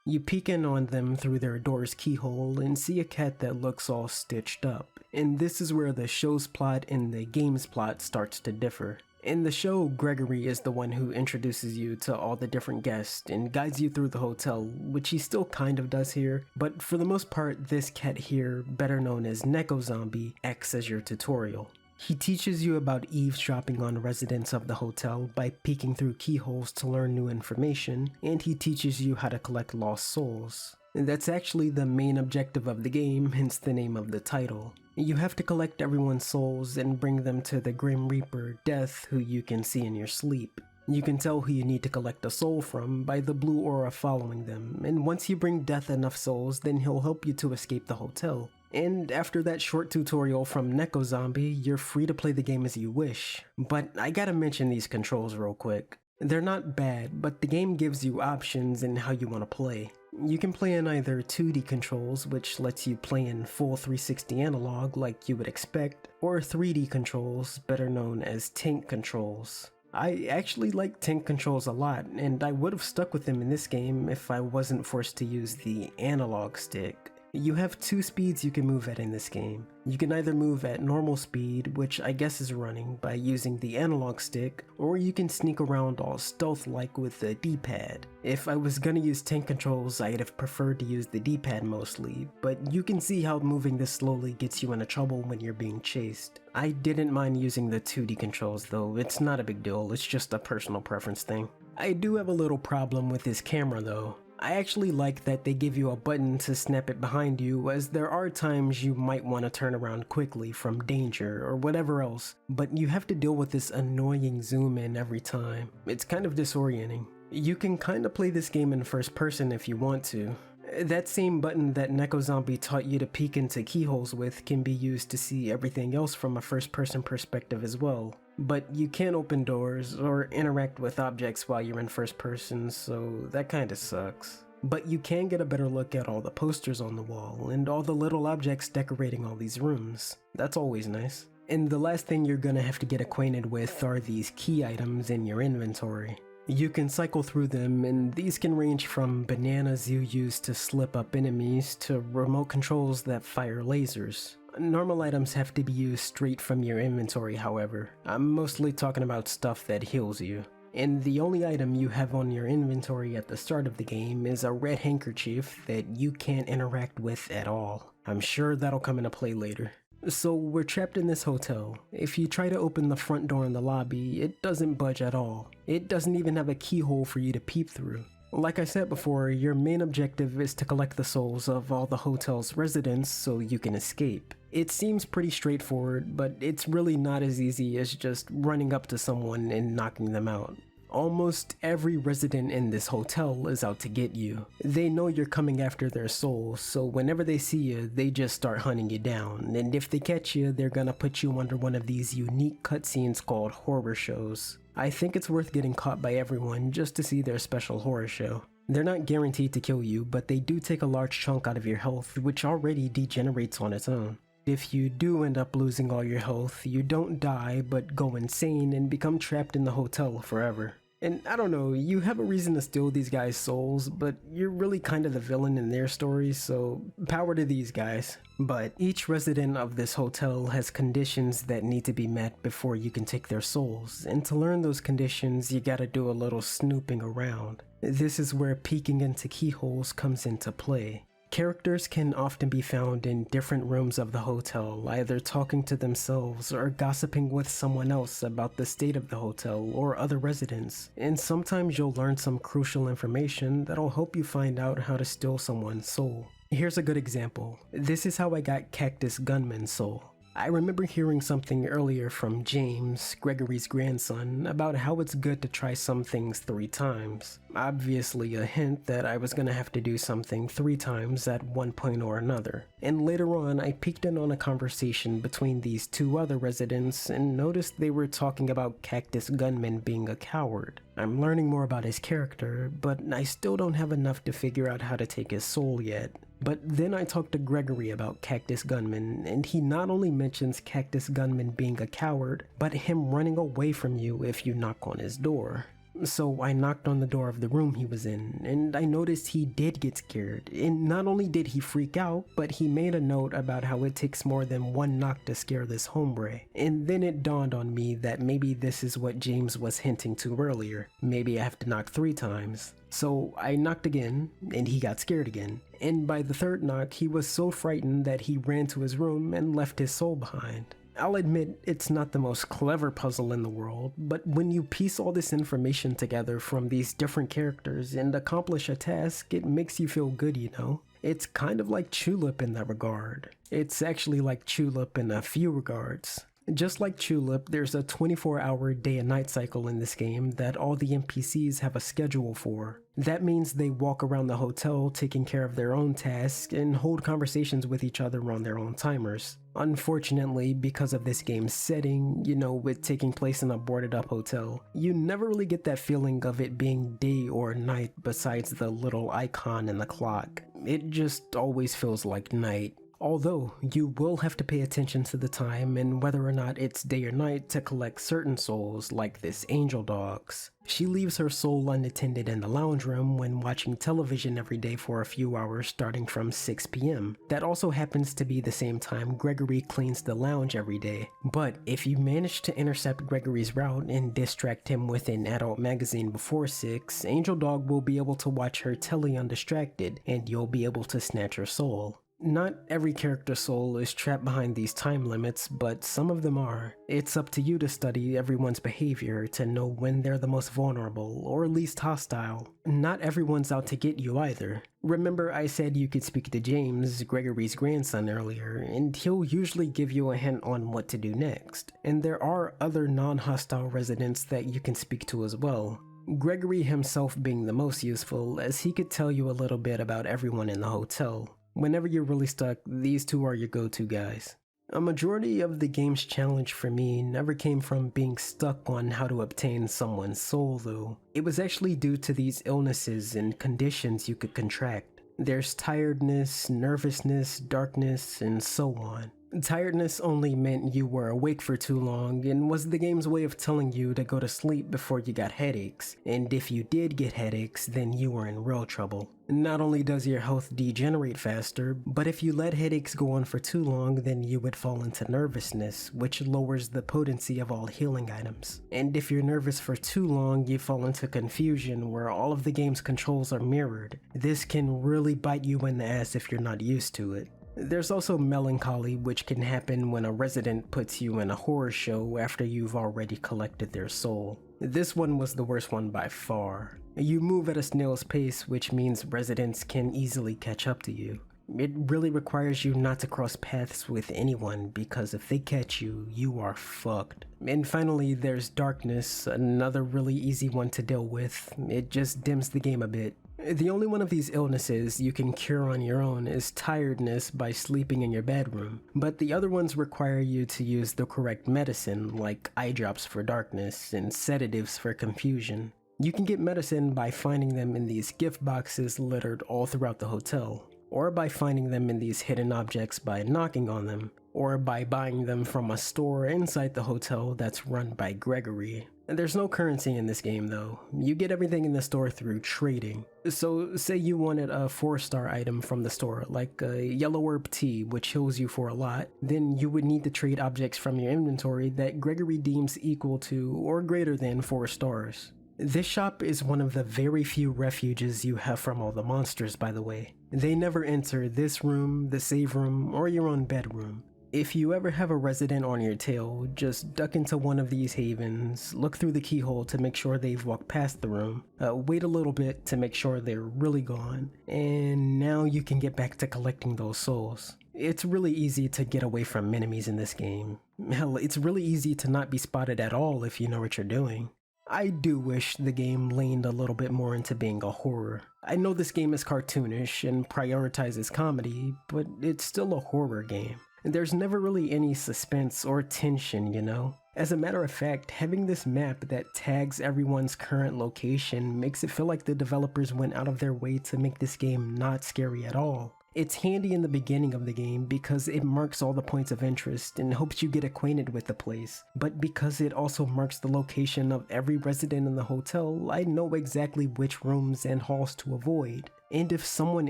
You peek in on them through their door's keyhole and see a cat that looks all stitched up, and this is where the show's plot and the game's plot starts to differ. In the show, Gregory is the one who introduces you to all the different guests and guides you through the hotel, which he still kind of does here, but for the most part, this cat here, better known as Neko Zombie, acts as your tutorial. He teaches you about eavesdropping on residents of the hotel by peeking through keyholes to learn new information, and he teaches you how to collect lost souls. That's actually the main objective of the game, hence the name of the title. You have to collect everyone's souls and bring them to the Grim Reaper, Death, who you can see in your sleep. You can tell who you need to collect a soul from by the blue aura following them, and once you bring Death enough souls, then he'll help you to escape the hotel. And after that short tutorial from Neko Zombie, you're free to play the game as you wish. But I gotta mention these controls real quick. They're not bad, but the game gives you options in how you want to play. You can play in either 2D controls, which lets you play in full 360 analog like you would expect, or 3D controls, better known as tank controls. I actually like tank controls a lot, and I would have stuck with them in this game if I wasn't forced to use the analog stick. You have two speeds you can move at in this game. You can either move at normal speed, which I guess is running, by using the analog stick, or you can sneak around all stealth-like with the D-pad. If I was gonna use tank controls, I'd have preferred to use the D-pad mostly, but you can see how moving this slowly gets you into trouble when you're being chased. I didn't mind using the 2D controls though, it's not a big deal, it's just a personal preference thing. I do have a little problem with this camera though. I actually like that they give you a button to snap it behind you, as there are times you might want to turn around quickly from danger or whatever else, but you have to deal with this annoying zoom in every time. It's kind of disorienting. You can kinda play this game in first person if you want to. That same button that Neko Zombie taught you to peek into keyholes with can be used to see everything else from a first person perspective as well. But you can't open doors or interact with objects while you're in first person, so that kinda sucks. But you can get a better look at all the posters on the wall and all the little objects decorating all these rooms. That's always nice. And the last thing you're gonna have to get acquainted with are these key items in your inventory. You can cycle through them, and these can range from bananas you use to slip up enemies to remote controls that fire lasers. Normal items have to be used straight from your inventory, however. I'm mostly talking about stuff that heals you. And the only item you have on your inventory at the start of the game is a red handkerchief that you can't interact with at all. I'm sure that'll come into play later. So we're trapped in this hotel. If you try to open the front door in the lobby, it doesn't budge at all. It doesn't even have a keyhole for you to peep through. Like I said before, your main objective is to collect the souls of all the hotel's residents so you can escape. It seems pretty straightforward, but it's really not as easy as just running up to someone and knocking them out. Almost every resident in this hotel is out to get you. They know you're coming after their soul, so whenever they see you, they just start hunting you down, and if they catch you, they're gonna put you under one of these unique cutscenes called horror shows. I think it's worth getting caught by everyone just to see their special horror show. They're not guaranteed to kill you, but they do take a large chunk out of your health, which already degenerates on its own. If you do end up losing all your health, you don't die, but go insane and become trapped in the hotel forever. And I don't know, you have a reason to steal these guys' souls, but you're really kind of the villain in their stories, so power to these guys. But each resident of this hotel has conditions that need to be met before you can take their souls, and to learn those conditions, you gotta do a little snooping around. This is where peeking into keyholes comes into play. Characters can often be found in different rooms of the hotel, either talking to themselves or gossiping with someone else about the state of the hotel or other residents, and sometimes you'll learn some crucial information that'll help you find out how to steal someone's soul. Here's a good example. This is how I got Cactus Gunman's soul. I remember hearing something earlier from James, Gregory's grandson, about how it's good to try some things 3 times. Obviously a hint that I was gonna have to do something 3 times at one point or another. And later on, I peeked in on a conversation between these 2 other residents and noticed they were talking about Cactus Gunman being a coward. I'm learning more about his character, but I still don't have enough to figure out how to take his soul yet. But then I talked to Gregory about Cactus Gunman, and he not only mentions Cactus Gunman being a coward, but him running away from you if you knock on his door. So I knocked on the door of the room he was in, and I noticed he did get scared. And not only did he freak out, but he made a note about how it takes more than 1 knock to scare this hombre. And then it dawned on me that maybe this is what James was hinting to earlier. Maybe I have to knock 3 times. So I knocked again, and he got scared again. And by the 3rd knock, he was so frightened that he ran to his room and left his soul behind. I'll admit it's not the most clever puzzle in the world, but when you piece all this information together from these different characters and accomplish a task, it makes you feel good, you know? It's kind of like Chulip in that regard. It's actually like Chulip in a few regards. Just like Chulip, there's a 24-hour day and night cycle in this game that all the NPCs have a schedule for. That means they walk around the hotel taking care of their own tasks and hold conversations with each other on their own timers. Unfortunately, because of this game's setting, you know, with taking place in a boarded up hotel, you never really get that feeling of it being day or night besides the little icon in the clock. It just always feels like night. Although, you will have to pay attention to the time and whether or not it's day or night to collect certain souls like this Angel Dog's. She leaves her soul unattended in the lounge room when watching television every day for a few hours starting from 6 p.m. That also happens to be the same time Gregory cleans the lounge every day. But if you manage to intercept Gregory's route and distract him with an adult magazine before 6, Angel Dog will be able to watch her telly undistracted and you'll be able to snatch her soul. Not every character's soul is trapped behind these time limits, but some of them are. It's up to you to study everyone's behavior to know when they're the most vulnerable, or least hostile. Not everyone's out to get you either. Remember I said you could speak to James, Gregory's grandson, earlier, and he'll usually give you a hint on what to do next. And there are other non-hostile residents that you can speak to as well. Gregory himself being the most useful, as he could tell you a little bit about everyone in the hotel. Whenever you're really stuck, these 2 are your go-to guys. A majority of the game's challenge for me never came from being stuck on how to obtain someone's soul though. It was actually due to these illnesses and conditions you could contract. There's tiredness, nervousness, darkness, and so on. Tiredness only meant you were awake for too long and was the game's way of telling you to go to sleep before you got headaches, and if you did get headaches, then you were in real trouble. Not only does your health degenerate faster, but if you let headaches go on for too long, then you would fall into nervousness, which lowers the potency of all healing items. And if you're nervous for too long, you fall into confusion where all of the game's controls are mirrored. This can really bite you in the ass if you're not used to it. There's also melancholy, which can happen when a resident puts you in a horror show after you've already collected their soul. This one was the worst one by far. You move at a snail's pace, which means residents can easily catch up to you. It really requires you not to cross paths with anyone because if they catch you, you are fucked. And finally, there's darkness, another really easy one to deal with. It just dims the game a bit. The only one of these illnesses you can cure on your own is tiredness by sleeping in your bedroom, but the other ones require you to use the correct medicine, like eye drops for darkness and sedatives for confusion. You can get medicine by finding them in these gift boxes littered all throughout the hotel, or by finding them in these hidden objects by knocking on them, or by buying them from a store inside the hotel that's run by Gregory. And there's no currency in this game though. You get everything in the store through trading. So say you wanted a 4-star item from the store, like a yellow herb tea, which heals you for a lot, then you would need to trade objects from your inventory that Gregory deems equal to or greater than 4 stars. This shop is one of the very few refuges you have from all the monsters, by the way. They never enter this room, the save room, or your own bedroom. If you ever have a resident on your tail, just duck into one of these havens, look through the keyhole to make sure they've walked past the room, wait a little bit to make sure they're really gone, and now you can get back to collecting those souls. It's really easy to get away from enemies in this game. Hell, it's really easy to not be spotted at all if you know what you're doing. I do wish the game leaned a little bit more into being a horror. I know this game is cartoonish and prioritizes comedy, but it's still a horror game. There's never really any suspense or tension, you know? As a matter of fact, having this map that tags everyone's current location makes it feel like the developers went out of their way to make this game not scary at all. It's handy in the beginning of the game because it marks all the points of interest and helps you get acquainted with the place, but because it also marks the location of every resident in the hotel, I know exactly which rooms and halls to avoid. And if someone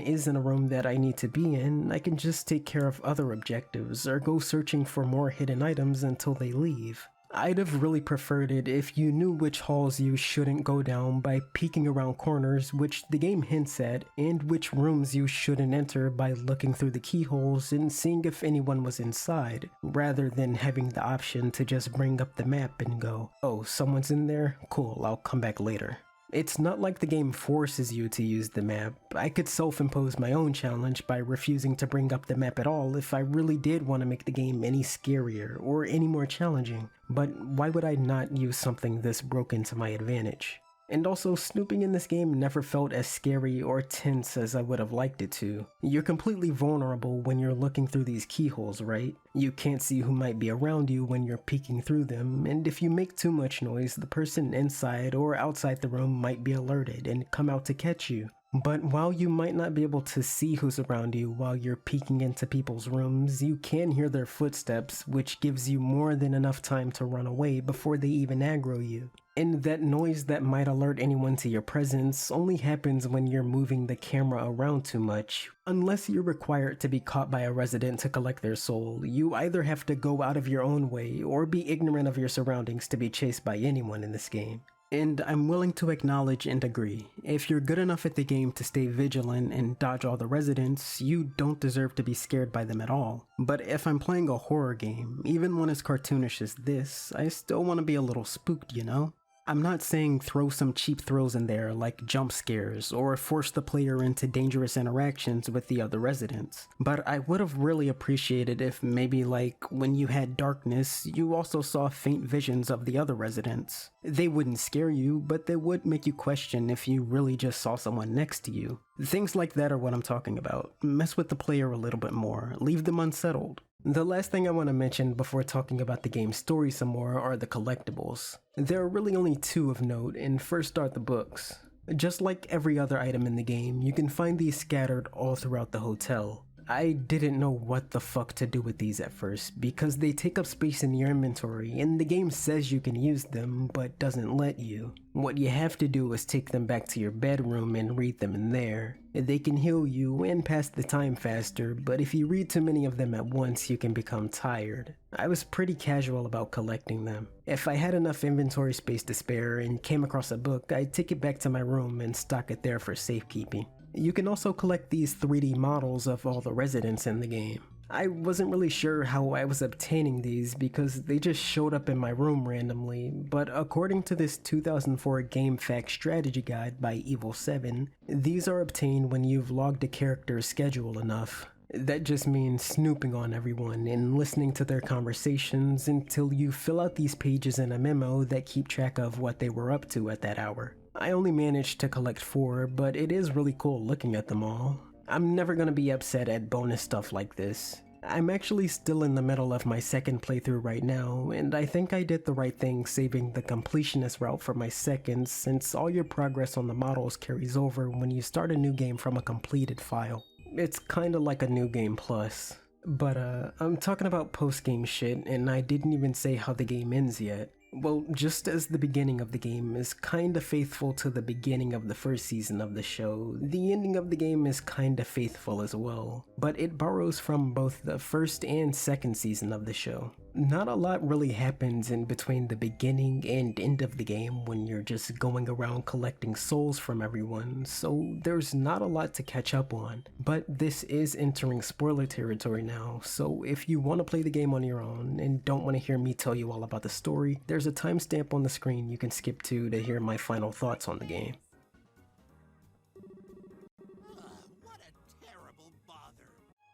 is in a room that I need to be in, I can just take care of other objectives or go searching for more hidden items until they leave. I'd have really preferred it if you knew which halls you shouldn't go down by peeking around corners, which the game hints at, and which rooms you shouldn't enter by looking through the keyholes and seeing if anyone was inside, rather than having the option to just bring up the map and go, oh, someone's in there? Cool, I'll come back later. It's not like the game forces you to use the map. I could self-impose my own challenge by refusing to bring up the map at all if I really did want to make the game any scarier or any more challenging, but why would I not use something this broken to my advantage? And also, snooping in this game never felt as scary or tense as I would have liked it to. You're completely vulnerable when you're looking through these keyholes, right? You can't see who might be around you when you're peeking through them, and if you make too much noise, the person inside or outside the room might be alerted and come out to catch you. But while you might not be able to see who's around you while you're peeking into people's rooms, you can hear their footsteps, which gives you more than enough time to run away before they even aggro you. And that noise that might alert anyone to your presence only happens when you're moving the camera around too much. Unless you're required to be caught by a resident to collect their soul, you either have to go out of your own way or be ignorant of your surroundings to be chased by anyone in this game. And I'm willing to acknowledge and agree, if you're good enough at the game to stay vigilant and dodge all the residents, you don't deserve to be scared by them at all. But if I'm playing a horror game, even one as cartoonish as this, I still want to be a little spooked, you know? I'm not saying throw some cheap thrills in there like jump scares or force the player into dangerous interactions with the other residents, but I would have really appreciated if maybe like when you had darkness, you also saw faint visions of the other residents. They wouldn't scare you, but they would make you question if you really just saw someone next to you. Things like that are what I'm talking about. Mess with the player a little bit more, leave them unsettled. The last thing I want to mention before talking about the game's story some more are the collectibles. There are really only 2 of note, and first are the books. Just like every other item in the game, you can find these scattered all throughout the hotel. I didn't know what the fuck to do with these at first, because they take up space in your inventory, and the game says you can use them, but doesn't let you. What you have to do is take them back to your bedroom and read them in there. They can heal you and pass the time faster, but if you read too many of them at once, you can become tired. I was pretty casual about collecting them. If I had enough inventory space to spare and came across a book, I'd take it back to my room and stock it there for safekeeping. You can also collect these 3D models of all the residents in the game. I wasn't really sure how I was obtaining these because they just showed up in my room randomly, but according to this 2004 GameFAQs strategy guide by Evil7, these are obtained when you've logged a character's schedule enough. That just means snooping on everyone and listening to their conversations until you fill out these pages in a memo that keep track of what they were up to at that hour. I only managed to collect 4, but it is really cool looking at them all. I'm never gonna be upset at bonus stuff like this. I'm actually still in the middle of my second playthrough right now, and I think I did the right thing saving the completionist route for my second, since all your progress on the models carries over when you start a new game from a completed file. It's kinda like a new game plus. But I'm talking about post-game shit, and I didn't even say how the game ends yet. Well, just as the beginning of the game is kinda faithful to the beginning of the first season of the show, the ending of the game is kinda faithful as well, but it borrows from both the first and second season of the show. Not a lot really happens in between the beginning and end of the game when you're just going around collecting souls from everyone, so there's not a lot to catch up on. But this is entering spoiler territory now, so if you want to play the game on your own and don't want to hear me tell you all about the story, there's a timestamp on the screen you can skip to hear my final thoughts on the game.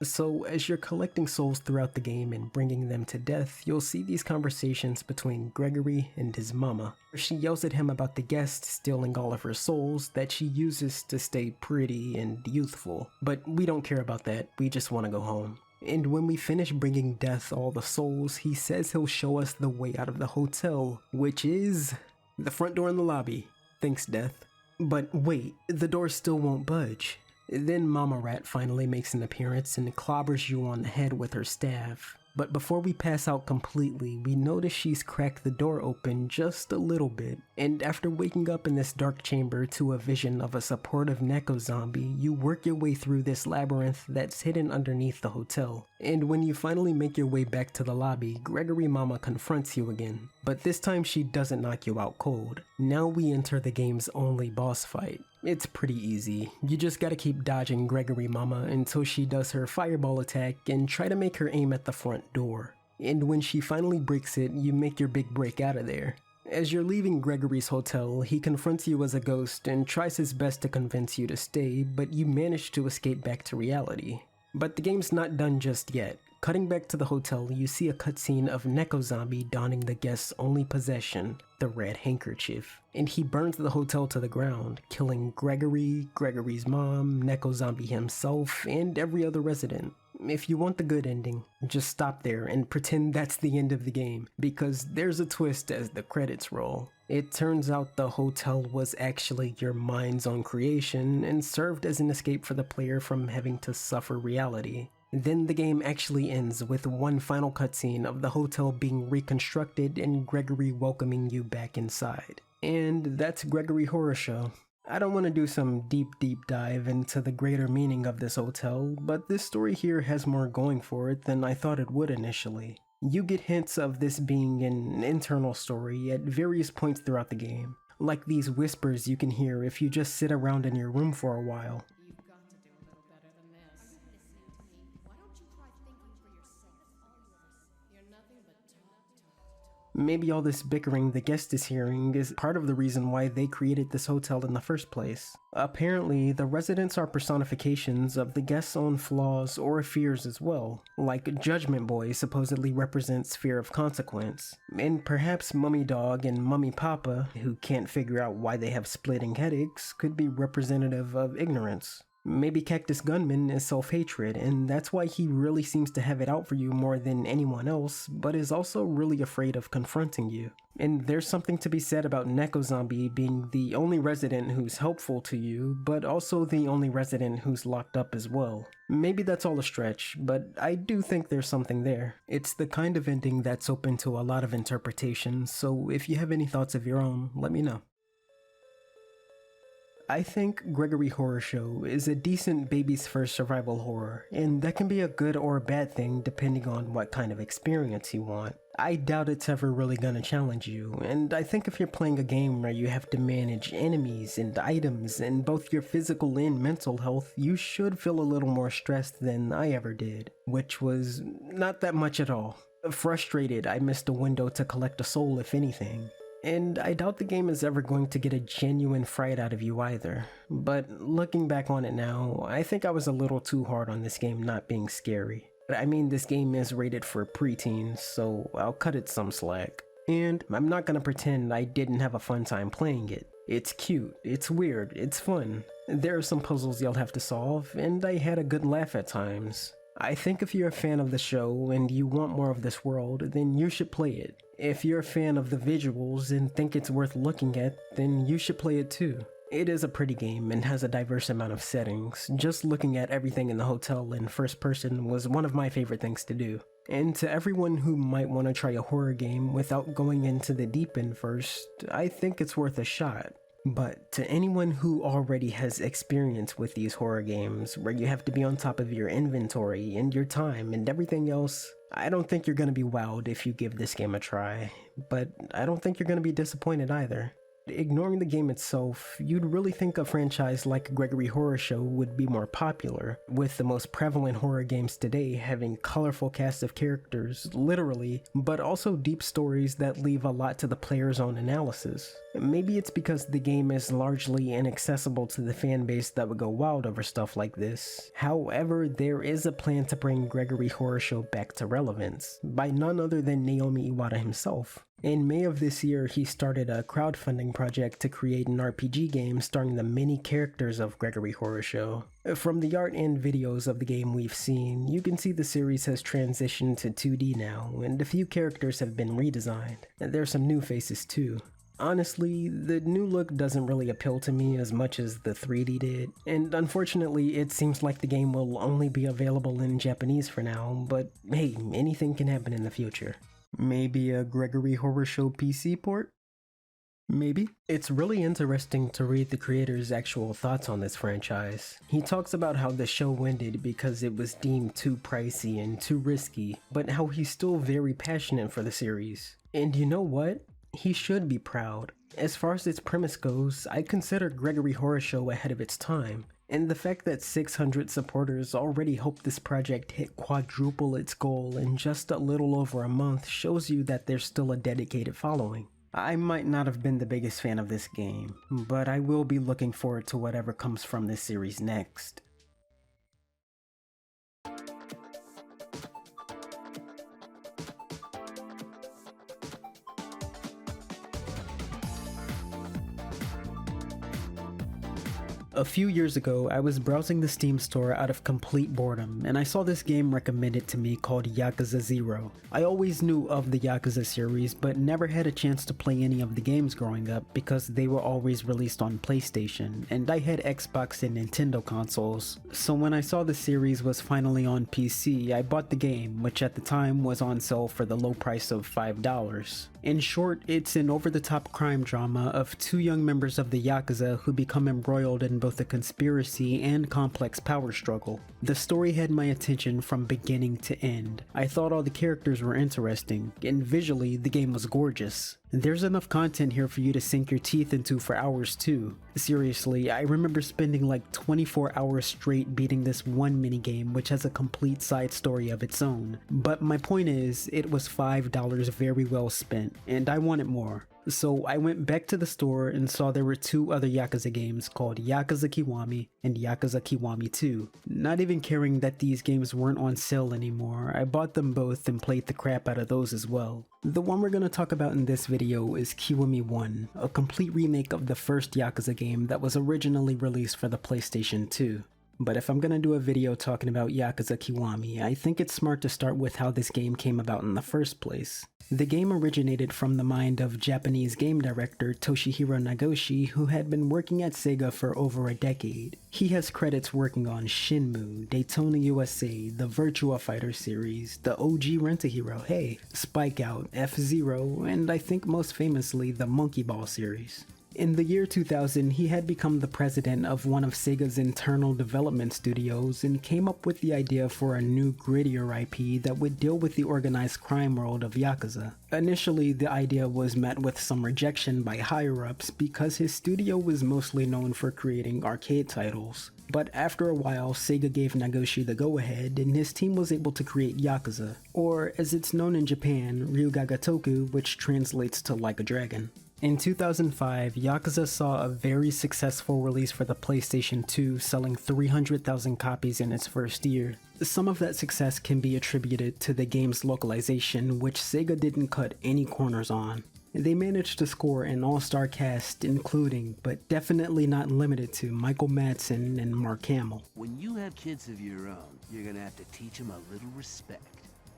So, as you're collecting souls throughout the game and bringing them to death, you'll see these conversations between Gregory and his mama. She yells at him about the guest stealing all of her souls that she uses to stay pretty and youthful. But we don't care about that, we just want to go home. And when we finish bringing Death all the souls, he says he'll show us the way out of the hotel, which is the front door in the lobby. Thanks, Death. But wait, the door still won't budge. Then Mama Rat finally makes an appearance and clobbers you on the head with her staff. But before we pass out completely, we notice she's cracked the door open just a little bit. And after waking up in this dark chamber to a vision of a supportive Neko zombie, you work your way through this labyrinth that's hidden underneath the hotel. And when you finally make your way back to the lobby, Gregory Mama confronts you again. But this time she doesn't knock you out cold. Now we enter the game's only boss fight. It's pretty easy. You just gotta keep dodging Gregory Mama until she does her fireball attack and try to make her aim at the front door. And when she finally breaks it, you make your big break out of there. As you're leaving Gregory's hotel, he confronts you as a ghost and tries his best to convince you to stay, but you manage to escape back to reality. But the game's not done just yet. Cutting back to the hotel, you see a cutscene of Neko Zombie donning the guest's only possession, the red handkerchief. And he burns the hotel to the ground, killing Gregory, Gregory's mom, Neko Zombie himself, and every other resident. If you want the good ending, just stop there and pretend that's the end of the game, because there's a twist as the credits roll. It turns out the hotel was actually your mind's own creation and served as an escape for the player from having to suffer reality. Then the game actually ends with one final cutscene of the hotel being reconstructed and Gregory welcoming you back inside. And that's Gregory Horror Show. I don't want to do some deep dive into the greater meaning of this hotel, but this story here has more going for it than I thought it would initially. You get hints of this being an internal story at various points throughout the game, like these whispers you can hear if you just sit around in your room for a while. Maybe all this bickering the guest is hearing is part of the reason why they created this hotel in the first place. Apparently, the residents are personifications of the guest's own flaws or fears as well, like Judgment Boy supposedly represents fear of consequence, and perhaps Mummy Dog and Mummy Papa, who can't figure out why they have splitting headaches, could be representative of ignorance. Maybe Cactus Gunman is self-hatred, and that's why he really seems to have it out for you more than anyone else, but is also really afraid of confronting you. And there's something to be said about Neko Zombie being the only resident who's helpful to you, but also the only resident who's locked up as well. Maybe that's all a stretch, but I do think there's something there. It's the kind of ending that's open to a lot of interpretations, so if you have any thoughts of your own, let me know. I think Gregory Horror Show is a decent baby's first survival horror, and that can be a good or a bad thing depending on what kind of experience you want. I doubt it's ever really gonna challenge you, and I think if you're playing a game where you have to manage enemies and items and both your physical and mental health, you should feel a little more stressed than I ever did, which was not that much at all. Frustrated, I missed a window to collect a soul if anything. And I doubt the game is ever going to get a genuine fright out of you either. But looking back on it now, I think I was a little too hard on this game not being scary. I mean, this game is rated for preteens, so I'll cut it some slack. And I'm not gonna pretend I didn't have a fun time playing it. It's cute, it's weird, it's fun. There are some puzzles you'll have to solve, and I had a good laugh at times. I think if you're a fan of the show and you want more of this world, then you should play it. If you're a fan of the visuals and think it's worth looking at, then you should play it too. It is a pretty game and has a diverse amount of settings. Just looking at everything in the hotel in first person was one of my favorite things to do. And to everyone who might want to try a horror game without going into the deep end first, I think it's worth a shot. But to anyone who already has experience with these horror games, where you have to be on top of your inventory and your time and everything else, I don't think you're gonna be wowed if you give this game a try. But I don't think you're gonna be disappointed either. Ignoring the game itself, you'd really think a franchise like Gregory Horror Show would be more popular, with the most prevalent horror games today having colorful casts of characters, literally, but also deep stories that leave a lot to the player's own analysis. Maybe it's because the game is largely inaccessible to the fan base that would go wild over stuff like this. However, there is a plan to bring Gregory Horror Show back to relevance, by none other than Naomi Iwata himself. In May of this year, he started a crowdfunding project to create an RPG game starring the many characters of Gregory Horror Show. From the art and videos of the game we've seen, you can see the series has transitioned to 2D now, and a few characters have been redesigned. There's some new faces too. Honestly, the new look doesn't really appeal to me as much as the 3D did, and unfortunately it seems like the game will only be available in Japanese for now, but hey, anything can happen in the future. Maybe a Gregory Horror Show PC port? Maybe. It's really interesting to read the creator's actual thoughts on this franchise. He talks about how the show ended because it was deemed too pricey and too risky, but how he's still very passionate for the series. And you know what? He should be proud. As far as its premise goes, I consider Gregory Horror Show ahead of its time. And the fact that 600 supporters already hope this project hit quadruple its goal in just a little over a month shows you that there's still a dedicated following. I might not have been the biggest fan of this game, but I will be looking forward to whatever comes from this series next. A few years ago, I was browsing the Steam store out of complete boredom, and I saw this game recommended to me called Yakuza 0. I always knew of the Yakuza series, but never had a chance to play any of the games growing up because they were always released on PlayStation, and I had Xbox and Nintendo consoles. So when I saw the series was finally on PC, I bought the game, which at the time was on sale for the low price of $5. In short, it's an over-the-top crime drama of two young members of the Yakuza who become embroiled in both a conspiracy and complex power struggle. The story had my attention from beginning to end. I thought all the characters were interesting, and visually, the game was gorgeous. There's enough content here for you to sink your teeth into for hours too. Seriously, I remember spending like 24 hours straight beating this one minigame which has a complete side story of its own. But my point is, it was $5 very well spent, and I wanted more. So I went back to the store and saw there were two other Yakuza games called Yakuza Kiwami and Yakuza Kiwami 2. Not even caring that these games weren't on sale anymore, I bought them both and played the crap out of those as well. The one we're going to talk about in this video is Kiwami 1, a complete remake of the first Yakuza game that was originally released for the PlayStation 2. But if I'm gonna do a video talking about Yakuza Kiwami, I think it's smart to start with how this game came about in the first place. The game originated from the mind of Japanese game director Toshihiro Nagoshi, who had been working at Sega for over a decade. He has credits working on Shenmue, Daytona USA, the Virtua Fighter series, the OG Rent-A-Hero, hey, Spike Out, F-Zero, and I think most famously the Monkey Ball series. In the year 2000, he had become the president of one of Sega's internal development studios and came up with the idea for a new grittier IP that would deal with the organized crime world of Yakuza. Initially, the idea was met with some rejection by higher-ups because his studio was mostly known for creating arcade titles. But after a while, Sega gave Nagoshi the go-ahead and his team was able to create Yakuza, or as it's known in Japan, Ryugagatoku, which translates to like a dragon. In 2005, Yakuza saw a very successful release for the PlayStation 2, selling 300,000 copies in its first year. Some of that success can be attributed to the game's localization, which Sega didn't cut any corners on. They managed to score an all-star cast including, but definitely not limited to, Michael Madsen and Mark Hamill. When you have kids of your own, you're gonna have to teach them a little respect.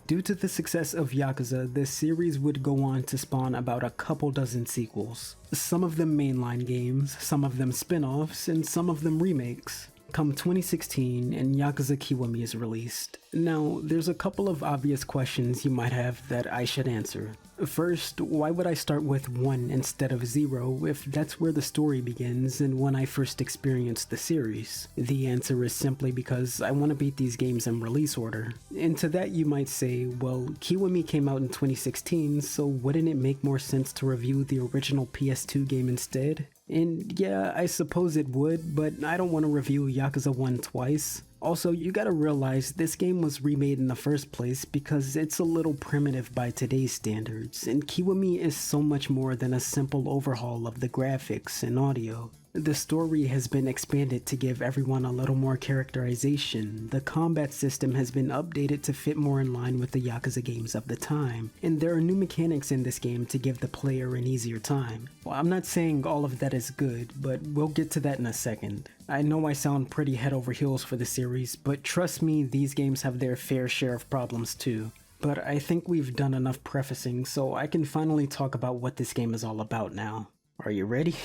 Due to the success of Yakuza, the series would go on to spawn about a couple dozen sequels. Some of them mainline games, some of them spin-offs, and some of them remakes. Come 2016, and Yakuza Kiwami is released. Now, there's a couple of obvious questions you might have that I should answer. First, why would I start with 1 instead of 0 if that's where the story begins and when I first experienced the series? The answer is simply because I want to beat these games in release order. And to that you might say, well, Kiwami came out in 2016, so wouldn't it make more sense to review the original PS2 game instead? And yeah, I suppose it would, but I don't want to review Yakuza 1 twice. Also, you gotta realize this game was remade in the first place because it's a little primitive by today's standards, and Kiwami is so much more than a simple overhaul of the graphics and audio. The story has been expanded to give everyone a little more characterization, the combat system has been updated to fit more in line with the Yakuza games of the time, and there are new mechanics in this game to give the player an easier time. Well, I'm not saying all of that is good, but we'll get to that in a second. I know I sound pretty head over heels for the series, but trust me, these games have their fair share of problems too. But I think we've done enough prefacing, so I can finally talk about what this game is all about now. Are you ready?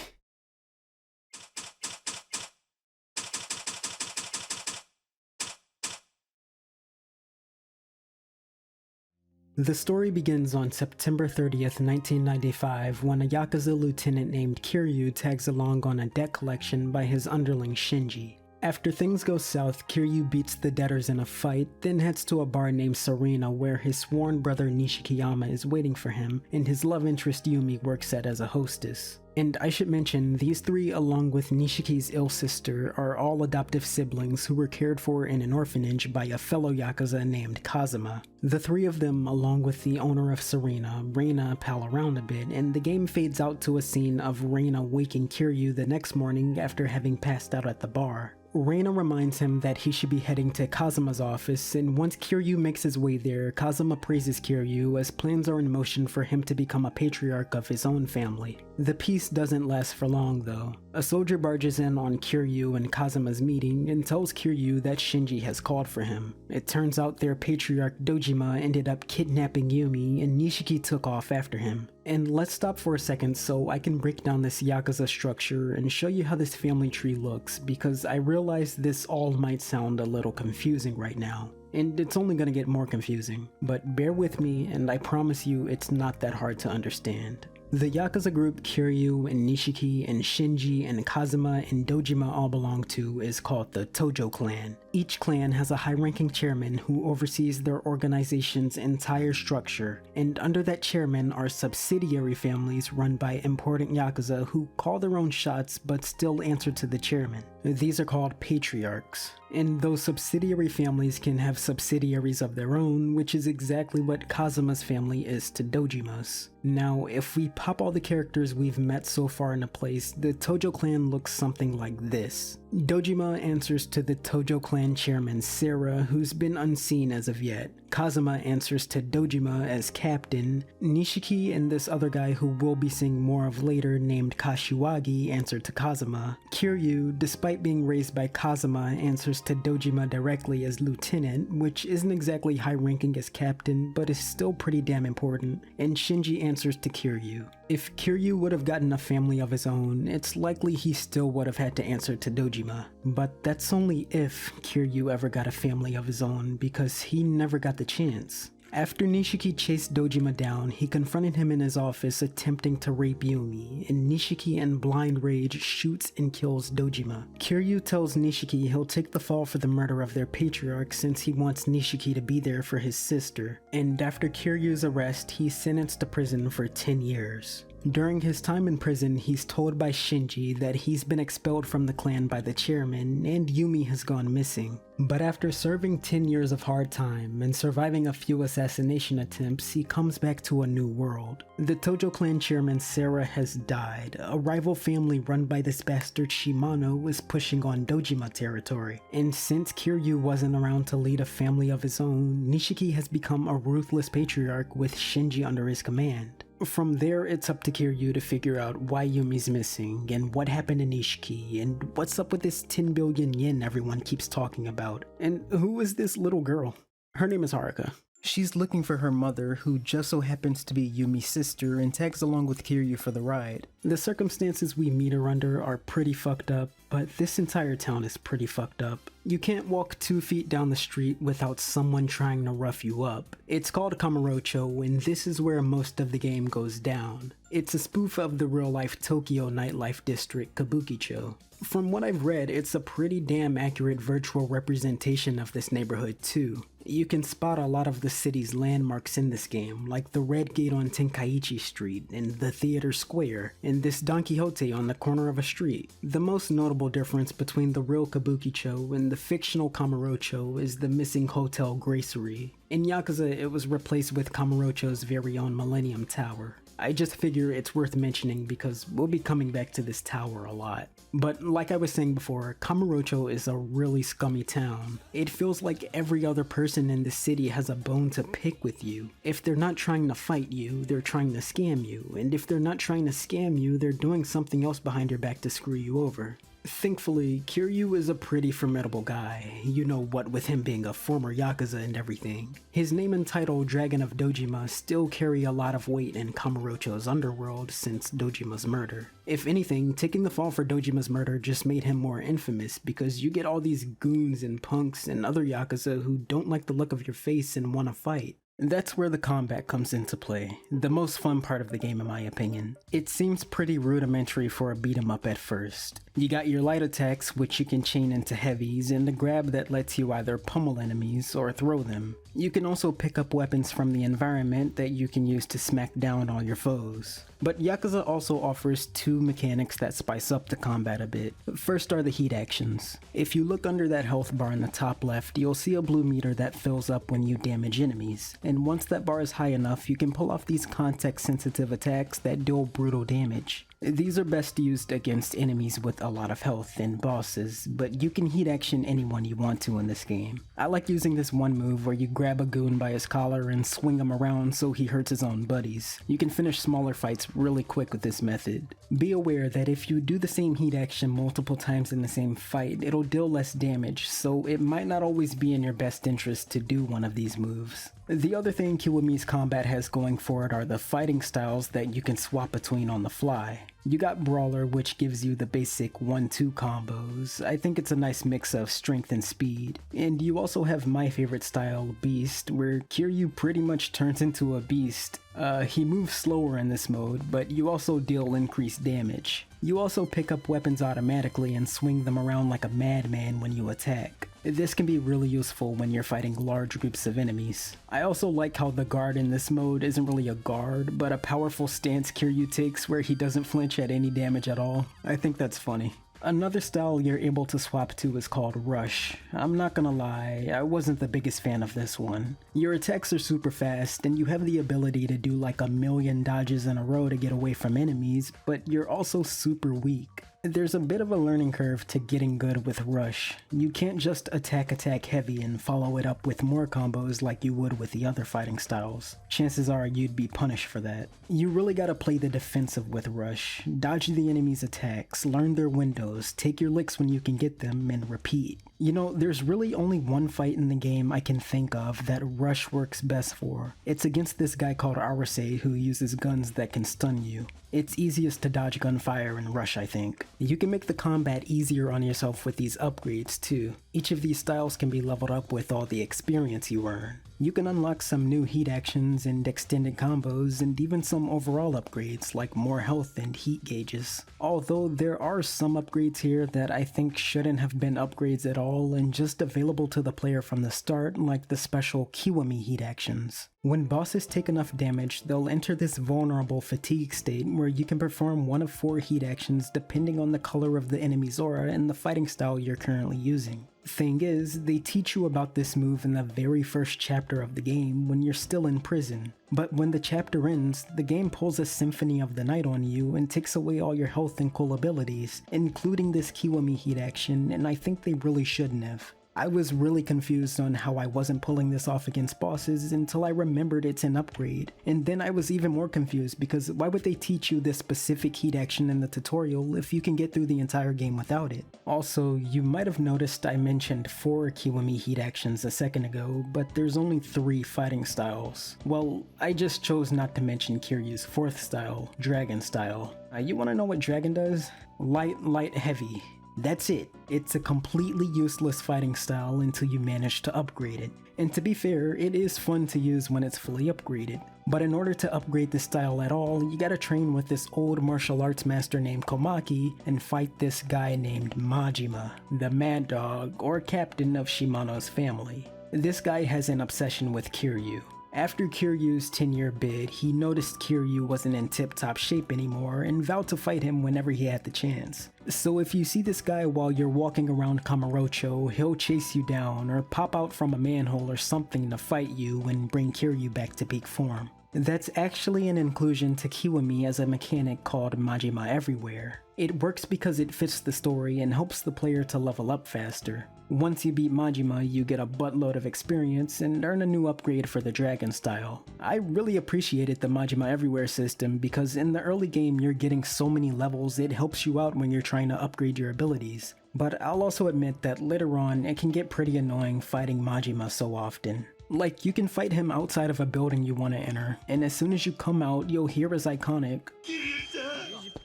The story begins on September 30th, 1995, when a Yakuza lieutenant named Kiryu tags along on a debt collection by his underling Shinji. After things go south, Kiryu beats the debtors in a fight, then heads to a bar named Serena where his sworn brother Nishikiyama is waiting for him, and his love interest Yumi works at as a hostess. And I should mention, these three, along with Nishiki's ill sister, are all adoptive siblings who were cared for in an orphanage by a fellow Yakuza named Kazuma. The three of them, along with the owner of Serena, Reina, pal around a bit, and the game fades out to a scene of Reina waking Kiryu the next morning after having passed out at the bar. Reina reminds him that he should be heading to Kazuma's office, and once Kiryu makes his way there, Kazuma praises Kiryu as plans are in motion for him to become a patriarch of his own family. The peace doesn't last for long though. A soldier barges in on Kiryu and Kazuma's meeting and tells Kiryu that Shinji has called for him. It turns out their patriarch Dojima ended up kidnapping Yumi and Nishiki took off after him. And let's stop for a second so I can break down this Yakuza structure and show you how this family tree looks, because I realize this all might sound a little confusing right now. And it's only gonna get more confusing, but bear with me and I promise you it's not that hard to understand. The Yakuza group Kiryu and Nishiki and Shinji and Kazuma and Dojima all belong to is called the Tojo clan. Each clan has a high-ranking chairman who oversees their organization's entire structure, and under that chairman are subsidiary families run by important Yakuza who call their own shots but still answer to the chairman. These are called patriarchs. And those subsidiary families can have subsidiaries of their own, which is exactly what Kazuma's family is to Dojima's. Now, if we pop all the characters we've met so far into place, the Tojo clan looks something like this. Dojima answers to the Tojo clan chairman Sarah, who's been unseen as of yet. Kazuma answers to Dojima as captain. Nishiki and this other guy who we'll be seeing more of later named Kashiwagi answer to Kazuma. Kiryu, despite being raised by Kazuma, answers to Dojima directly as lieutenant, which isn't exactly high ranking as captain, but is still pretty damn important. And Shinji answers to Kiryu. If Kiryu would have gotten a family of his own, it's likely he still would have had to answer to Dojima. But that's only if Kiryu ever got a family of his own, because he never got the chance. After Nishiki chased Dojima down, he confronted him in his office attempting to rape Yumi, and Nishiki in blind rage shoots and kills Dojima. Kiryu tells Nishiki he'll take the fall for the murder of their patriarch since he wants Nishiki to be there for his sister, and after Kiryu's arrest, he's sentenced to prison for 10 years. During his time in prison, he's told by Shinji that he's been expelled from the clan by the chairman and Yumi has gone missing. But after serving 10 years of hard time and surviving a few assassination attempts, he comes back to a new world. The Tojo clan chairman Sarah has died. A rival family run by this bastard Shimano is pushing on Dojima territory. And since Kiryu wasn't around to lead a family of his own, Nishiki has become a ruthless patriarch with Shinji under his command. From there, it's up to Kiryu to figure out why Yumi's missing, and what happened to Nishiki, and what's up with this 10 billion yen everyone keeps talking about. And who is this little girl? Her name is Haruka. She's looking for her mother, who just so happens to be Yumi's sister, and tags along with Kiryu for the ride. The circumstances we meet her under are pretty fucked up, but this entire town is pretty fucked up. You can't walk 2 feet down the street without someone trying to rough you up. It's called Kamurocho, and this is where most of the game goes down. It's a spoof of the real-life Tokyo nightlife district, Kabukicho. From what I've read, it's a pretty damn accurate virtual representation of this neighborhood too. You can spot a lot of the city's landmarks in this game, like the Red Gate on Tenkaichi Street, and the Theater Square, and this Don Quixote on the corner of a street. The most notable difference between the real Kabukicho and the fictional Kamurocho is the missing Hotel Gracery. In Yakuza, it was replaced with Kamurocho's very own Millennium Tower. I just figure it's worth mentioning because we'll be coming back to this tower a lot. But like I was saying before, Kamurocho is a really scummy town. It feels like every other person in the city has a bone to pick with you. If they're not trying to fight you, they're trying to scam you. And if they're not trying to scam you, they're doing something else behind your back to screw you over. Thankfully, Kiryu is a pretty formidable guy, you know what with him being a former Yakuza and everything. His name and title, Dragon of Dojima, still carry a lot of weight in Kamurocho's underworld since Dojima's murder. If anything, taking the fall for Dojima's murder just made him more infamous because you get all these goons and punks and other Yakuza who don't like the look of your face and want to fight. That's where the combat comes into play, the most fun part of the game in my opinion. It seems pretty rudimentary for a beat 'em up at first. You got your light attacks, which you can chain into heavies, and a grab that lets you either pummel enemies or throw them. You can also pick up weapons from the environment that you can use to smack down all your foes. But Yakuza also offers 2 mechanics that spice up the combat a bit. First are the heat actions. If you look under that health bar in the top left, you'll see a blue meter that fills up when you damage enemies. And once that bar is high enough, you can pull off these context-sensitive attacks that deal brutal damage. These are best used against enemies with a lot of health and bosses, but you can heat action anyone you want to in this game. I like using this one move where you grab a goon by his collar and swing him around so he hurts his own buddies. You can finish smaller fights really quick with this method. Be aware that if you do the same heat action multiple times in the same fight, it'll deal less damage, so it might not always be in your best interest to do one of these moves. The other thing Kiwami's combat has going for it are the fighting styles that you can swap between on the fly. You got Brawler, which gives you the basic 1-2 combos. I think it's a nice mix of strength and speed. And you also have my favorite style, Beast, where Kiryu pretty much turns into a beast. He moves slower in this mode, but you also deal increased damage. You also pick up weapons automatically and swing them around like a madman when you attack. This can be really useful when you're fighting large groups of enemies. I also like how the guard in this mode isn't really a guard, but a powerful stance Kiryu takes where he doesn't flinch at any damage at all. I think that's funny. Another style you're able to swap to is called Rush. I'm not gonna lie, I wasn't the biggest fan of this one. Your attacks are super fast, and you have the ability to do like 1,000,000 dodges in a row to get away from enemies, but you're also super weak. There's a bit of a learning curve to getting good with Rush. You can't just attack heavy and follow it up with more combos like you would with the other fighting styles. Chances are you'd be punished for that. You really gotta play the defensive with Rush. Dodge the enemy's attacks, learn their windows, take your licks when you can get them, and repeat. You know, there's really only one fight in the game I can think of that Rush works best for. It's against this guy called Arase who uses guns that can stun you. It's easiest to dodge gunfire in Rush, I think. You can make the combat easier on yourself with these upgrades too. Each of these styles can be leveled up with all the experience you earn. You can unlock some new heat actions and extended combos, and even some overall upgrades like more health and heat gauges. Although there are some upgrades here that I think shouldn't have been upgrades at all and just available to the player from the start, like the special Kiwami heat actions. When bosses take enough damage, they'll enter this vulnerable fatigue state where you can perform one of 4 heat actions depending on the color of the enemy's aura and the fighting style you're currently using. Thing is, they teach you about this move in the very first chapter of the game when you're still in prison. But when the chapter ends, the game pulls a Symphony of the Night on you and takes away all your health and cool abilities, including this Kiwami heat action, and I think they really shouldn't have. I was really confused on how I wasn't pulling this off against bosses until I remembered it's an upgrade, and then I was even more confused because why would they teach you this specific heat action in the tutorial if you can get through the entire game without it? Also, you might have noticed I mentioned 4 Kiwami heat actions a second ago, but there's only 3 fighting styles. Well, I just chose not to mention Kiryu's 4th style, Dragon style. You wanna know what Dragon does? Light, light, heavy. That's it. It's a completely useless fighting style until you manage to upgrade it. And to be fair, it is fun to use when it's fully upgraded. But in order to upgrade this style at all, you gotta train with this old martial arts master named Komaki and fight this guy named Majima, the Mad Dog or captain of Shimano's family. This guy has an obsession with Kiryu. After Kiryu's 10-year bid, he noticed Kiryu wasn't in tip-top shape anymore and vowed to fight him whenever he had the chance. So if you see this guy while you're walking around Kamurocho, he'll chase you down or pop out from a manhole or something to fight you and bring Kiryu back to peak form. That's actually an inclusion to Kiwami as a mechanic called Majima Everywhere. It works because it fits the story and helps the player to level up faster. Once you beat Majima, you get a buttload of experience and earn a new upgrade for the Dragon style. I really appreciated the Majima Everywhere system because in the early game you're getting so many levels it helps you out when you're trying to upgrade your abilities. But I'll also admit that later on it can get pretty annoying fighting Majima so often. Like, you can fight him outside of a building you want to enter, and as soon as you come out, you'll hear his iconic,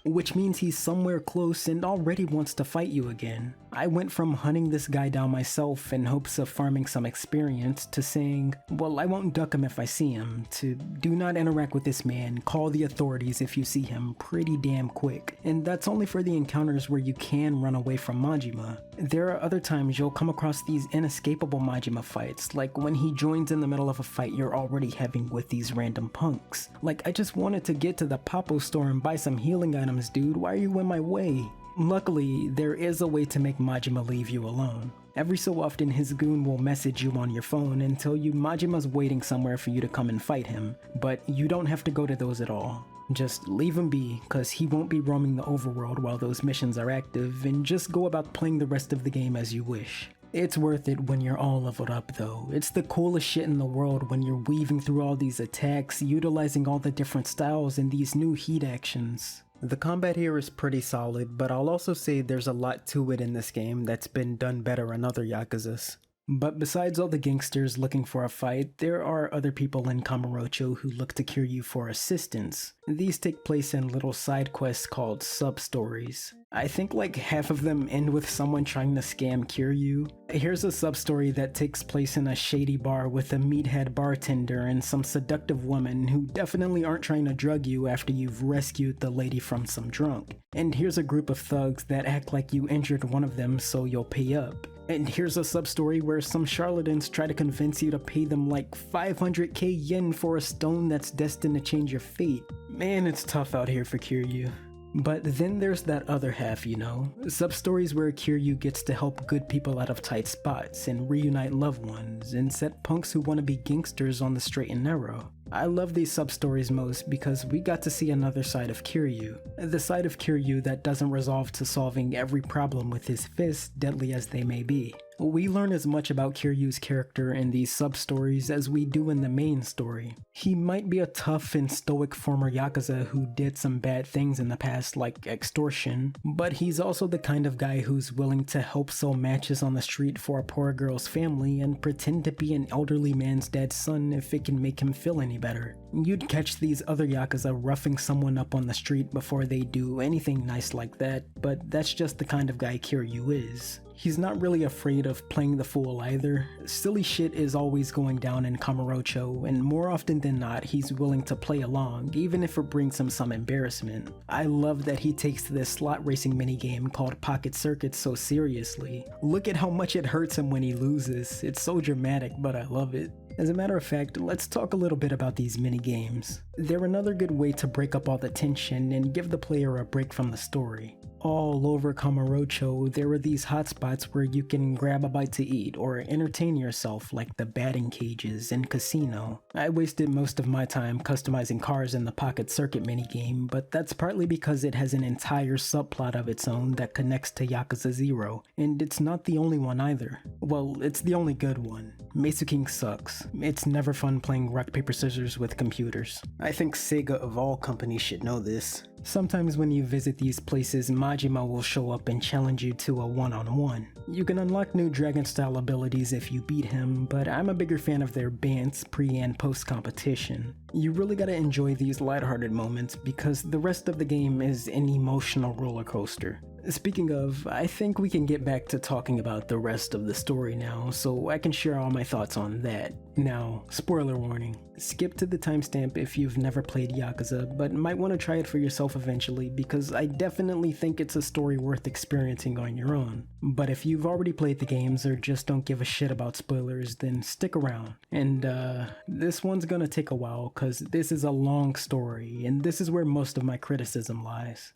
which means he's somewhere close and already wants to fight you again. I went from hunting this guy down myself in hopes of farming some experience to saying, well, I won't duck him if I see him, to do not interact with this man, call the authorities if you see him pretty damn quick. And that's only for the encounters where you can run away from Majima. There are other times you'll come across these inescapable Majima fights, like when he joins in the middle of a fight you're already having with these random punks. Like, I just wanted to get to the Papo store and buy some healing items, dude, why are you in my way? Luckily, there is a way to make Majima leave you alone. Every so often his goon will message you on your phone and tell you Majima's waiting somewhere for you to come and fight him, but you don't have to go to those at all. Just leave him be, cause he won't be roaming the overworld while those missions are active, and just go about playing the rest of the game as you wish. It's worth it when you're all leveled up though. It's the coolest shit in the world when you're weaving through all these attacks, utilizing all the different styles and these new heat actions. The combat here is pretty solid, but I'll also say there's a lot to it in this game that's been done better in other Yakuzas. But besides all the gangsters looking for a fight, there are other people in Kamurocho who look to Kiryu for assistance. These take place in little side quests called sub-stories. I think like half of them end with someone trying to scam Kiryu. Here's a sub-story that takes place in a shady bar with a meathead bartender and some seductive woman who definitely aren't trying to drug you after you've rescued the lady from some drunk. And here's a group of thugs that act like you injured one of them so you'll pay up. And here's a sub-story where some charlatans try to convince you to pay them like 500k yen for a stone that's destined to change your fate. Man, it's tough out here for Kiryu. But then there's that other half, you know? Sub-stories where Kiryu gets to help good people out of tight spots and reunite loved ones and set punks who want to be gangsters on the straight and narrow. I love these sub-stories most because we got to see another side of Kiryu. The side of Kiryu that doesn't resolve to solving every problem with his fists, deadly as they may be. We learn as much about Kiryu's character in these sub-stories as we do in the main story. He might be a tough and stoic former Yakuza who did some bad things in the past like extortion, but he's also the kind of guy who's willing to help sell matches on the street for a poor girl's family and pretend to be an elderly man's dad's son if it can make him feel any better. You'd catch these other Yakuza roughing someone up on the street before they do anything nice like that, but that's just the kind of guy Kiryu is. He's not really afraid of playing the fool either. Silly shit is always going down in Kamurocho, and more often than not, he's willing to play along, even if it brings him some embarrassment. I love that he takes this slot racing minigame called Pocket Circuits so seriously. Look at how much it hurts him when he loses. It's so dramatic, but I love it. As a matter of fact, let's talk a little bit about these minigames. They're another good way to break up all the tension and give the player a break from the story. All over Kamurocho, there are these hotspots where you can grab a bite to eat or entertain yourself, like the batting cages and casino. I wasted most of my time customizing cars in the Pocket Circuit minigame, but that's partly because it has an entire subplot of its own that connects to Yakuza 0, and it's not the only one either. Well, it's the only good one. Meisu King sucks. It's never fun playing rock paper scissors with computers. I think Sega of all companies should know this. Sometimes when you visit these places, Majima will show up and challenge you to a one-on-one. You can unlock new dragon-style abilities if you beat him, but I'm a bigger fan of their bants pre- and post-competition. You really gotta enjoy these lighthearted moments because the rest of the game is an emotional roller coaster. Speaking of, I think we can get back to talking about the rest of the story now, so I can share all my thoughts on that. Now, spoiler warning, skip to the timestamp if you've never played Yakuza, but might want to try it for yourself eventually because I definitely think it's a story worth experiencing on your own. But if you've already played the games or just don't give a shit about spoilers, then stick around. And this one's gonna take a while cause this is a long story, and this is where most of my criticism lies.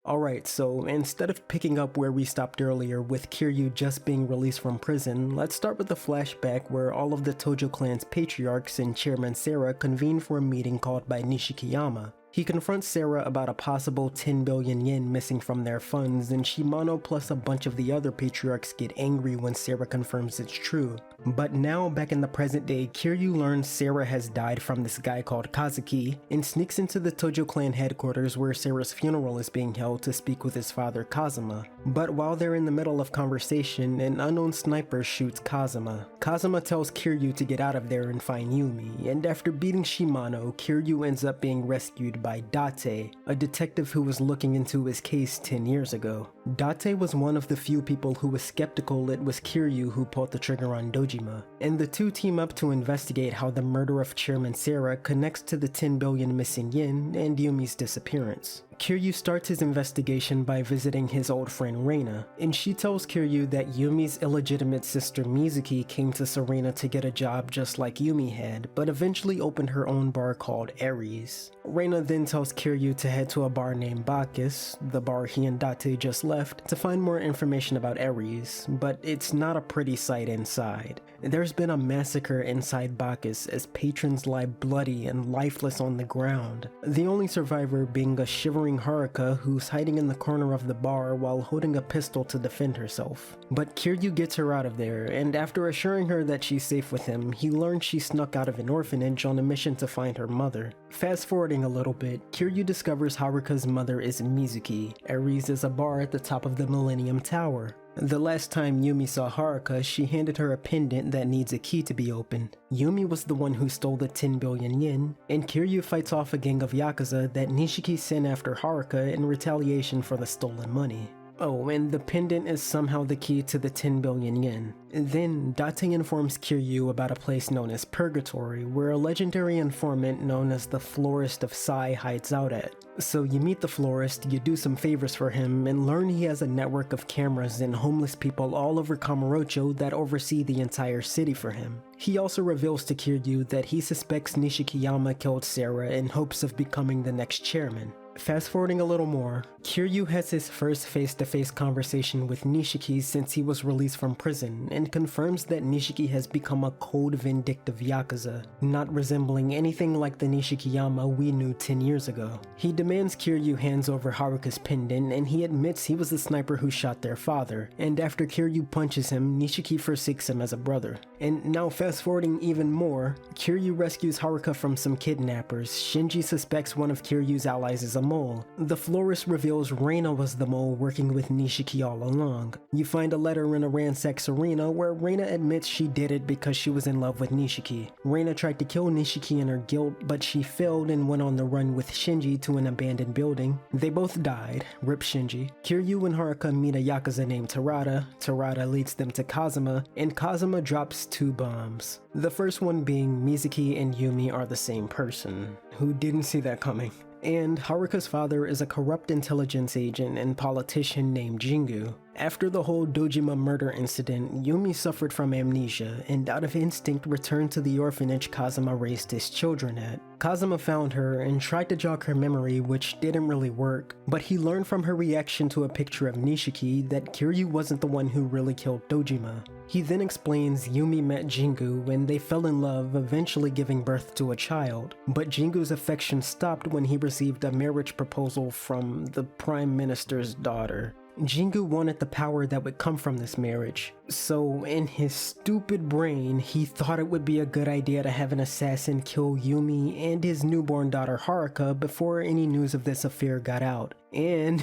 Alright, so instead of picking up where we stopped earlier with Kiryu just being released from prison, let's start with a flashback where all of the Tojo clan's patriarchs and Chairman Sarah convene for a meeting called by Nishikiyama. He confronts Sarah about a possible 10 billion yen missing from their funds, and Shimano plus a bunch of the other patriarchs get angry when Sarah confirms it's true. But now, back in the present day, Kiryu learns Sarah has died from this guy called Kazuki, and sneaks into the Tojo clan headquarters where Sarah's funeral is being held to speak with his father Kazuma. But while they're in the middle of conversation, an unknown sniper shoots Kazuma. Kazuma tells Kiryu to get out of there and find Yumi, and after beating Shimano, Kiryu ends up being rescued by Date, a detective who was looking into his case 10 years ago. Date was one of the few people who was skeptical it was Kiryu who pulled the trigger on Dojima, and the two team up to investigate how the murder of Chairman Sarah connects to the 10 billion missing yen and Yumi's disappearance. Kiryu starts his investigation by visiting his old friend Reina, and she tells Kiryu that Yumi's illegitimate sister Mizuki came to Serena to get a job just like Yumi had, but eventually opened her own bar called Aries. Reina then tells Kiryu to head to a bar named Bacchus, the bar he and Date just left, to find more information about Aries, but it's not a pretty sight inside. There's been a massacre inside Bacchus as patrons lie bloody and lifeless on the ground, the only survivor being a shivering Haruka who's hiding in the corner of the bar while holding a pistol to defend herself. But Kiryu gets her out of there, and after assuring her that she's safe with him, he learns she snuck out of an orphanage on a mission to find her mother. Fast forwarding a little bit, Kiryu discovers Haruka's mother is Mizuki. Aries is a bar at the top of the Millennium Tower. The last time Yumi saw Haruka, she handed her a pendant that needs a key to be opened. Yumi was the one who stole the 10 billion yen, and Kiryu fights off a gang of Yakuza that Nishiki sent after Haruka in retaliation for the stolen money. Oh, and the pendant is somehow the key to the 10 billion yen. Then, Date informs Kiryu about a place known as Purgatory, where a legendary informant known as the Florist of Sai hides out at. So you meet the florist, you do some favors for him, and learn he has a network of cameras and homeless people all over Kamurocho that oversee the entire city for him. He also reveals to Kiryu that he suspects Nishikiyama killed Sarah in hopes of becoming the next chairman. Fast forwarding a little more, Kiryu has his first face-to-face conversation with Nishiki since he was released from prison, and confirms that Nishiki has become a cold, vindictive Yakuza, not resembling anything like the Nishikiyama we knew 10 years ago. He demands Kiryu hands over Haruka's pendant, and he admits he was the sniper who shot their father, and after Kiryu punches him, Nishiki forsakes him as a brother. And now fast forwarding even more, Kiryu rescues Haruka from some kidnappers. Shinji suspects one of Kiryu's allies is a mole. The florist reveals Reina was the mole working with Nishiki all along. You find a letter in a ransacked arena where Reina admits she did it because she was in love with Nishiki. Reina tried to kill Nishiki in her guilt, but she failed and went on the run with Shinji to an abandoned building. They both died, rip Shinji. Kiryu and Haruka meet a Yakuza named Terada. Terada leads them to Kazuma, and Kazuma drops 2 bombs. The first one being Mizuki and Yumi are the same person. Who didn't see that coming? And Haruka's father is a corrupt intelligence agent and politician named Jingu. After the whole Dojima murder incident, Yumi suffered from amnesia and out of instinct returned to the orphanage Kazuma raised his children at. Kazuma found her and tried to jog her memory, which didn't really work, but he learned from her reaction to a picture of Nishiki that Kiryu wasn't the one who really killed Dojima. He then explains Yumi met Jingu and they fell in love, eventually giving birth to a child. But Jingu's affection stopped when he received a marriage proposal from the Prime Minister's daughter. Jingu wanted the power that would come from this marriage, so in his stupid brain, he thought it would be a good idea to have an assassin kill Yumi and his newborn daughter Haruka before any news of this affair got out. And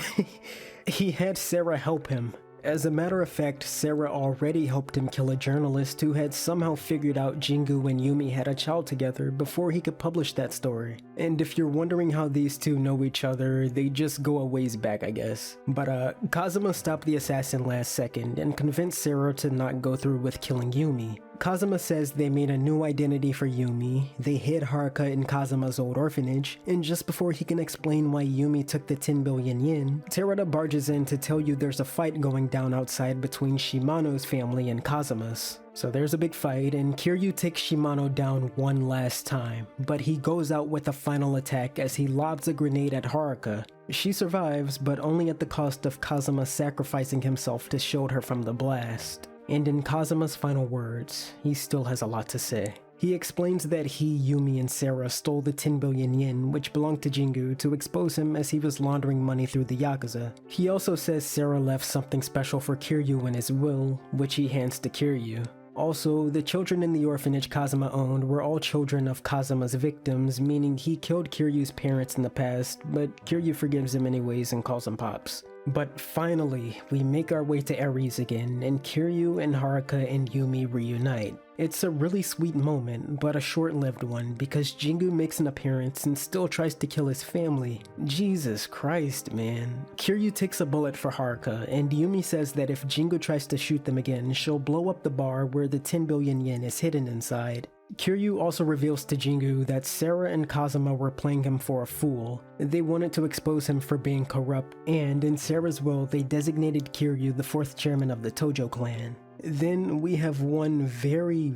he had Sarah help him. As a matter of fact, Sarah already helped him kill a journalist who had somehow figured out Jingu and Yumi had a child together before he could publish that story. And if you're wondering how these two know each other, they just go a ways back, I guess. But Kazuma stopped the assassin last second and convinced Sarah to not go through with killing Yumi. Kazuma says they made a new identity for Yumi, they hid Haruka in Kazuma's old orphanage, and just before he can explain why Yumi took the 10 billion yen, Terada barges in to tell you there's a fight going down outside between Shimano's family and Kazuma's. So there's a big fight, and Kiryu takes Shimano down one last time, but he goes out with a final attack as he lobs a grenade at Haruka. She survives, but only at the cost of Kazuma sacrificing himself to shield her from the blast. And in Kazuma's final words, he still has a lot to say. He explains that he, Yumi, and Sarah stole the 10 billion yen, which belonged to Jingu, to expose him as he was laundering money through the Yakuza. He also says Sarah left something special for Kiryu in his will, which he hands to Kiryu. Also, the children in the orphanage Kazuma owned were all children of Kazuma's victims, meaning he killed Kiryu's parents in the past, but Kiryu forgives him anyways and calls him Pops. But finally, we make our way to Ares again, and Kiryu and Haruka and Yumi reunite. It's a really sweet moment, but a short-lived one, because Jingu makes an appearance and still tries to kill his family. Jesus Christ, man. Kiryu takes a bullet for Haruka, and Yumi says that if Jingu tries to shoot them again, she'll blow up the bar where the 10 billion yen is hidden inside. Kiryu also reveals to Jingu that Sarah and Kazuma were playing him for a fool. They wanted to expose him for being corrupt, and in Sarah's will, they designated Kiryu the 4th chairman of the Tojo clan. Then we have one very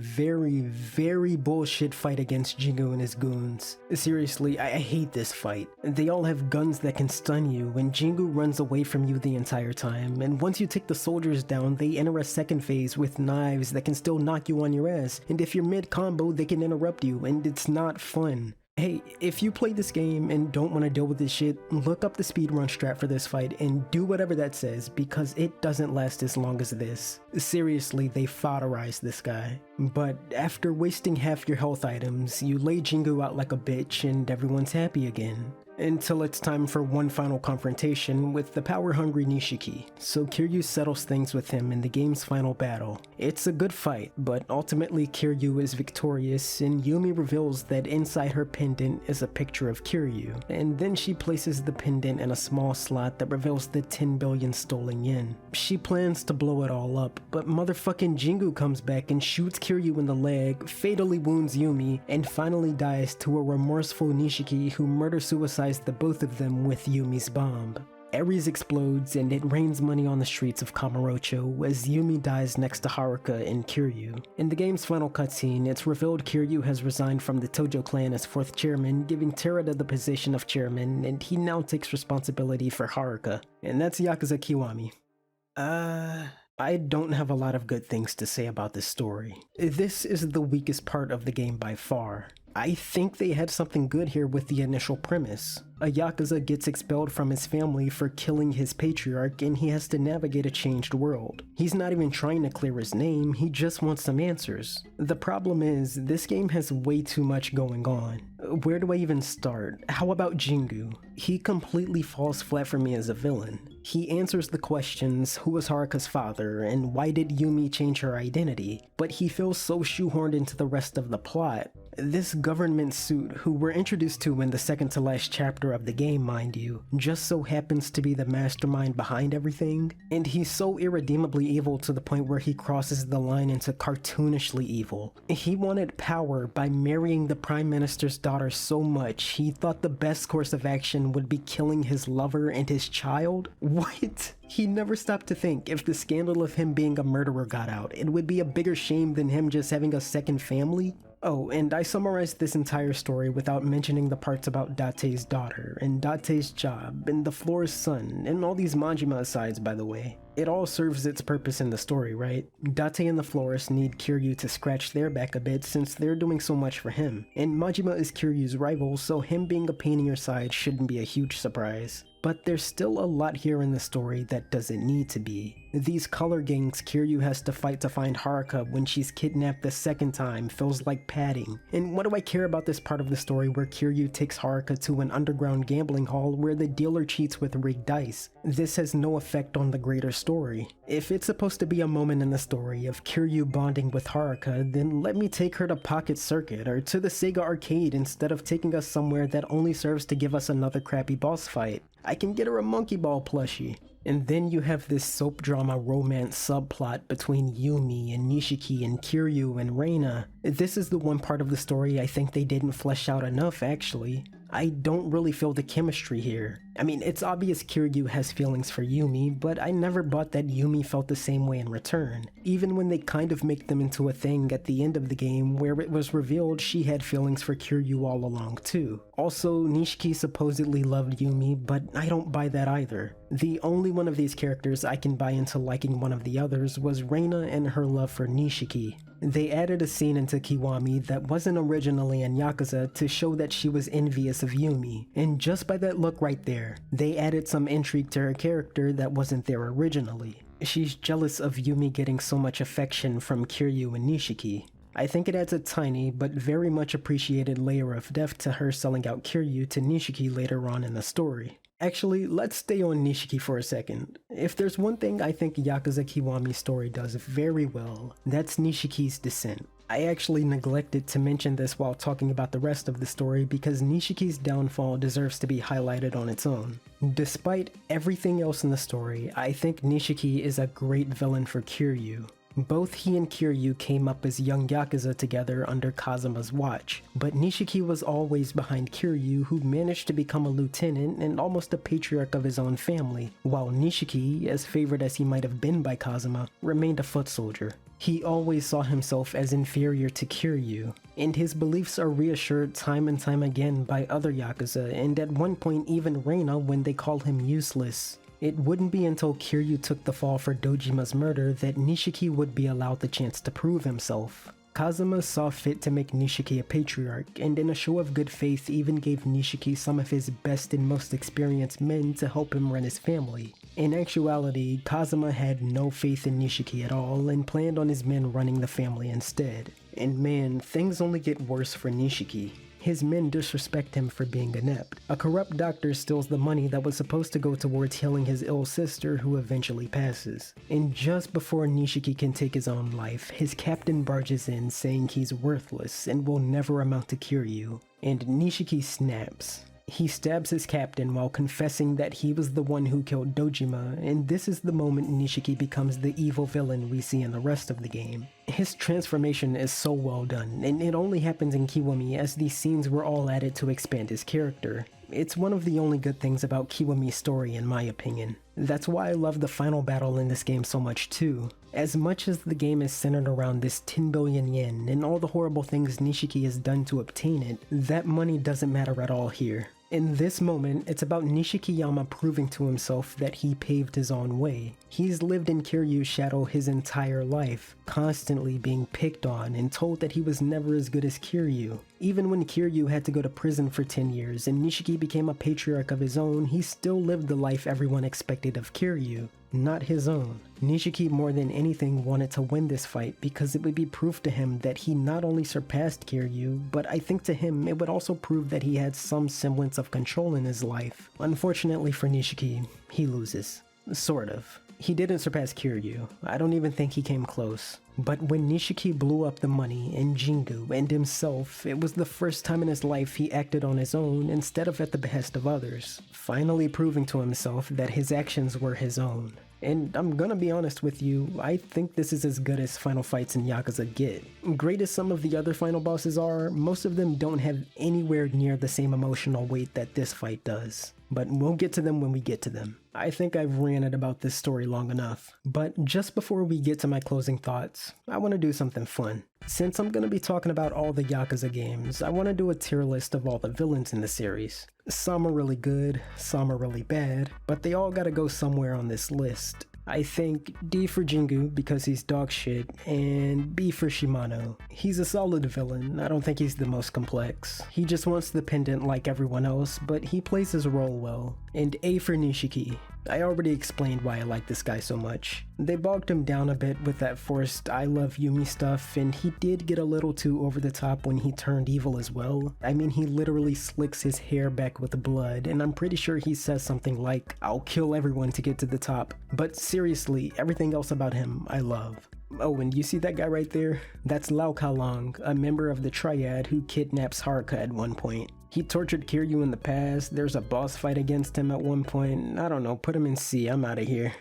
bullshit fight against Jingu and his goons. Seriously, I hate this fight. They all have guns that can stun you, and Jingu runs away from you the entire time, and once you take the soldiers down, they enter a second phase with knives that can still knock you on your ass, and if you're mid-combo, they can interrupt you, and it's not fun. Hey, if you play this game and don't want to deal with this shit, look up the speedrun strat for this fight and do whatever that says, because it doesn't last as long as this. Seriously, they fodderized this guy. But after wasting half your health items, you lay Jingu out like a bitch and everyone's happy again. Until it's time for one final confrontation with the power-hungry Nishiki, so Kiryu settles things with him in the game's final battle. It's a good fight, but ultimately Kiryu is victorious, and Yumi reveals that inside her pendant is a picture of Kiryu, and then she places the pendant in a small slot that reveals the 10 billion stolen yen. She plans to blow it all up, but motherfucking Jingu comes back and shoots Kiryu in the leg, fatally wounds Yumi, and finally dies to a remorseful Nishiki who murder-suicides the both of them with Yumi's bomb. Ares explodes and it rains money on the streets of Kamurocho as Yumi dies next to Haruka and Kiryu. In the game's final cutscene, it's revealed Kiryu has resigned from the Tojo clan as 4th chairman, giving Terada the position of chairman, and he now takes responsibility for Haruka. And that's Yakuza Kiwami. I don't have a lot of good things to say about this story. This is the weakest part of the game by far. I think they had something good here with the initial premise. A Yakuza gets expelled from his family for killing his patriarch, and he has to navigate a changed world. He's not even trying to clear his name, he just wants some answers. The problem is, this game has way too much going on. Where do I even start? How about Jingu? He completely falls flat for me as a villain. He answers the questions, who was Haruka's father, and why did Yumi change her identity, but he feels so shoehorned into the rest of the plot. This government suit, who we're introduced to in the second to last chapter of the game, mind you, just so happens to be the mastermind behind everything, and he's so irredeemably evil to the point where he crosses the line into cartoonishly evil. He wanted power by marrying the Prime Minister's daughter so much, he thought the best course of action would be killing his lover and his child? What? He never stopped to think if the scandal of him being a murderer got out, it would be a bigger shame than him just having a second family? Oh, and I summarized this entire story without mentioning the parts about Date's daughter, and Date's job, and the florist's son, and all these Majima asides, by the way. It all serves its purpose in the story, right? Date and the florist need Kiryu to scratch their back a bit since they're doing so much for him, and Majima is Kiryu's rival, so him being a pain in your side shouldn't be a huge surprise. But there's still a lot here in the story that doesn't need to be. These color gangs Kiryu has to fight to find Haruka when she's kidnapped the second time feels like padding. And what do I care about this part of the story where Kiryu takes Haruka to an underground gambling hall where the dealer cheats with rigged dice? This has no effect on the greater story. If it's supposed to be a moment in the story of Kiryu bonding with Haruka, then let me take her to Pocket Circuit or to the Sega arcade instead of taking us somewhere that only serves to give us another crappy boss fight. I can get her a monkey ball plushie. And then you have this soap drama romance subplot between Yumi and Nishiki and Kiryu and Reina. This is the one part of the story I think they didn't flesh out enough, actually. I don't really feel the chemistry here. I mean, it's obvious Kiryu has feelings for Yumi, but I never bought that Yumi felt the same way in return, even when they kind of make them into a thing at the end of the game where it was revealed she had feelings for Kiryu all along too. Also, Nishiki supposedly loved Yumi, but I don't buy that either. The only one of these characters I can buy into liking one of the others was Reina and her love for Nishiki. They added a scene into Kiwami that wasn't originally in Yakuza to show that she was envious of Yumi, and just by that look right there, they added some intrigue to her character that wasn't there originally. She's jealous of Yumi getting so much affection from Kiryu and Nishiki. I think it adds a tiny but very much appreciated layer of depth to her selling out Kiryu to Nishiki later on in the story. Actually, let's stay on Nishiki for a second. If there's one thing I think Yakuza Kiwami's story does very well, that's Nishiki's descent. I actually neglected to mention this while talking about the rest of the story because Nishiki's downfall deserves to be highlighted on its own. Despite everything else in the story, I think Nishiki is a great villain for Kiryu. Both he and Kiryu came up as young Yakuza together under Kazuma's watch, but Nishiki was always behind Kiryu, who managed to become a lieutenant and almost a patriarch of his own family, while Nishiki, as favored as he might have been by Kazuma, remained a foot soldier. He always saw himself as inferior to Kiryu, and his beliefs are reassured time and time again by other Yakuza, and at one point even Reina when they call him useless. It wouldn't be until Kiryu took the fall for Dojima's murder that Nishiki would be allowed the chance to prove himself. Kazuma saw fit to make Nishiki a patriarch, and in a show of good faith even gave Nishiki some of his best and most experienced men to help him run his family. In actuality, Kazuma had no faith in Nishiki at all and planned on his men running the family instead. And man, things only get worse for Nishiki. His men disrespect him for being inept. A corrupt doctor steals the money that was supposed to go towards healing his ill sister, who eventually passes. And just before Nishiki can take his own life, his captain barges in saying he's worthless and will never amount to Kiryu. And Nishiki snaps. He stabs his captain while confessing that he was the one who killed Dojima, and this is the moment Nishiki becomes the evil villain we see in the rest of the game. His transformation is so well done, and it only happens in Kiwami as these scenes were all added to expand his character. It's one of the only good things about Kiwami's story in my opinion. That's why I love the final battle in this game so much too. As much as the game is centered around this 10 billion yen and all the horrible things Nishiki has done to obtain it, that money doesn't matter at all here. In this moment, it's about Nishikiyama proving to himself that he paved his own way. He's lived in Kiryu's shadow his entire life, constantly being picked on and told that he was never as good as Kiryu. Even when Kiryu had to go to prison for 10 years and Nishiki became a patriarch of his own, he still lived the life everyone expected of Kiryu, not his own. Nishiki more than anything wanted to win this fight because it would be proof to him that he not only surpassed Kiryu, but I think to him it would also prove that he had some semblance of control in his life. Unfortunately for Nishiki, he loses. Sort of. He didn't surpass Kiryu. I don't even think he came close. But when Nishiki blew up the money and Jingu and himself, it was the first time in his life he acted on his own instead of at the behest of others, finally proving to himself that his actions were his own. And I'm gonna be honest with you, I think this is as good as final fights in Yakuza get. Great as some of the other final bosses are, most of them don't have anywhere near the same emotional weight that this fight does. But we'll get to them when we get to them. I think I've ranted about this story long enough. But just before we get to my closing thoughts, I want to do something fun. Since I'm going to be talking about all the Yakuza games, I want to do a tier list of all the villains in the series. Some are really good, some are really bad, but they all gotta go somewhere on this list. I think D for Jingu because he's dog shit, and B for Shimano. He's a solid villain, I don't think he's the most complex. He just wants the pendant like everyone else, but he plays his role well. And A for Nishiki. I already explained why I like this guy so much. They bogged him down a bit with that forced I love Yumi stuff, and he did get a little too over the top when he turned evil as well. I mean, he literally slicks his hair back with blood, and I'm pretty sure he says something like, I'll kill everyone to get to the top. But seriously, everything else about him, I love. Oh, and you see that guy right there? That's Lao Kalong, a member of the Triad who kidnaps Haruka at one point. He tortured Kiryu in the past, there's a boss fight against him at one point. I don't know, put him in C, I'm out of here.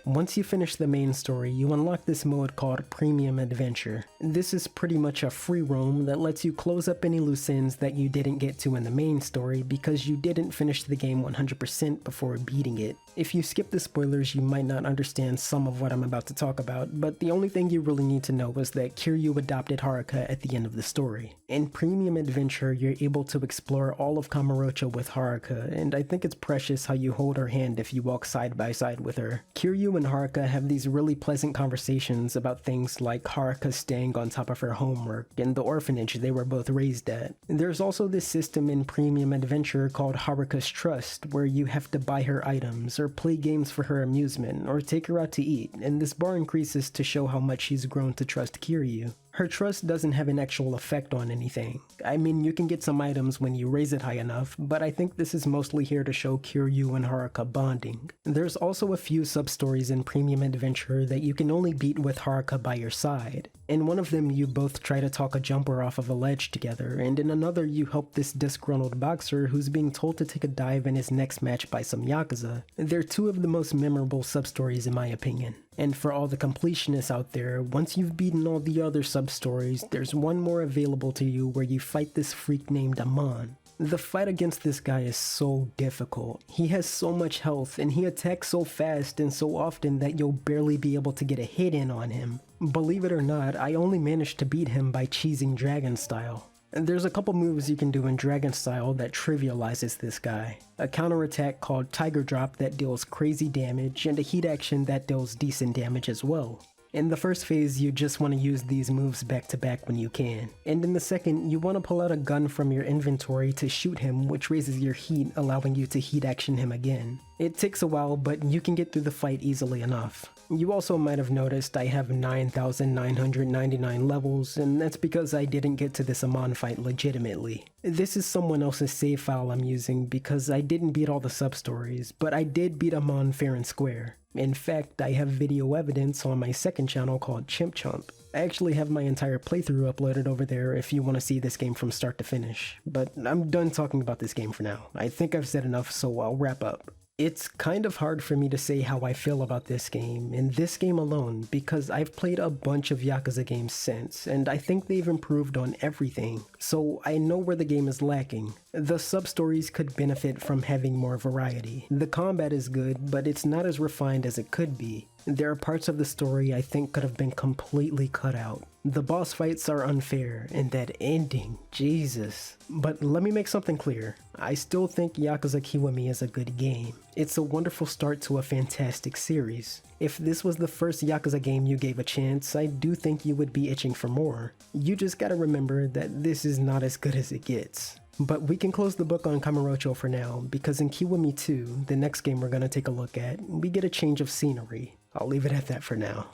Once you finish the main story, you unlock this mode called Premium Adventure. This is pretty much a free roam that lets you close up any loose ends that you didn't get to in the main story because you didn't finish the game 100% before beating it. If you skip the spoilers, you might not understand some of what I'm about to talk about, but the only thing you really need to know is that Kiryu adopted Haruka at the end of the story. In Premium Adventure, you're able to explore all of Kamurocho with Haruka, and I think it's precious how you hold her hand if you walk side by side with her. Kiryu and Haruka have these really pleasant conversations about things like Haruka staying on top of her homework and the orphanage they were both raised at. There's also this system in Premium Adventure called Haruka's Trust, where you have to buy her items or play games for her amusement or take her out to eat, and this bar increases to show how much she's grown to trust Kiryu. Her trust doesn't have an actual effect on anything. I mean, you can get some items when you raise it high enough, but I think this is mostly here to show Kiryu and Haruka bonding. There's also a few sub-stories in Premium Adventure that you can only beat with Haruka by your side. In one of them, you both try to talk a jumper off of a ledge together, and in another, you help this disgruntled boxer who's being told to take a dive in his next match by some Yakuza. They're two of the most memorable sub-stories in my opinion. And for all the completionists out there, once you've beaten all the other sub-stories, there's one more available to you where you fight this freak named Amon. The fight against this guy is so difficult. He has so much health, and he attacks so fast and so often that you'll barely be able to get a hit in on him. Believe it or not, I only managed to beat him by cheesing Dragon Style. There's a couple moves you can do in Dragon Style that trivializes this guy. A counterattack called Tiger Drop that deals crazy damage, and a heat action that deals decent damage as well. In the first phase, you just want to use these moves back to back when you can. And in the second, you want to pull out a gun from your inventory to shoot him, which raises your heat, allowing you to heat action him again. It takes a while, but you can get through the fight easily enough. You also might have noticed I have 9,999 levels, and that's because I didn't get to this Amon fight legitimately. This is someone else's save file I'm using because I didn't beat all the sub-stories, but I did beat Amon fair and square. In fact, I have video evidence on my second channel called Chimp Chump. I actually have my entire playthrough uploaded over there if you want to see this game from start to finish. But I'm done talking about this game for now. I think I've said enough, so I'll wrap up. It's kind of hard for me to say how I feel about this game, and this game alone, because I've played a bunch of Yakuza games since, and I think they've improved on everything, so I know where the game is lacking. The sub-stories could benefit from having more variety. The combat is good, but it's not as refined as it could be. There are parts of the story I think could have been completely cut out. The boss fights are unfair, and that ending, Jesus. But let me make something clear. I still think Yakuza Kiwami is a good game. It's a wonderful start to a fantastic series. If this was the first Yakuza game you gave a chance, I do think you would be itching for more. You just gotta remember that this is not as good as it gets. But we can close the book on Kamurocho for now, because in Kiwami 2, the next game we're gonna take a look at, we get a change of scenery. I'll leave it at that for now.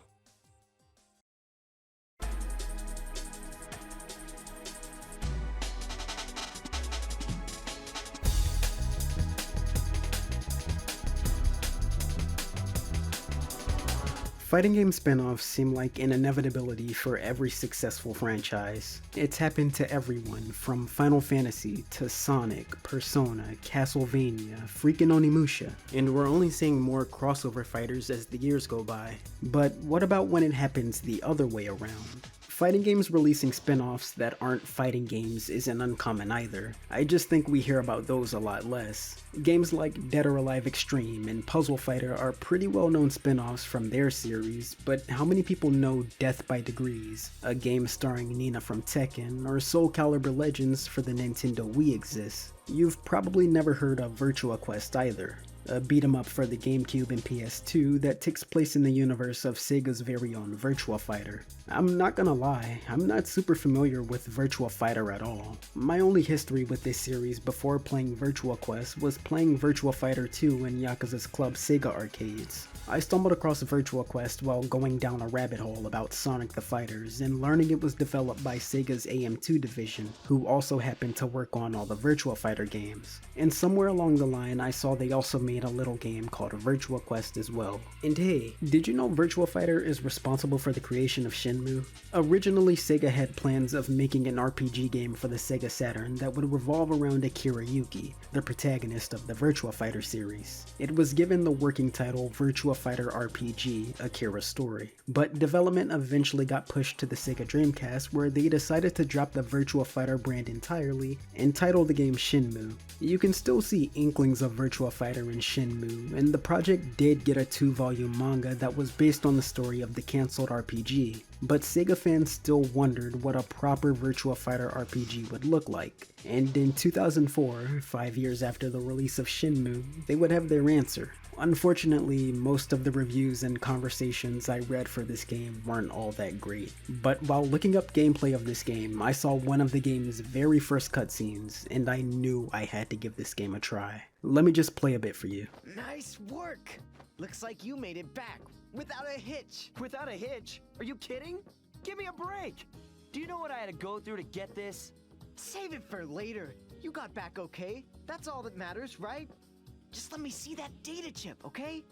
Fighting game spin-offs seem like an inevitability for every successful franchise. It's happened to everyone, from Final Fantasy to Sonic, Persona, Castlevania, freaking Onimusha, and we're only seeing more crossover fighters as the years go by. But what about when it happens the other way around? Fighting games releasing spin-offs that aren't fighting games isn't uncommon either. I just think we hear about those a lot less. Games like Dead or Alive Extreme and Puzzle Fighter are pretty well-known spin-offs from their series, but how many people know Death by Degrees, a game starring Nina from Tekken, or Soul Calibur Legends for the Nintendo Wii exists? You've probably never heard of Virtua Quest either, a beat-em-up for the GameCube and PS2 that takes place in the universe of Sega's very own Virtua Fighter. I'm not gonna lie, I'm not super familiar with Virtua Fighter at all. My only history with this series before playing Virtua Quest was playing Virtua Fighter 2 in Yakuza's Club Sega arcades. I stumbled across Virtua Quest while going down a rabbit hole about Sonic the Fighters and learning it was developed by Sega's AM2 division, who also happened to work on all the Virtua Fighter games. And somewhere along the line I saw they also made a little game called Virtua Quest as well. And hey, did you know Virtua Fighter is responsible for the creation of Shenmue? Originally, Sega had plans of making an RPG game for the Sega Saturn that would revolve around Akira Yuki, the protagonist of the Virtua Fighter series. It was given the working title Virtua Fighter RPG, Akira's Story. But development eventually got pushed to the Sega Dreamcast, where they decided to drop the Virtua Fighter brand entirely and title the game Shenmue. You can still see inklings of Virtua Fighter in Shenmue, and the project did get a 2-volume manga that was based on the story of the cancelled RPG. But Sega fans still wondered what a proper Virtua Fighter RPG would look like. And in 2004, 5 years after the release of Shenmue, they would have their answer. Unfortunately, most of the reviews and conversations I read for this game weren't all that great. But while looking up gameplay of this game, I saw one of the game's very first cutscenes, and I knew I had to give this game a try. Let me just play a bit for you. Nice work! Looks like you made it back. Without a hitch! Without a hitch? Are you kidding? Give me a break! Do you know what I had to go through to get this? Save it for later. You got back okay. That's all that matters, right? Just let me see that data chip, okay?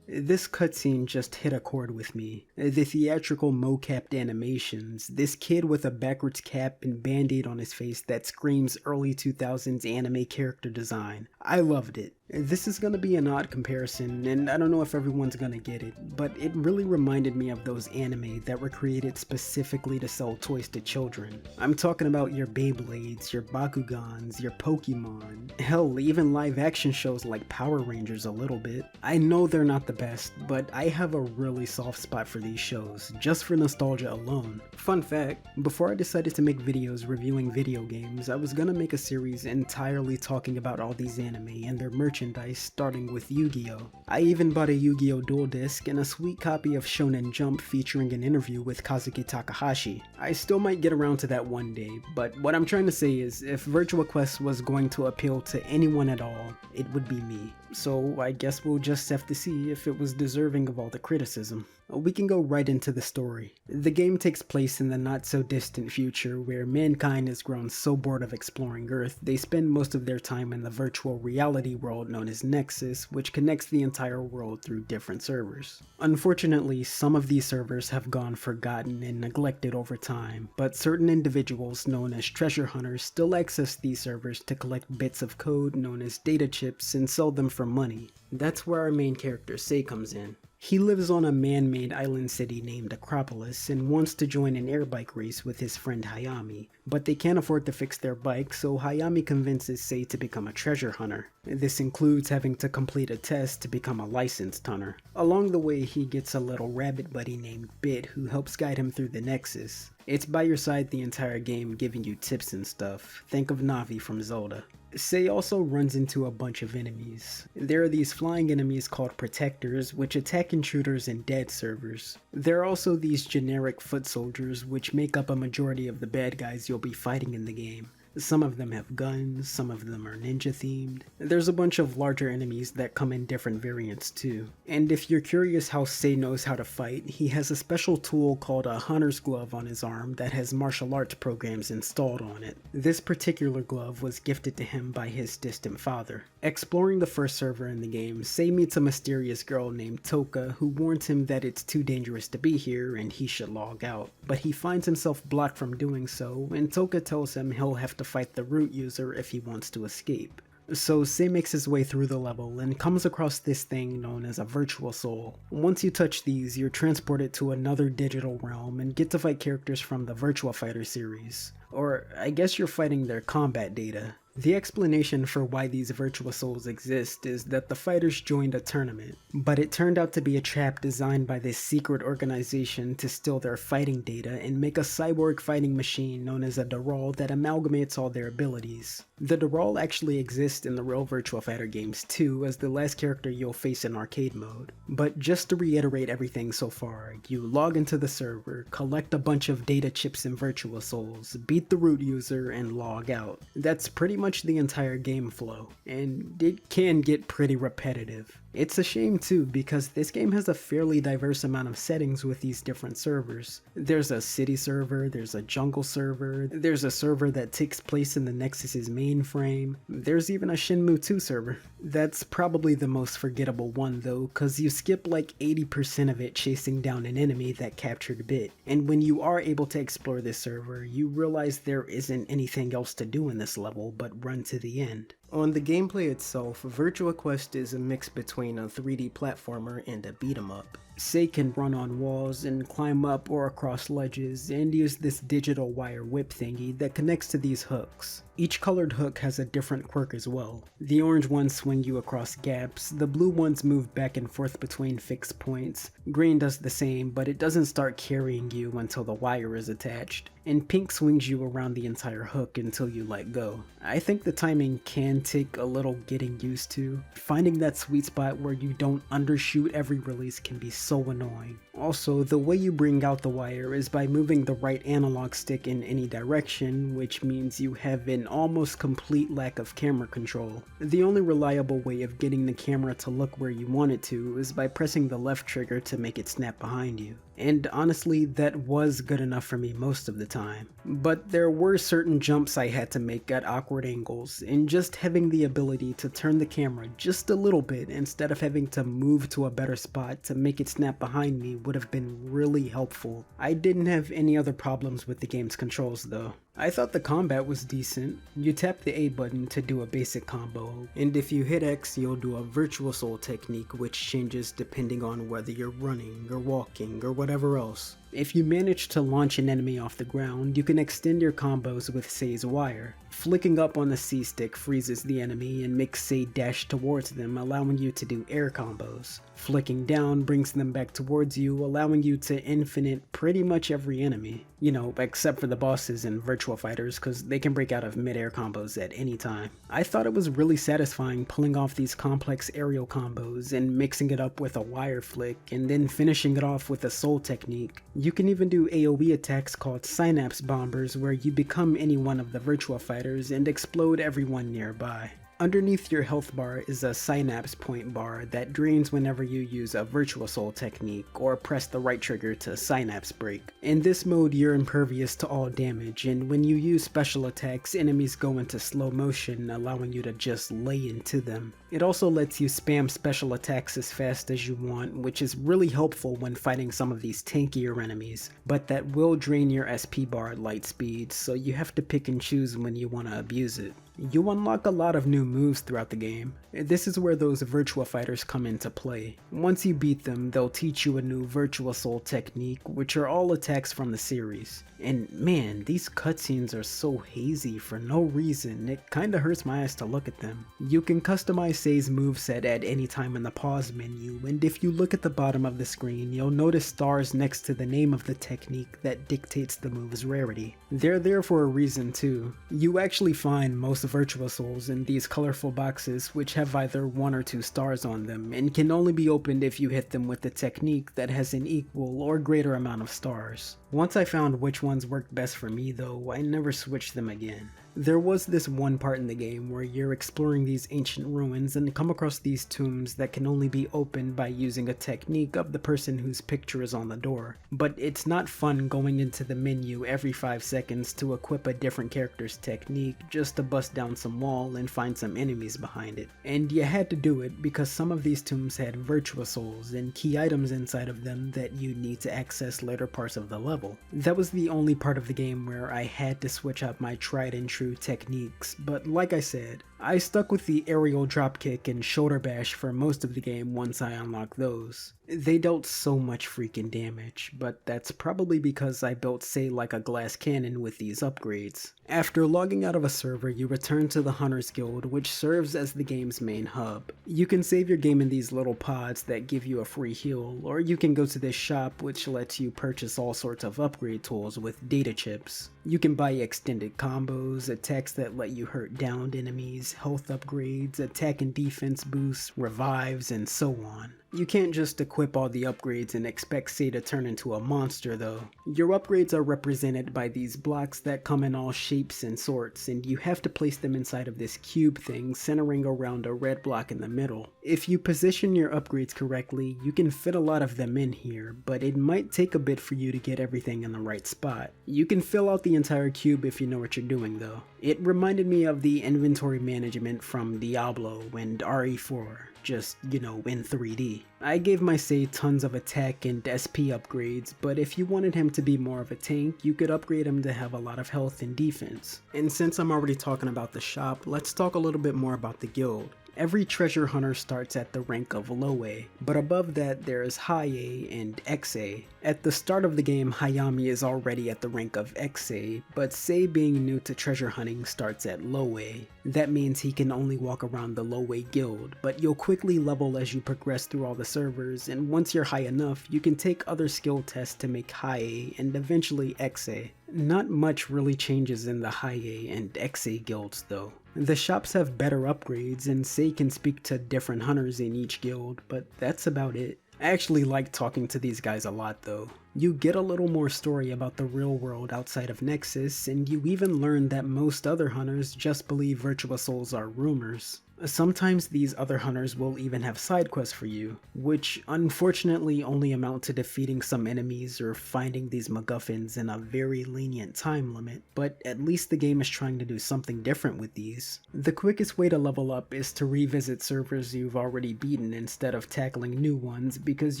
This cutscene just hit a chord with me. The theatrical mo-capped animations, this kid with a backwards cap and band-aid on his face that screams early 2000s anime character design. I loved it. This is gonna be an odd comparison, and I don't know if everyone's gonna get it, but it really reminded me of those anime that were created specifically to sell toys to children. I'm talking about your Beyblades, your Bakugans, your Pokemon, hell, even live action shows like Power Rangers a little bit. I know they're not the best, but I have a really soft spot for these shows, just for nostalgia alone. Fun fact, before I decided to make videos reviewing video games, I was gonna make a series entirely talking about all these anime and their merchandise, starting with Yu-Gi-Oh! I even bought a Yu-Gi-Oh! Dual Disc and a sweet copy of Shonen Jump featuring an interview with Kazuki Takahashi. I still might get around to that one day, but what I'm trying to say is, if Virtua Quest was going to appeal to anyone at all, it would be me. So I guess we'll just have to see if it was deserving of all the criticism. We can go right into the story. The game takes place in the not-so-distant future where mankind has grown so bored of exploring Earth, they spend most of their time in the virtual reality world known as Nexus, which connects the entire world through different servers. Unfortunately, some of these servers have gone forgotten and neglected over time, but certain individuals known as treasure hunters still access these servers to collect bits of code known as data chips and sell them for money. That's where our main character Sei comes in. He lives on a man-made island city named Acropolis and wants to join an air bike race with his friend Hayami, but they can't afford to fix their bike, so Hayami convinces Sei to become a treasure hunter. This includes having to complete a test to become a licensed hunter. Along the way, he gets a little rabbit buddy named Bit who helps guide him through the Nexus. It's by your side the entire game, giving you tips and stuff. Think of Navi from Zelda. Sei also runs into a bunch of enemies. There are these flying enemies called Protectors, which attack intruders in dead servers. There are also these generic foot soldiers, which make up a majority of the bad guys you'll be fighting in the game. Some of them have guns, some of them are ninja themed. There's a bunch of larger enemies that come in different variants too. And if you're curious how Sei knows how to fight, he has a special tool called a hunter's glove on his arm that has martial arts programs installed on it. This particular glove was gifted to him by his distant father. Exploring the first server in the game, Sei meets a mysterious girl named Toka who warns him that it's too dangerous to be here and he should log out. But he finds himself blocked from doing so, and Toka tells him he'll have to fight the root user if he wants to escape. So Sei makes his way through the level and comes across this thing known as a virtual soul. Once you touch these, you're transported to another digital realm and get to fight characters from the Virtua Fighter series. Or I guess you're fighting their combat data. The explanation for why these virtual souls exist is that the fighters joined a tournament, but it turned out to be a trap designed by this secret organization to steal their fighting data and make a cyborg fighting machine known as a Daral that amalgamates all their abilities. The Daral actually exists in the real Virtua Fighter games too, as the last character you'll face in arcade mode. But just to reiterate everything so far, you log into the server, collect a bunch of data chips and virtual souls, beat the root user, and log out. That's pretty much the entire game flow, and it can get pretty repetitive. It's a shame too, because this game has a fairly diverse amount of settings with these different servers. There's a city server, there's a jungle server, there's a server that takes place in the Nexus's mainframe, there's even a Shenmue 2 server. That's probably the most forgettable one though, cause you skip like 80% of it chasing down an enemy that captured Bit. And when you are able to explore this server, you realize there isn't anything else to do in this level but run to the end. On the gameplay itself, Virtua Quest is a mix between a 3D platformer and a beat-em-up. Sei can run on walls and climb up or across ledges and use this digital wire whip thingy that connects to these hooks. Each colored hook has a different quirk as well. The orange ones swing you across gaps, the blue ones move back and forth between fixed points, green does the same but it doesn't start carrying you until the wire is attached, and pink swings you around the entire hook until you let go. I think the timing can take a little getting used to. Finding that sweet spot where you don't undershoot every release can be so annoying. Also, the way you bring out the wire is by moving the right analog stick in any direction, which means you have an almost complete lack of camera control. The only reliable way of getting the camera to look where you want it to is by pressing the left trigger to make it snap behind you. And honestly, that was good enough for me most of the time. But there were certain jumps I had to make at awkward angles, and just having the ability to turn the camera just a little bit instead of having to move to a better spot to make it snap behind me would have been really helpful. I didn't have any other problems with the game's controls though. I thought the combat was decent. You tap the A button to do a basic combo, and if you hit X you'll do a virtual soul technique which changes depending on whether you're running or walking or whatever else. If you manage to launch an enemy off the ground, you can extend your combos with Sei's wire. Flicking up on the C stick freezes the enemy and makes Sei dash towards them, allowing you to do air combos. Flicking down brings them back towards you, allowing you to infinite pretty much every enemy. You know, except for the bosses and virtual fighters, cause they can break out of mid-air combos at any time. I thought it was really satisfying pulling off these complex aerial combos and mixing it up with a wire flick, and then finishing it off with a soul technique. You can even do AoE attacks called synapse bombers where you become any one of the Virtua Fighters and explode everyone nearby. Underneath your health bar is a synapse point bar that drains whenever you use a virtual soul technique or press the right trigger to synapse break. In this mode you're impervious to all damage, and when you use special attacks enemies go into slow motion, allowing you to just lay into them. It also lets you spam special attacks as fast as you want, which is really helpful when fighting some of these tankier enemies, but that will drain your SP bar at light speed, so you have to pick and choose when you want to abuse it. You unlock a lot of new moves throughout the game. This is where those Virtua Fighters come into play. Once you beat them, they'll teach you a new Virtua Soul technique, which are all attacks from the series. And man, these cutscenes are so hazy for no reason, it kinda hurts my eyes to look at them. You can customize Sei's moveset at any time in the pause menu, and if you look at the bottom of the screen, you'll notice stars next to the name of the technique that dictates the move's rarity. They're there for a reason too. You actually find most Virtua Souls in these colorful boxes which have either 1 or 2 stars on them, and can only be opened if you hit them with a technique that has an equal or greater amount of stars. Once I found which ones worked best for me though, I never switched them again. There was this one part in the game where you're exploring these ancient ruins and come across these tombs that can only be opened by using a technique of the person whose picture is on the door. But it's not fun going into the menu every 5 seconds to equip a different character's technique just to bust down some wall and find some enemies behind it. And you had to do it because some of these tombs had Virtua Souls and key items inside of them that you need to access later parts of the level. That was the only part of the game where I had to switch up my tried and true techniques, but like I said, I stuck with the aerial dropkick and shoulder bash for most of the game once I unlocked those. They dealt so much freaking damage, but that's probably because I built Sei like a glass cannon with these upgrades. After logging out of a server, you return to the Hunters Guild, which serves as the game's main hub. You can save your game in these little pods that give you a free heal, or you can go to this shop which lets you purchase all sorts of upgrade tools with data chips. You can buy extended combos, attacks that let you hurt downed enemies, health upgrades, attack and defense boosts, revives, and so on. You can't just equip all the upgrades and expect Sei to turn into a monster though. Your upgrades are represented by these blocks that come in all shapes and sorts, and you have to place them inside of this cube thing centering around a red block in the middle. If you position your upgrades correctly, you can fit a lot of them in here, but it might take a bit for you to get everything in the right spot. You can fill out the entire cube if you know what you're doing though. It reminded me of the inventory management from Diablo and RE4. Just, you know, in 3D. I gave my Sei tons of attack and SP upgrades, but if you wanted him to be more of a tank, you could upgrade him to have a lot of health and defense. And since I'm already talking about the shop, let's talk a little bit more about the guild. Every treasure hunter starts at the rank of low A, but above that there is high A and XA. At the start of the game, Hayami is already at the rank of XA, but Sei being new to treasure hunting starts at low A. That means he can only walk around the low A guild, but you'll quickly level as you progress through all the servers, and once you're high enough, you can take other skill tests to make high A and eventually XA. Not much really changes in the high A and XA guilds though. The shops have better upgrades, and Sei can speak to different hunters in each guild, but that's about it. I actually like talking to these guys a lot though. You get a little more story about the real world outside of Nexus, and you even learn that most other hunters just believe Virtua Souls are rumors. Sometimes these other hunters will even have side quests for you, which unfortunately only amount to defeating some enemies or finding these MacGuffins in a very lenient time limit, but at least the game is trying to do something different with these. The quickest way to level up is to revisit servers you've already beaten instead of tackling new ones, because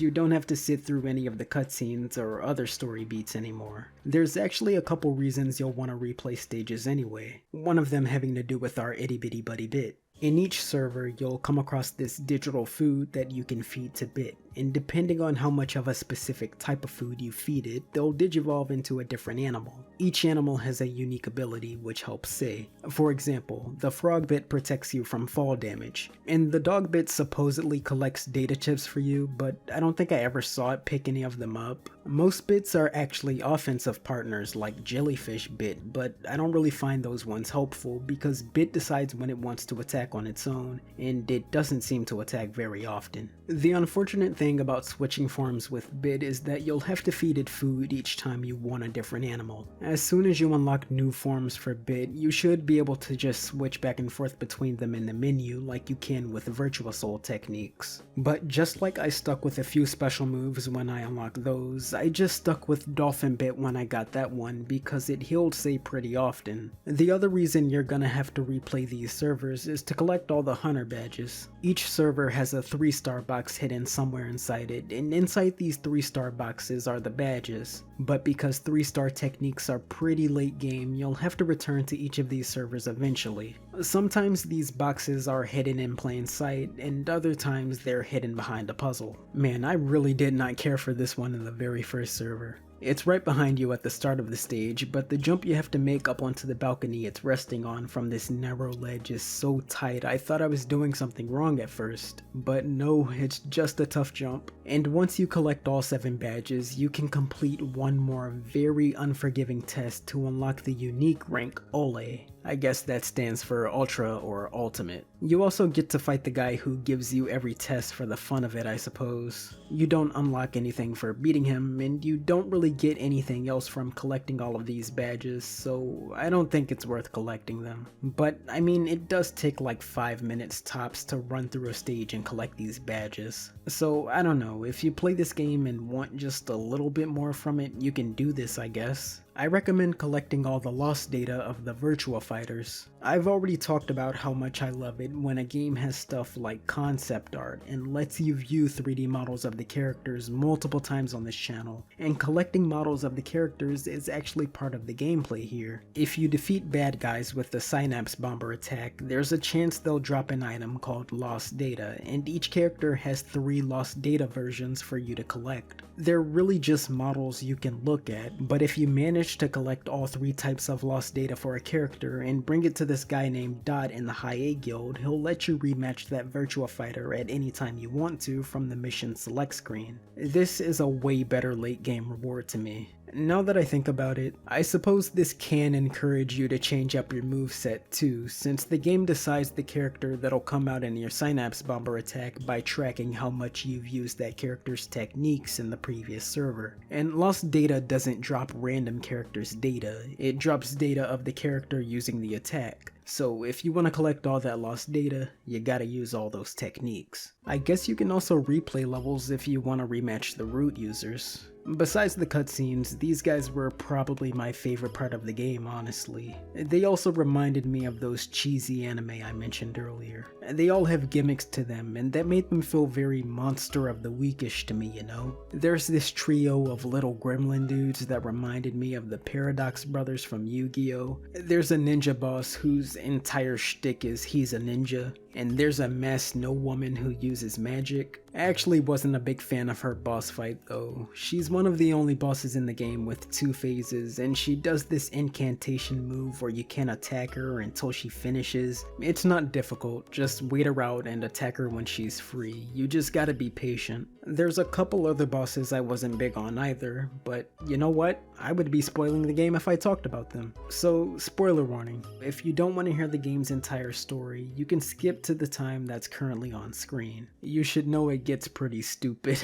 you don't have to sit through any of the cutscenes or other story beats anymore. There's actually a couple reasons you'll want to replay stages anyway, one of them having to do with our itty bitty buddy Bit. In each server, you'll come across this digital food that you can feed to Bit, and depending on how much of a specific type of food you feed it, they'll digivolve into a different animal. Each animal has a unique ability which helps Sei. For example, the frog bit protects you from fall damage, and the dog bit supposedly collects data chips for you, but I don't think I ever saw it pick any of them up. Most bits are actually offensive partners like Jellyfish Bit, but I don't really find those ones helpful because Bit decides when it wants to attack on its own, and it doesn't seem to attack very often. The unfortunate thing about switching forms with Bit is that you'll have to feed it food each time you want a different animal. As soon as you unlock new forms for Bit, you should be able to just switch back and forth between them in the menu like you can with Virtua Soul techniques. But just like I stuck with a few special moves when I unlocked those, I just stuck with Dolphin Bit when I got that one because it healed Sei pretty often. The other reason you're gonna have to replay these servers is to collect all the hunter badges. Each server has a 3-star box hidden somewhere inside it, and inside these 3-star boxes are the badges. But because 3-star techniques are pretty late game, you'll have to return to each of these servers eventually. Sometimes these boxes are hidden in plain sight, and other times they're hidden behind a puzzle. Man, I really did not care for this one in the very first server. It's right behind you at the start of the stage, but the jump you have to make up onto the balcony it's resting on from this narrow ledge is so tight I thought I was doing something wrong at first. But no, it's just a tough jump. And once you collect all 7 badges, you can complete one more very unforgiving test to unlock the unique rank Ole. I guess that stands for Ultra or Ultimate. You also get to fight the guy who gives you every test for the fun of it, I suppose. You don't unlock anything for beating him, and you don't really get anything else from collecting all of these badges, so I don't think it's worth collecting them. But I mean, it does take like 5 minutes tops to run through a stage and collect these badges. So I don't know, if you play this game and want just a little bit more from it, you can do this, I guess. I recommend collecting all the lost data of the Virtua Fighters. I've already talked about how much I love it when a game has stuff like concept art and lets you view 3D models of the characters multiple times on this channel, and collecting models of the characters is actually part of the gameplay here. If you defeat bad guys with the Synapse Bomber attack, there's a chance they'll drop an item called Lost Data, and each character has 3 Lost Data versions for you to collect. They're really just models you can look at, but if you manage to collect all 3 types of lost data for a character and bring it to this guy named Dot in the High A Guild, he'll let you rematch that Virtua Fighter at any time you want to from the mission select screen. This is a way better late game reward to me. Now that I think about it, I suppose this can encourage you to change up your moveset too, since the game decides the character that'll come out in your Synapse Bomber attack by tracking how much you've used that character's techniques in the previous server. And Lost Data doesn't drop random characters' data, it drops data of the character using the attack. So if you want to collect all that lost data, you gotta use all those techniques. I guess you can also replay levels if you want to rematch the root users. Besides the cutscenes, these guys were probably my favorite part of the game, honestly. They also reminded me of those cheesy anime I mentioned earlier. They all have gimmicks to them, and that made them feel very Monster of the Weekish to me, you know? There's this trio of little gremlin dudes that reminded me of the Paradox Brothers from Yu-Gi-Oh! There's a ninja boss whose entire shtick is he's a ninja, and there's a masked snow woman who uses magic. I actually wasn't a big fan of her boss fight though. She's one of the only bosses in the game with 2 phases, and she does this incantation move where you can't attack her until she finishes. It's not difficult, just wait her out and attack her when she's free. You just gotta be patient. There's a couple other bosses I wasn't big on either, but you know what? I would be spoiling the game if I talked about them. So, spoiler warning, if you don't want to hear the game's entire story, you can skip to the time that's currently on screen. You should know it gets pretty stupid.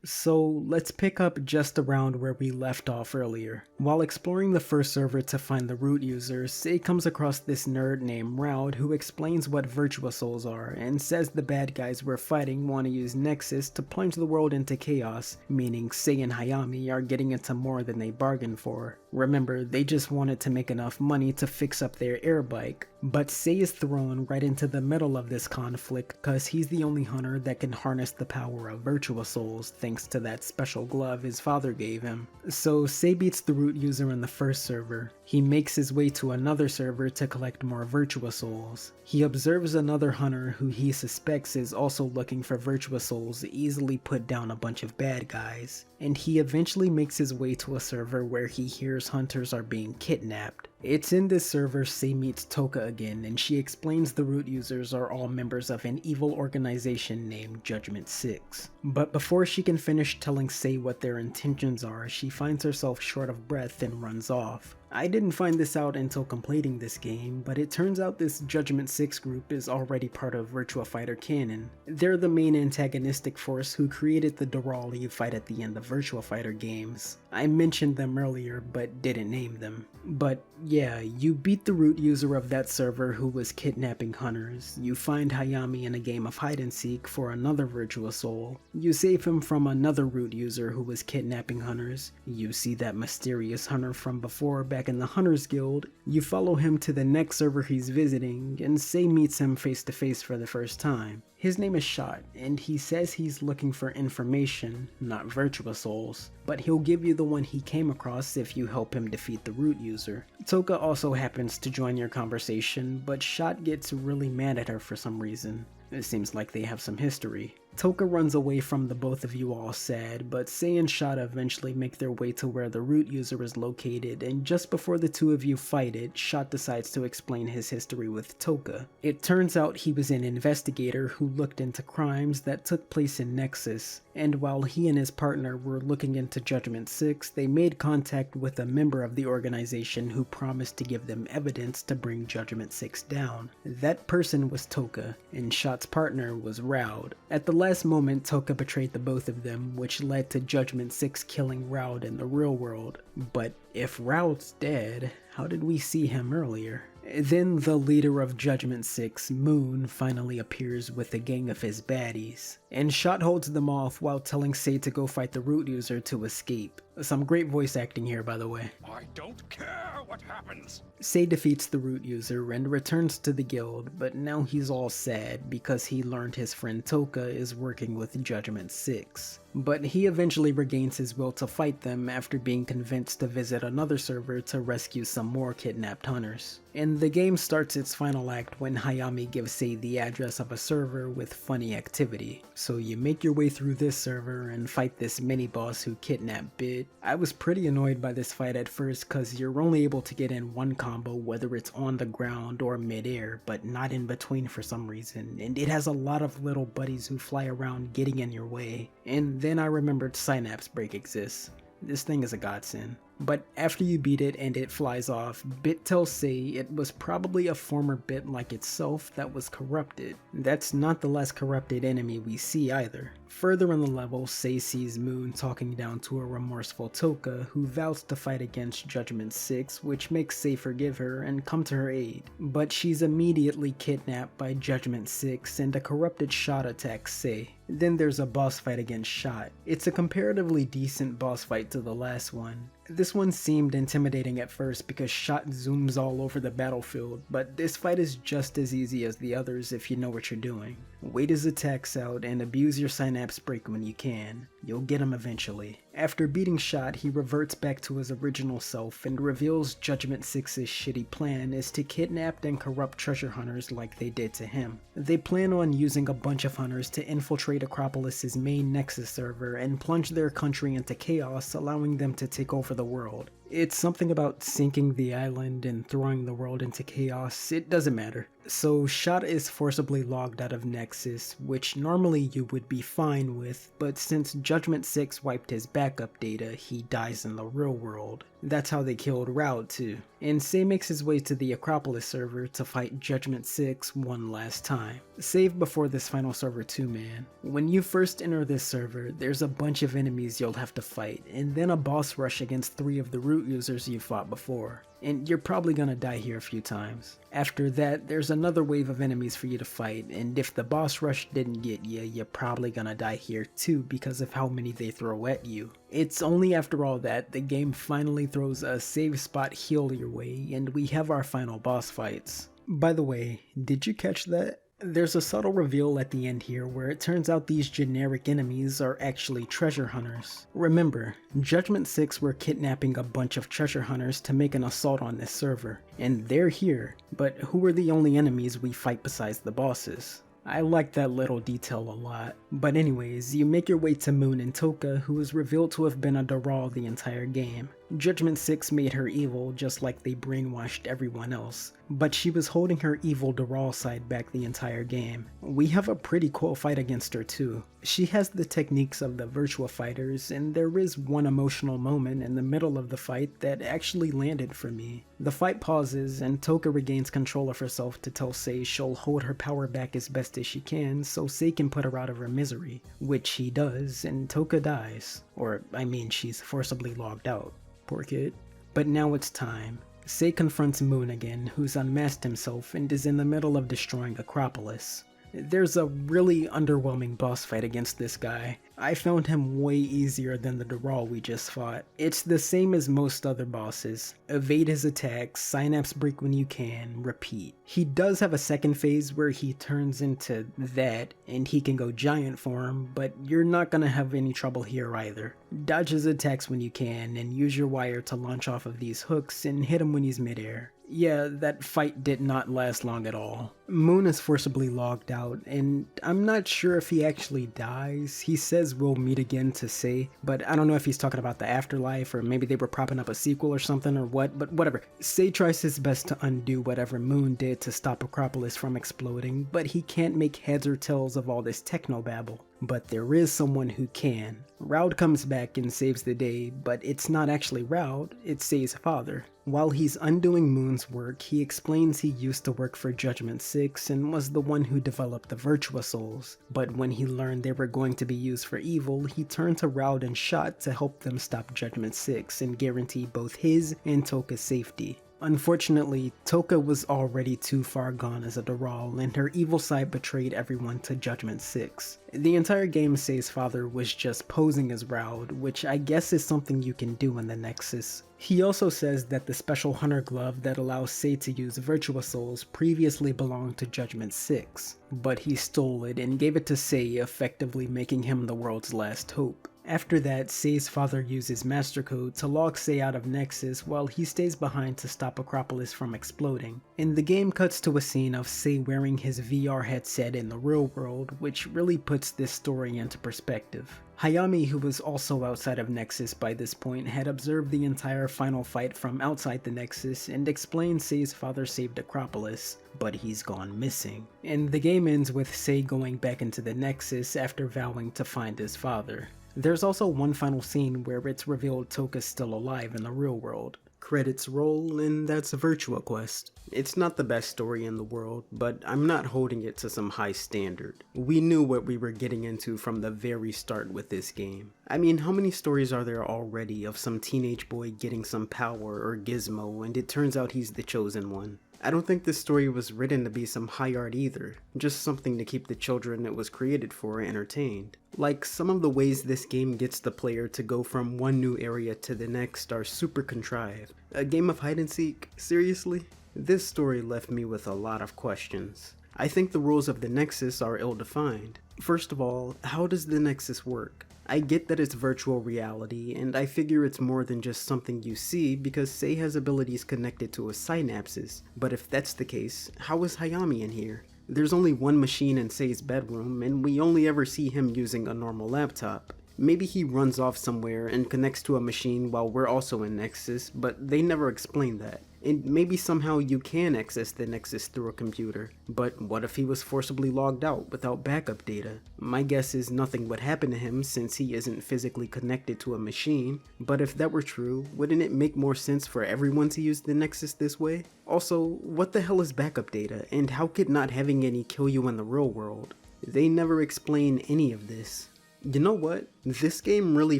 So let's pick up just around where we left off earlier. While exploring the first server to find the root user, Sei comes across this nerd named Raud who explains what Virtua Souls are and says the bad guys we're fighting want to use Nexus to plunge the world into chaos, meaning Sei and Hayami are getting into more than they bargained for. Remember, they just wanted to make enough money to fix up their air bike, but Sei is thrown right into the middle of this conflict because he's the only hunter that can harness the power of Virtua Souls thanks to that special glove his father gave him. So Sei beats the root user in the first server. He makes his way to another server to collect more Virtua Souls. He observes another hunter who he suspects is also looking for Virtua Souls to easily put down a bunch of bad guys, and he eventually makes his way to a server where he hears hunters are being kidnapped. It's in this server Sei meets Toka again, and she explains the root users are all members of an evil organization named Judgment 6. But before she can finish telling Sei what their intentions are, she finds herself short of breath and runs off. I didn't find this out until completing this game, but it turns out this Judgment 6 group is already part of Virtua Fighter canon. They're the main antagonistic force who created the Doral you fight at the end of Virtua Fighter games. I mentioned them earlier, but didn't name them. But yeah, you beat the root user of that server who was kidnapping hunters, you find Hayami in a game of hide and seek for another Virtua Soul, you save him from another root user who was kidnapping hunters, you see that mysterious hunter from before back back in the Hunters Guild, you follow him to the next server he's visiting, and Sei meets him face to face for the first time. His name is Shot, and he says he's looking for information, not Virtua Souls, but he'll give you the one he came across if you help him defeat the root user. Toka also happens to join your conversation, but Shot gets really mad at her for some reason. It seems like they have some history. Toka runs away from the both of you all sad, but Sei and Shot eventually make their way to where the root user is located, and just before the two of you fight it, Shot decides to explain his history with Toka. It turns out he was an investigator who looked into crimes that took place in Nexus, and while he and his partner were looking into Judgment 6, they made contact with a member of the organization who promised to give them evidence to bring Judgment 6 down. That person was Toka, and Shot's partner was Raud. At the last moment, Toka betrayed the both of them, which led to Judgment 6 killing Raud in the real world. But if Raud's dead, how did we see him earlier? Then the leader of Judgment 6, Moon, finally appears with a gang of his baddies, and Shot holds them off while telling Sei to go fight the root user to escape. Some great voice acting here, by the way. I don't care what happens. Sei defeats the root user and returns to the guild, but now he's all sad because he learned his friend Toka is working with Judgment 6. But he eventually regains his will to fight them after being convinced to visit another server to rescue some more kidnapped hunters. And the game starts its final act when Hayami gives Sei the address of a server with funny activity. So you make your way through this server and fight this mini-boss who kidnapped Bit. I was pretty annoyed by this fight at first cause you're only able to get in one combo whether it's on the ground or mid-air, but not in between for some reason, and it has a lot of little buddies who fly around getting in your way. And then I remembered Synapse Break exists. This thing is a godsend. But after you beat it and it flies off, Bit tells Sei it was probably a former Bit like itself that was corrupted. That's not the last corrupted enemy we see either. Further in the level, Sei sees Moon talking down to a remorseful Toka who vows to fight against Judgment 6, which makes Sei forgive her and come to her aid. But she's immediately kidnapped by Judgment 6 and a corrupted Shot attacks Sei. Then there's a boss fight against Shot. It's a comparatively decent boss fight to the last one. This one seemed intimidating at first because Shot zooms all over the battlefield, but this fight is just as easy as the others if you know what you're doing. Wait his attacks out and abuse your Synapse Break when you can. You'll get him eventually. After beating Shot, he reverts back to his original self and reveals Judgment 6's shitty plan is to kidnap and corrupt treasure hunters like they did to him. They plan on using a bunch of hunters to infiltrate Acropolis's main Nexus server and plunge their country into chaos, allowing them to take over the world. It's something about sinking the island and throwing the world into chaos, it doesn't matter. So Shot is forcibly logged out of Nexus, which normally you would be fine with, but since Judgment 6 wiped his backup data, he dies in the real world. That's how they killed Raud too. And Sei makes his way to the Acropolis server to fight Judgment 6 one last time. Save before this final server too, man. When you first enter this server, there's a bunch of enemies you'll have to fight, and then a boss rush against 3 of the root users you fought before. And you're probably gonna die here a few times. After that, there's another wave of enemies for you to fight, and if the boss rush didn't get you, you're probably gonna die here too because of how many they throw at you. It's only after all that the game finally throws a save spot heal your way, and we have our final boss fights. By the way, did you catch that? There's a subtle reveal at the end here where it turns out these generic enemies are actually treasure hunters. Remember, Judgment 6 were kidnapping a bunch of treasure hunters to make an assault on this server, and they're here, but who are the only enemies we fight besides the bosses? I like that little detail a lot. But anyways, you make your way to Moon and Toka, who is revealed to have been a Doral the entire game. Judgment 6 made her evil just like they brainwashed everyone else, but she was holding her evil Doral side back the entire game. We have a pretty cool fight against her too. She has the techniques of the Virtua fighters, and there is one emotional moment in the middle of the fight that actually landed for me. The fight pauses and Toka regains control of herself to tell Sei she'll hold her power back as best as she can so Sei can put her out of her misery, which he does, and Toka dies. Or, I mean, she's forcibly logged out. Poor kid. But now it's time. Sei confronts Moon again, who's unmasked himself and is in the middle of destroying Acropolis. There's a really underwhelming boss fight against this guy. I found him way easier than the Dural we just fought. It's the same as most other bosses. Evade his attacks, synapse break when you can, repeat. He does have a second phase where he turns into that, and he can go giant form, but you're not gonna have any trouble here either. Dodge his attacks when you can, and use your wire to launch off of these hooks and hit him when he's midair. Yeah, that fight did not last long at all. Moon is forcibly logged out, and I'm not sure if he actually dies. He says we'll meet again to say, but I don't know if he's talking about the afterlife, or maybe they were propping up a sequel or something or what, but whatever. Say tries his best to undo whatever Moon did to stop Acropolis from exploding, but he can't make heads or tails of all this technobabble. But there is someone who can. Raud comes back and saves the day, but it's not actually Raud, it's Say's father. While he's undoing Moon's work, he explains he used to work for Judgment 6 and was the one who developed the Virtua Souls, but when he learned they were going to be used for evil, he turned to Raud and Shot to help them stop Judgment 6 and guarantee both his and Toka's safety. Unfortunately, Toka was already too far gone as a Dural, and her evil side betrayed everyone to Judgment 6. The entire game Say's father was just posing as Raud, which I guess is something you can do in the Nexus. He also says that the special hunter glove that allows Say to use Virtua Souls previously belonged to Judgment 6, but he stole it and gave it to Say, effectively making him the world's last hope. After that, Say's father uses Master Code to log Say out of Nexus while he stays behind to stop Acropolis from exploding. And the game cuts to a scene of Say wearing his VR headset in the real world, which really puts this story into perspective. Hayami, who was also outside of Nexus by this point, had observed the entire final fight from outside the Nexus and explained Say's father saved Acropolis, but he's gone missing. And the game ends with Say going back into the Nexus after vowing to find his father. There's also one final scene where it's revealed Toka's still alive in the real world. Credits roll, and that's Virtua Quest. It's not the best story in the world, but I'm not holding it to some high standard. We knew what we were getting into from the very start with this game. I mean, how many stories are there already of some teenage boy getting some power or gizmo and it turns out he's the chosen one? I don't think this story was written to be some high art either, just something to keep the children it was created for entertained. Like, some of the ways this game gets the player to go from one new area to the next are super contrived. A game of hide and seek? Seriously? This story left me with a lot of questions. I think the rules of the Nexus are ill-defined. First of all, how does the Nexus work? I get that it's virtual reality, and I figure it's more than just something you see because Say has abilities connected to his synapses, but if that's the case, how is Hayami in here? There's only one machine in Say's bedroom, and we only ever see him using a normal laptop. Maybe he runs off somewhere and connects to a machine while we're also in Nexus, but they never explain that. And maybe somehow you can access the Nexus through a computer, but what if he was forcibly logged out without backup data? My guess is nothing would happen to him since he isn't physically connected to a machine, but if that were true, wouldn't it make more sense for everyone to use the Nexus this way? Also, what the hell is backup data, and how could not having any kill you in the real world? They never explain any of this. You know what? This game really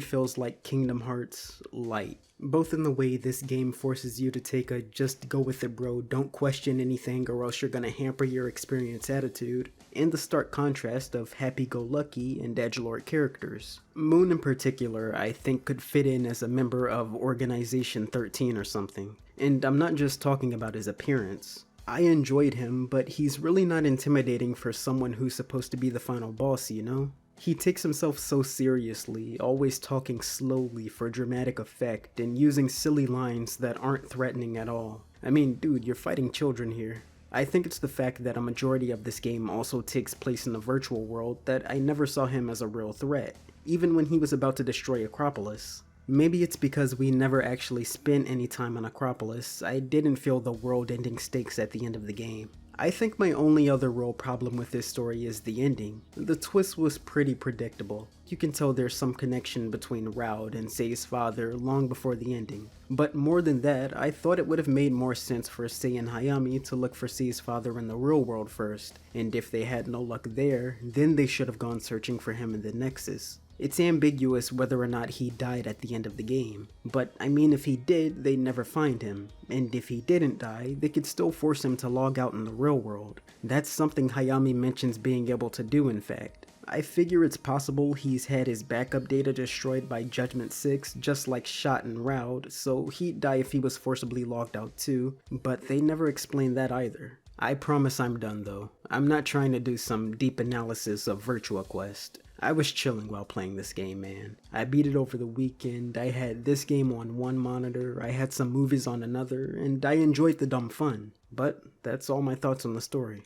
feels like Kingdom Hearts Light. Both in the way this game forces you to take a just go with it bro, don't question anything or else you're gonna hamper your experience attitude, and the stark contrast of happy-go-lucky and edgelord characters. Moon in particular I think could fit in as a member of Organization 13 or something, and I'm not just talking about his appearance. I enjoyed him, but he's really not intimidating for someone who's supposed to be the final boss, you know? He takes himself so seriously, always talking slowly for dramatic effect and using silly lines that aren't threatening at all. I mean, dude, you're fighting children here. I think it's the fact that a majority of this game also takes place in the virtual world that I never saw him as a real threat, even when he was about to destroy Acropolis. Maybe it's because we never actually spent any time on Acropolis, I didn't feel the world-ending stakes at the end of the game. I think my only other real problem with this story is the ending. The twist was pretty predictable. You can tell there's some connection between Raud and Say's father long before the ending. But more than that, I thought it would have made more sense for Say and Hayami to look for Say's father in the real world first, and if they had no luck there, then they should have gone searching for him in the Nexus. It's ambiguous whether or not he died at the end of the game, but I mean if he did, they'd never find him, and if he didn't die, they could still force him to log out in the real world. That's something Hayami mentions being able to do in fact. I figure it's possible he's had his backup data destroyed by Judgment 6 just like Shot and Raud, so he'd die if he was forcibly logged out too, but they never explain that either. I promise I'm done though. I'm not trying to do some deep analysis of Virtua Quest. I was chilling while playing this game, man. I beat it over the weekend, I had this game on one monitor, I had some movies on another, and I enjoyed the dumb fun. But that's all my thoughts on the story.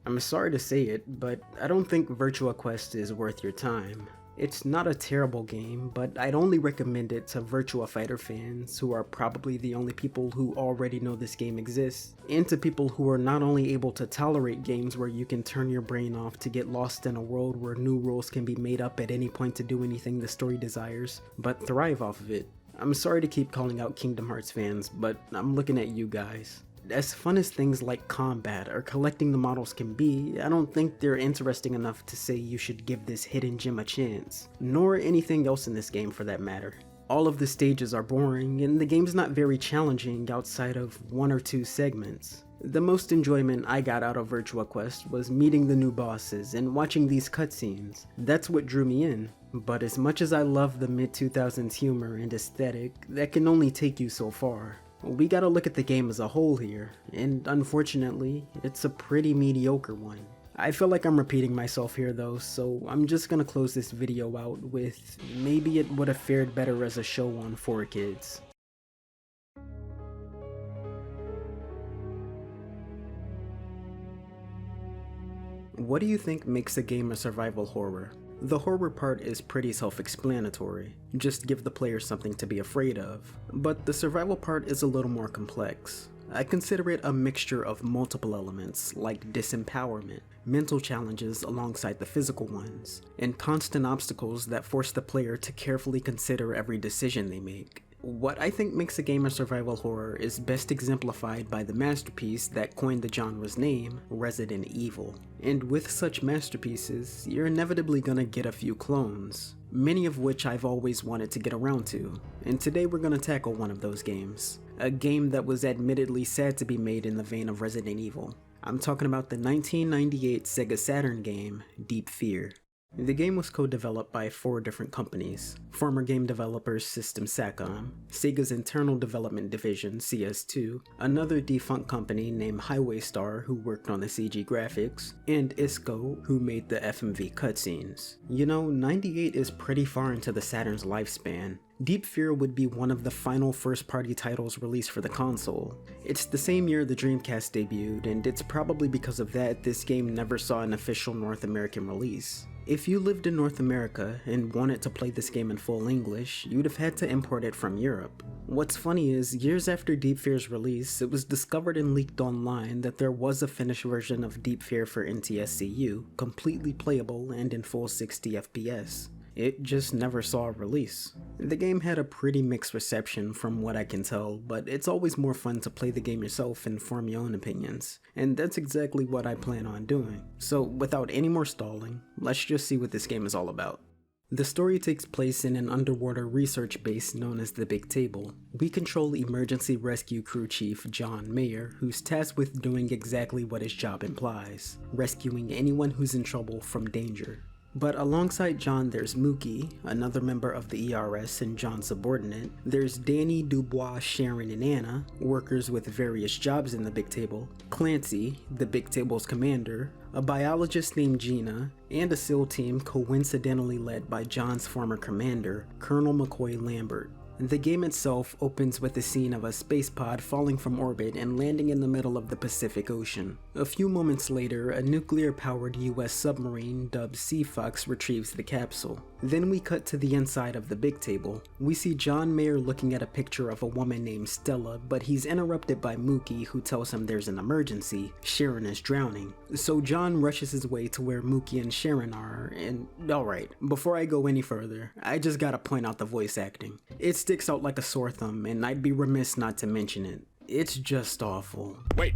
I'm sorry to say it, but I don't think Virtua Quest is worth your time. It's not a terrible game, but I'd only recommend it to Virtua Fighter fans, who are probably the only people who already know this game exists, and to people who are not only able to tolerate games where you can turn your brain off to get lost in a world where new rules can be made up at any point to do anything the story desires, but thrive off of it. I'm sorry to keep calling out Kingdom Hearts fans, but I'm looking at you guys. As fun as things like combat or collecting the models can be, I don't think they're interesting enough to say you should give this hidden gem a chance, nor anything else in this game for that matter. All of the stages are boring, and the game's not very challenging outside of one or two segments. The most enjoyment I got out of Virtua Quest was meeting the new bosses and watching these cutscenes. That's what drew me in. But as much as I love the mid-2000s humor and aesthetic, that can only take you so far. We gotta look at the game as a whole here, and unfortunately, it's a pretty mediocre one. I feel like I'm repeating myself here though, so I'm just gonna close this video out with maybe it would have fared better as a show on 4Kids. What do you think makes a game a survival horror? The horror part is pretty self-explanatory, just give the player something to be afraid of, but the survival part is a little more complex. I consider it a mixture of multiple elements like disempowerment, mental challenges alongside the physical ones, and constant obstacles that force the player to carefully consider every decision they make. What I think makes a game a survival horror is best exemplified by the masterpiece that coined the genre's name, Resident Evil. And with such masterpieces, you're inevitably gonna get a few clones, many of which I've always wanted to get around to, and today we're gonna tackle one of those games. A game that was admittedly sad to be made in the vein of Resident Evil. I'm talking about the 1998 Sega Saturn game, Deep Fear. The game was co-developed by 4 different companies: former game developers System Sacom, Sega's internal development division CS2, another defunct company named Highway Star who worked on the CG graphics, and ISCO who made the FMV cutscenes. You know, 98 is pretty far into the Saturn's lifespan. Deep Fear would be one of the final first-party titles released for the console. It's the same year the Dreamcast debuted, and it's probably because of that this game never saw an official North American release. If you lived in North America and wanted to play this game in full English, you'd have had to import it from Europe. What's funny is, years after Deep Fear's release, it was discovered and leaked online that there was a finished version of Deep Fear for NTSCU, completely playable and in full 60 FPS. It just never saw a release. The game had a pretty mixed reception from what I can tell, but it's always more fun to play the game yourself and form your own opinions, and that's exactly what I plan on doing. So without any more stalling, let's just see what this game is all about. The story takes place in an underwater research base known as the Big Table. We control Emergency Rescue Crew Chief John Mayer, who's tasked with doing exactly what his job implies: rescuing anyone who's in trouble from danger. But alongside John there's Mookie, another member of the ERS and John's subordinate. There's Danny, Dubois, Sharon, and Anna, workers with various jobs in the Big Table. Clancy, the Big Table's commander, a biologist named Gina, and a SEAL team coincidentally led by John's former commander, Colonel McCoy Lambert. The game itself opens with the scene of a space pod falling from orbit and landing in the middle of the Pacific Ocean. A few moments later, a nuclear-powered US submarine dubbed Sea Fox retrieves the capsule. Then we cut to the inside of the Big Table. We see John Mayer looking at a picture of a woman named Stella, but he's interrupted by Mookie, who tells him there's an emergency. Sharon is drowning. So John rushes his way to where Mookie and Sharon are, and alright, before I go any further, I just gotta point out the voice acting. It sticks out like a sore thumb, and I'd be remiss not to mention it. It's just awful. Wait,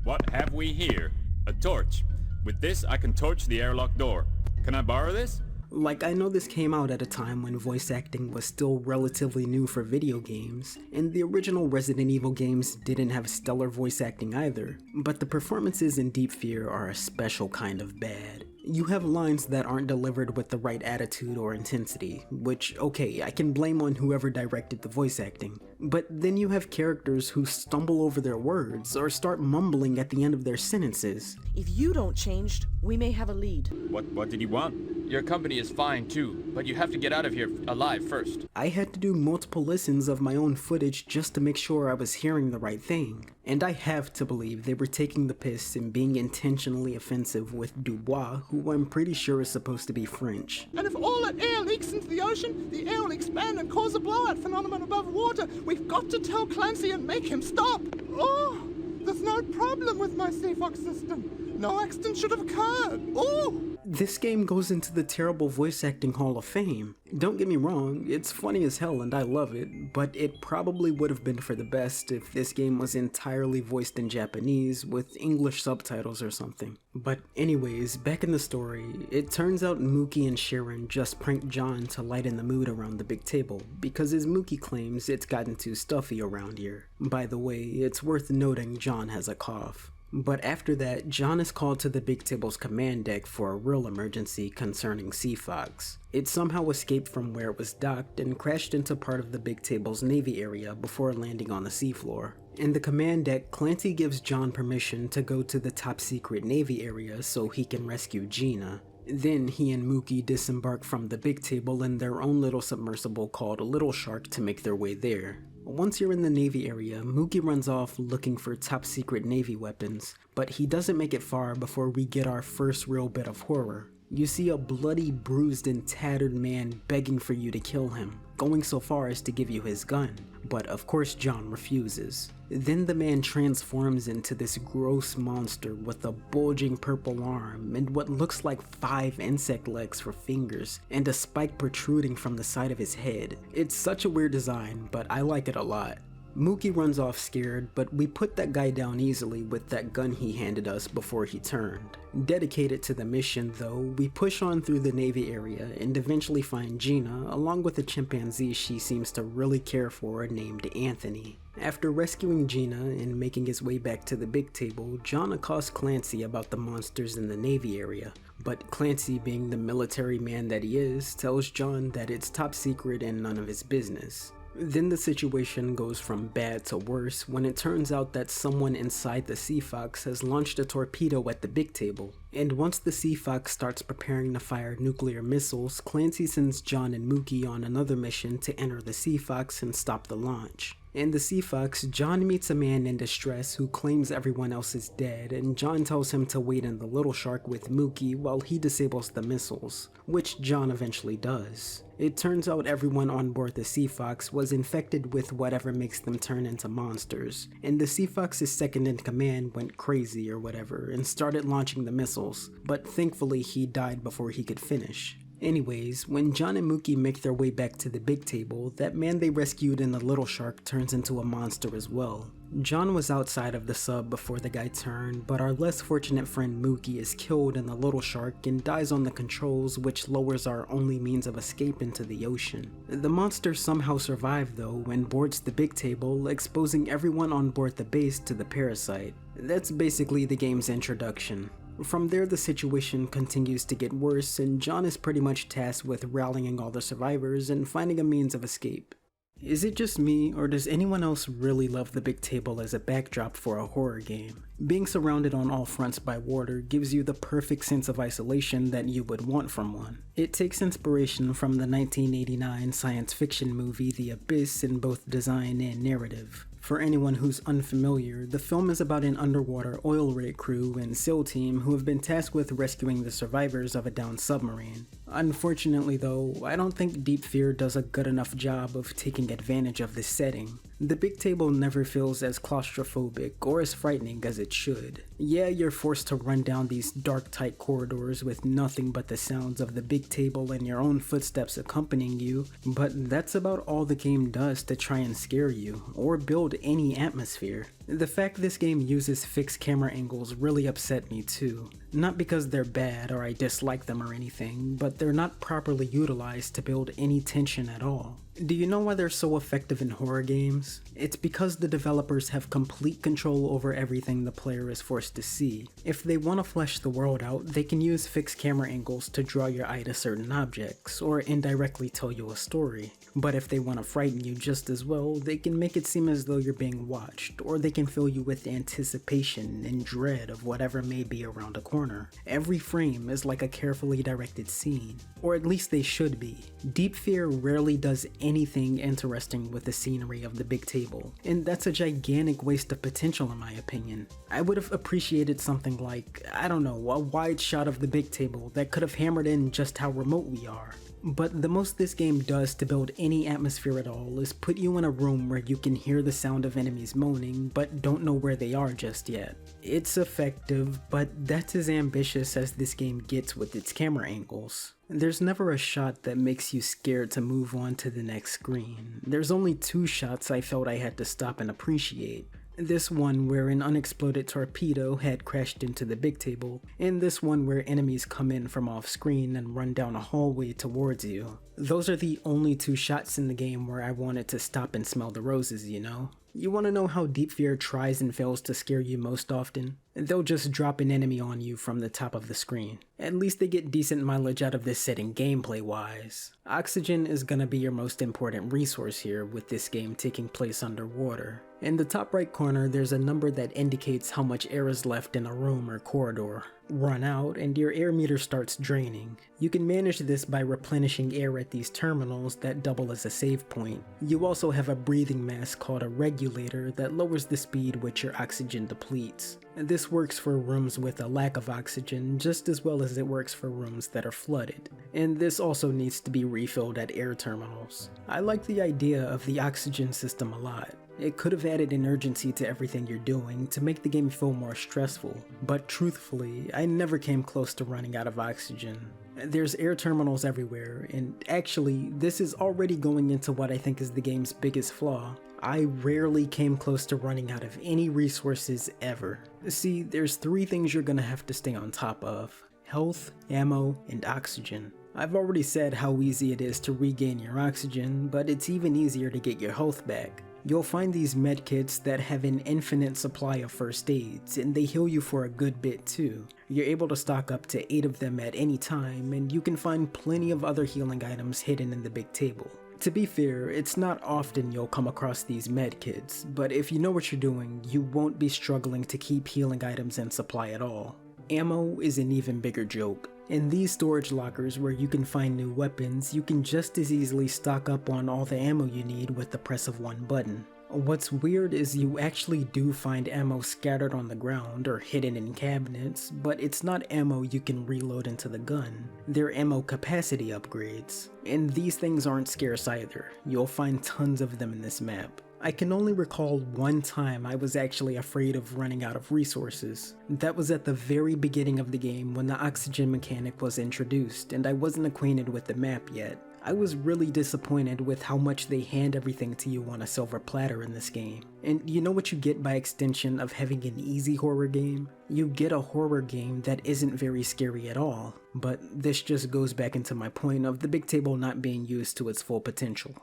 What have we here? A torch. With this, I can torch the airlock door. Can I borrow this? Like, I know this came out at a time when voice acting was still relatively new for video games, and the original Resident Evil games didn't have stellar voice acting either, but the performances in Deep Fear are a special kind of bad. You have lines that aren't delivered with the right attitude or intensity, which, okay, I can blame on whoever directed the voice acting, but then you have characters who stumble over their words or start mumbling at the end of their sentences. If you don't change, we may have a lead. What did he want? Your company is fine too, but you have to get out of here alive first. I had to do multiple listens of my own footage just to make sure I was hearing the right thing. And I have to believe they were taking the piss and being intentionally offensive with Dubois, who I'm pretty sure is supposed to be French. And if all that air leaks into the ocean, the air will expand and cause a blowout phenomenon above water. We've got to tell Clancy and make him stop. Oh, there's no problem with my CFOX system. No accident should have occurred. Oh! This game goes into the terrible voice acting Hall of Fame. Don't get me wrong, it's funny as hell and I love it, but it probably would have been for the best if this game was entirely voiced in Japanese with English subtitles or something. But anyways, back in the story, it turns out Mookie and Sharon just pranked John to lighten the mood around the big table, because as Mookie claims, it's gotten too stuffy around here. By the way, it's worth noting John has a cough. But after that, John is called to the big table's command deck for a real emergency concerning Seafox. It somehow escaped from where it was docked and crashed into part of the big table's navy area before landing on the seafloor. In the command deck, Clancy gives John permission to go to the top secret navy area so he can rescue Gina. Then he and Mookie disembark from the big table in their own little submersible called Little Shark to make their way there. Once you're in the Navy area, Mookie runs off looking for top secret Navy weapons, but he doesn't make it far before we get our first real bit of horror. You see a bloody, bruised, and tattered man begging for you to kill him, going so far as to give you his gun, but of course John refuses. Then the man transforms into this gross monster with a bulging purple arm and what looks like 5 insect legs for fingers and a spike protruding from the side of his head. It's such a weird design, but I like it a lot. Mookie runs off scared, but we put that guy down easily with that gun he handed us before he turned. Dedicated to the mission though, we push on through the Navy area and eventually find Gina along with a chimpanzee she seems to really care for named Anthony. After rescuing Gina and making his way back to the big table, John accosts Clancy about the monsters in the Navy area, but Clancy, being the military man that he is, tells John that it's top secret and none of his business. Then the situation goes from bad to worse when it turns out that someone inside the Seafox has launched a torpedo at the big table. And once the Seafox starts preparing to fire nuclear missiles, Clancy sends John and Mookie on another mission to enter the Seafox and stop the launch. In the Seafox, John meets a man in distress who claims everyone else is dead, and John tells him to wait in the Little Shark with Mookie while he disables the missiles, which John eventually does. It turns out everyone on board the Seafox was infected with whatever makes them turn into monsters, and the Seafox's second in command went crazy or whatever and started launching the missiles, but thankfully he died before he could finish. Anyways, when John and Mookie make their way back to the big table, that man they rescued in the Little Shark turns into a monster as well. John was outside of the sub before the guy turned, but our less fortunate friend Mookie is killed in the Little Shark and dies on the controls, which lowers our only means of escape into the ocean. The monster somehow survived though and boards the big table, exposing everyone on board the base to the parasite. That's basically the game's introduction. From there, the situation continues to get worse, and John is pretty much tasked with rallying all the survivors and finding a means of escape. Is it just me, or does anyone else really love the big table as a backdrop for a horror game? Being surrounded on all fronts by water gives you the perfect sense of isolation that you would want from one. It takes inspiration from the 1989 science fiction movie The Abyss in both design and narrative. For anyone who's unfamiliar, the film is about an underwater oil rig crew and SEAL team who have been tasked with rescuing the survivors of a downed submarine. Unfortunately though, I don't think Deep Fear does a good enough job of taking advantage of this setting. The big table never feels as claustrophobic or as frightening as it should. Yeah, you're forced to run down these dark, tight corridors with nothing but the sounds of the big table and your own footsteps accompanying you, but that's about all the game does to try and scare you, or build any atmosphere. The fact this game uses fixed camera angles really upset me too. Not because they're bad or I dislike them or anything, but they're not properly utilized to build any tension at all. Do you know why they're so effective in horror games? It's because the developers have complete control over everything the player is forced to see. If they want to flesh the world out, they can use fixed camera angles to draw your eye to certain objects, or indirectly tell you a story. But if they want to frighten you just as well, they can make it seem as though you're being watched, or they can fill you with anticipation and dread of whatever may be around a corner. Every frame is like a carefully directed scene, or at least they should be. Deep Fear rarely does anything interesting with the scenery of the big table, and that's a gigantic waste of potential in my opinion. I would have appreciated something like, I don't know, a wide shot of the big table that could have hammered in just how remote we are. But the most this game does to build any atmosphere at all is put you in a room where you can hear the sound of enemies moaning, but don't know where they are just yet. It's effective, but that's as ambitious as this game gets with its camera angles. There's never a shot that makes you scared to move on to the next screen. There's only 2 shots I felt I had to stop and appreciate. This one where an unexploded torpedo had crashed into the big table, and this one where enemies come in from off screen and run down a hallway towards you. Those are the only 2 shots in the game where I wanted to stop and smell the roses, you know? You want to know how Deep Fear tries and fails to scare you most often? They'll just drop an enemy on you from the top of the screen. At least they get decent mileage out of this setting gameplay wise. Oxygen is gonna be your most important resource here with this game taking place underwater. In the top right corner there's a number that indicates how much air is left in a room or corridor. Run out and your air meter starts draining. You can manage this by replenishing air at these terminals that double as a save point. You also have a breathing mask called a regulator that lowers the speed which your oxygen depletes. This works for rooms with a lack of oxygen just as well as it works for rooms that are flooded. And this also needs to be refilled at air terminals. I like the idea of the oxygen system a lot. It could have added an urgency to everything you're doing to make the game feel more stressful, but truthfully, I never came close to running out of oxygen. There's air terminals everywhere, and actually, this is already going into what I think is the game's biggest flaw. I rarely came close to running out of any resources ever. See, there's 3 things you're gonna have to stay on top of: health, ammo, and oxygen. I've already said how easy it is to regain your oxygen, but it's even easier to get your health back. You'll find these medkits that have an infinite supply of first aids, and they heal you for a good bit too. You're able to stock up to 8 of them at any time, and you can find plenty of other healing items hidden in the big table. To be fair, it's not often you'll come across these medkits, but if you know what you're doing, you won't be struggling to keep healing items in supply at all. Ammo is an even bigger joke. In these storage lockers where you can find new weapons, you can just as easily stock up on all the ammo you need with the press of one button. What's weird is you actually do find ammo scattered on the ground or hidden in cabinets, but it's not ammo you can reload into the gun. They're ammo capacity upgrades. And these things aren't scarce either. You'll find tons of them in this map. I can only recall one time I was actually afraid of running out of resources. That was at the very beginning of the game when the oxygen mechanic was introduced and I wasn't acquainted with the map yet. I was really disappointed with how much they hand everything to you on a silver platter in this game. And you know what you get by extension of having an easy horror game? You get a horror game that isn't very scary at all. But this just goes back into my point of the big table not being used to its full potential.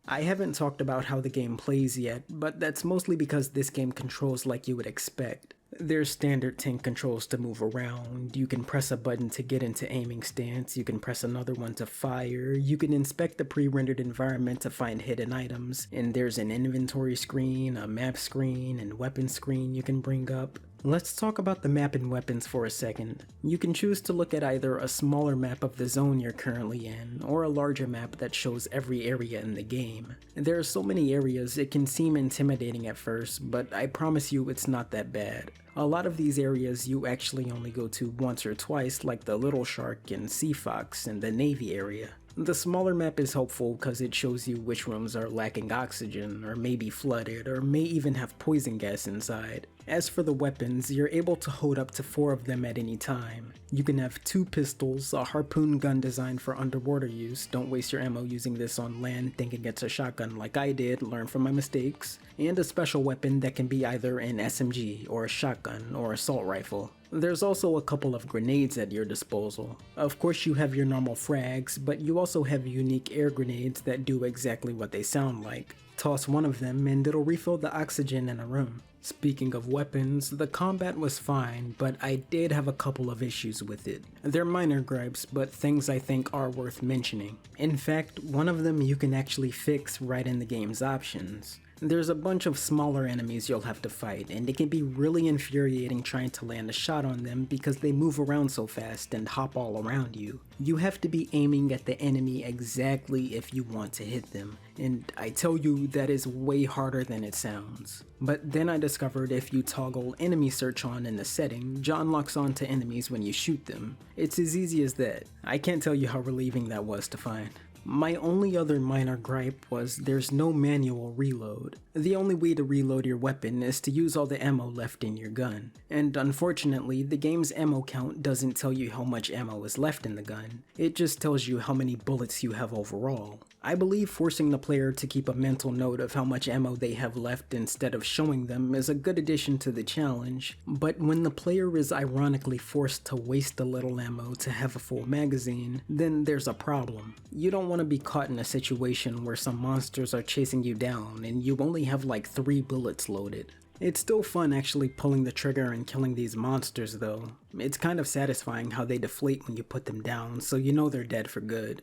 I haven't talked about how the game plays yet, but that's mostly because this game controls like you would expect. There's standard tank controls to move around, you can press a button to get into aiming stance, you can press another one to fire, you can inspect the pre-rendered environment to find hidden items, and there's an inventory screen, a map screen, and weapon screen you can bring up. Let's talk about the map and weapons for a second. You can choose to look at either a smaller map of the zone you're currently in, or a larger map that shows every area in the game. There are so many areas it can seem intimidating at first, but I promise you it's not that bad. A lot of these areas you actually only go to once or twice, like the Little Shark and Sea Fox and the Navy area. The smaller map is helpful because it shows you which rooms are lacking oxygen, or may be flooded, or may even have poison gas inside. As for the weapons, you're able to hold up to 4 of them at any time. You can have 2 pistols, a harpoon gun designed for underwater use, don't waste your ammo using this on land thinking it's a shotgun like I did, learn from my mistakes, and a special weapon that can be either an SMG, or a shotgun, or assault rifle. There's also a couple of grenades at your disposal. Of course you have your normal frags, but you also have unique air grenades that do exactly what they sound like. Toss one of them and it'll refill the oxygen in a room. Speaking of weapons, the combat was fine, but I did have a couple of issues with it. They're minor gripes, but things I think are worth mentioning. In fact, one of them you can actually fix right in the game's options. There's a bunch of smaller enemies you'll have to fight, and it can be really infuriating trying to land a shot on them because they move around so fast and hop all around you. You have to be aiming at the enemy exactly if you want to hit them, and I tell you that is way harder than it sounds. But then I discovered if you toggle enemy search on in the setting, John locks onto enemies when you shoot them. It's as easy as that. I can't tell you how relieving that was to find. My only other minor gripe was there's no manual reload. The only way to reload your weapon is to use all the ammo left in your gun. And unfortunately, the game's ammo count doesn't tell you how much ammo is left in the gun. It just tells you how many bullets you have overall. I believe forcing the player to keep a mental note of how much ammo they have left instead of showing them is a good addition to the challenge, but when the player is ironically forced to waste a little ammo to have a full magazine, then there's a problem. You don't want to be caught in a situation where some monsters are chasing you down and you only have like 3 bullets loaded. It's still fun actually pulling the trigger and killing these monsters though. It's kind of satisfying how they deflate when you put them down, so you know they're dead for good.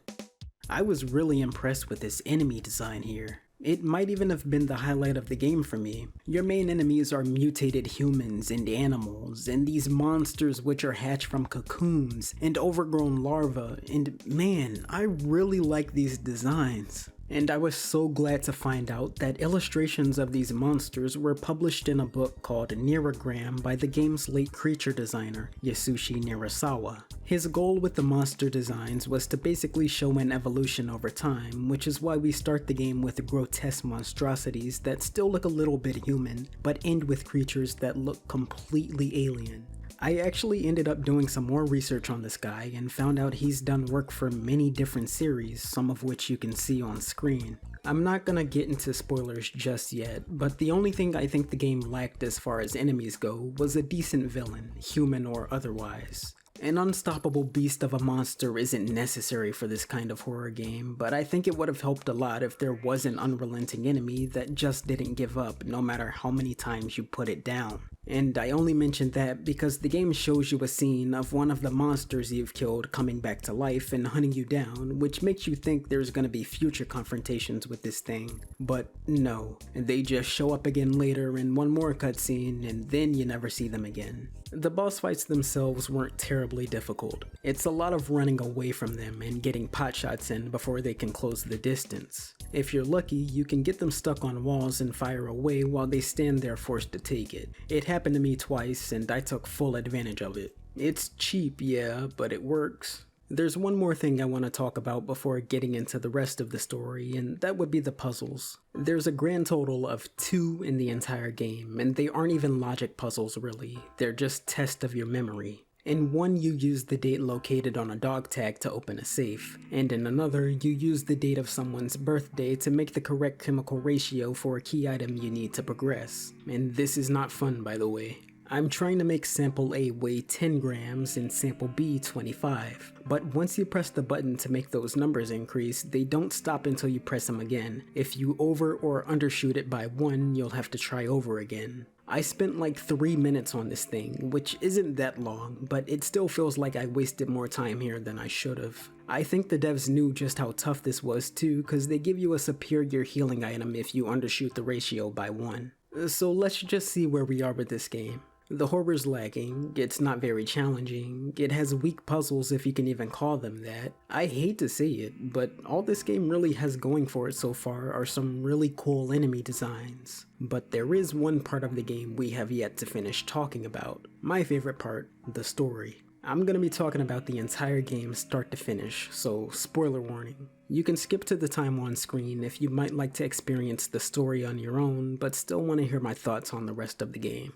I was really impressed with this enemy design here. It might even have been the highlight of the game for me. Your main enemies are mutated humans and animals, and these monsters which are hatched from cocoons and overgrown larvae, and man, I really like these designs. And I was so glad to find out that illustrations of these monsters were published in a book called Niragram by the game's late creature designer, Yasushi Nirasawa. His goal with the monster designs was to basically show an evolution over time, which is why we start the game with grotesque monstrosities that still look a little bit human, but end with creatures that look completely alien. I actually ended up doing some more research on this guy and found out he's done work for many different series, some of which you can see on screen. I'm not gonna get into spoilers just yet, but the only thing I think the game lacked as far as enemies go was a decent villain, human or otherwise. An unstoppable beast of a monster isn't necessary for this kind of horror game, but I think it would have helped a lot if there was an unrelenting enemy that just didn't give up no matter how many times you put it down. And I only mentioned that because the game shows you a scene of one of the monsters you've killed coming back to life and hunting you down, which makes you think there's gonna be future confrontations with this thing. But no, they just show up again later in one more cutscene and then you never see them again. The boss fights themselves weren't terribly difficult. It's a lot of running away from them and getting pot shots in before they can close the distance. If you're lucky, you can get them stuck on walls and fire away while they stand there forced to take it. It happened to me twice and I took full advantage of it. It's cheap, yeah, but it works. There's one more thing I want to talk about before getting into the rest of the story, and that would be the puzzles. There's a grand total of 2 in the entire game, and they aren't even logic puzzles really, they're just tests of your memory. In one, you use the date located on a dog tag to open a safe, and in another, you use the date of someone's birthday to make the correct chemical ratio for a key item you need to progress. And this is not fun, by the way. I'm trying to make sample A weigh 10 grams and sample B 25, but once you press the button to make those numbers increase, they don't stop until you press them again. If you over or undershoot it by 1, you'll have to try over again. I spent like 3 minutes on this thing, which isn't that long, but it still feels like I wasted more time here than I should have. I think the devs knew just how tough this was too, cause they give you a superior healing item if you undershoot the ratio by 1. So let's just see where we are with this game. The horror's lacking, it's not very challenging, it has weak puzzles if you can even call them that. I hate to say it, but all this game really has going for it so far are some really cool enemy designs. But there is one part of the game we have yet to finish talking about. My favorite part, the story. I'm gonna be talking about the entire game start to finish, so spoiler warning. You can skip to the time on screen if you might like to experience the story on your own, but still want to hear my thoughts on the rest of the game.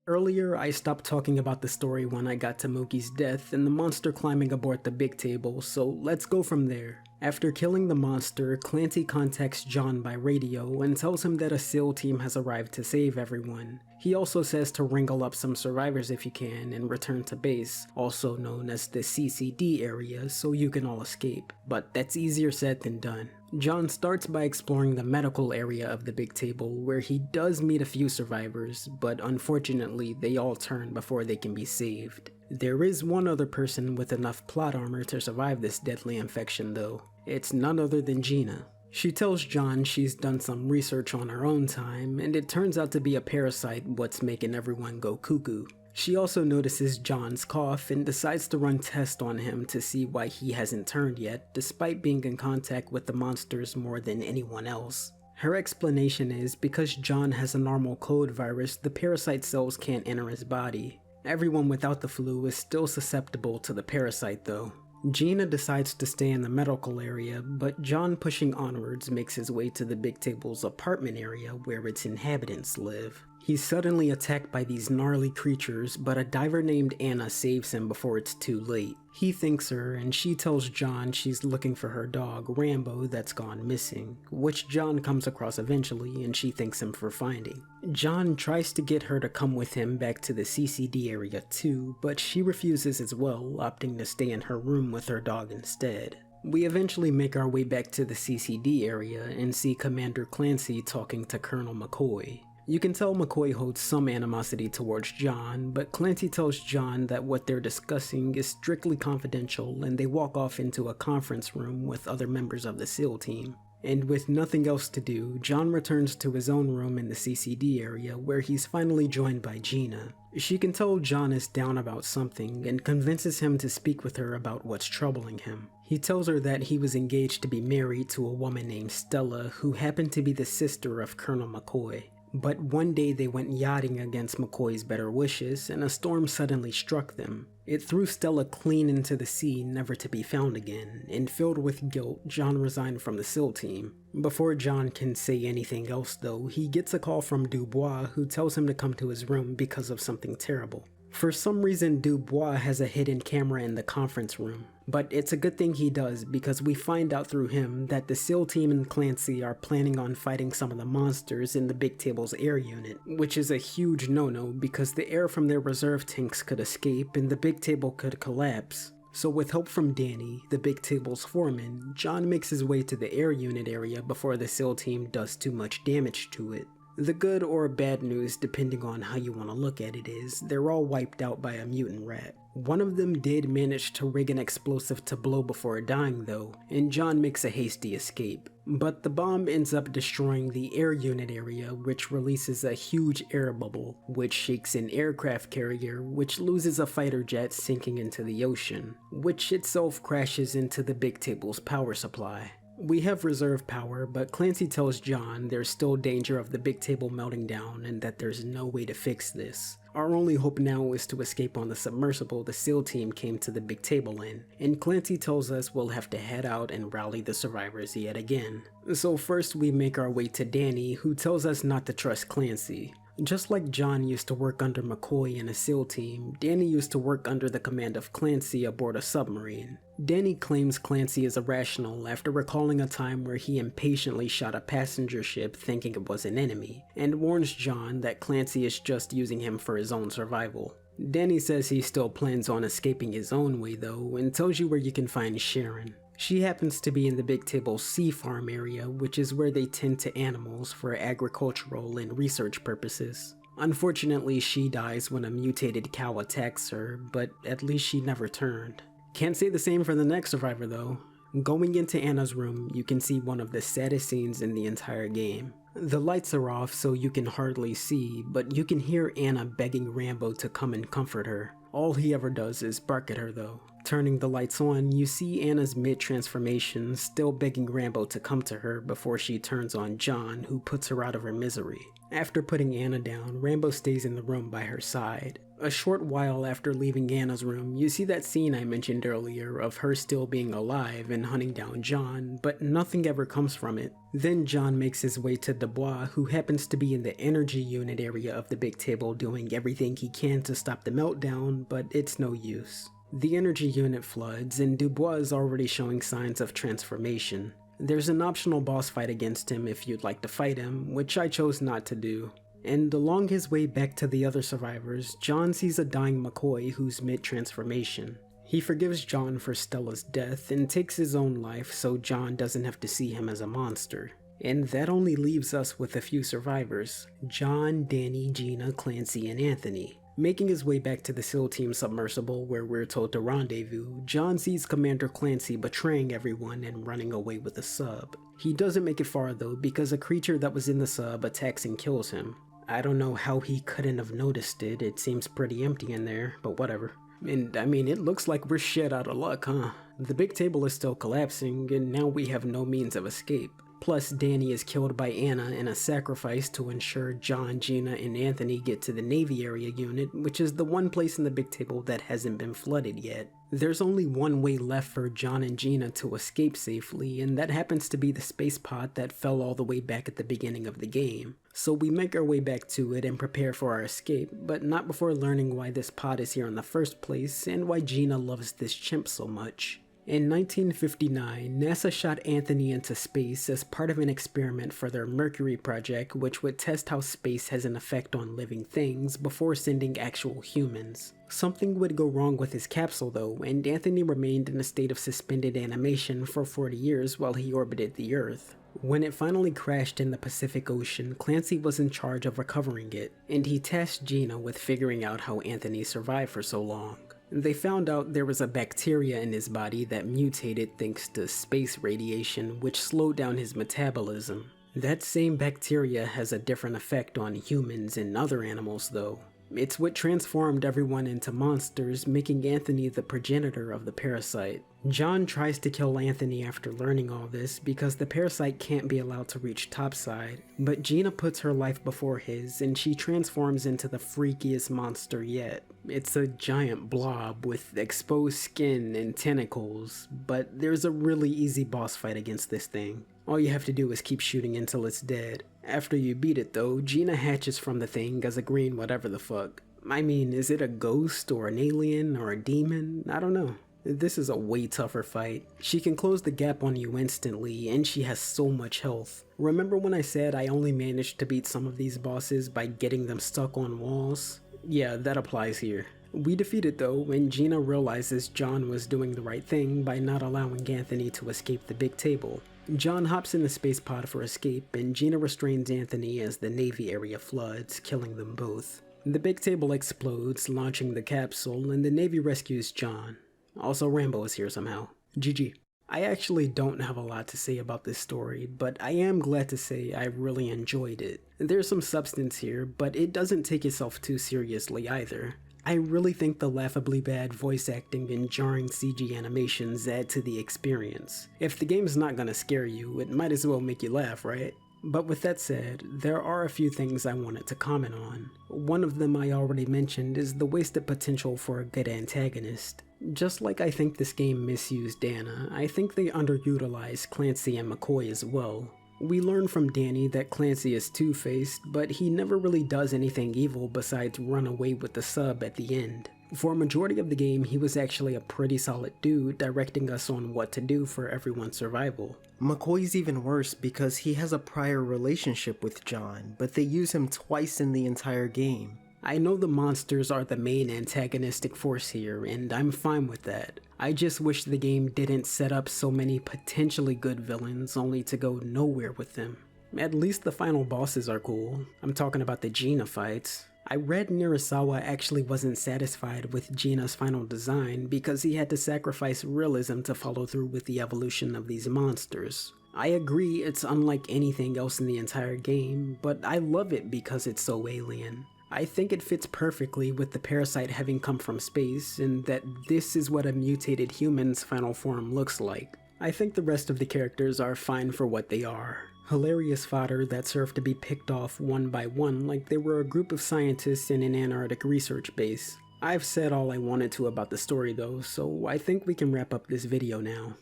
Earlier, I stopped talking about the story when I got to Moki's death and the monster climbing aboard the big table, so let's go from there. After killing the monster, Clancy contacts John by radio and tells him that a SEAL team has arrived to save everyone. He also says to wrangle up some survivors if you can and return to base, also known as the CCD area, so you can all escape. But that's easier said than done. John starts by exploring the medical area of the big table, where he does meet a few survivors, but unfortunately they all turn before they can be saved. There is one other person with enough plot armor to survive this deadly infection though. It's none other than Gina. She tells John she's done some research on her own time, and it turns out to be a parasite what's making everyone go cuckoo. She also notices John's cough and decides to run tests on him to see why he hasn't turned yet, despite being in contact with the monsters more than anyone else. Her explanation is because John has a normal cold virus, the parasite cells can't enter his body. Everyone without the flu is still susceptible to the parasite though. Gina decides to stay in the medical area, but John pushing onwards makes his way to the big table's apartment area where its inhabitants live. He's suddenly attacked by these gnarly creatures, but a diver named Anna saves him before it's too late. He thanks her, and she tells John she's looking for her dog, Rambo, that's gone missing, which John comes across eventually, and she thanks him for finding. John tries to get her to come with him back to the CCD area too, but she refuses as well, opting to stay in her room with her dog instead. We eventually make our way back to the CCD area and see Commander Clancy talking to Colonel McCoy. You can tell McCoy holds some animosity towards John, but Clancy tells John that what they're discussing is strictly confidential and they walk off into a conference room with other members of the SEAL team. And with nothing else to do, John returns to his own room in the CCD area where he's finally joined by Gina. She can tell John is down about something and convinces him to speak with her about what's troubling him. He tells her that he was engaged to be married to a woman named Stella who happened to be the sister of Colonel McCoy. But one day they went yachting against McCoy's better wishes and a storm suddenly struck them. It threw Stella clean into the sea, never to be found again, and filled with guilt, John resigned from the SEAL team. Before John can say anything else though, he gets a call from Dubois who tells him to come to his room because of something terrible. For some reason, Dubois has a hidden camera in the conference room, but it's a good thing he does because we find out through him that the SEAL team and Clancy are planning on fighting some of the monsters in the big table's air unit, which is a huge no-no because the air from their reserve tanks could escape and the big table could collapse. So with help from Danny, the big table's foreman, John makes his way to the air unit area before the SEAL team does too much damage to it. The good or bad news, depending on how you want to look at it, is they're all wiped out by a mutant rat. One of them did manage to rig an explosive to blow before dying though, and John makes a hasty escape. But the bomb ends up destroying the air unit area, which releases a huge air bubble, which shakes an aircraft carrier, which loses a fighter jet sinking into the ocean, which itself crashes into the big table's power supply. We have reserve power, but Clancy tells John there's still danger of the big table melting down and that there's no way to fix this. Our only hope now is to escape on the submersible the SEAL team came to the big table in, and Clancy tells us we'll have to head out and rally the survivors yet again. So first we make our way to Danny, who tells us not to trust Clancy. Just like John used to work under McCoy in a SEAL team, Danny used to work under the command of Clancy aboard a submarine. Danny claims Clancy is irrational after recalling a time where he impatiently shot a passenger ship thinking it was an enemy, and warns John that Clancy is just using him for his own survival. Danny says he still plans on escaping his own way though, and tells you where you can find Sharon. She happens to be in the big table sea farm area, which is where they tend to animals for agricultural and research purposes. Unfortunately, she dies when a mutated cow attacks her, but at least she never turned. Can't say the same for the next survivor though. Going into Anna's room, you can see one of the saddest scenes in the entire game. The lights are off so you can hardly see, but you can hear Anna begging Rambo to come and comfort her. All he ever does is bark at her though. Turning the lights on, you see Anna's mid-transformation still begging Rambo to come to her before she turns on John, who puts her out of her misery. After putting Anna down, Rambo stays in the room by her side. A short while after leaving Anna's room, you see that scene I mentioned earlier of her still being alive and hunting down John, but nothing ever comes from it. Then John makes his way to Dubois, who happens to be in the energy unit area of the big table doing everything he can to stop the meltdown, but it's no use. The energy unit floods, and Dubois is already showing signs of transformation. There's an optional boss fight against him if you'd like to fight him, which I chose not to do. And along his way back to the other survivors, John sees a dying McCoy who's mid-transformation. He forgives John for Stella's death and takes his own life so John doesn't have to see him as a monster. And that only leaves us with a few survivors: John, Danny, Gina, Clancy, and Anthony. Making his way back to the SEAL Team submersible where we're told to rendezvous, John sees Commander Clancy betraying everyone and running away with the sub. He doesn't make it far though because a creature that was in the sub attacks and kills him. I don't know how he couldn't have noticed it. It seems pretty empty in there, but whatever. And I mean, it looks like we're shit out of luck, huh? The big table is still collapsing, and now we have no means of escape. Plus, Danny is killed by Anna in a sacrifice to ensure John, Gina, and Anthony get to the Navy area unit, which is the one place in the big table that hasn't been flooded yet. There's only one way left for John and Gina to escape safely, and that happens to be the space pod that fell all the way back at the beginning of the game. So we make our way back to it and prepare for our escape, but not before learning why this pod is here in the first place and why Gina loves this chimp so much. In 1959, NASA shot Anthony into space as part of an experiment for their Mercury project, which would test how space has an effect on living things before sending actual humans. Something would go wrong with his capsule though, and Anthony remained in a state of suspended animation for 40 years while he orbited the Earth. When it finally crashed in the Pacific Ocean, Clancy was in charge of recovering it, and he tasked Gina with figuring out how Anthony survived for so long. They found out there was a bacteria in his body that mutated thanks to space radiation, which slowed down his metabolism. That same bacteria has a different effect on humans and other animals though. It's what transformed everyone into monsters, making Anthony the progenitor of the parasite. John tries to kill Anthony after learning all this because the parasite can't be allowed to reach topside, but Gina puts her life before his and she transforms into the freakiest monster yet. It's a giant blob with exposed skin and tentacles, but there's a really easy boss fight against this thing. All you have to do is keep shooting until it's dead. After you beat it though, Gina hatches from the thing as a green whatever the fuck. I mean, is it a ghost or an alien or a demon? I don't know. This is a way tougher fight. She can close the gap on you instantly, and she has so much health. Remember when I said I only managed to beat some of these bosses by getting them stuck on walls? Yeah, that applies here. We defeat it though when Gina realizes John was doing the right thing by not allowing Anthony to escape the big table. John hops in the space pod for escape, and Gina restrains Anthony as the Navy area floods, killing them both. The big table explodes, launching the capsule, and the Navy rescues John. Also, Rambo is here somehow. GG. I actually don't have a lot to say about this story, but I am glad to say I really enjoyed it. There's some substance here, but it doesn't take itself too seriously either. I really think the laughably bad voice acting and jarring CG animations add to the experience. If the game's not gonna scare you, it might as well make you laugh, right? But with that said, there are a few things I wanted to comment on. One of them I already mentioned is the wasted potential for a good antagonist. Just like I think this game misused Anna, I think they underutilized Clancy and McCoy as well. We learn from Danny that Clancy is two-faced, but he never really does anything evil besides run away with the sub at the end. For a majority of the game, he was actually a pretty solid dude, directing us on what to do for everyone's survival. McCoy's even worse because he has a prior relationship with John, but they use him twice in the entire game. I know the monsters are the main antagonistic force here, and I'm fine with that. I just wish the game didn't set up so many potentially good villains only to go nowhere with them. At least the final bosses are cool. I'm talking about the Gina fights. I read Nirasawa actually wasn't satisfied with Gina's final design because he had to sacrifice realism to follow through with the evolution of these monsters. I agree it's unlike anything else in the entire game, but I love it because it's so alien. I think it fits perfectly with the parasite having come from space, and that this is what a mutated human's final form looks like. I think the rest of the characters are fine for what they are. Hilarious fodder that served to be picked off one by one like they were a group of scientists in an Antarctic research base. I've said all I wanted to about the story though, so I think we can wrap up this video now.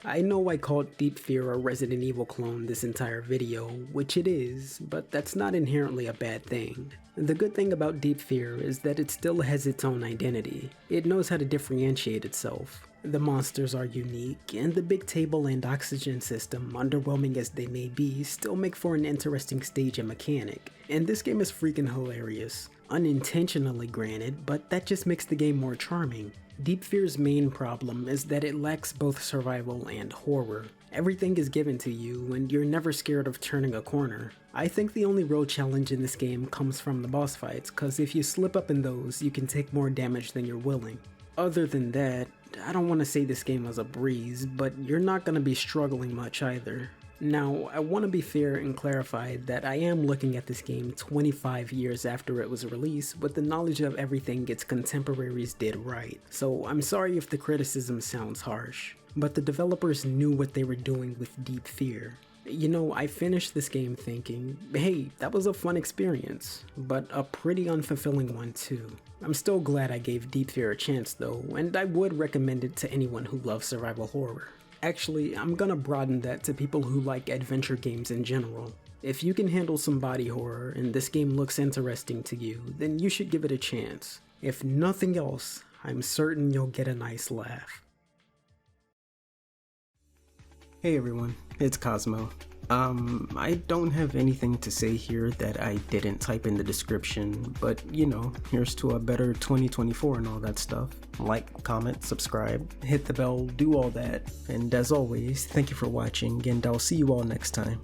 I know I called Deep Fear a Resident Evil clone this entire video, which it is, but that's not inherently a bad thing. The good thing about Deep Fear is that it still has its own identity. It knows how to differentiate itself. The monsters are unique, and the big table and oxygen system, underwhelming as they may be, still make for an interesting stage and mechanic. And this game is freaking hilarious. Unintentionally granted, but that just makes the game more charming. Deep Fear's main problem is that it lacks both survival and horror. Everything is given to you, and you're never scared of turning a corner. I think the only real challenge in this game comes from the boss fights, cause if you slip up in those, you can take more damage than you're willing. Other than that, I don't want to say this game was a breeze, but you're not going to be struggling much either. Now, I want to be fair and clarify that I am looking at this game 25 years after it was released with the knowledge of everything its contemporaries did right, so I'm sorry if the criticism sounds harsh, but the developers knew what they were doing with Deep Fear. You know, I finished this game thinking, hey, that was a fun experience, but a pretty unfulfilling one too. I'm still glad I gave Deep Fear a chance though, and I would recommend it to anyone who loves survival horror. Actually, I'm gonna broaden that to people who like adventure games in general. If you can handle some body horror and this game looks interesting to you, then you should give it a chance. If nothing else, I'm certain you'll get a nice laugh. Hey everyone, it's Cosmo. I don't have anything to say here that I didn't type in the description, but you know, here's to a better 2024 and all that stuff. Like, comment, subscribe, hit the bell, do all that. And as always, thank you for watching, and I'll see you all next time.